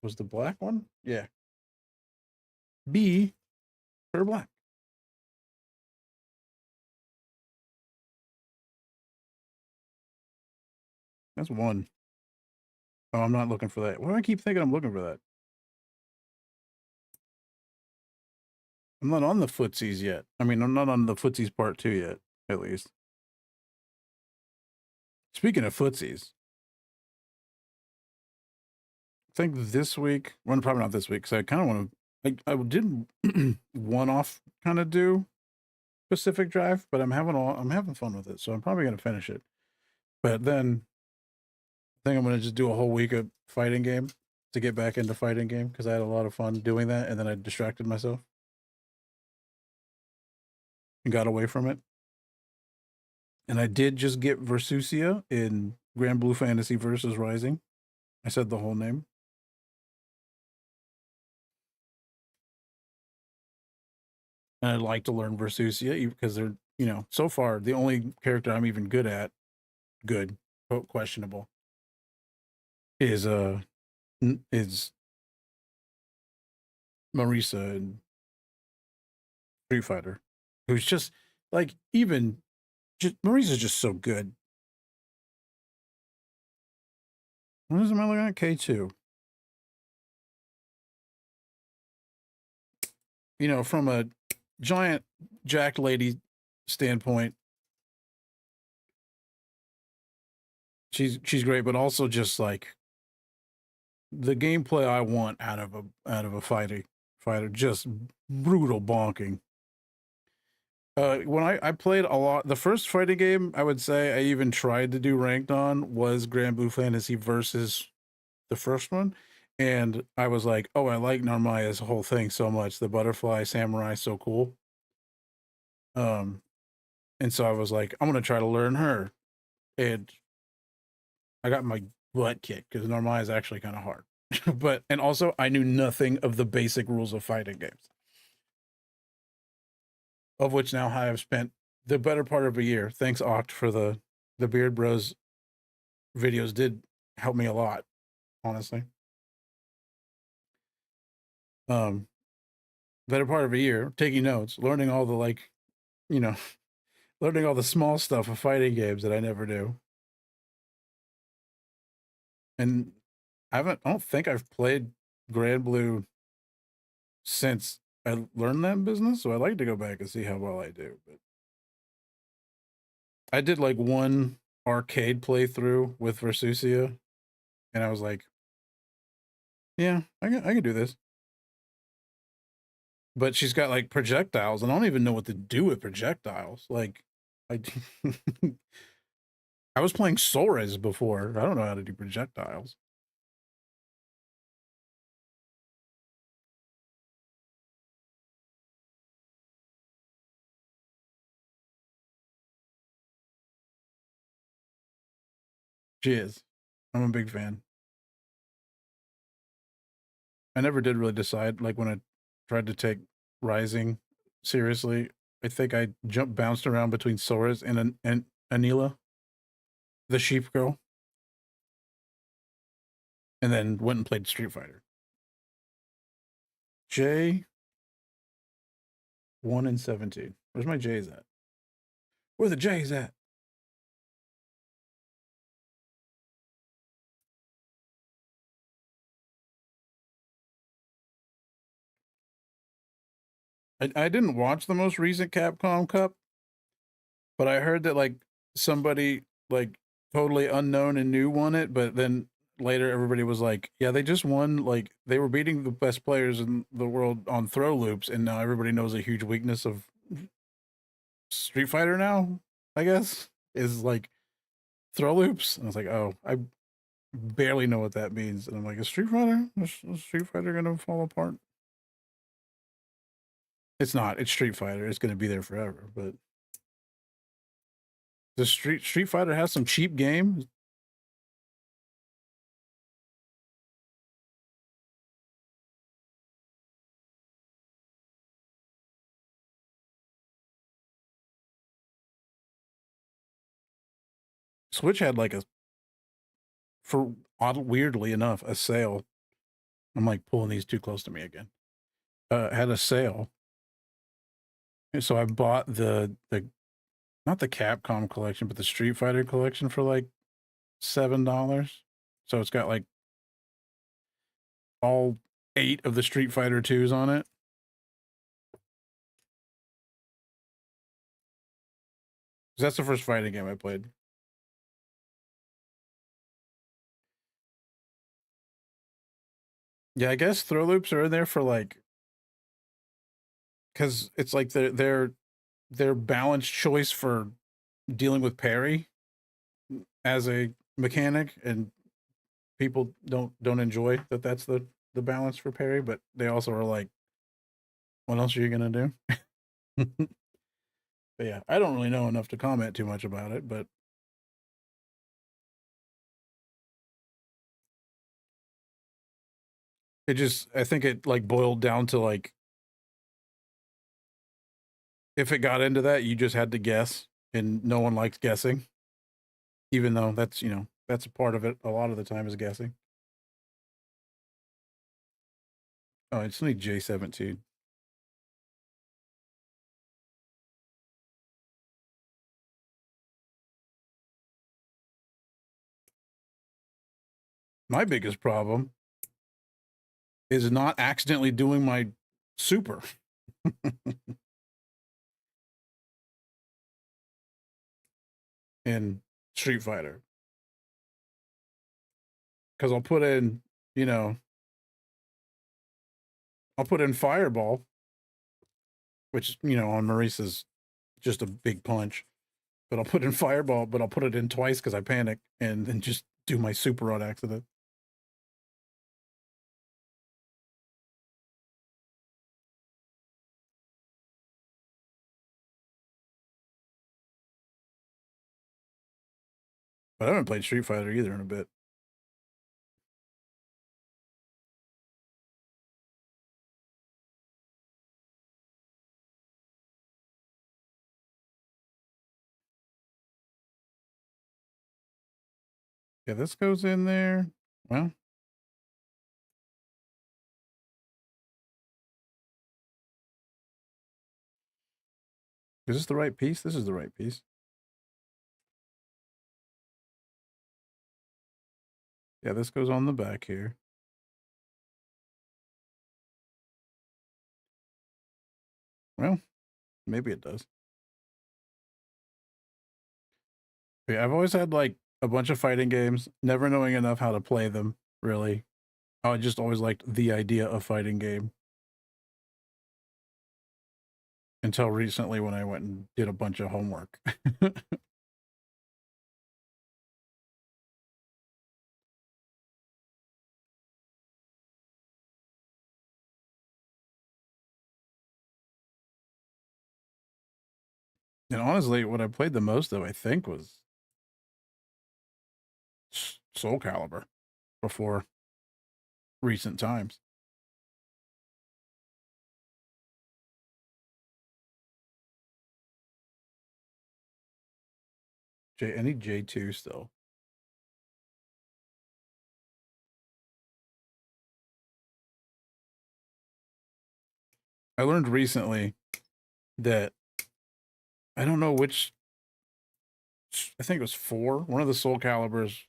was the black one? Yeah. B for black. That's one. Oh, I'm not looking for that. Why do I keep thinking I'm looking for that? I'm not on the footsies yet. I mean, I'm not on the footsies part 2 yet, at least. Speaking of footsies, I think this week, well, probably not this week, because I kind of want to, I did one off kind of do Pacific Drive, but I'm having fun with it, so I'm probably going to finish it. But then I think I'm going to just do a whole week of fighting game to get back into fighting game, because I had a lot of fun doing that, and then I distracted myself and got away from it. And I did just get Versusia in Grand Blue Fantasy versus Rising. I said the whole name. And I'd like to learn Versusia because they're, so far the only character I'm even good at, questionable, is Marisa in Street Fighter, who's just like Marisa's just so good. What is am I looking at? K2. From a giant jack lady standpoint, she's great, but also just like the gameplay I want out of a fighter, just brutal bonking. When I played a lot, the first fighting game I would say I even tried to do ranked on was Grand Blue Fantasy versus the first one. And I was like, oh, I like Narmaya's whole thing so much. The butterfly samurai, so cool. And so I was like, I'm gonna try to learn her. And I got my butt kicked because Narmaya is actually kind of hard. And also I knew nothing of the basic rules of fighting games. Of which now I have spent the better part of a year. Thanks, Oct, for the Beard Bros videos. Did help me a lot, honestly. Better part of a year taking notes, learning all the learning all the small stuff of fighting games that I never do. And I don't think I've played Grand Blue since I learned that business, so I'd like to go back and see how well I do. But I did like one arcade playthrough with Versusia, and I was like, yeah, I can do this. But she's got like projectiles, and I don't even know what to do with projectiles. Like, I I was playing Soras before. I don't know how to do projectiles. She is. I'm a big fan. I never did really decide. Like when I tried to take Rising seriously, I think I bounced around between Soras and Anila, the sheep girl, and then went and played Street Fighter. J 1 and 17. Where's my J's at? Where the J's at? I didn't watch the most recent Capcom Cup, but I heard that like somebody like totally unknown and new won it, but then later everybody was like, yeah, they just won, like they were beating the best players in the world on throw loops, and now everybody knows a huge weakness of Street Fighter now, I guess, is like throw loops. And I was like, oh, I barely know what that means. And I'm like, is Street Fighter? Is Street Fighter gonna fall apart? It's not. It's Street Fighter. It's gonna be there forever. But the Street Fighter has some cheap games. Switch had like weirdly enough, a sale. I'm like pulling these too close to me again. Had a sale. And so I bought the not the Capcom collection, but the Street Fighter collection for like $7. So it's got like all 8 of the Street Fighter 2s on it. That's the first fighting game I played. Yeah, I guess throw loops are in there for like, because it's like their balanced choice for dealing with parry as a mechanic, and people don't enjoy that. That's the balance for parry, but they also are like, what else are you gonna do? But yeah, I don't really know enough to comment too much about it, but I think it like boiled down to like, if it got into that, you just had to guess, and no one likes guessing, even though that's, that's a part of it. A lot of the time is guessing. Oh, it's only J17. My biggest problem is not accidentally doing my super. In Street Fighter. Because I'll put in, I'll put in Fireball, which, on Marisa's just a big punch. But I'll put in Fireball, but I'll put it in twice because I panic, and then just do my super on accident. But I haven't played Street Fighter either in a bit. Yeah, this goes in there. Well, is this the right piece? This is the right piece. Yeah, this goes on the back here. Well, maybe it does. Yeah, I've always had like a bunch of fighting games, never knowing enough how to play them, really. I just always liked the idea of fighting game. Until recently when I went and did a bunch of homework. And honestly, what I played the most of, I think, was Soul Calibur before recent times. I need J2 still. I learned recently that I don't know which, I think it was 4. One of the Soul Caliburs,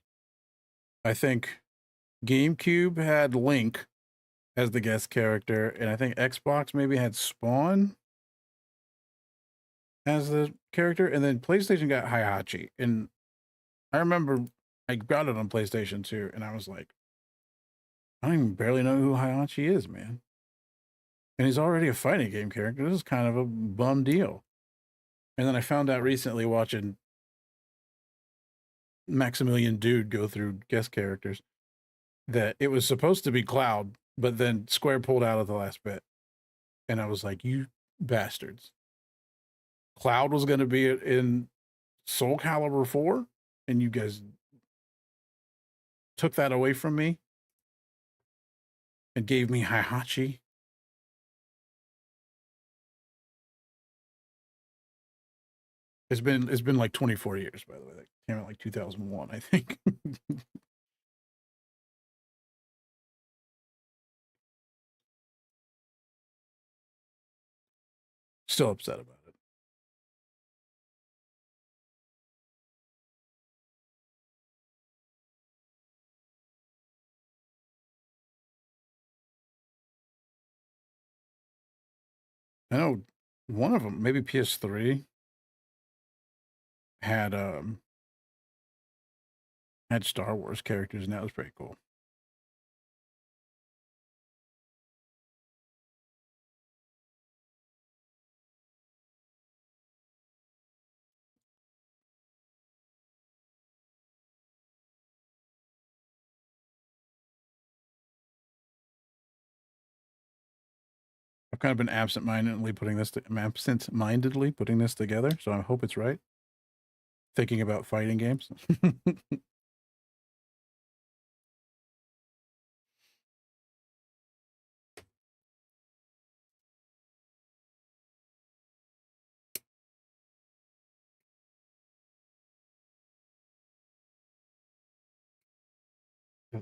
I think GameCube had Link as the guest character, and I think Xbox maybe had Spawn as the character, and then PlayStation got Heihachi. And I remember I got it on PlayStation 2, and I was like, I don't even barely know who Heihachi is, man. And he's already a fighting game character. This is kind of a bum deal. And then I found out recently watching Maximilian Dude go through guest characters that it was supposed to be Cloud, but then Square pulled out at the last bit. And I was like, you bastards. Cloud was going to be in Soul Calibur 4, and you guys took that away from me and gave me Heihachi. It's been like 24 years, by the way. That came out like 2001, I think. Still upset about it. I know one of them, maybe PS3, had had Star Wars characters, and that was pretty cool. I've kind of been absent-mindedly putting this together, so I hope it's right. Thinking about fighting games.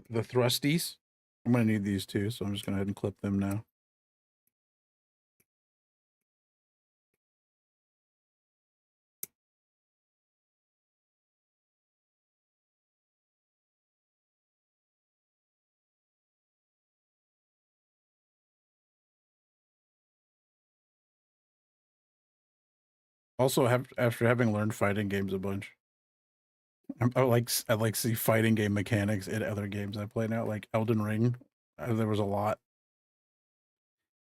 The thrusties. I'm gonna need these too, so I'm just gonna go ahead and clip them now. Also, after having learned fighting games a bunch, I like see fighting game mechanics in other games I play now, like Elden Ring. There was a lot,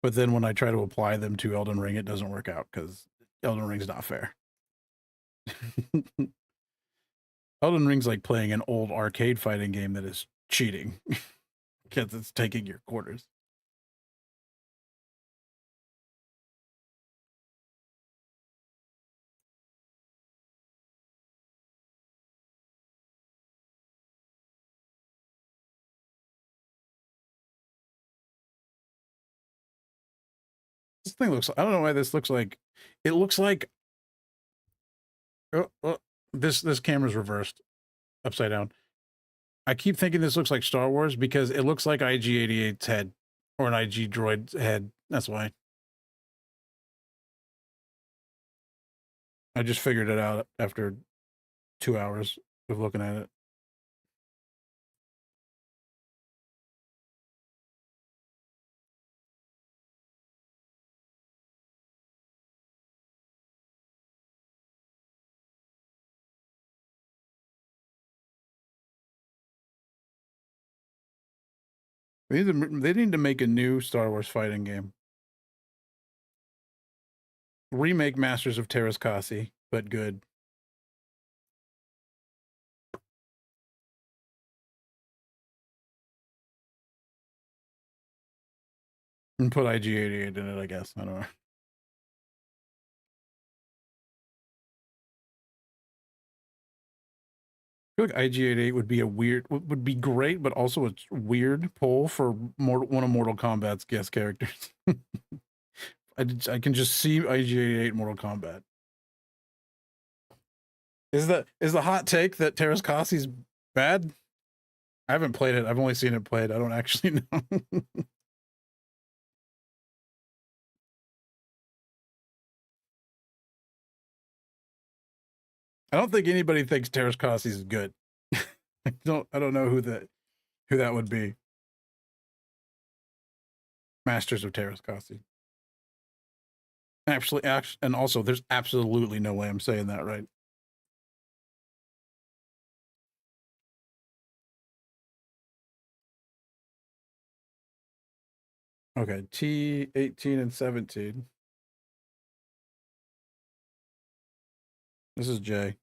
but then when I try to apply them to Elden Ring, it doesn't work out because Elden Ring's not fair. Elden Ring's like playing an old arcade fighting game that is cheating because it's taking your quarters. This thing looks, I don't know why this looks like, it looks like, this camera's reversed upside down. I keep thinking this looks like Star Wars because it looks like IG-88's head or an IG droid's head. That's why. I just figured it out after 2 hours of looking at it. They need to make a new Star Wars fighting game. Remake Masters of Terrascasi, but good. And put IG-88 in it, I guess. I don't know. I feel like IG-88 would be would be great, but also a weird pull for one of Mortal Kombat's guest characters. I can just see IG-88 Mortal Kombat. Is the hot take that Terrascasi's bad? I haven't played it. I've only seen it played. I don't actually know. I don't think anybody thinks Terrascasi is good. I don't know who that would be. Masters of Terrascasi. Actually, and also, there's absolutely no way I'm saying that right. Okay, T18 and 17. This is J.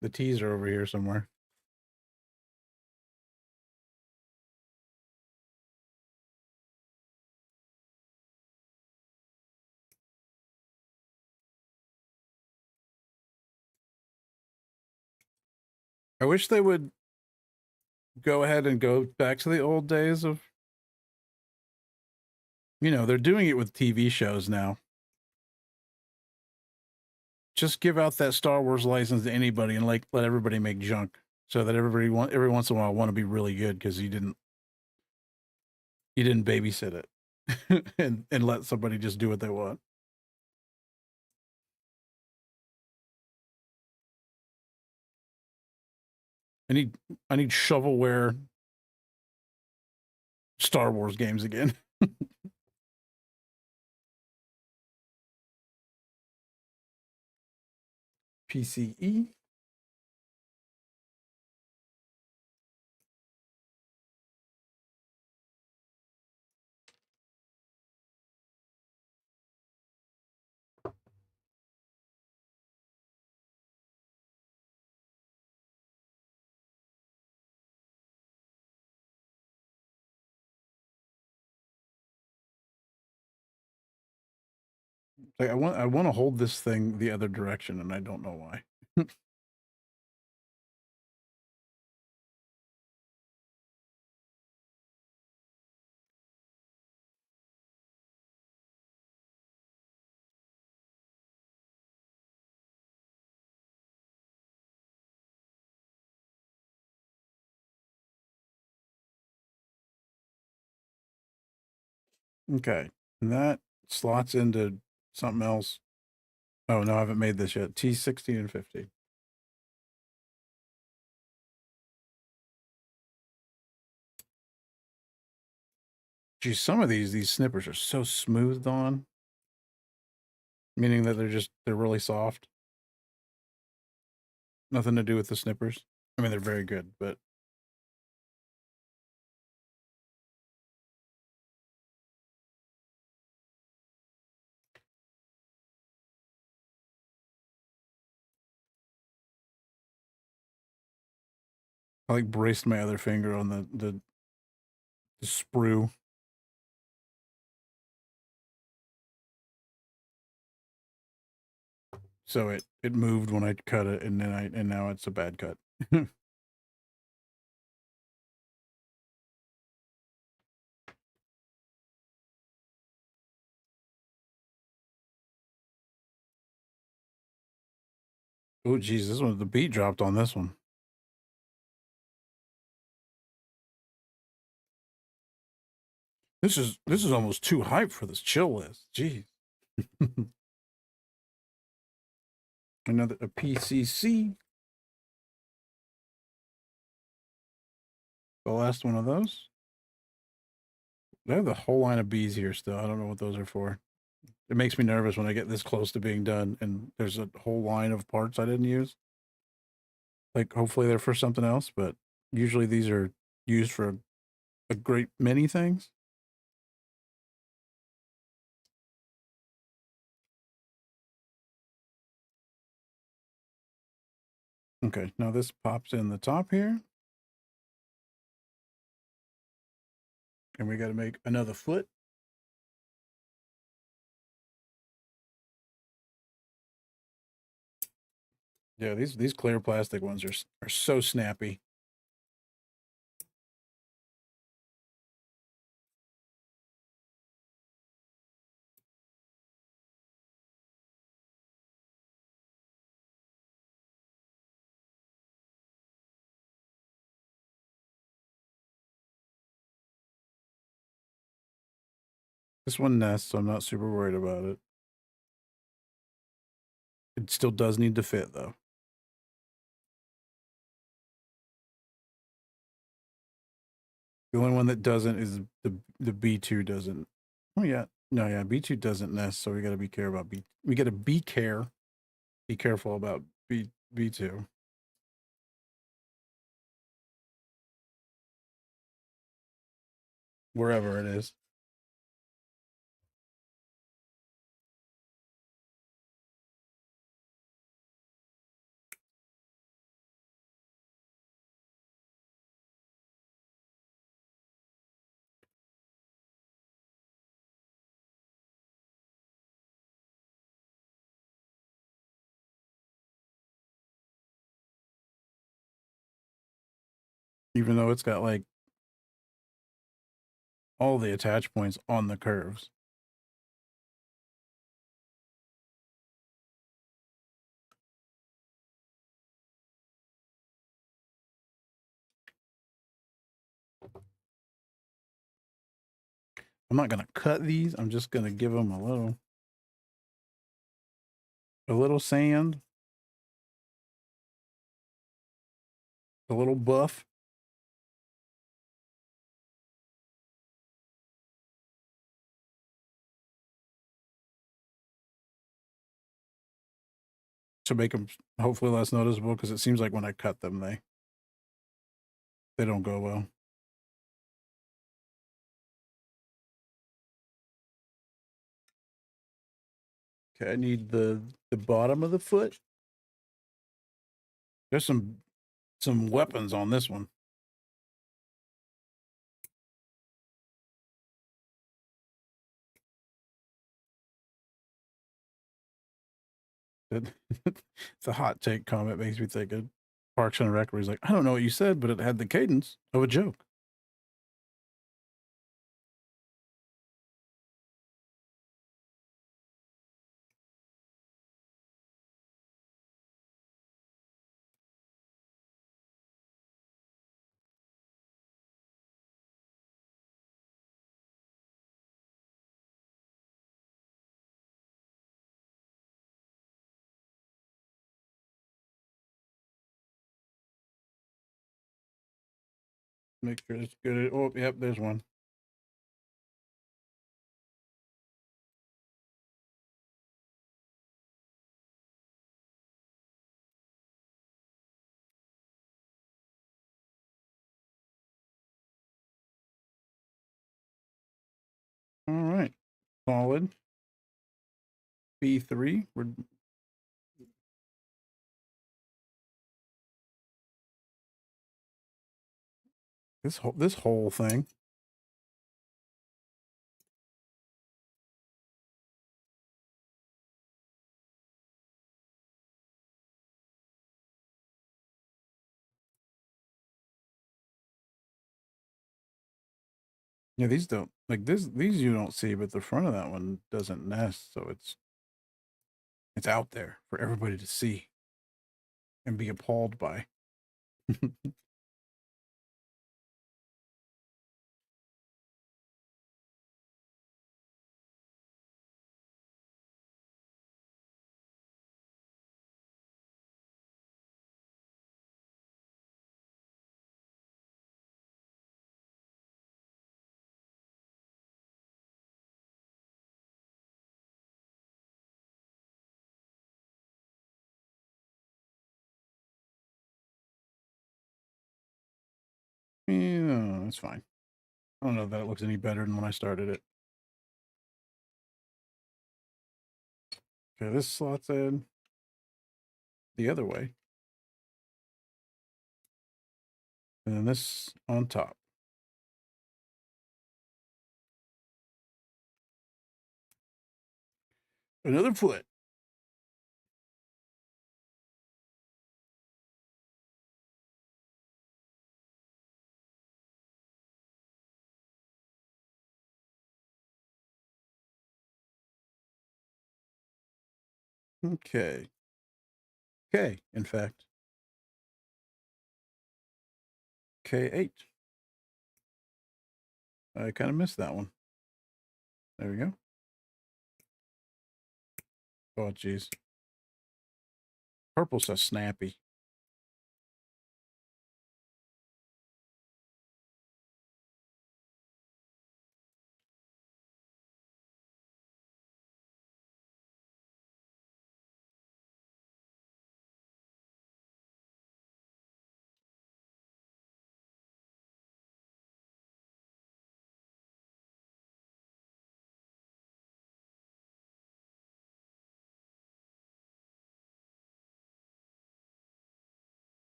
The T's are over here somewhere. I wish they would go ahead and go back to the old days of, you know, they're doing it with TV shows now. Just give out that Star Wars license to anybody and like let everybody make junk, so that every once in a while want to be really good because you didn't babysit it and let somebody just do what they want. I need shovelware Star Wars games again. PCE. Like I want to hold this thing the other direction, and I don't know why. Okay, and that slots into something else. Oh no, I haven't made this yet. T60 and 50. Geez, some of these snippers are so smoothed on, meaning that they're really soft. Nothing to do with the snippers. I mean, they're very good, but I like braced my other finger on the sprue. So it moved when I cut it, and now it's a bad cut. Oh geez, the beat dropped on this one. This is almost too hype for this chill list. Jeez. Another a PCC. The last one of those. They have the whole line of Bs here still. I don't know what those are for. It makes me nervous when I get this close to being done and there's a whole line of parts I didn't use. Like hopefully they're for something else, but usually these are used for a great many things. Okay, now this pops in the top here. And we got to make another foot. Yeah, these clear plastic ones are so snappy. This one nests, so I'm not super worried about it. It still does need to fit though. The only one that doesn't is the B2 doesn't. Oh yeah. No, yeah, B2 doesn't nest, so we gotta be careful about B. We gotta be careful about B2. Wherever it is. even though it's got like all the attach points on the curves. I'm not going to cut these. I'm just going to give them a little sand, a little buff. To make them hopefully less noticeable, because it seems like when I cut them, they don't go well. Okay, I need the bottom of the foot. There's some weapons on this one. It's a hot take comment, makes me think of Parks and Rec, where he's like, I don't know what you said, but it had the cadence of a joke. Make sure it's good. Oh, yep, there's one. All right, solid. B3. This whole thing. Yeah, these don't like this. These you don't see, but the front of that one doesn't nest, so it's out there for everybody to see and be appalled by. Yeah, that's fine. I don't know if that looks any better than when I started it. Okay, this slots in the other way. And then this on top. Another foot. Okay. Okay, in fact. K8. I kind of missed that one. There we go. Oh, geez. Purple's so snappy.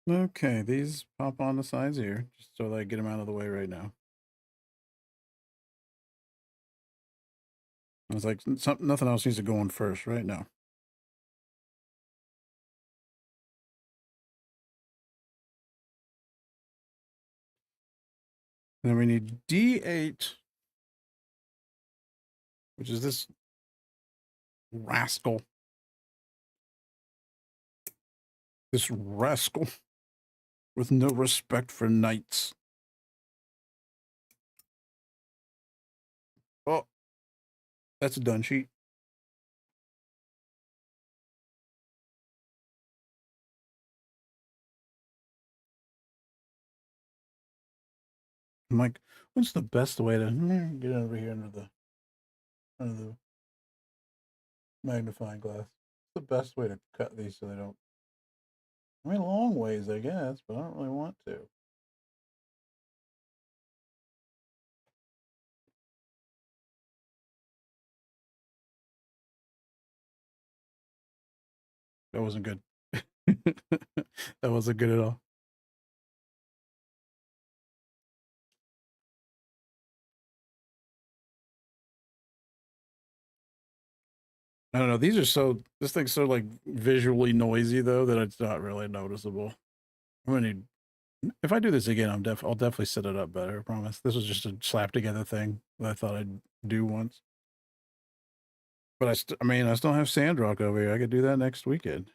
Okay, these pop on the sides here, just so that I get them out of the way right now. I was like, nothing else needs to go in first right now. And then we need D8, which is this rascal. This rascal with no respect for knights. Oh, that's a done sheet. I'm like, what's the best way to get over here under the magnifying glass? What's the best way to cut these so they don't? I mean, long ways, I guess, but I don't really want to. That wasn't good. That wasn't good at all. I don't know. These are so. This thing's so like visually noisy though that it's not really noticeable. I'm gonna need. If I do this again, I'll definitely set it up better. I promise. This was just a slap together thing that I thought I'd do once. But I mean, I still have Sandrock over here. I could do that next weekend.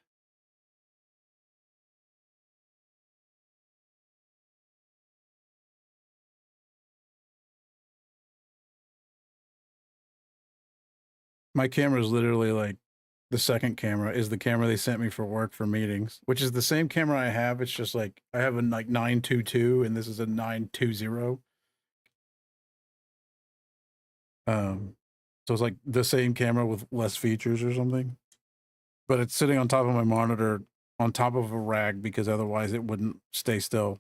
My camera is literally like the second camera is the camera they sent me for work for meetings, which is the same camera I have. It's just like I have a like 922 and this is a 920. So it's like the same camera with less features or something. But it's sitting on top of my monitor on top of a rag because otherwise it wouldn't stay still.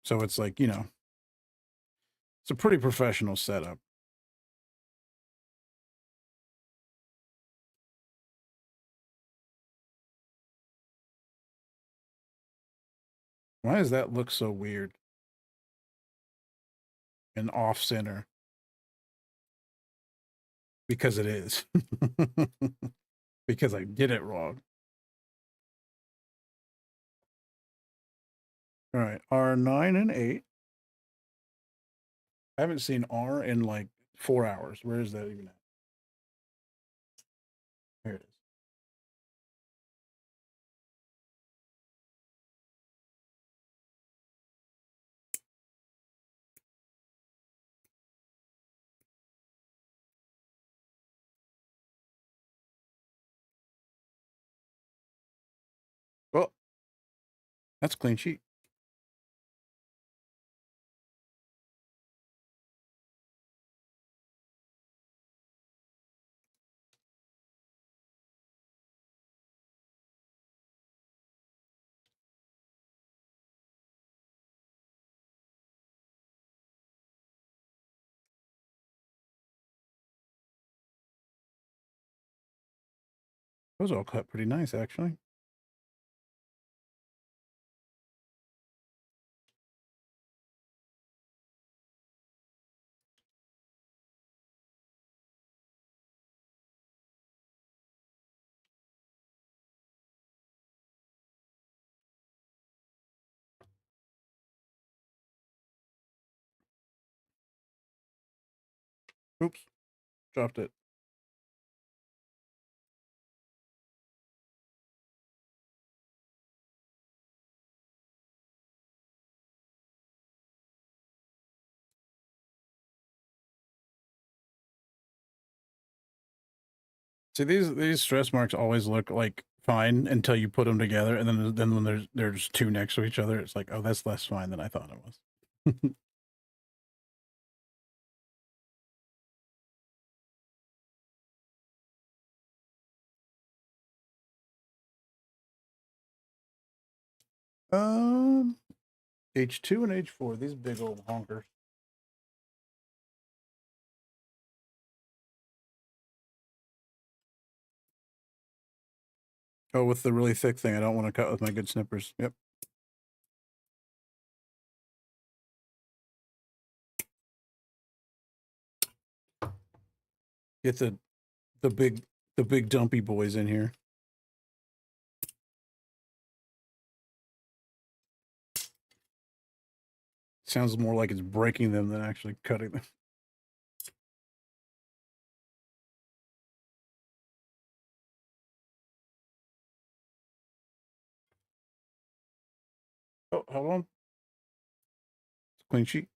So it's like, you know, it's a pretty professional setup. Why does that look so weird and off center? Because it is. Because I did it wrong. All right, R9 and 8. I haven't seen R in like 4 hours. Where is that even at? Here it is. Oh, that's a clean sheet. Those all cut pretty nice, actually. Oops, dropped it. See, these stress marks always look like fine until you put them together, and then when there's two next to each other, it's like, oh, that's less fine than I thought it was. um, H2 and H4, these big old honkers. Oh, with the really thick thing, I don't want to cut with my good snippers. Yep. Get the big dumpy boys in here. Sounds more like it's breaking them than actually cutting them. Oh, hold on. Clean sheet.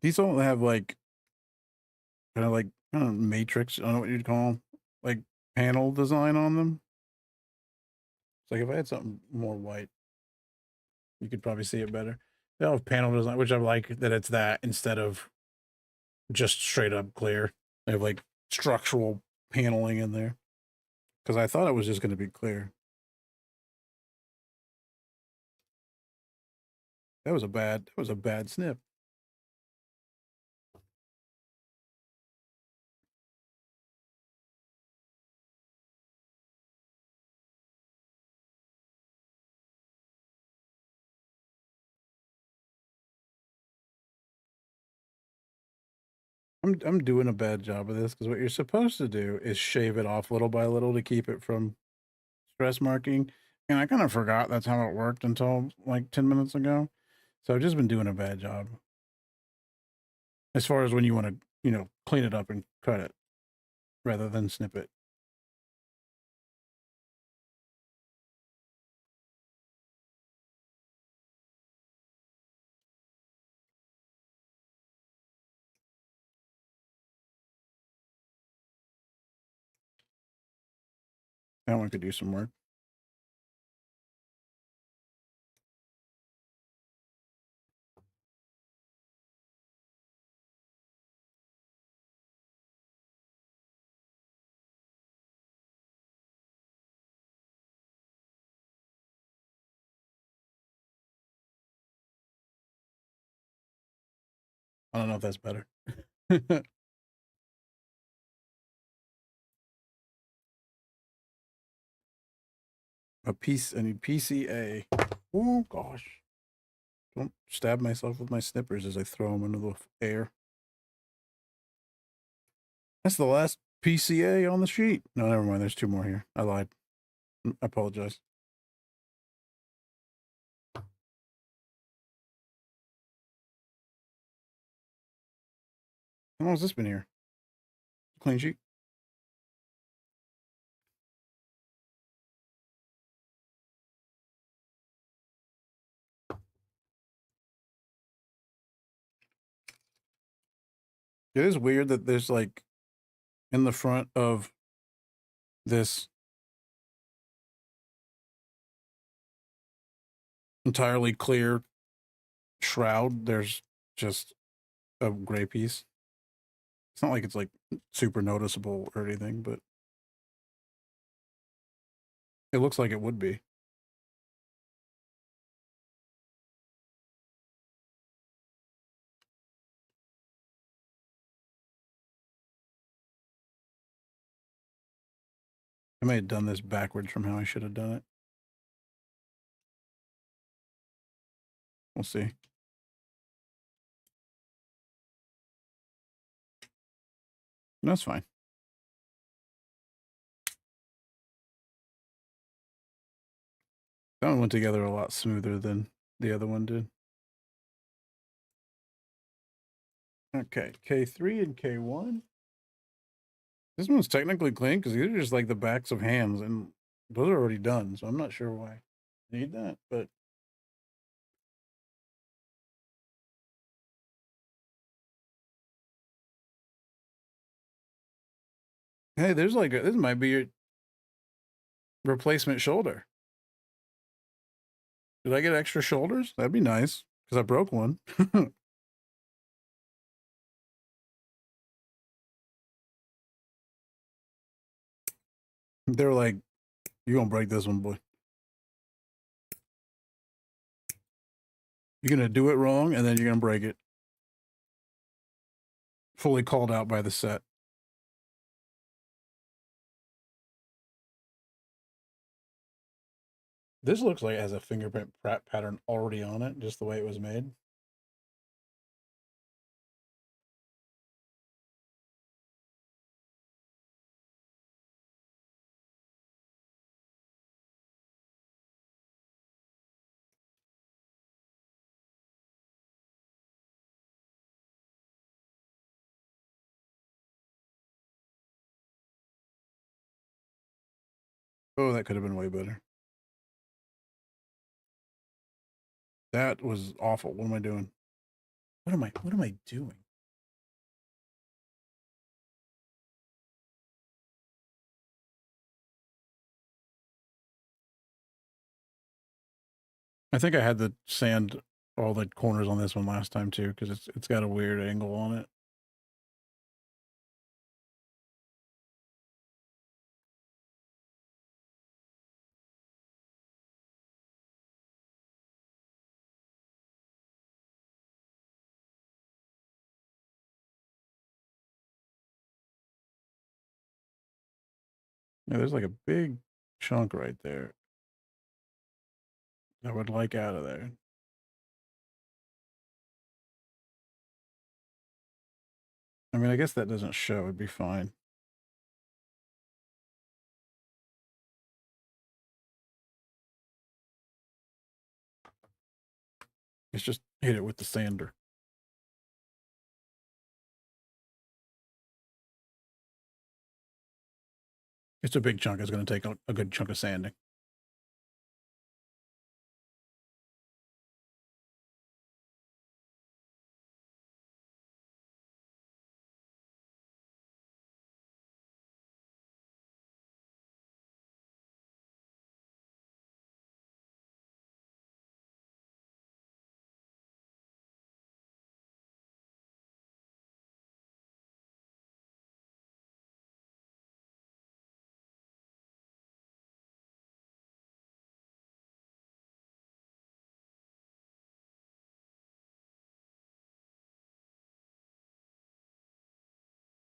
These don't have like kind of like I don't know, matrix. I don't know what you'd call them, like panel design on them. It's like if I had something more white, you could probably see it better. They all have panel design, which I like that it's that instead of just straight up clear. They have like structural paneling in there because I thought it was just going to be clear. That was a bad snip. I'm doing a bad job of this because what you're supposed to do is shave it off little by little to keep it from stress marking. And I kind of forgot that's how it worked until like 10 minutes ago. So I've just been doing a bad job. As far as when you want to, clean it up and cut it rather than snip it. That one could do some work. I don't know if that's better. I need PCA. Oh gosh. Don't stab myself with my snippers as I throw them into the air. That's the last PCA on the sheet. No, never mind. There's two more here. I lied. I apologize. How long has this been here? Clean sheet. It is weird that there's like in the front of this entirely clear shroud, there's just a gray piece. It's not like it's like super noticeable or anything, but it looks like it would be. I may have done this backwards from how I should have done it. We'll see. That's fine. That one went together a lot smoother than the other one did. Okay, K3 and K1. This one's technically clean because these are just like the backs of hands, and those are already done, so I'm not sure why I need that, but hey, there's like this might be your replacement shoulder. Did I get extra shoulders? That'd be nice because I broke one. They're like, you're gonna break this one, boy. You're gonna do it wrong, and then you're gonna break it. Fully called out by the set. This looks like it has a fingerprint pattern already on it, just the way it was made. Oh, that could have been way better. That was awful. What am I doing? What am I doing? I think I had to sand all the corners on this one last time too, because it's got a weird angle on it. Yeah, there's like a big chunk right there I would like out of there. I mean, I guess that doesn't show. It'd be fine. It's just hit it with the sander. It's a big chunk. It's going to take a good chunk of sanding.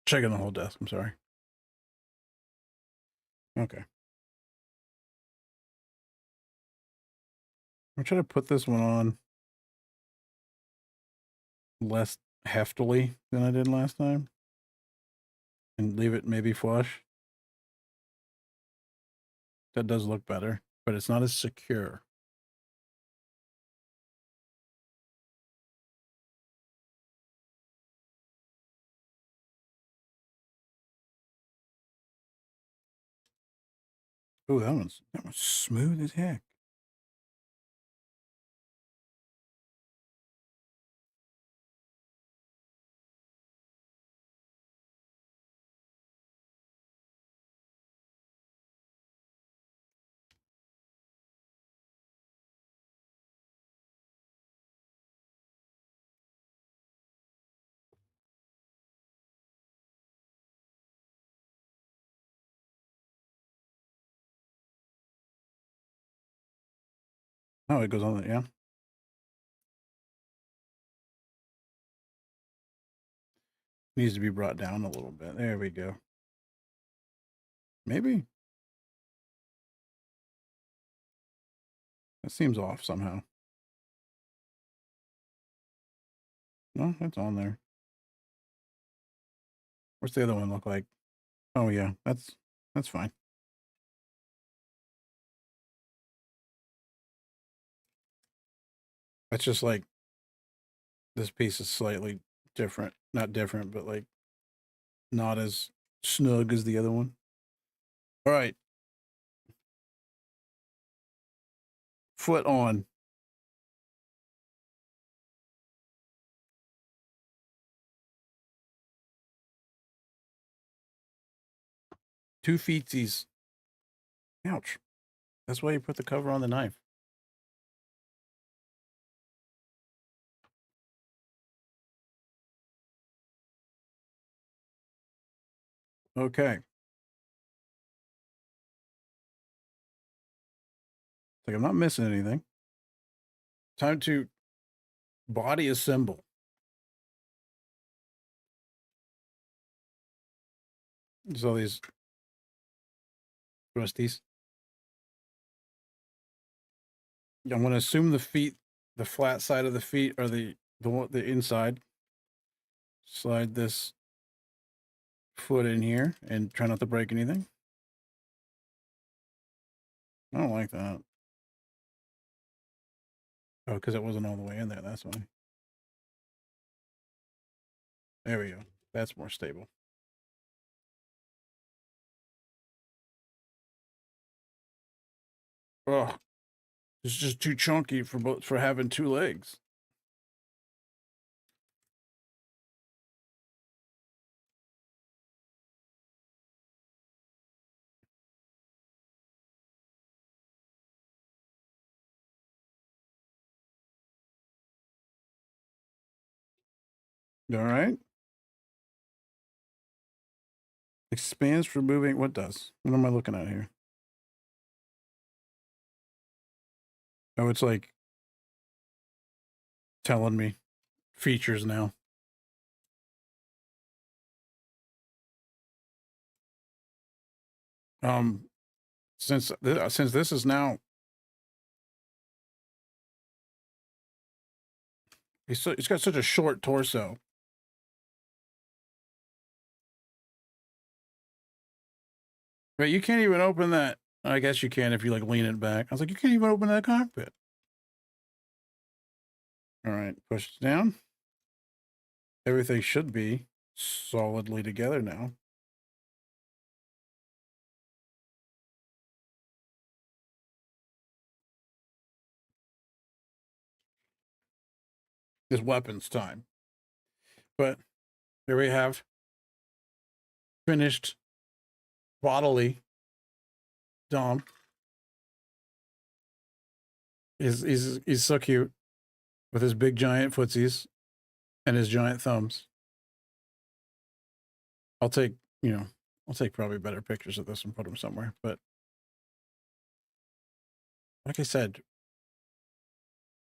Checking the whole desk. I'm sorry. Okay. I'm trying to put this one on less heftily than I did last time and leave it maybe flush. That does look better, but it's not as secure. Oh, that one's smooth as heck. Oh, it goes on. Yeah. Needs to be brought down a little bit. There we go. Maybe. That seems off somehow. No, it's on there. What's the other one look like? Oh yeah, that's fine. It's just like this piece is slightly different. Not different, but like not as snug as the other one. All right. Foot on. Two feetsies. Ouch. That's why you put the cover on the knife. Okay. Like I'm not missing anything. Time to body assemble. So these twisties. I'm going to assume the feet, the flat side of the feet are the inside. Slide this foot in here and try not to break anything. I don't like that. Oh, because it wasn't all the way in there. That's why. There we go. That's more stable. Oh, it's just too chunky for having two legs. All right. Expands for moving. What does? What am I looking at here? Oh, it's like telling me features now. Since this is now, it's got such a short torso. Right, you can't even open that. I guess you can if you like lean it back. I was like, you can't even open that cockpit. All right, push it down. Everything should be solidly together now. It's weapons time. But there we have finished bodily Dom. He's so cute with his big giant footsies and his giant thumbs. I'll take, I'll take probably better pictures of this and put them somewhere. But like I said,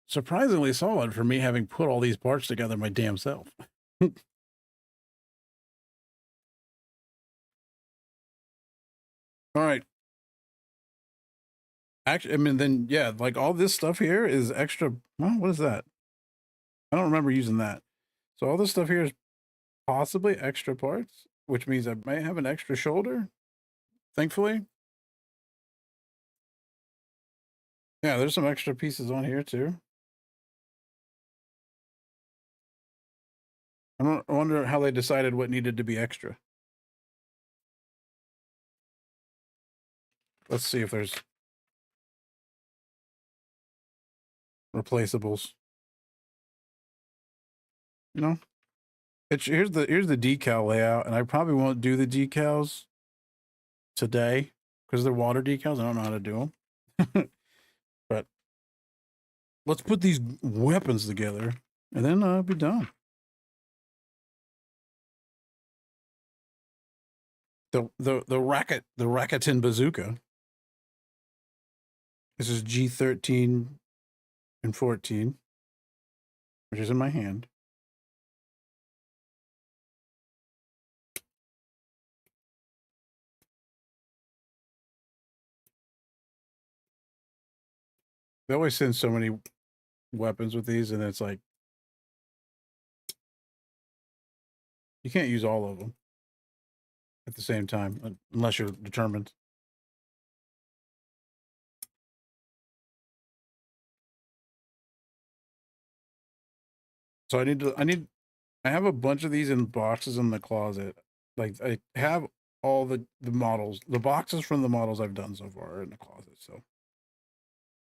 surprisingly solid for me having put all these parts together my damn self. All right. Actually, I mean, then, yeah, like all this stuff here is extra. Well, what is that? I don't remember using that. So all this stuff here is possibly extra parts, which means I may have an extra shoulder, thankfully. Yeah, there's some extra pieces on here too. I wonder how they decided what needed to be extra. Let's see if there's replaceables. No. Here's the decal layout, and I probably won't do the decals today because they're water decals. I don't know how to do them. But let's put these weapons together, and then I'll be done. The Rakuten bazooka. This is G13 and 14, which is in my hand. They always send so many weapons with these, and it's like you can't use all of them at the same time unless you're determined. So I have a bunch of these in boxes in the closet. Like I have all the models, the boxes from the models I've done so far are in the closet. So,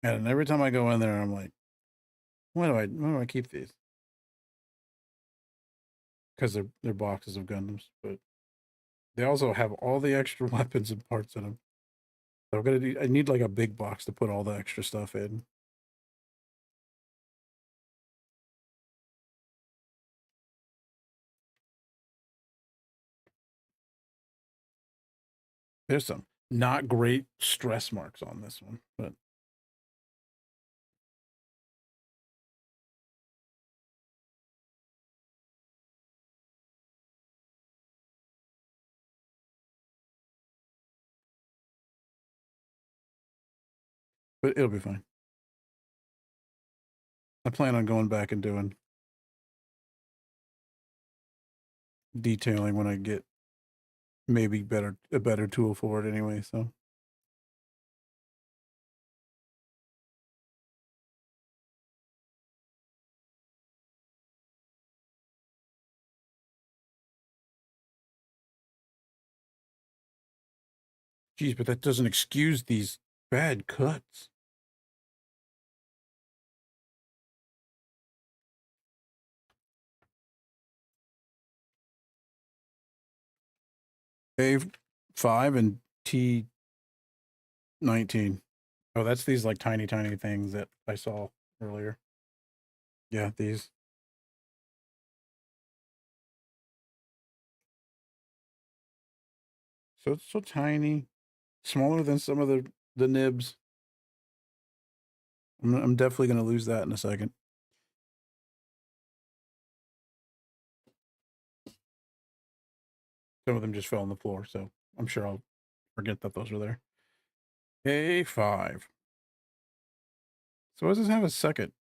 and every time I go in there, I'm like, why do I keep these? Because they're boxes of Gundams, but they also have all the extra weapons and parts in them. So I need like a big box to put all the extra stuff in. There's some not great stress marks on this one, but it'll be fine. I plan on going back and doing detailing when I get maybe a better tool for it anyway, so. Geez, but that doesn't excuse these bad cuts. A5 and T19. Oh, that's these like tiny things that I saw earlier. Yeah, these. So it's so tiny, smaller than some of the nibs. I'm definitely going to lose that in a second. Some of them just fell on the floor, so I'm sure I'll forget that those were there. A5. So does this have a second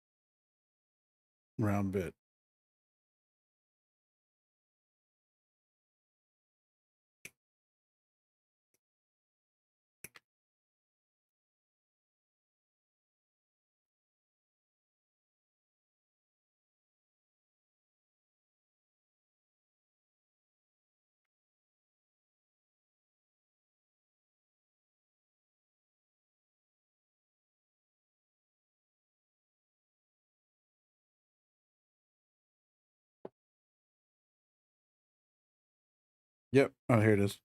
round bit? Yep. Oh, here it is.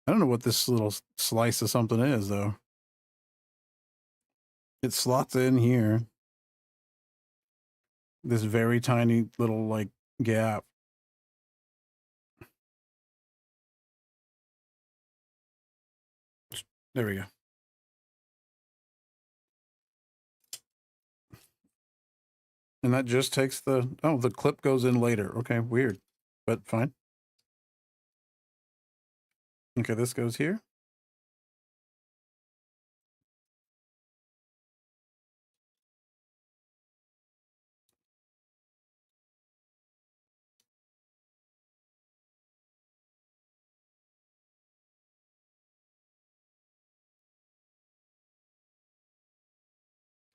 I don't know what this little slice of something is, though. It slots in here. This very tiny little, like, gap. There we go. And that just takes the clip goes in later. Okay, weird, but fine. Okay, this goes here.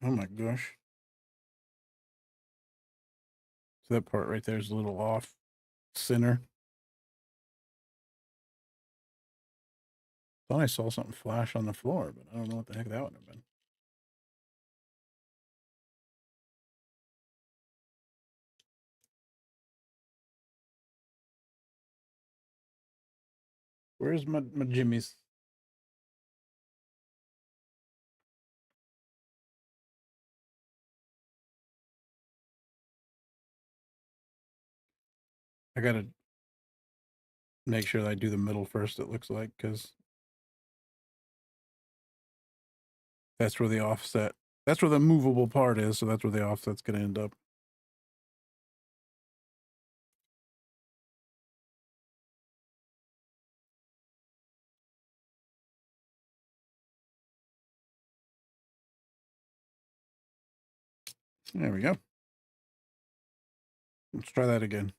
Oh my gosh. So that part right there is a little off center. Thought I saw something flash on the floor, but I don't know what the heck that would have been. Where's my jimmies? I gotta make sure that I do the middle first, it looks like, because that's where the offset, that's where the movable part is, so that's where the offset's gonna end up. There we go. Let's try that again.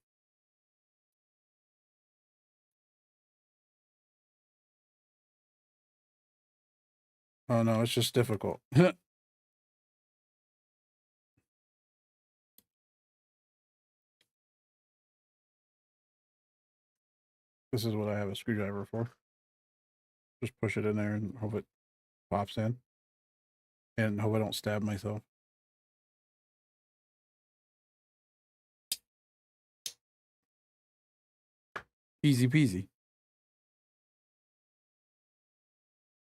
Oh no, it's just difficult. This is what I have a screwdriver for. Just push it in there and hope it pops in. And hope I don't stab myself. Easy peasy.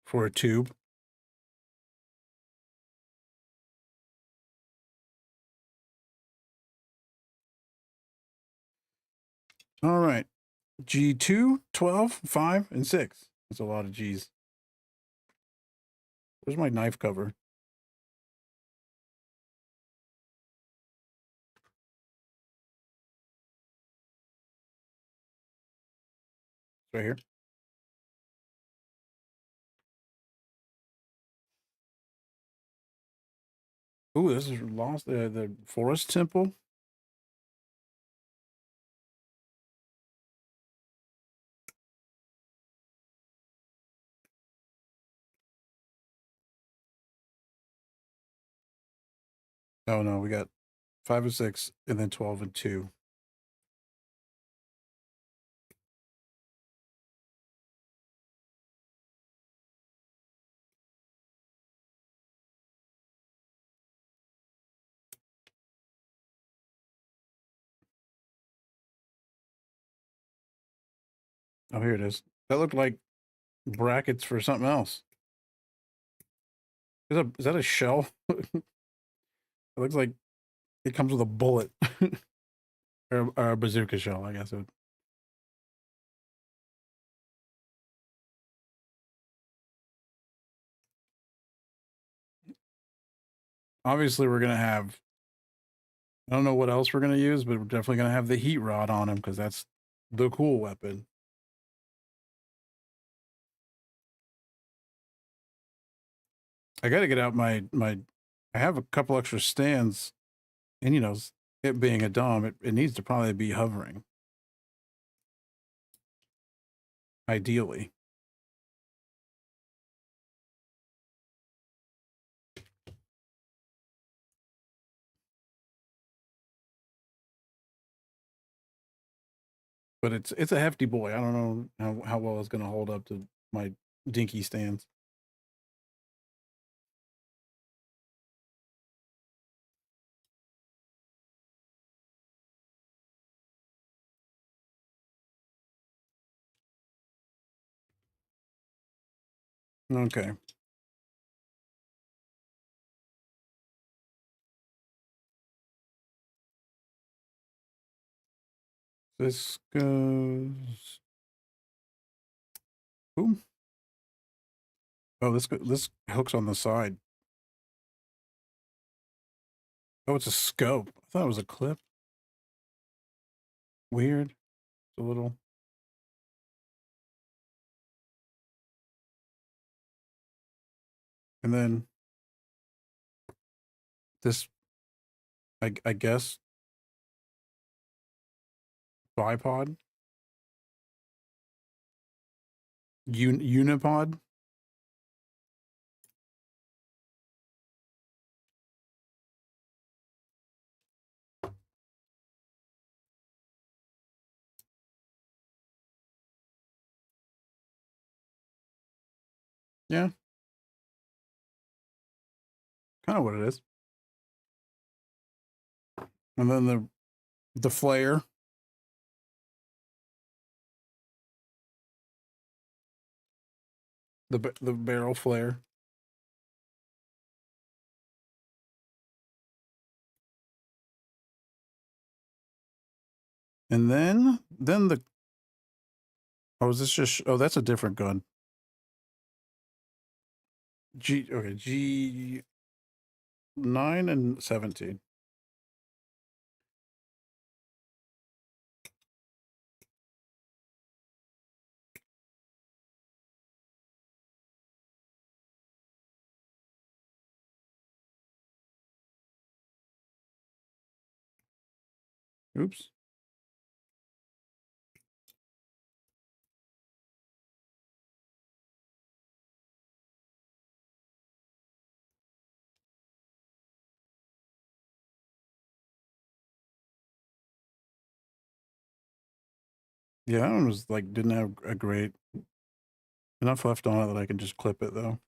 For a tube. All right. G2, 12, 5, and 6. That's a lot of G's. Where's my knife cover? It's right here. Ooh, this is lost. The forest temple. Oh no, we got 5 and 6, and then 12 and 2. Oh, here it is. That looked like brackets for something else. Is that a shell? It looks like it comes with a bullet. Or a bazooka shell, I guess. Obviously, we're going to have, I don't know what else we're going to use, but we're definitely going to have the heat rod on him because that's the cool weapon. I got to get out I have a couple extra stands, and it being a dom, it needs to probably be hovering. Ideally. But it's a hefty boy. I don't know how well it's going to hold up to my dinky stands. Okay. This goes. Boom. Oh, this hooks on the side. Oh, it's a scope. I thought it was a clip. Weird. It's a little. And then this, I guess, bipod, unipod. Yeah, kind of what it is. And then the flare, the barrel flare. And then the oh, is this just oh, that's a different gun. G9 and 17. Oops. Yeah, that one was like didn't have a great enough left on it that I can just clip it though.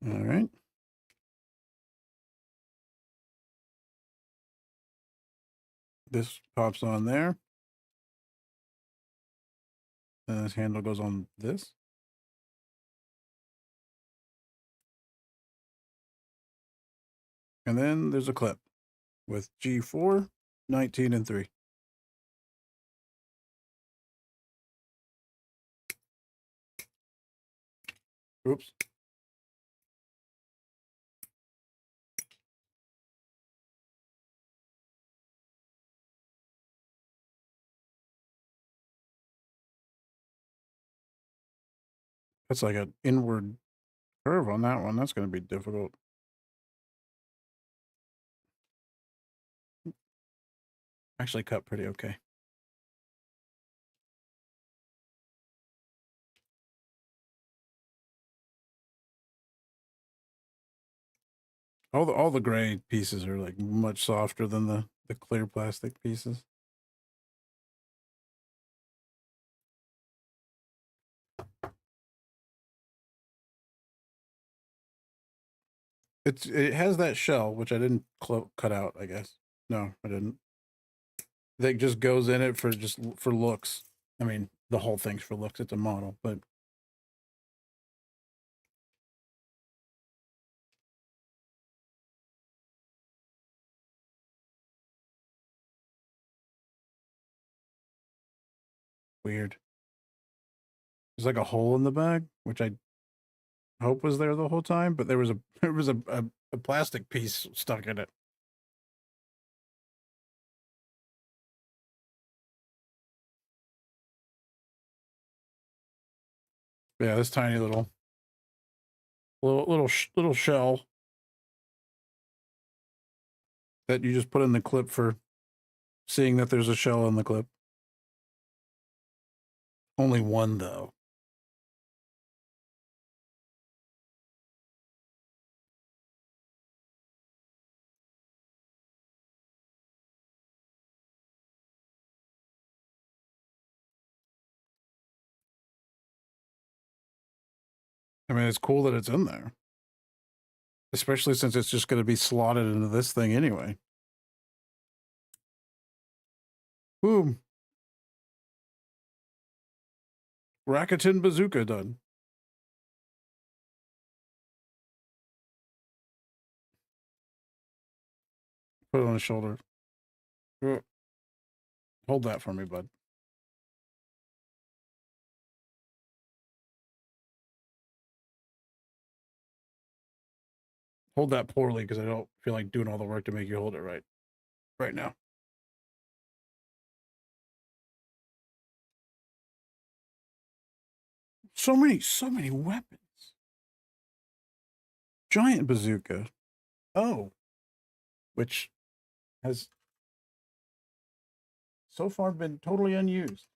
All right. This pops on there. And this handle goes on this. And then there's a clip with G4, 19, and 3. Oops. That's like an inward curve on that one. That's going to be difficult. Actually cut pretty okay. All the gray pieces are like much softer than the clear plastic pieces. It has that shell, which I didn't cut out, I guess. No, I didn't. That just goes in it for looks. I mean, the whole thing's for looks. It's a model, but weird. There's like a hole in the bag, which I hope was there the whole time, but there was a plastic piece stuck in it. Yeah, this tiny little shell that you just put in the clip for seeing that there's a shell in the clip. Only one though. I mean, it's cool that it's in there, especially since it's just going to be slotted into this thing anyway. Boom. Rakuten bazooka done. Put it on his shoulder. Hold that for me, bud. Hold that poorly because I don't feel like doing all the work to make you hold it right now. So many weapons. Giant bazooka. Oh. Which has so far been totally unused.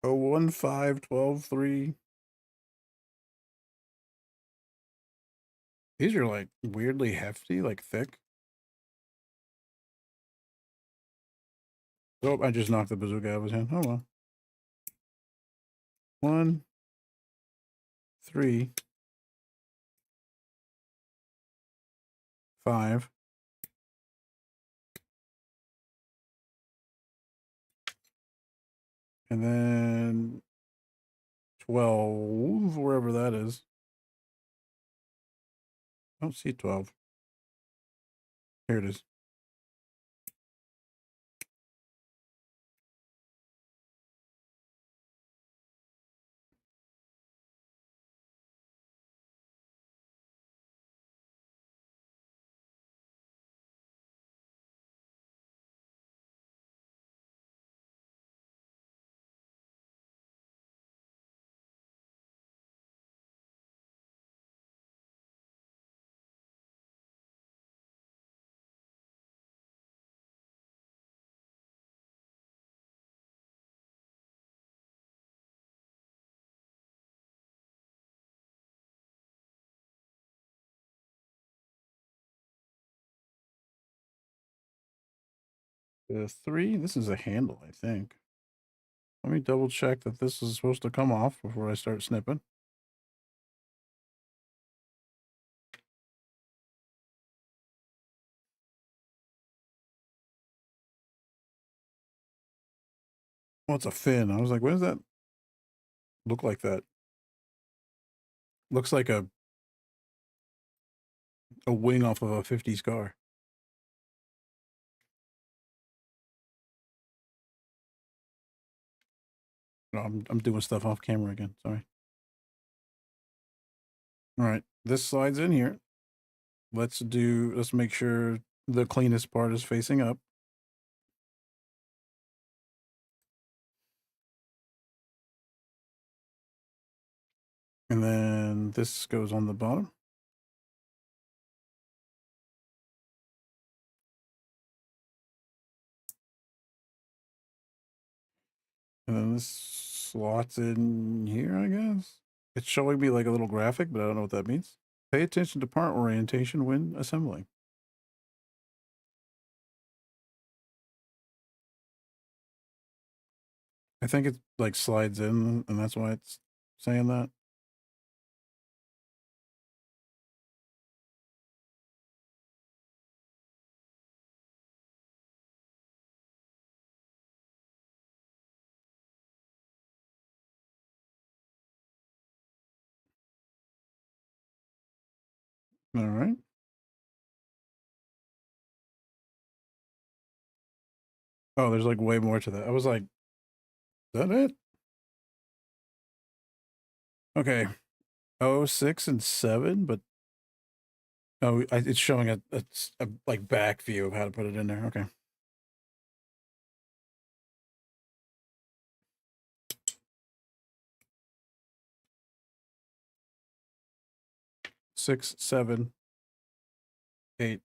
Oh, 1, 5, 12, 3. These are like weirdly hefty, like thick. Oh, I just knocked the bazooka out of his hand. Oh well. 1, 3, 5. And then 12, wherever that is. I don't see 12. Here it is. The 3, this is a handle, I think. Let me double check that this is supposed to come off before I start snipping. Oh, it's a fin. I was like, what does that look like that? Looks like a wing off of a 50s car. No, I'm doing stuff off camera again. Sorry. All right, this slides in here. Let's make sure the cleanest part is facing up. And then this goes on the bottom. And then this slots in here, I guess. It's showing me like a little graphic, but I don't know what that means. Pay attention to part orientation when assembling. I think it like slides in, and that's why it's saying that. All right. Oh, there's like way more to that. I was like, is that it? Okay. Oh, 6 and 7, but it's showing a like back view of how to put it in there. Okay. Six, 7, 8.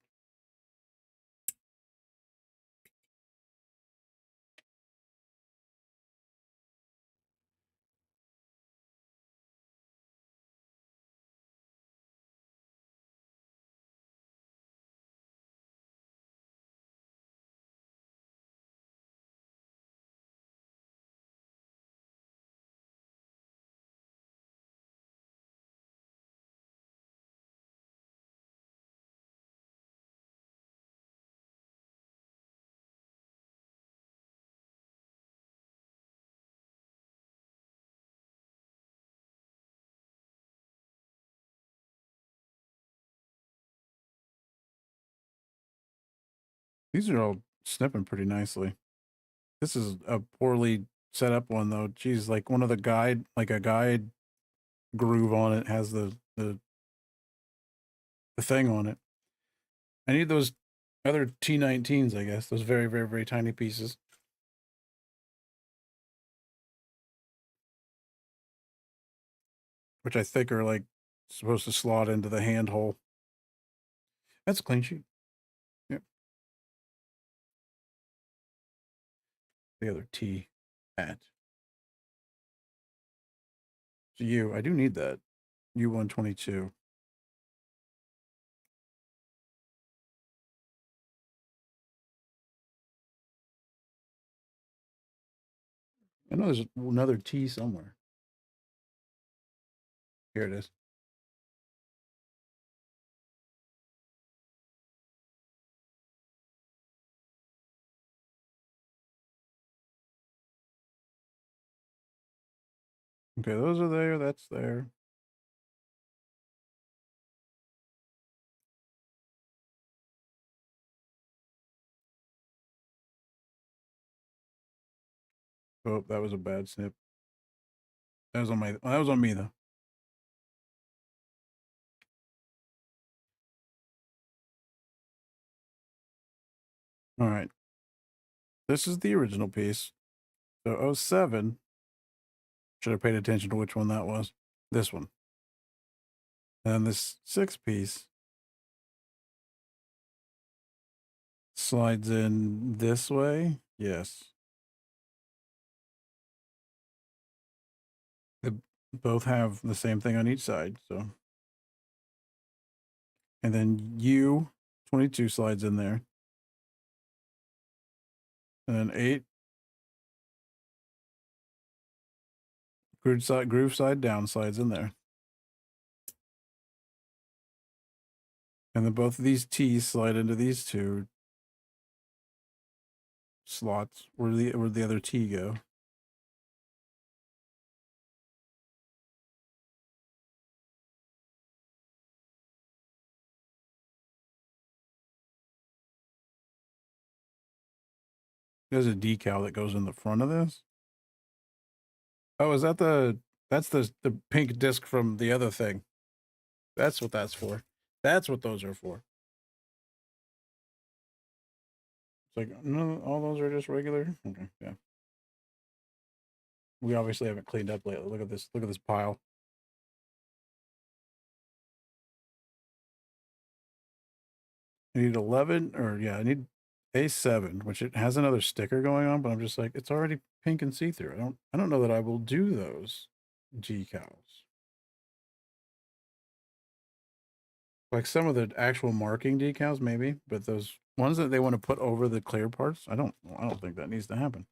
These are all snipping pretty nicely. This is a poorly set up one though. Geez, like one of the guide, like a guide groove on it has the thing on it. I need those other T19s, I guess. Those very, very, very tiny pieces. Which I think are like supposed to slot into the hand hole. That's a clean sheet. Yep. The other T at. So I do need that. U122. I know there's another T somewhere. Here it is. Okay, those are there. That's there. Oh, that was a bad snip. That was on me though. All right. This is the original piece. So oh 07, should have paid attention to which one that was. This one. And this 6 piece slides in this way. Yes. They both have the same thing on each side. So, and then U22 slides in there. And then 8 groove side down slides in there. And then both of these T's slide into these two slots where the other T go. There's a decal that goes in the front of this. Oh, is that that's the pink disc from the other thing? That's what that's for. That's what those are for. It's like, no, all those are just regular. Okay, yeah. We obviously haven't cleaned up lately. Look at this pile. I need 11, or yeah, I need A7, which it has another sticker going on, but I'm just like, it's already pink and see-through. I don't know that I will do those decals. Like some of the actual marking decals, maybe, but those ones that they want to put over the clear parts, I don't think that needs to happen.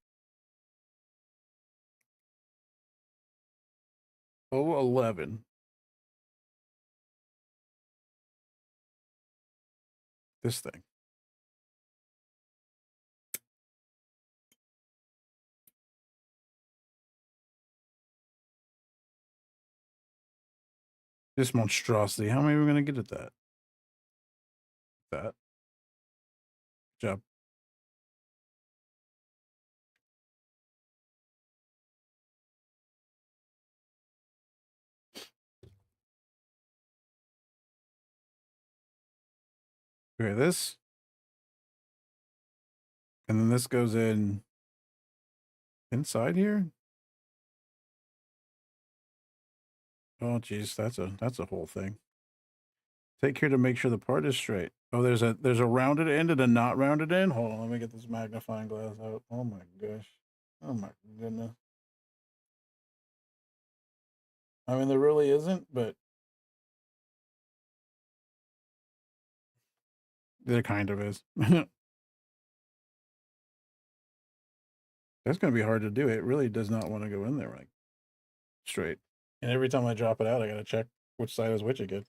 011. This thing. This monstrosity. How many are we going to get at that? That. Good job. Okay, this. And then this goes in inside here. Oh geez, that's a whole thing. Take care to make sure the part is straight. Oh, there's a rounded end and a not rounded end. Hold on, let me get this magnifying glass out. Oh my gosh. Oh my goodness. I mean, there really isn't, but there kind of is. That's gonna be hard to do. It really does not want to go in there like straight. And every time I drop it out, I gotta check which side is which again.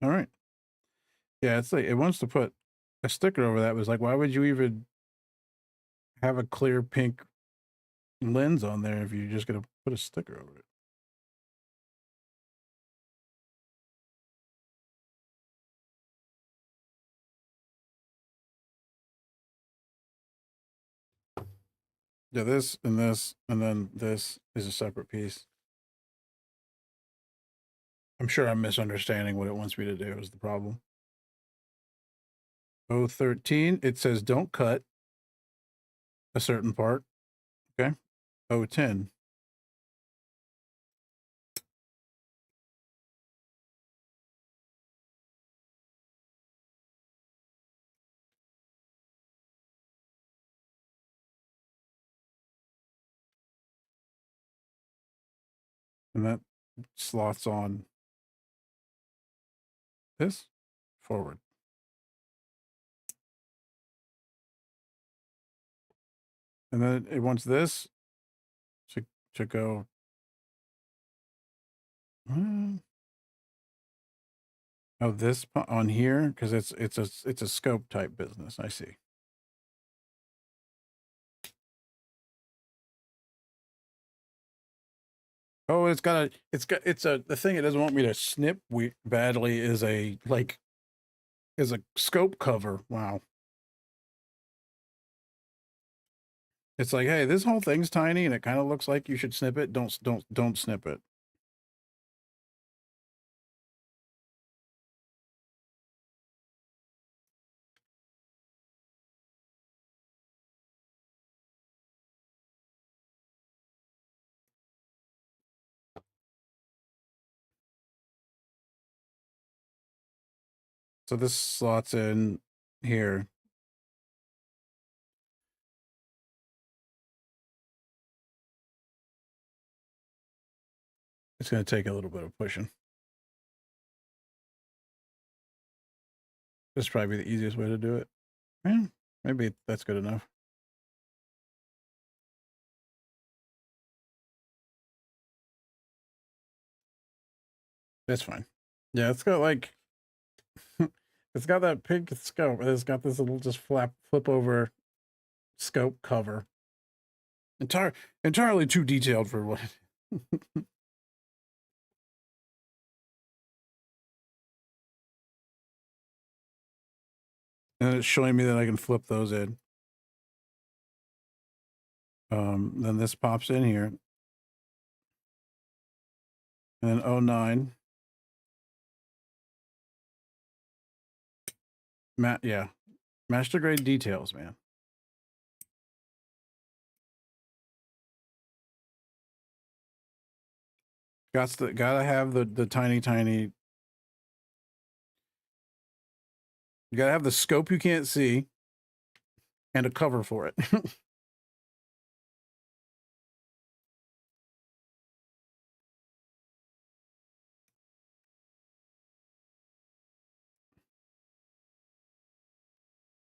All right. Yeah, it's like it wants to put a sticker over that. It was like, why would you even have a clear pink lens on there if you're just gonna put a sticker over it? Yeah, this, and then this is a separate piece. I'm sure I'm misunderstanding what it wants me to do is the problem. 013, it says don't cut a certain part. Okay. 010. And that slots on this forward. And then it wants this to go. Oh, this on here because it's a scope type business. I see. Oh, the thing it doesn't want me to snip badly is a scope cover. Wow. It's like, hey, this whole thing's tiny and it kind of looks like you should snip it. Don't snip it. So this slots in here. It's going to take a little bit of pushing. This is probably the easiest way to do it. Yeah, maybe that's good enough. That's fine. Yeah, it's got like it's got that pink scope. It's got this little just flip over scope cover. Entirely too detailed for what. And it's showing me that I can flip those in. Then this pops in here. And then 09. Yeah. Master grade details, man. Gotta have the tiny. You gotta have the scope you can't see and a cover for it.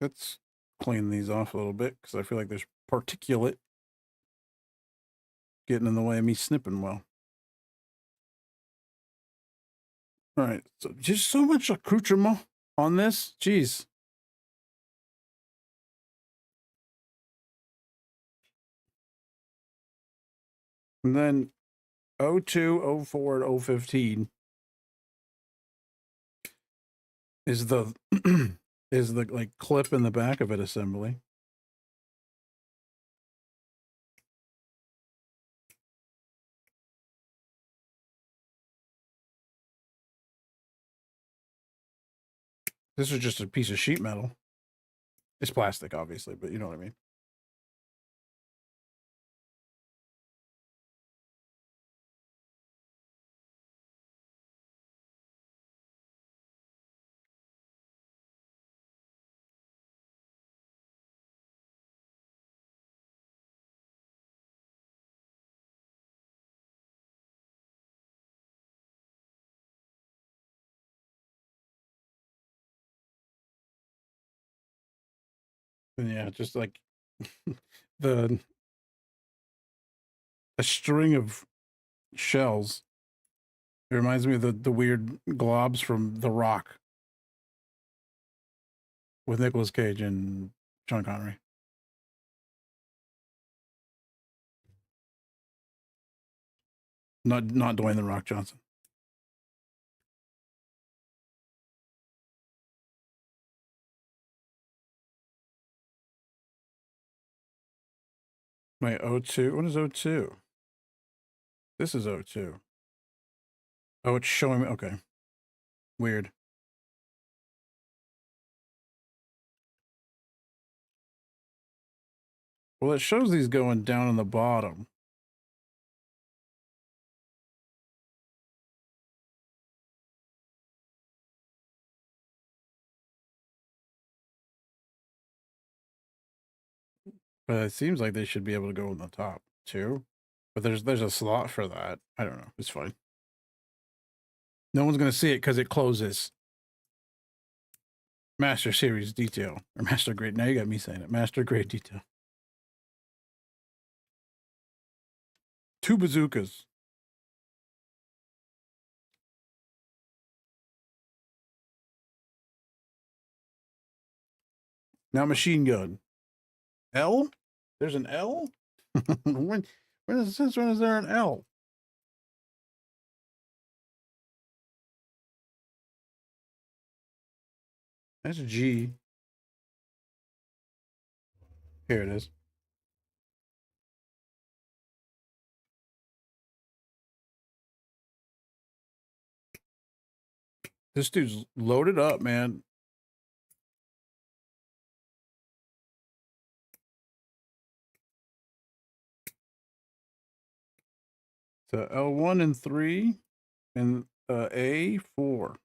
Let's clean these off a little bit because I feel like there's particulate getting in the way of me snipping well. All right, so just so much accoutrement on this. Jeez. And then 02, 04, and 015 is the is the like clip in the back of it assembly. This is just a piece of sheet metal. It's plastic, obviously, but you know what I mean. And yeah, just like the a string of shells. It reminds me of the weird globs from The Rock with Nicolas Cage and Sean Connery. Not Dwayne The Rock Johnson. My 02. What is 02? This is 02. Oh, it's showing me. Okay. Weird. Well, it shows these going down on the bottom. But it seems like they should be able to go on the top too. But there's a slot for that. I don't know. It's fine. No one's gonna see it because it closes. Master Series detail or Master Grade. Now you got me saying it. Master Grade detail. 2 bazookas. Now machine gun. L? There's an L? when is there an L? That's a G. Here it is. This dude's loaded up, man. So L1 and 3 and A4.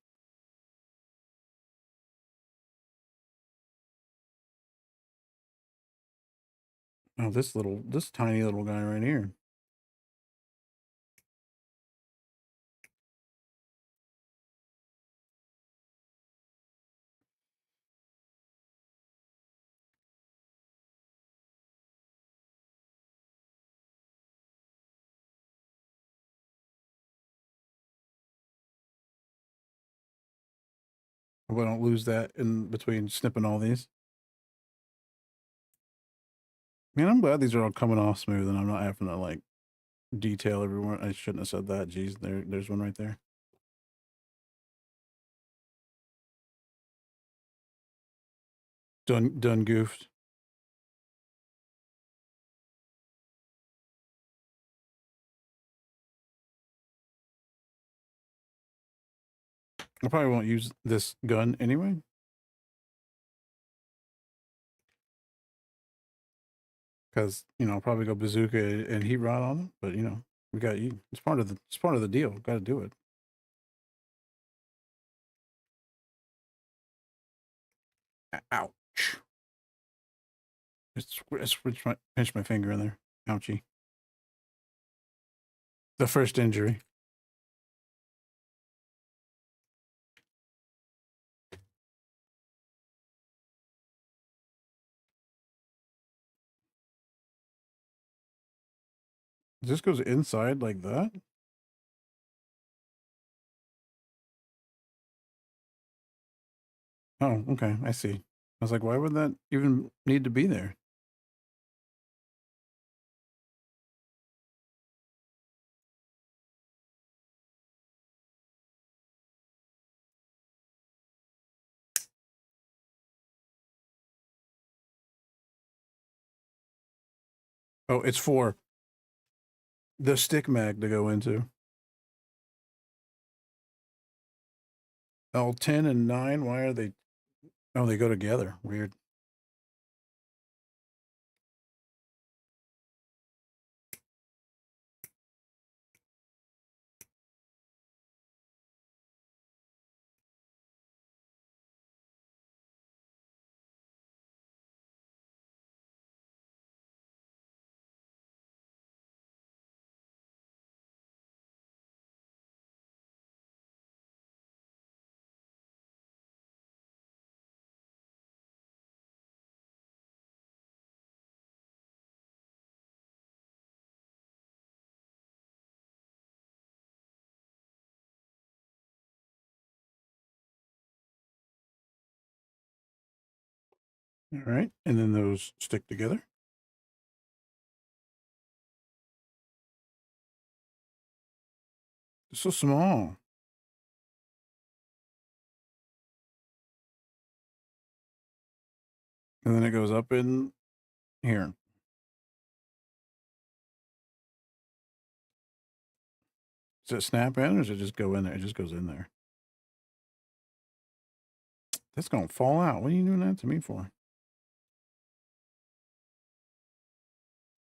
Oh, this tiny little guy right here. Hope I don't lose that in between snipping all these. Man, I'm glad these are all coming off smooth and I'm not having to like detail everyone. I shouldn't have said that. Jeez, there's one right there. Done goofed. I probably won't use this gun anyway. Because, you know, I'll probably go bazooka and heat rod on them. But, you know, we got you. It's part of the deal. Got to do it. Ouch. Let's pinch my finger in there. Ouchie. The first injury. This goes inside like that? Oh, okay. I see. I was like, why would that even need to be there? Oh, it's for the stick mag to go into. L10 and 9, why are they? Oh, they go together. Weird. All right. And then those stick together. It's so small. And then it goes up in here. Does it snap in or does it just go in there? It just goes in there. That's going to fall out. What are you doing that to me for?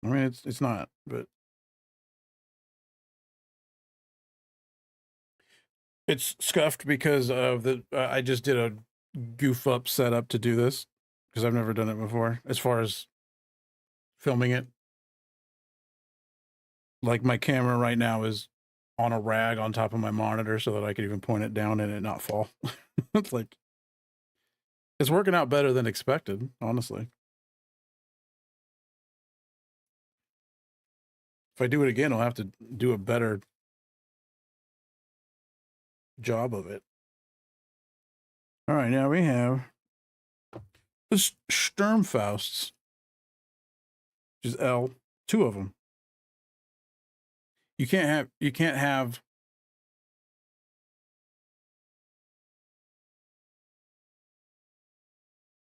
I mean, it's not, but it's scuffed because of the. I just did a goof up setup to do this because I've never done it before. As far as filming it, like my camera right now is on a rag on top of my monitor so that I could even point it down and it not fall. It's like it's working out better than expected, honestly. If I do it again, I'll have to do a better job of it. All right, now we have the Sturmfausts, which is L, 2 of them. You can't have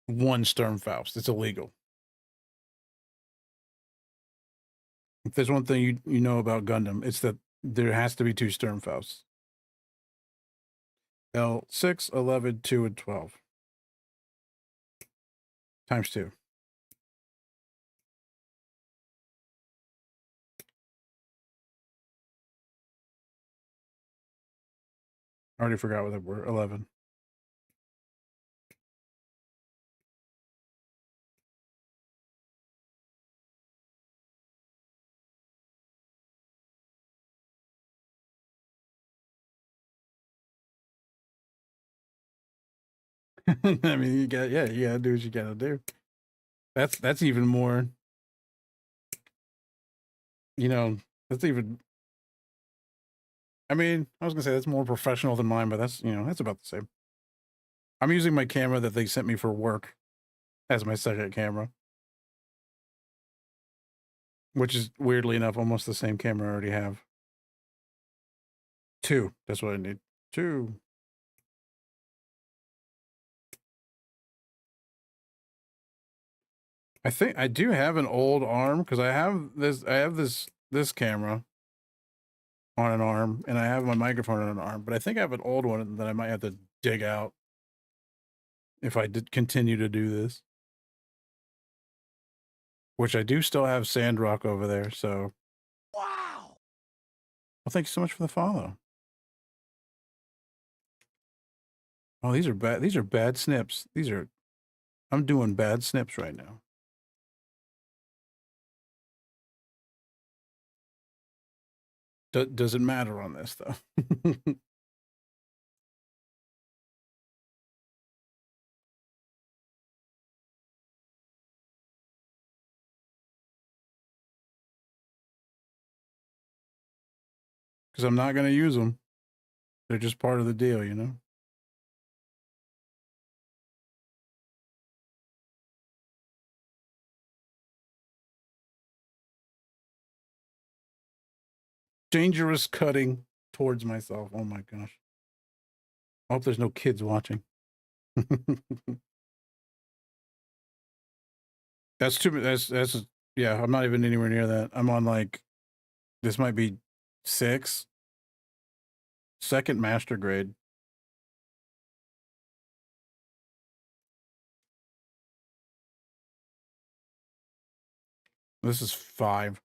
one Sturmfaust. It's illegal. If there's one thing you know about Gundam, it's that there has to be 2 Sturmfausts. L 6, 11, 2, and 12. Times 2. I already forgot what they were. 11. I mean, you gotta do what you gotta do. That's even more, you know, that's even, I mean, I was gonna say that's more professional than mine, but that's, you know, that's about the same. I'm using my camera that they sent me for work as my second camera, which is weirdly enough almost the same camera I already have. 2. That's what I need. 2. I think I do have an old arm because I have this camera on an arm, and I have my microphone on an arm, but I think I have an old one that I might have to dig out if I did continue to do this. Which I do still have Sandrock over there, so. Wow! Well, thank you so much for the follow. Oh, these are bad. These are bad snips. I'm doing bad snips right now. Doesn't matter on this though. Because I'm not going to use them. They're just part of the deal, you know? Dangerous cutting towards myself. Oh my gosh. I hope there's no kids watching. That's too. That's yeah. I'm not even anywhere near that. I'm on like, this might be 6, second master grade. This is 5.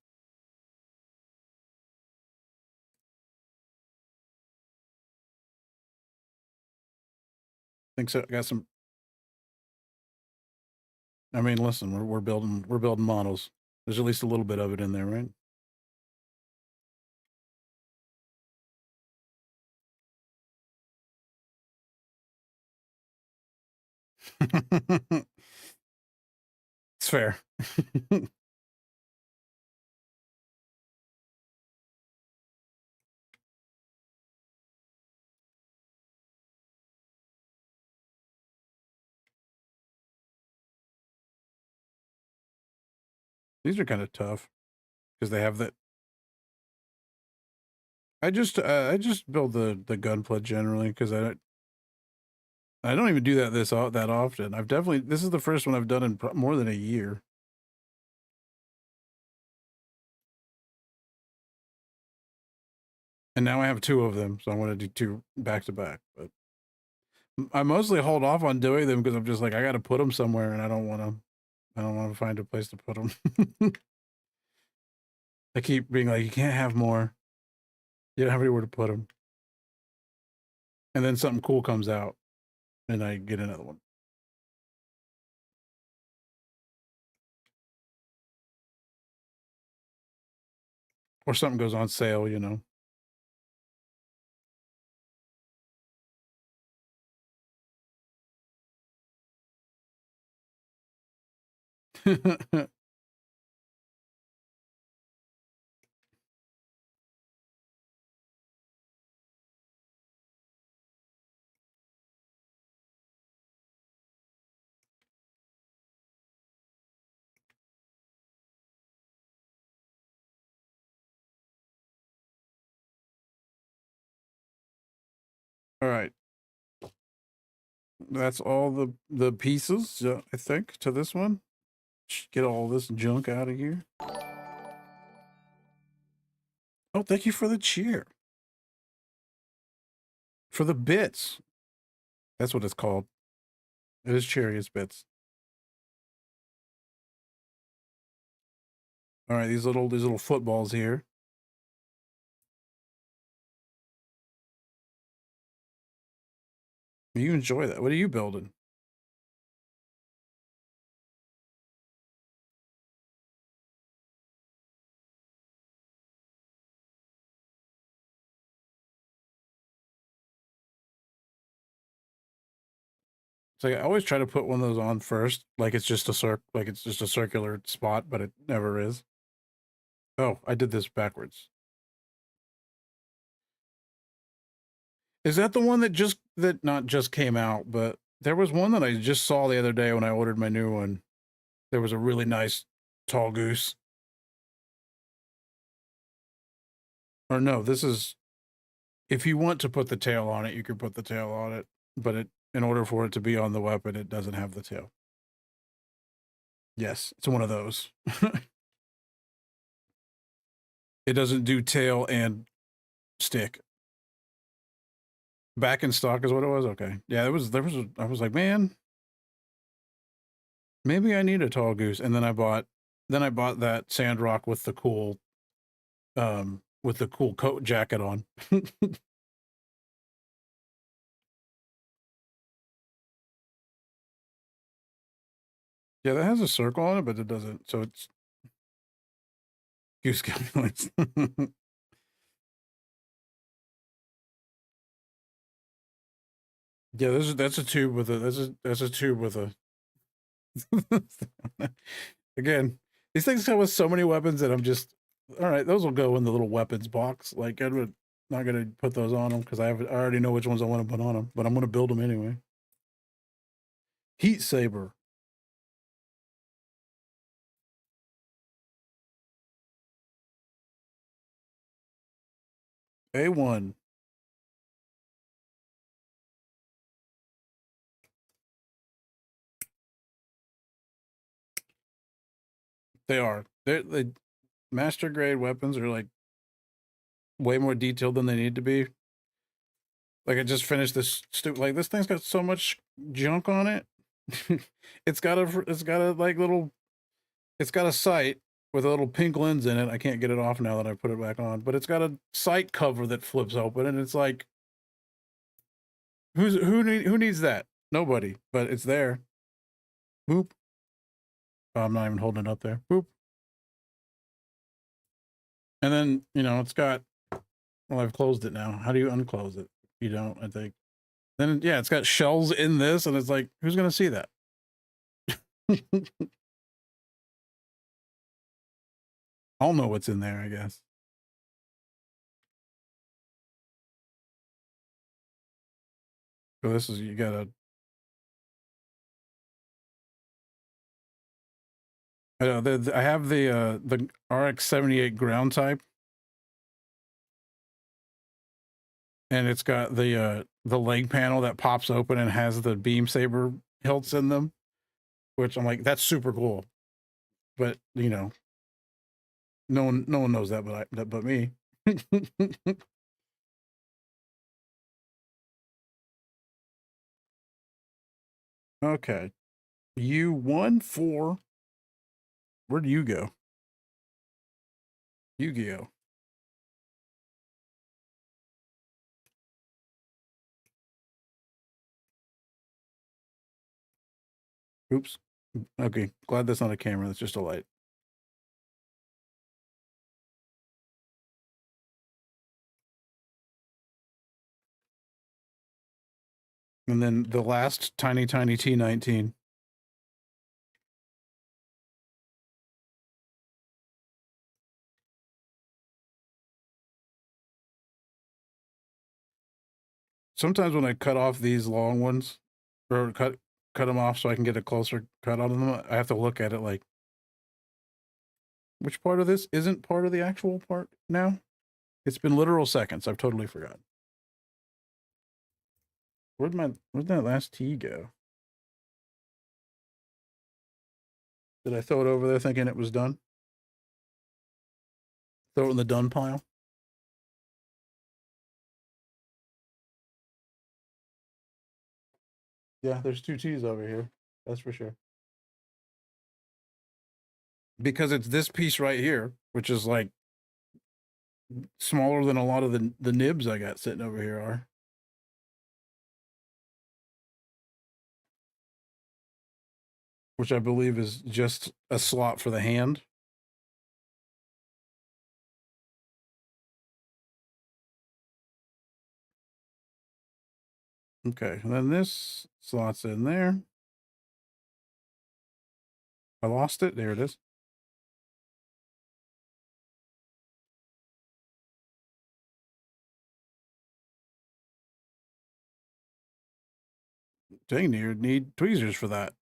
Think so. I got some. I mean, listen, we're building models. There's at least a little bit of it in there, right? It's fair. These are kind of tough because they have that. I just build the Gunpla generally because I don't even do that that often. This is the first one I've done in more than a year. And now I have 2 of them, so I'm going to do 2 back to back. But I mostly hold off on doing them because I'm just like, I got to put them somewhere, and I don't want to find a place to put them. I keep being like, you can't have more. You don't have anywhere to put them. And then something cool comes out, and I get another one. Or something goes on sale, you know. All right. That's all the pieces, I think, to this one. Get all this junk out of here. Oh, thank you for the cheer. For the bits. That's what it's called. It is Chariot's bits. All right, these little footballs here. You enjoy that. What are you building? So I always try to put one of those on first, like it's just a circular spot, but it never is. Oh, I did this backwards. Is that the one that not just came out, but there was one that I just saw the other day when I ordered my new one. There was a really nice tall goose. Or no, this is, if you want to put the tail on it, you could put the tail on it, but in order for it to be on the weapon, it doesn't have the tail. Yes, it's one of those. It doesn't do tail and stick. Back in stock is what it was. Okay, yeah, there was. I was like, man, maybe I need a tall goose. And then I bought that Sandrock with the cool coat jacket on. Yeah, that has a circle on it, but it doesn't. So it's goose noise. Yeah, that's a tube with a that's a tube with a. Again, these things come with so many weapons that I'm just all right. Those will go in the little weapons box. Like I'm not gonna put those on them because I already know which ones I want to put on them, but I'm gonna build them anyway. Heat saber. A1. They are. They master grade weapons are like way more detailed than they need to be. Like I just finished this like this thing's got so much junk on it. It's got a like little it's got a sight with a little pink lens in it. I can't get it off now that I put it back on, but it's got a sight cover that flips open and it's like who needs that? Nobody, but it's there. Boop. Oh, I'm not even holding it up there. Boop. And then, it's got well, I've closed it now. How do you unclose it? You don't, I think. Then yeah, it's got shells in this and it's like, who's gonna see that? I'll know what's in there, I guess. So this is you gotta I know I have the RX-78 ground type. And it's got the leg panel that pops open and has the beam saber hilts in them, which I'm like, that's super cool. But no one knows that but me. Okay. You won 4. Where do you go? Yu-Gi-Oh. Oops. Okay. Glad that's not a camera. That's just a light. And then the last tiny T19. Sometimes when I cut off these long ones, or cut them off so I can get a closer cut on them, I have to look at it like, which part of this isn't part of the actual part now? It's been literal seconds. I've totally forgotten. Where'd that last T go? Did I throw it over there thinking it was done? Throw it in the done pile? Yeah, there's 2 T's over here. That's for sure. Because it's this piece right here, which is like smaller than a lot of the nibs I got sitting over here are. Which I believe is just a slot for the hand. Okay, and then this slots in there. I lost it. There it is. Dang, you need tweezers for that.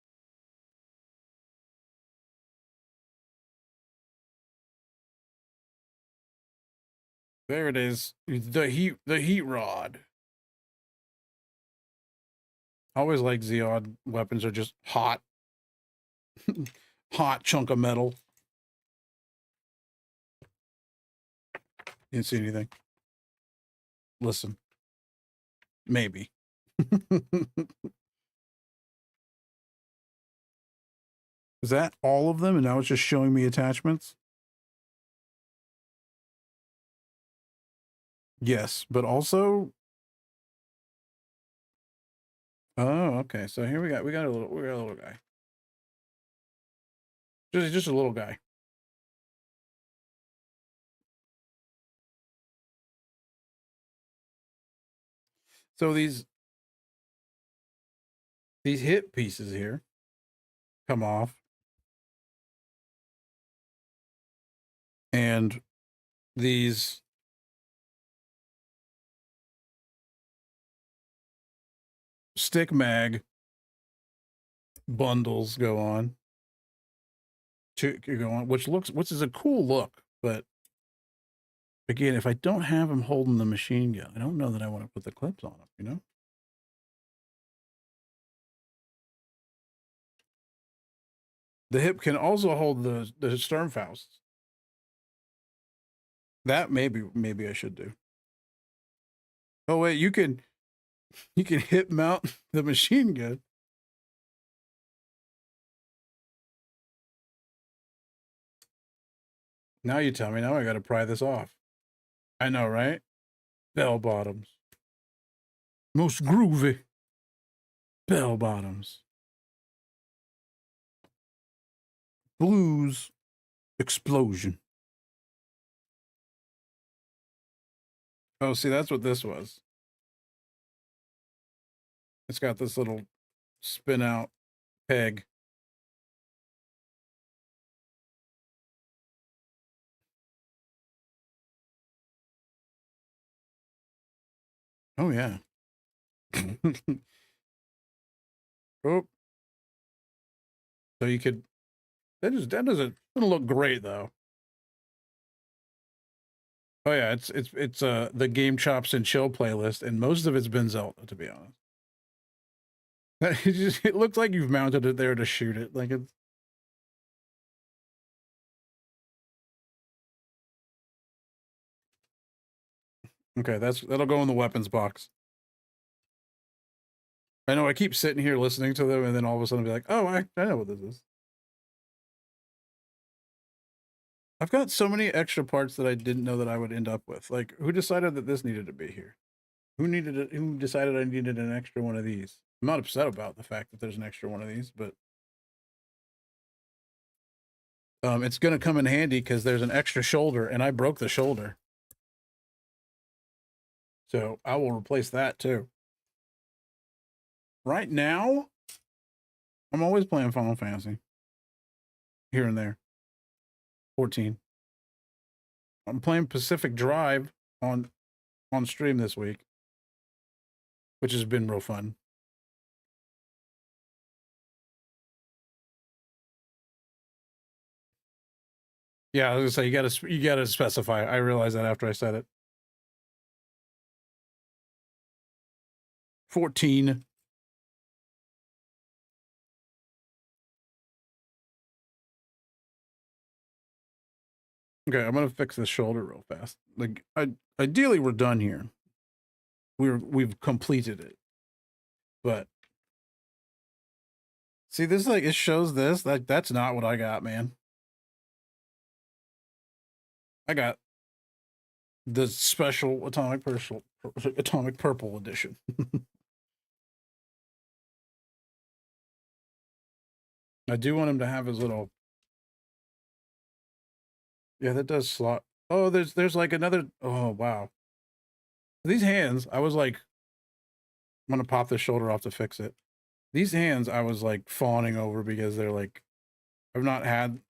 There it is. The heat rod. I always like Zeod weapons are just hot. Hot chunk of metal. Didn't see anything. listen. Maybe. Is that all of them? And now it's just showing me attachments? Yes, but also. Oh, okay. So here we got a little guy. Just a little guy. So these hip pieces here come off, and these stick mag bundles go on, which is a cool look. But again, if I don't have him holding the machine gun, I don't know that I want to put the clips on him, you know? The hip can also hold the Sturmfausts. That maybe I should do. Oh wait, you can hip mount the machine gun. Now you tell me. Now I got to pry this off. I know, right? Bell bottoms. Most groovy. Bell bottoms. Blues explosion. Oh, see, that's what this was. It's got this little spin out peg. Oh yeah. Oh. So you could that doesn't look great though. Oh yeah, it's the Game Chops and Chill playlist, and most of it's been Zelda, to be honest. It looks like you've mounted it there to shoot it. Like it's okay, that'll go in the weapons box. I know I keep sitting here listening to them and then all of a sudden be like, oh, I know what this is. I've got so many extra parts that I didn't know that I would end up with. Like, who decided that this needed to be here? Who decided I needed an extra one of these? I'm not upset about the fact that there's an extra one of these, but it's gonna come in handy because there's an extra shoulder and I broke the shoulder. So I will replace that too. Right now, I'm always playing Final Fantasy. Here and there. 14. I'm playing Pacific Drive on stream this week, which has been real fun. Yeah, I was gonna say you gotta specify. I realized that after I said it. 14. Okay, I'm gonna fix this shoulder real fast. Like, ideally we're done here. We've completed it, but see this, like, it shows this, like, that's not what I got, man. I got the special atomic purple edition. I do want him to have his little. Yeah, that does slot. Oh, there's like another. Oh wow, these hands. I was like, I'm gonna pop the shoulder off to fix it. These hands, I was like fawning over because they're like, I've not had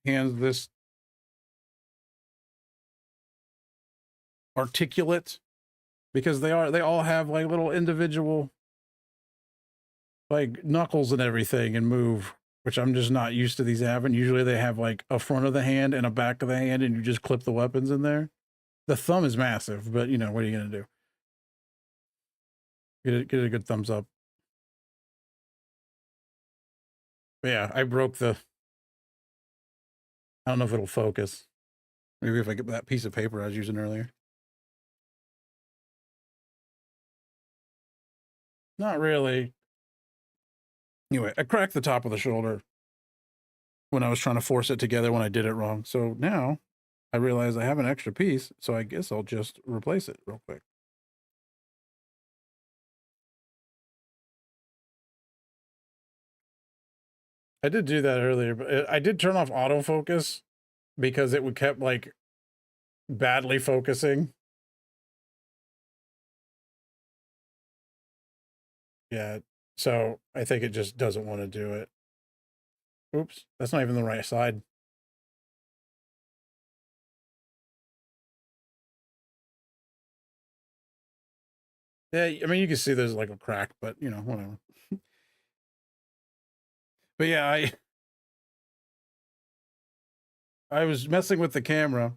hands this articulate, because they all have like little individual like knuckles and everything and move, which I'm just not used to these having. Usually they have like a front of the hand and a back of the hand and you just clip the weapons in there. The thumb is massive, but you know, what are you gonna do? Get it a good thumbs up. But yeah, I broke the. I don't know if it'll focus. Maybe if I get that piece of paper I was using earlier. Not really. Anyway, I cracked the top of the shoulder when I was trying to force it together when I did it wrong. So now I realize I have an extra piece, so I guess I'll just replace it real quick. I did do that earlier, but I did turn off autofocus because it would kept like badly focusing. Yeah. So I think it just doesn't want to do it. Oops, that's not even the right side. Yeah, I mean, you can see there's like a crack, but you know, whatever. But yeah, I was messing with the camera,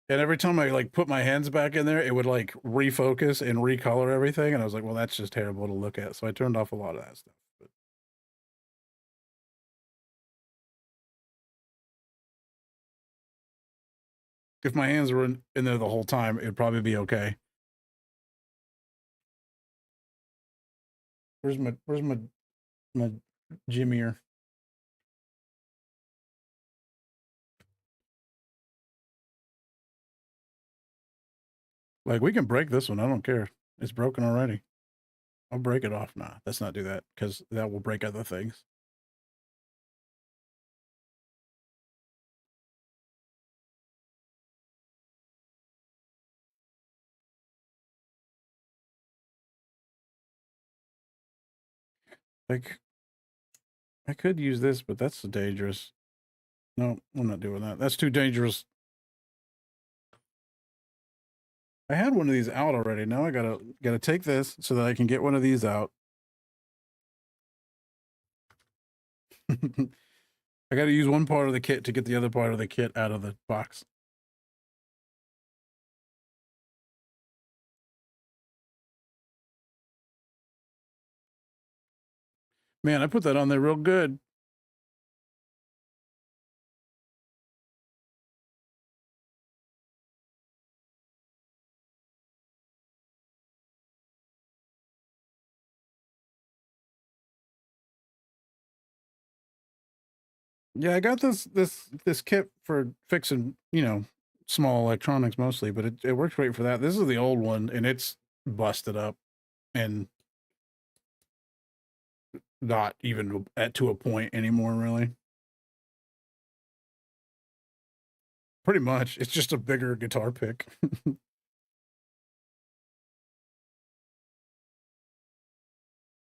and every time I like put my hands back in there, it would like refocus and recolor everything, and I was like, well, that's just terrible to look at. So I turned off a lot of that stuff. But if my hands were in there the whole time, it'd probably be okay. Where's my Jimmier? Like we can break this one. I don't care. It's broken already. I'll break it off. Nah, let's not do that because that will break other things. Like I could use this, but that's dangerous. No, I'm not doing that. That's too dangerous. I had one of these out already. Now I gotta take this so that I can get one of these out. I gotta use one part of the kit to get the other part of the kit out of the box. Man, I put that on there real good. Yeah, I got this kit for fixing, you know, small electronics mostly, but it works great for that. This is the old one and it's busted up and not even at to a point anymore, really. Pretty much. It's just a bigger guitar pick.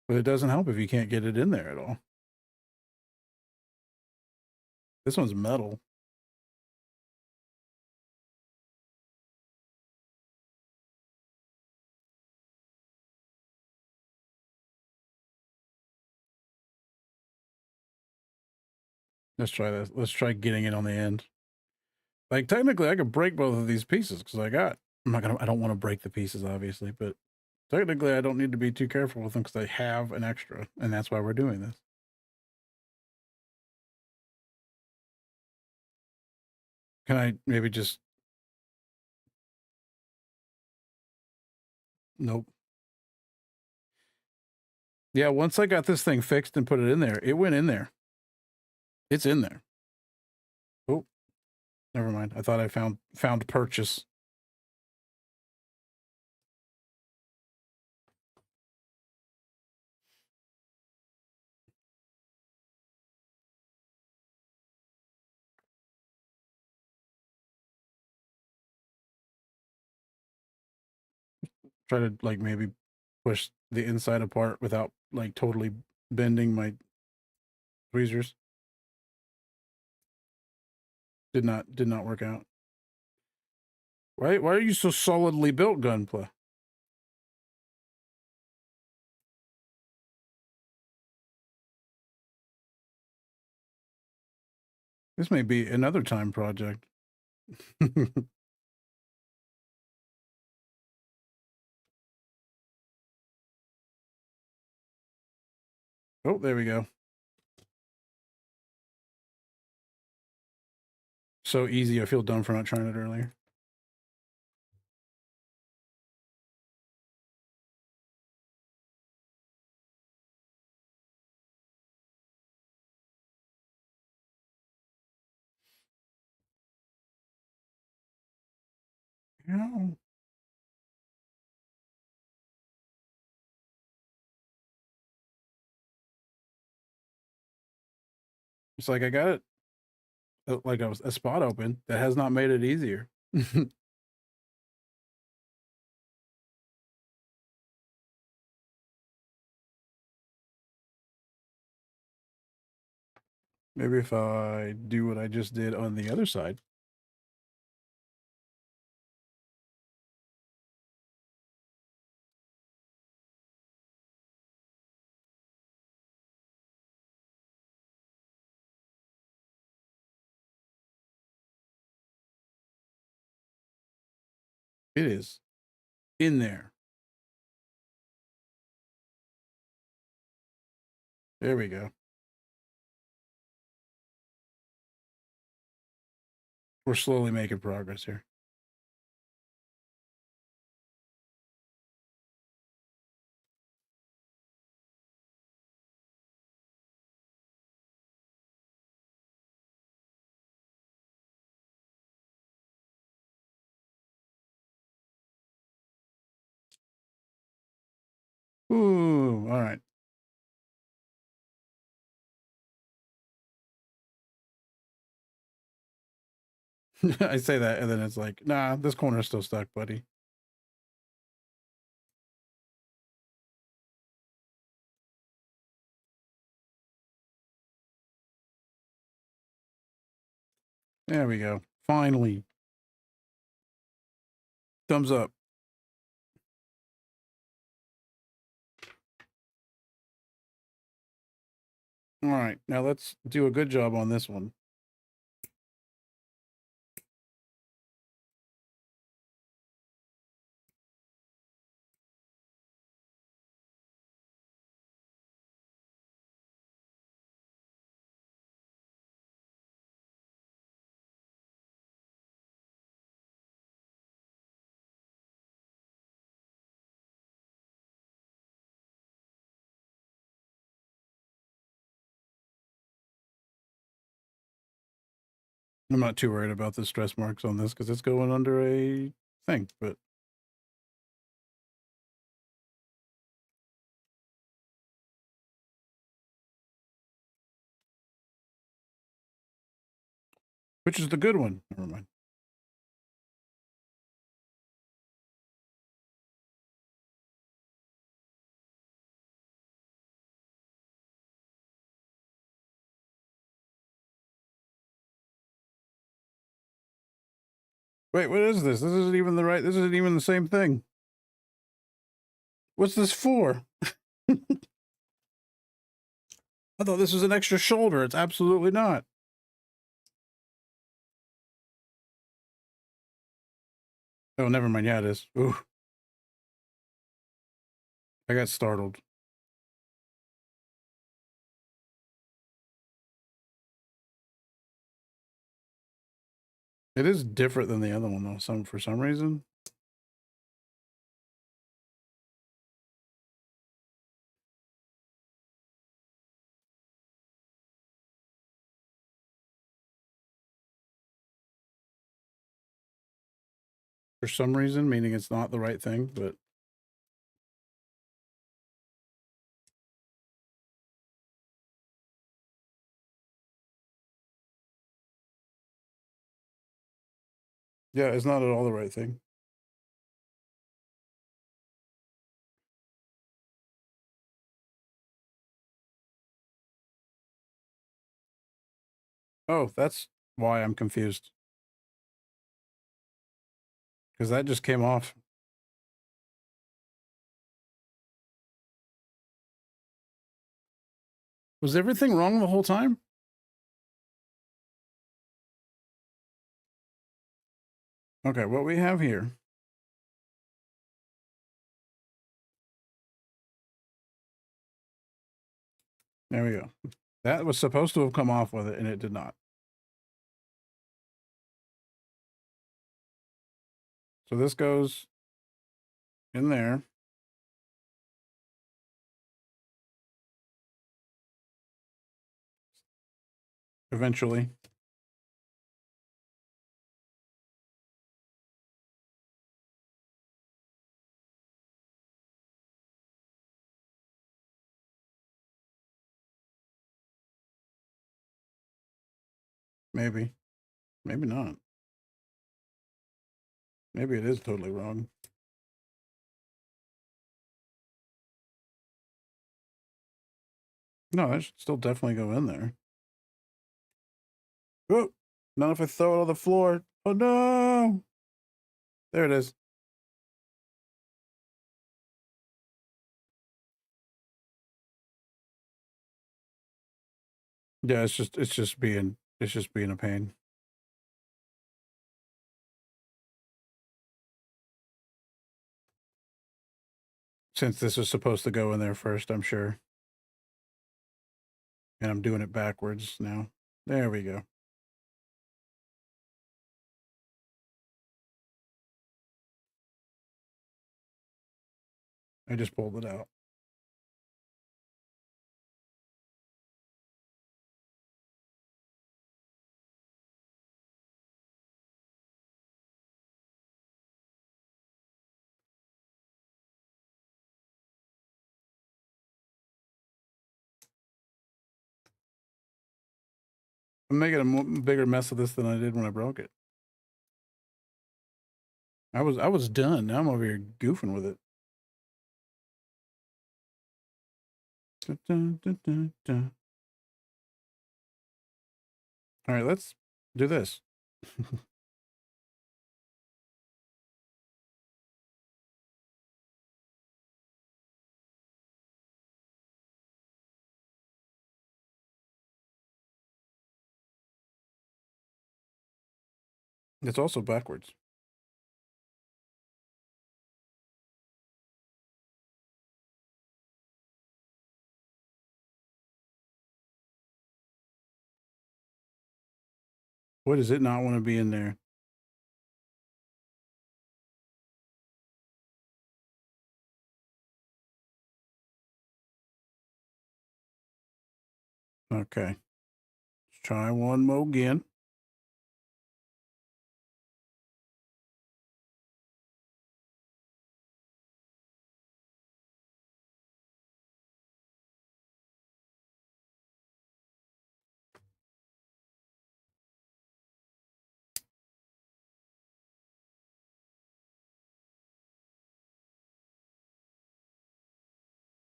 But it doesn't help if you can't get it in there at all. This one's metal. Let's try this. Let's try getting it on the end. Like technically I could break both of these pieces because I don't want to break the pieces obviously, but technically I don't need to be too careful with them because I have an extra and that's why we're doing this. Can I maybe just, nope. Yeah, once I got this thing fixed and put it in there, it went in there. It's in there. Oh, never mind. I thought I found purchase. Try to like maybe push the inside apart without like totally bending my tweezers. Did not work out. Why are you so solidly built, Gunpla? This may be another time project. Oh, there we go. So easy. I feel dumb for not trying it earlier. hell? It's like I got it like a spot open that has not made it easier. Maybe if I do what I just did on the other side. It is in there. There we go. We're slowly making progress here. Ooh, all right. I say that, and then it's like, nah, this corner's still stuck, buddy. There we go. Finally. Thumbs up. All right, now let's do a good job on this one. I'm not too worried about the stress marks on this because it's going under a thing, but which is the good one. Never mind. Wait, what is this? This isn't even the right. This isn't even the same thing. What's this for? I thought this was an extra shoulder. It's absolutely not. Oh, never mind. Yeah, it is. Ooh. I got startled. It is different than the other one though. For some reason. For some reason, meaning it's not the right thing, but yeah, it's not at all the right thing. Oh, that's why I'm confused. Because that just came off. Was everything wrong the whole time? Okay, what we have here. There we go. That was supposed to have come off with it, and it did not. So this goes in there. Eventually. Maybe. Maybe not. Maybe it is totally wrong. No, that should still definitely go in there. Oh, not if I throw it on the floor. Oh no! There it is. Yeah, it's just being a pain. Since this was supposed to go in there first, I'm sure. And I'm doing it backwards now. There we go. I just pulled it out. I'm making a bigger mess of this than I did when I broke it. I was done. Now I'm over here goofing with it. Dun, dun, dun, dun, dun. All right, let's do this. It's also backwards. What does it not want to be in there? Okay. Let's try one more again.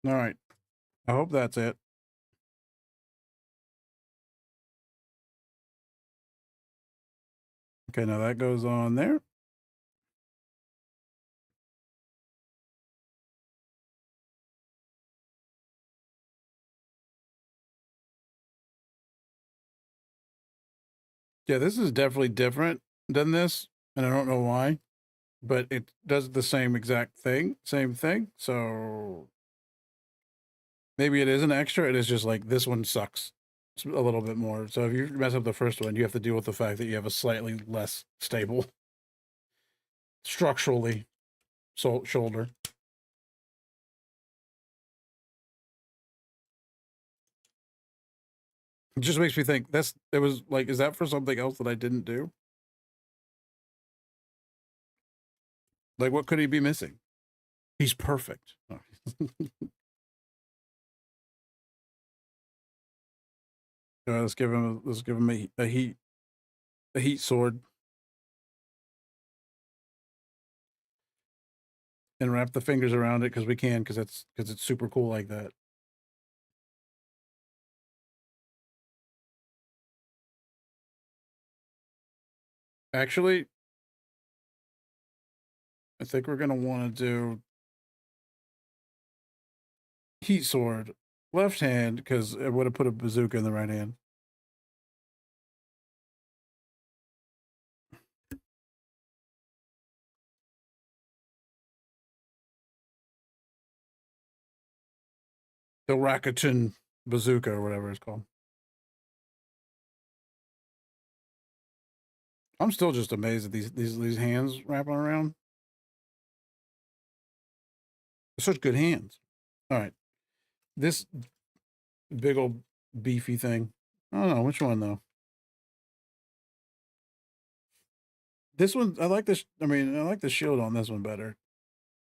All right. I hope that's it. Okay, now that goes on there. Yeah, this is definitely different than this, and I don't know why, but it does the same exact thing, same thing. So maybe it is an extra. It is just like this one sucks a little bit more. So if you mess up the first one, you have to deal with the fact that you have a slightly less stable structurally shoulder. It just makes me think it was like, is that for something else that I didn't do? Like, what could he be missing? He's perfect. Oh. Let's give him a heat sword, and wrap the fingers around it because we can, because it's super cool like that. Actually, I think we're gonna want to do heat sword left hand because it would have put a bazooka in the right hand. The Rakuten bazooka or whatever it's called. I'm still just amazed at these hands wrapping around. They're such good hands. All right, this big old beefy thing. I don't know which one though. This one, I like this. I mean, I like the shield on this one better.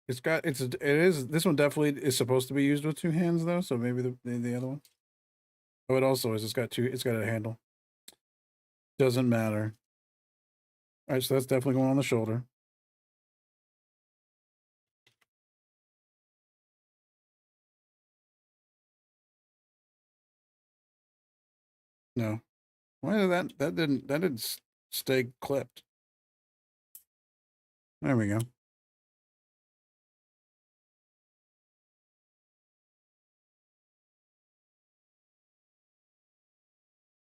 This one definitely is supposed to be used with two hands though. So maybe the other one. Oh, it also is. It's got a handle. Doesn't matter. All right, so that's definitely going on the shoulder. No. Why did that didn't stay clipped? There we go.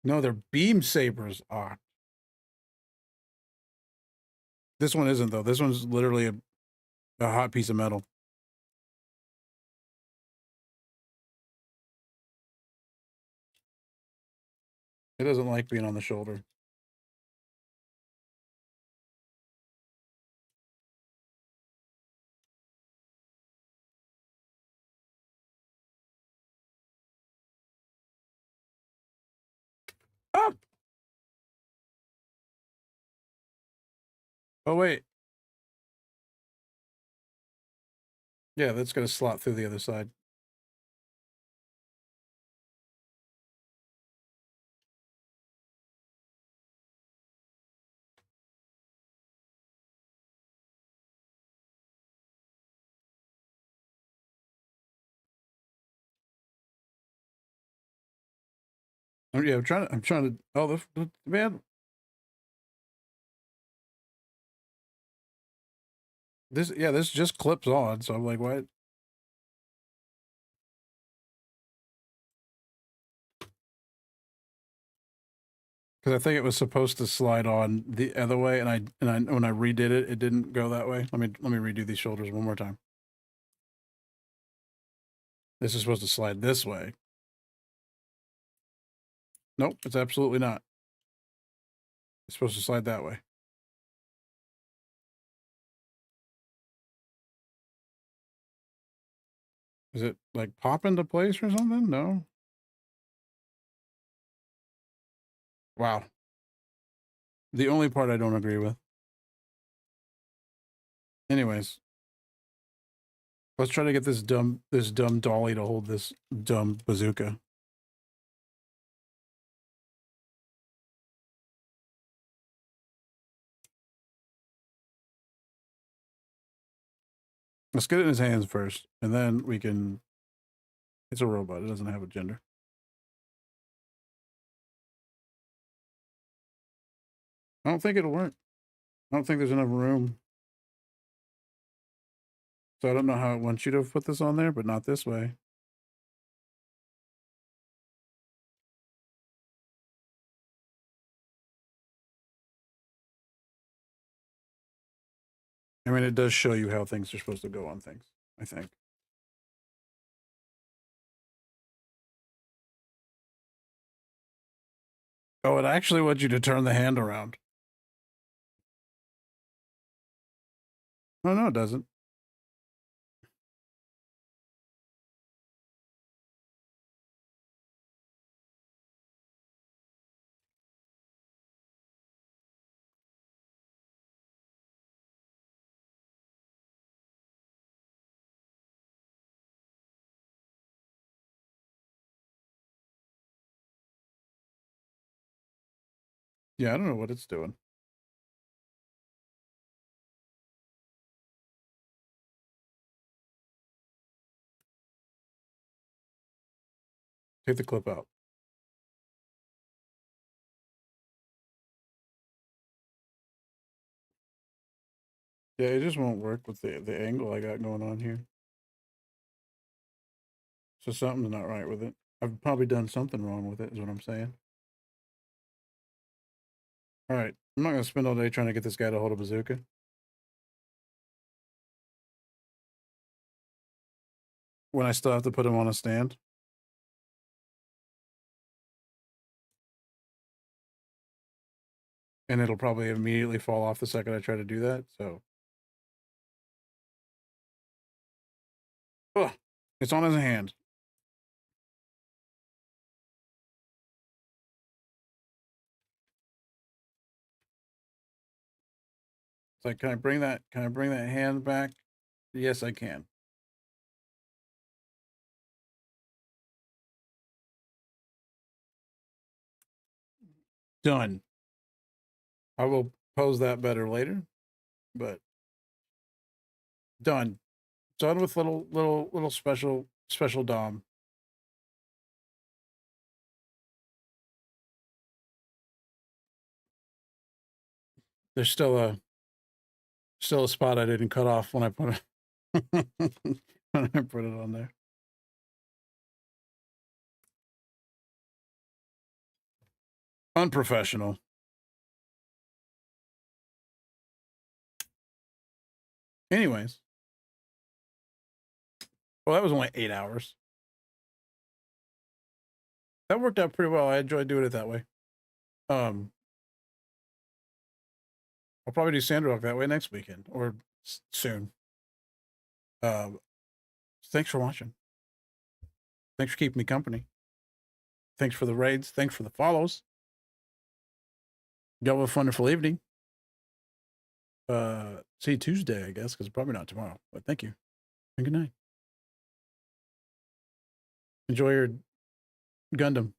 No, they're beam sabers. Ah, this one isn't though. This one's literally a hot piece of metal. It doesn't like being on the shoulder. Ah! Oh wait. Yeah, that's gonna slot through the other side. Oh yeah, I'm trying to. Oh, the man. This just clips on. So I'm like, what? Because I think it was supposed to slide on the other way, and I when I redid it, it didn't go that way. Let me redo these shoulders one more time. This is supposed to slide this way. Nope, it's absolutely not. It's supposed to slide that way. Is it like pop into place or something? No. Wow. The only part I don't agree with. Anyways, let's try to get this dumb dolly to hold this dumb bazooka. Let's get it in his hands first, and then we can. It's a robot. It doesn't have a gender. I don't think it'll work. I don't think there's enough room. So I don't know how it wants you to put this on there, but not this way. I mean, it does show you how things are supposed to go on things, I think. Oh, it actually wants you to turn the hand around. Oh, no, it doesn't. Yeah, I don't know what it's doing. Take the clip out. Yeah, it just won't work with the angle I got going on here. So something's not right with it. I've probably done something wrong with it, is what I'm saying. All right, I'm not gonna spend all day trying to get this guy to hold a bazooka. When I still have to put him on a stand. And it'll probably immediately fall off the second I try to do that, so. Ugh, it's on his hand. It's like, can I bring that hand back? Yes, I can. Done. I will pose that better later, but done. Done with little special DOM. There's still a spot I didn't cut off when I put it when I put it on there. Unprofessional. Anyways. Well, that was only 8 hours. That worked out pretty well. I enjoyed doing it that way. I'll probably do Sandrock that way next weekend or soon. Thanks for watching. Thanks for keeping me company. Thanks for the raids. Thanks for the follows. Y'all have a wonderful evening. See you Tuesday, I guess, because probably not tomorrow. But thank you. And good night. Enjoy your Gundam.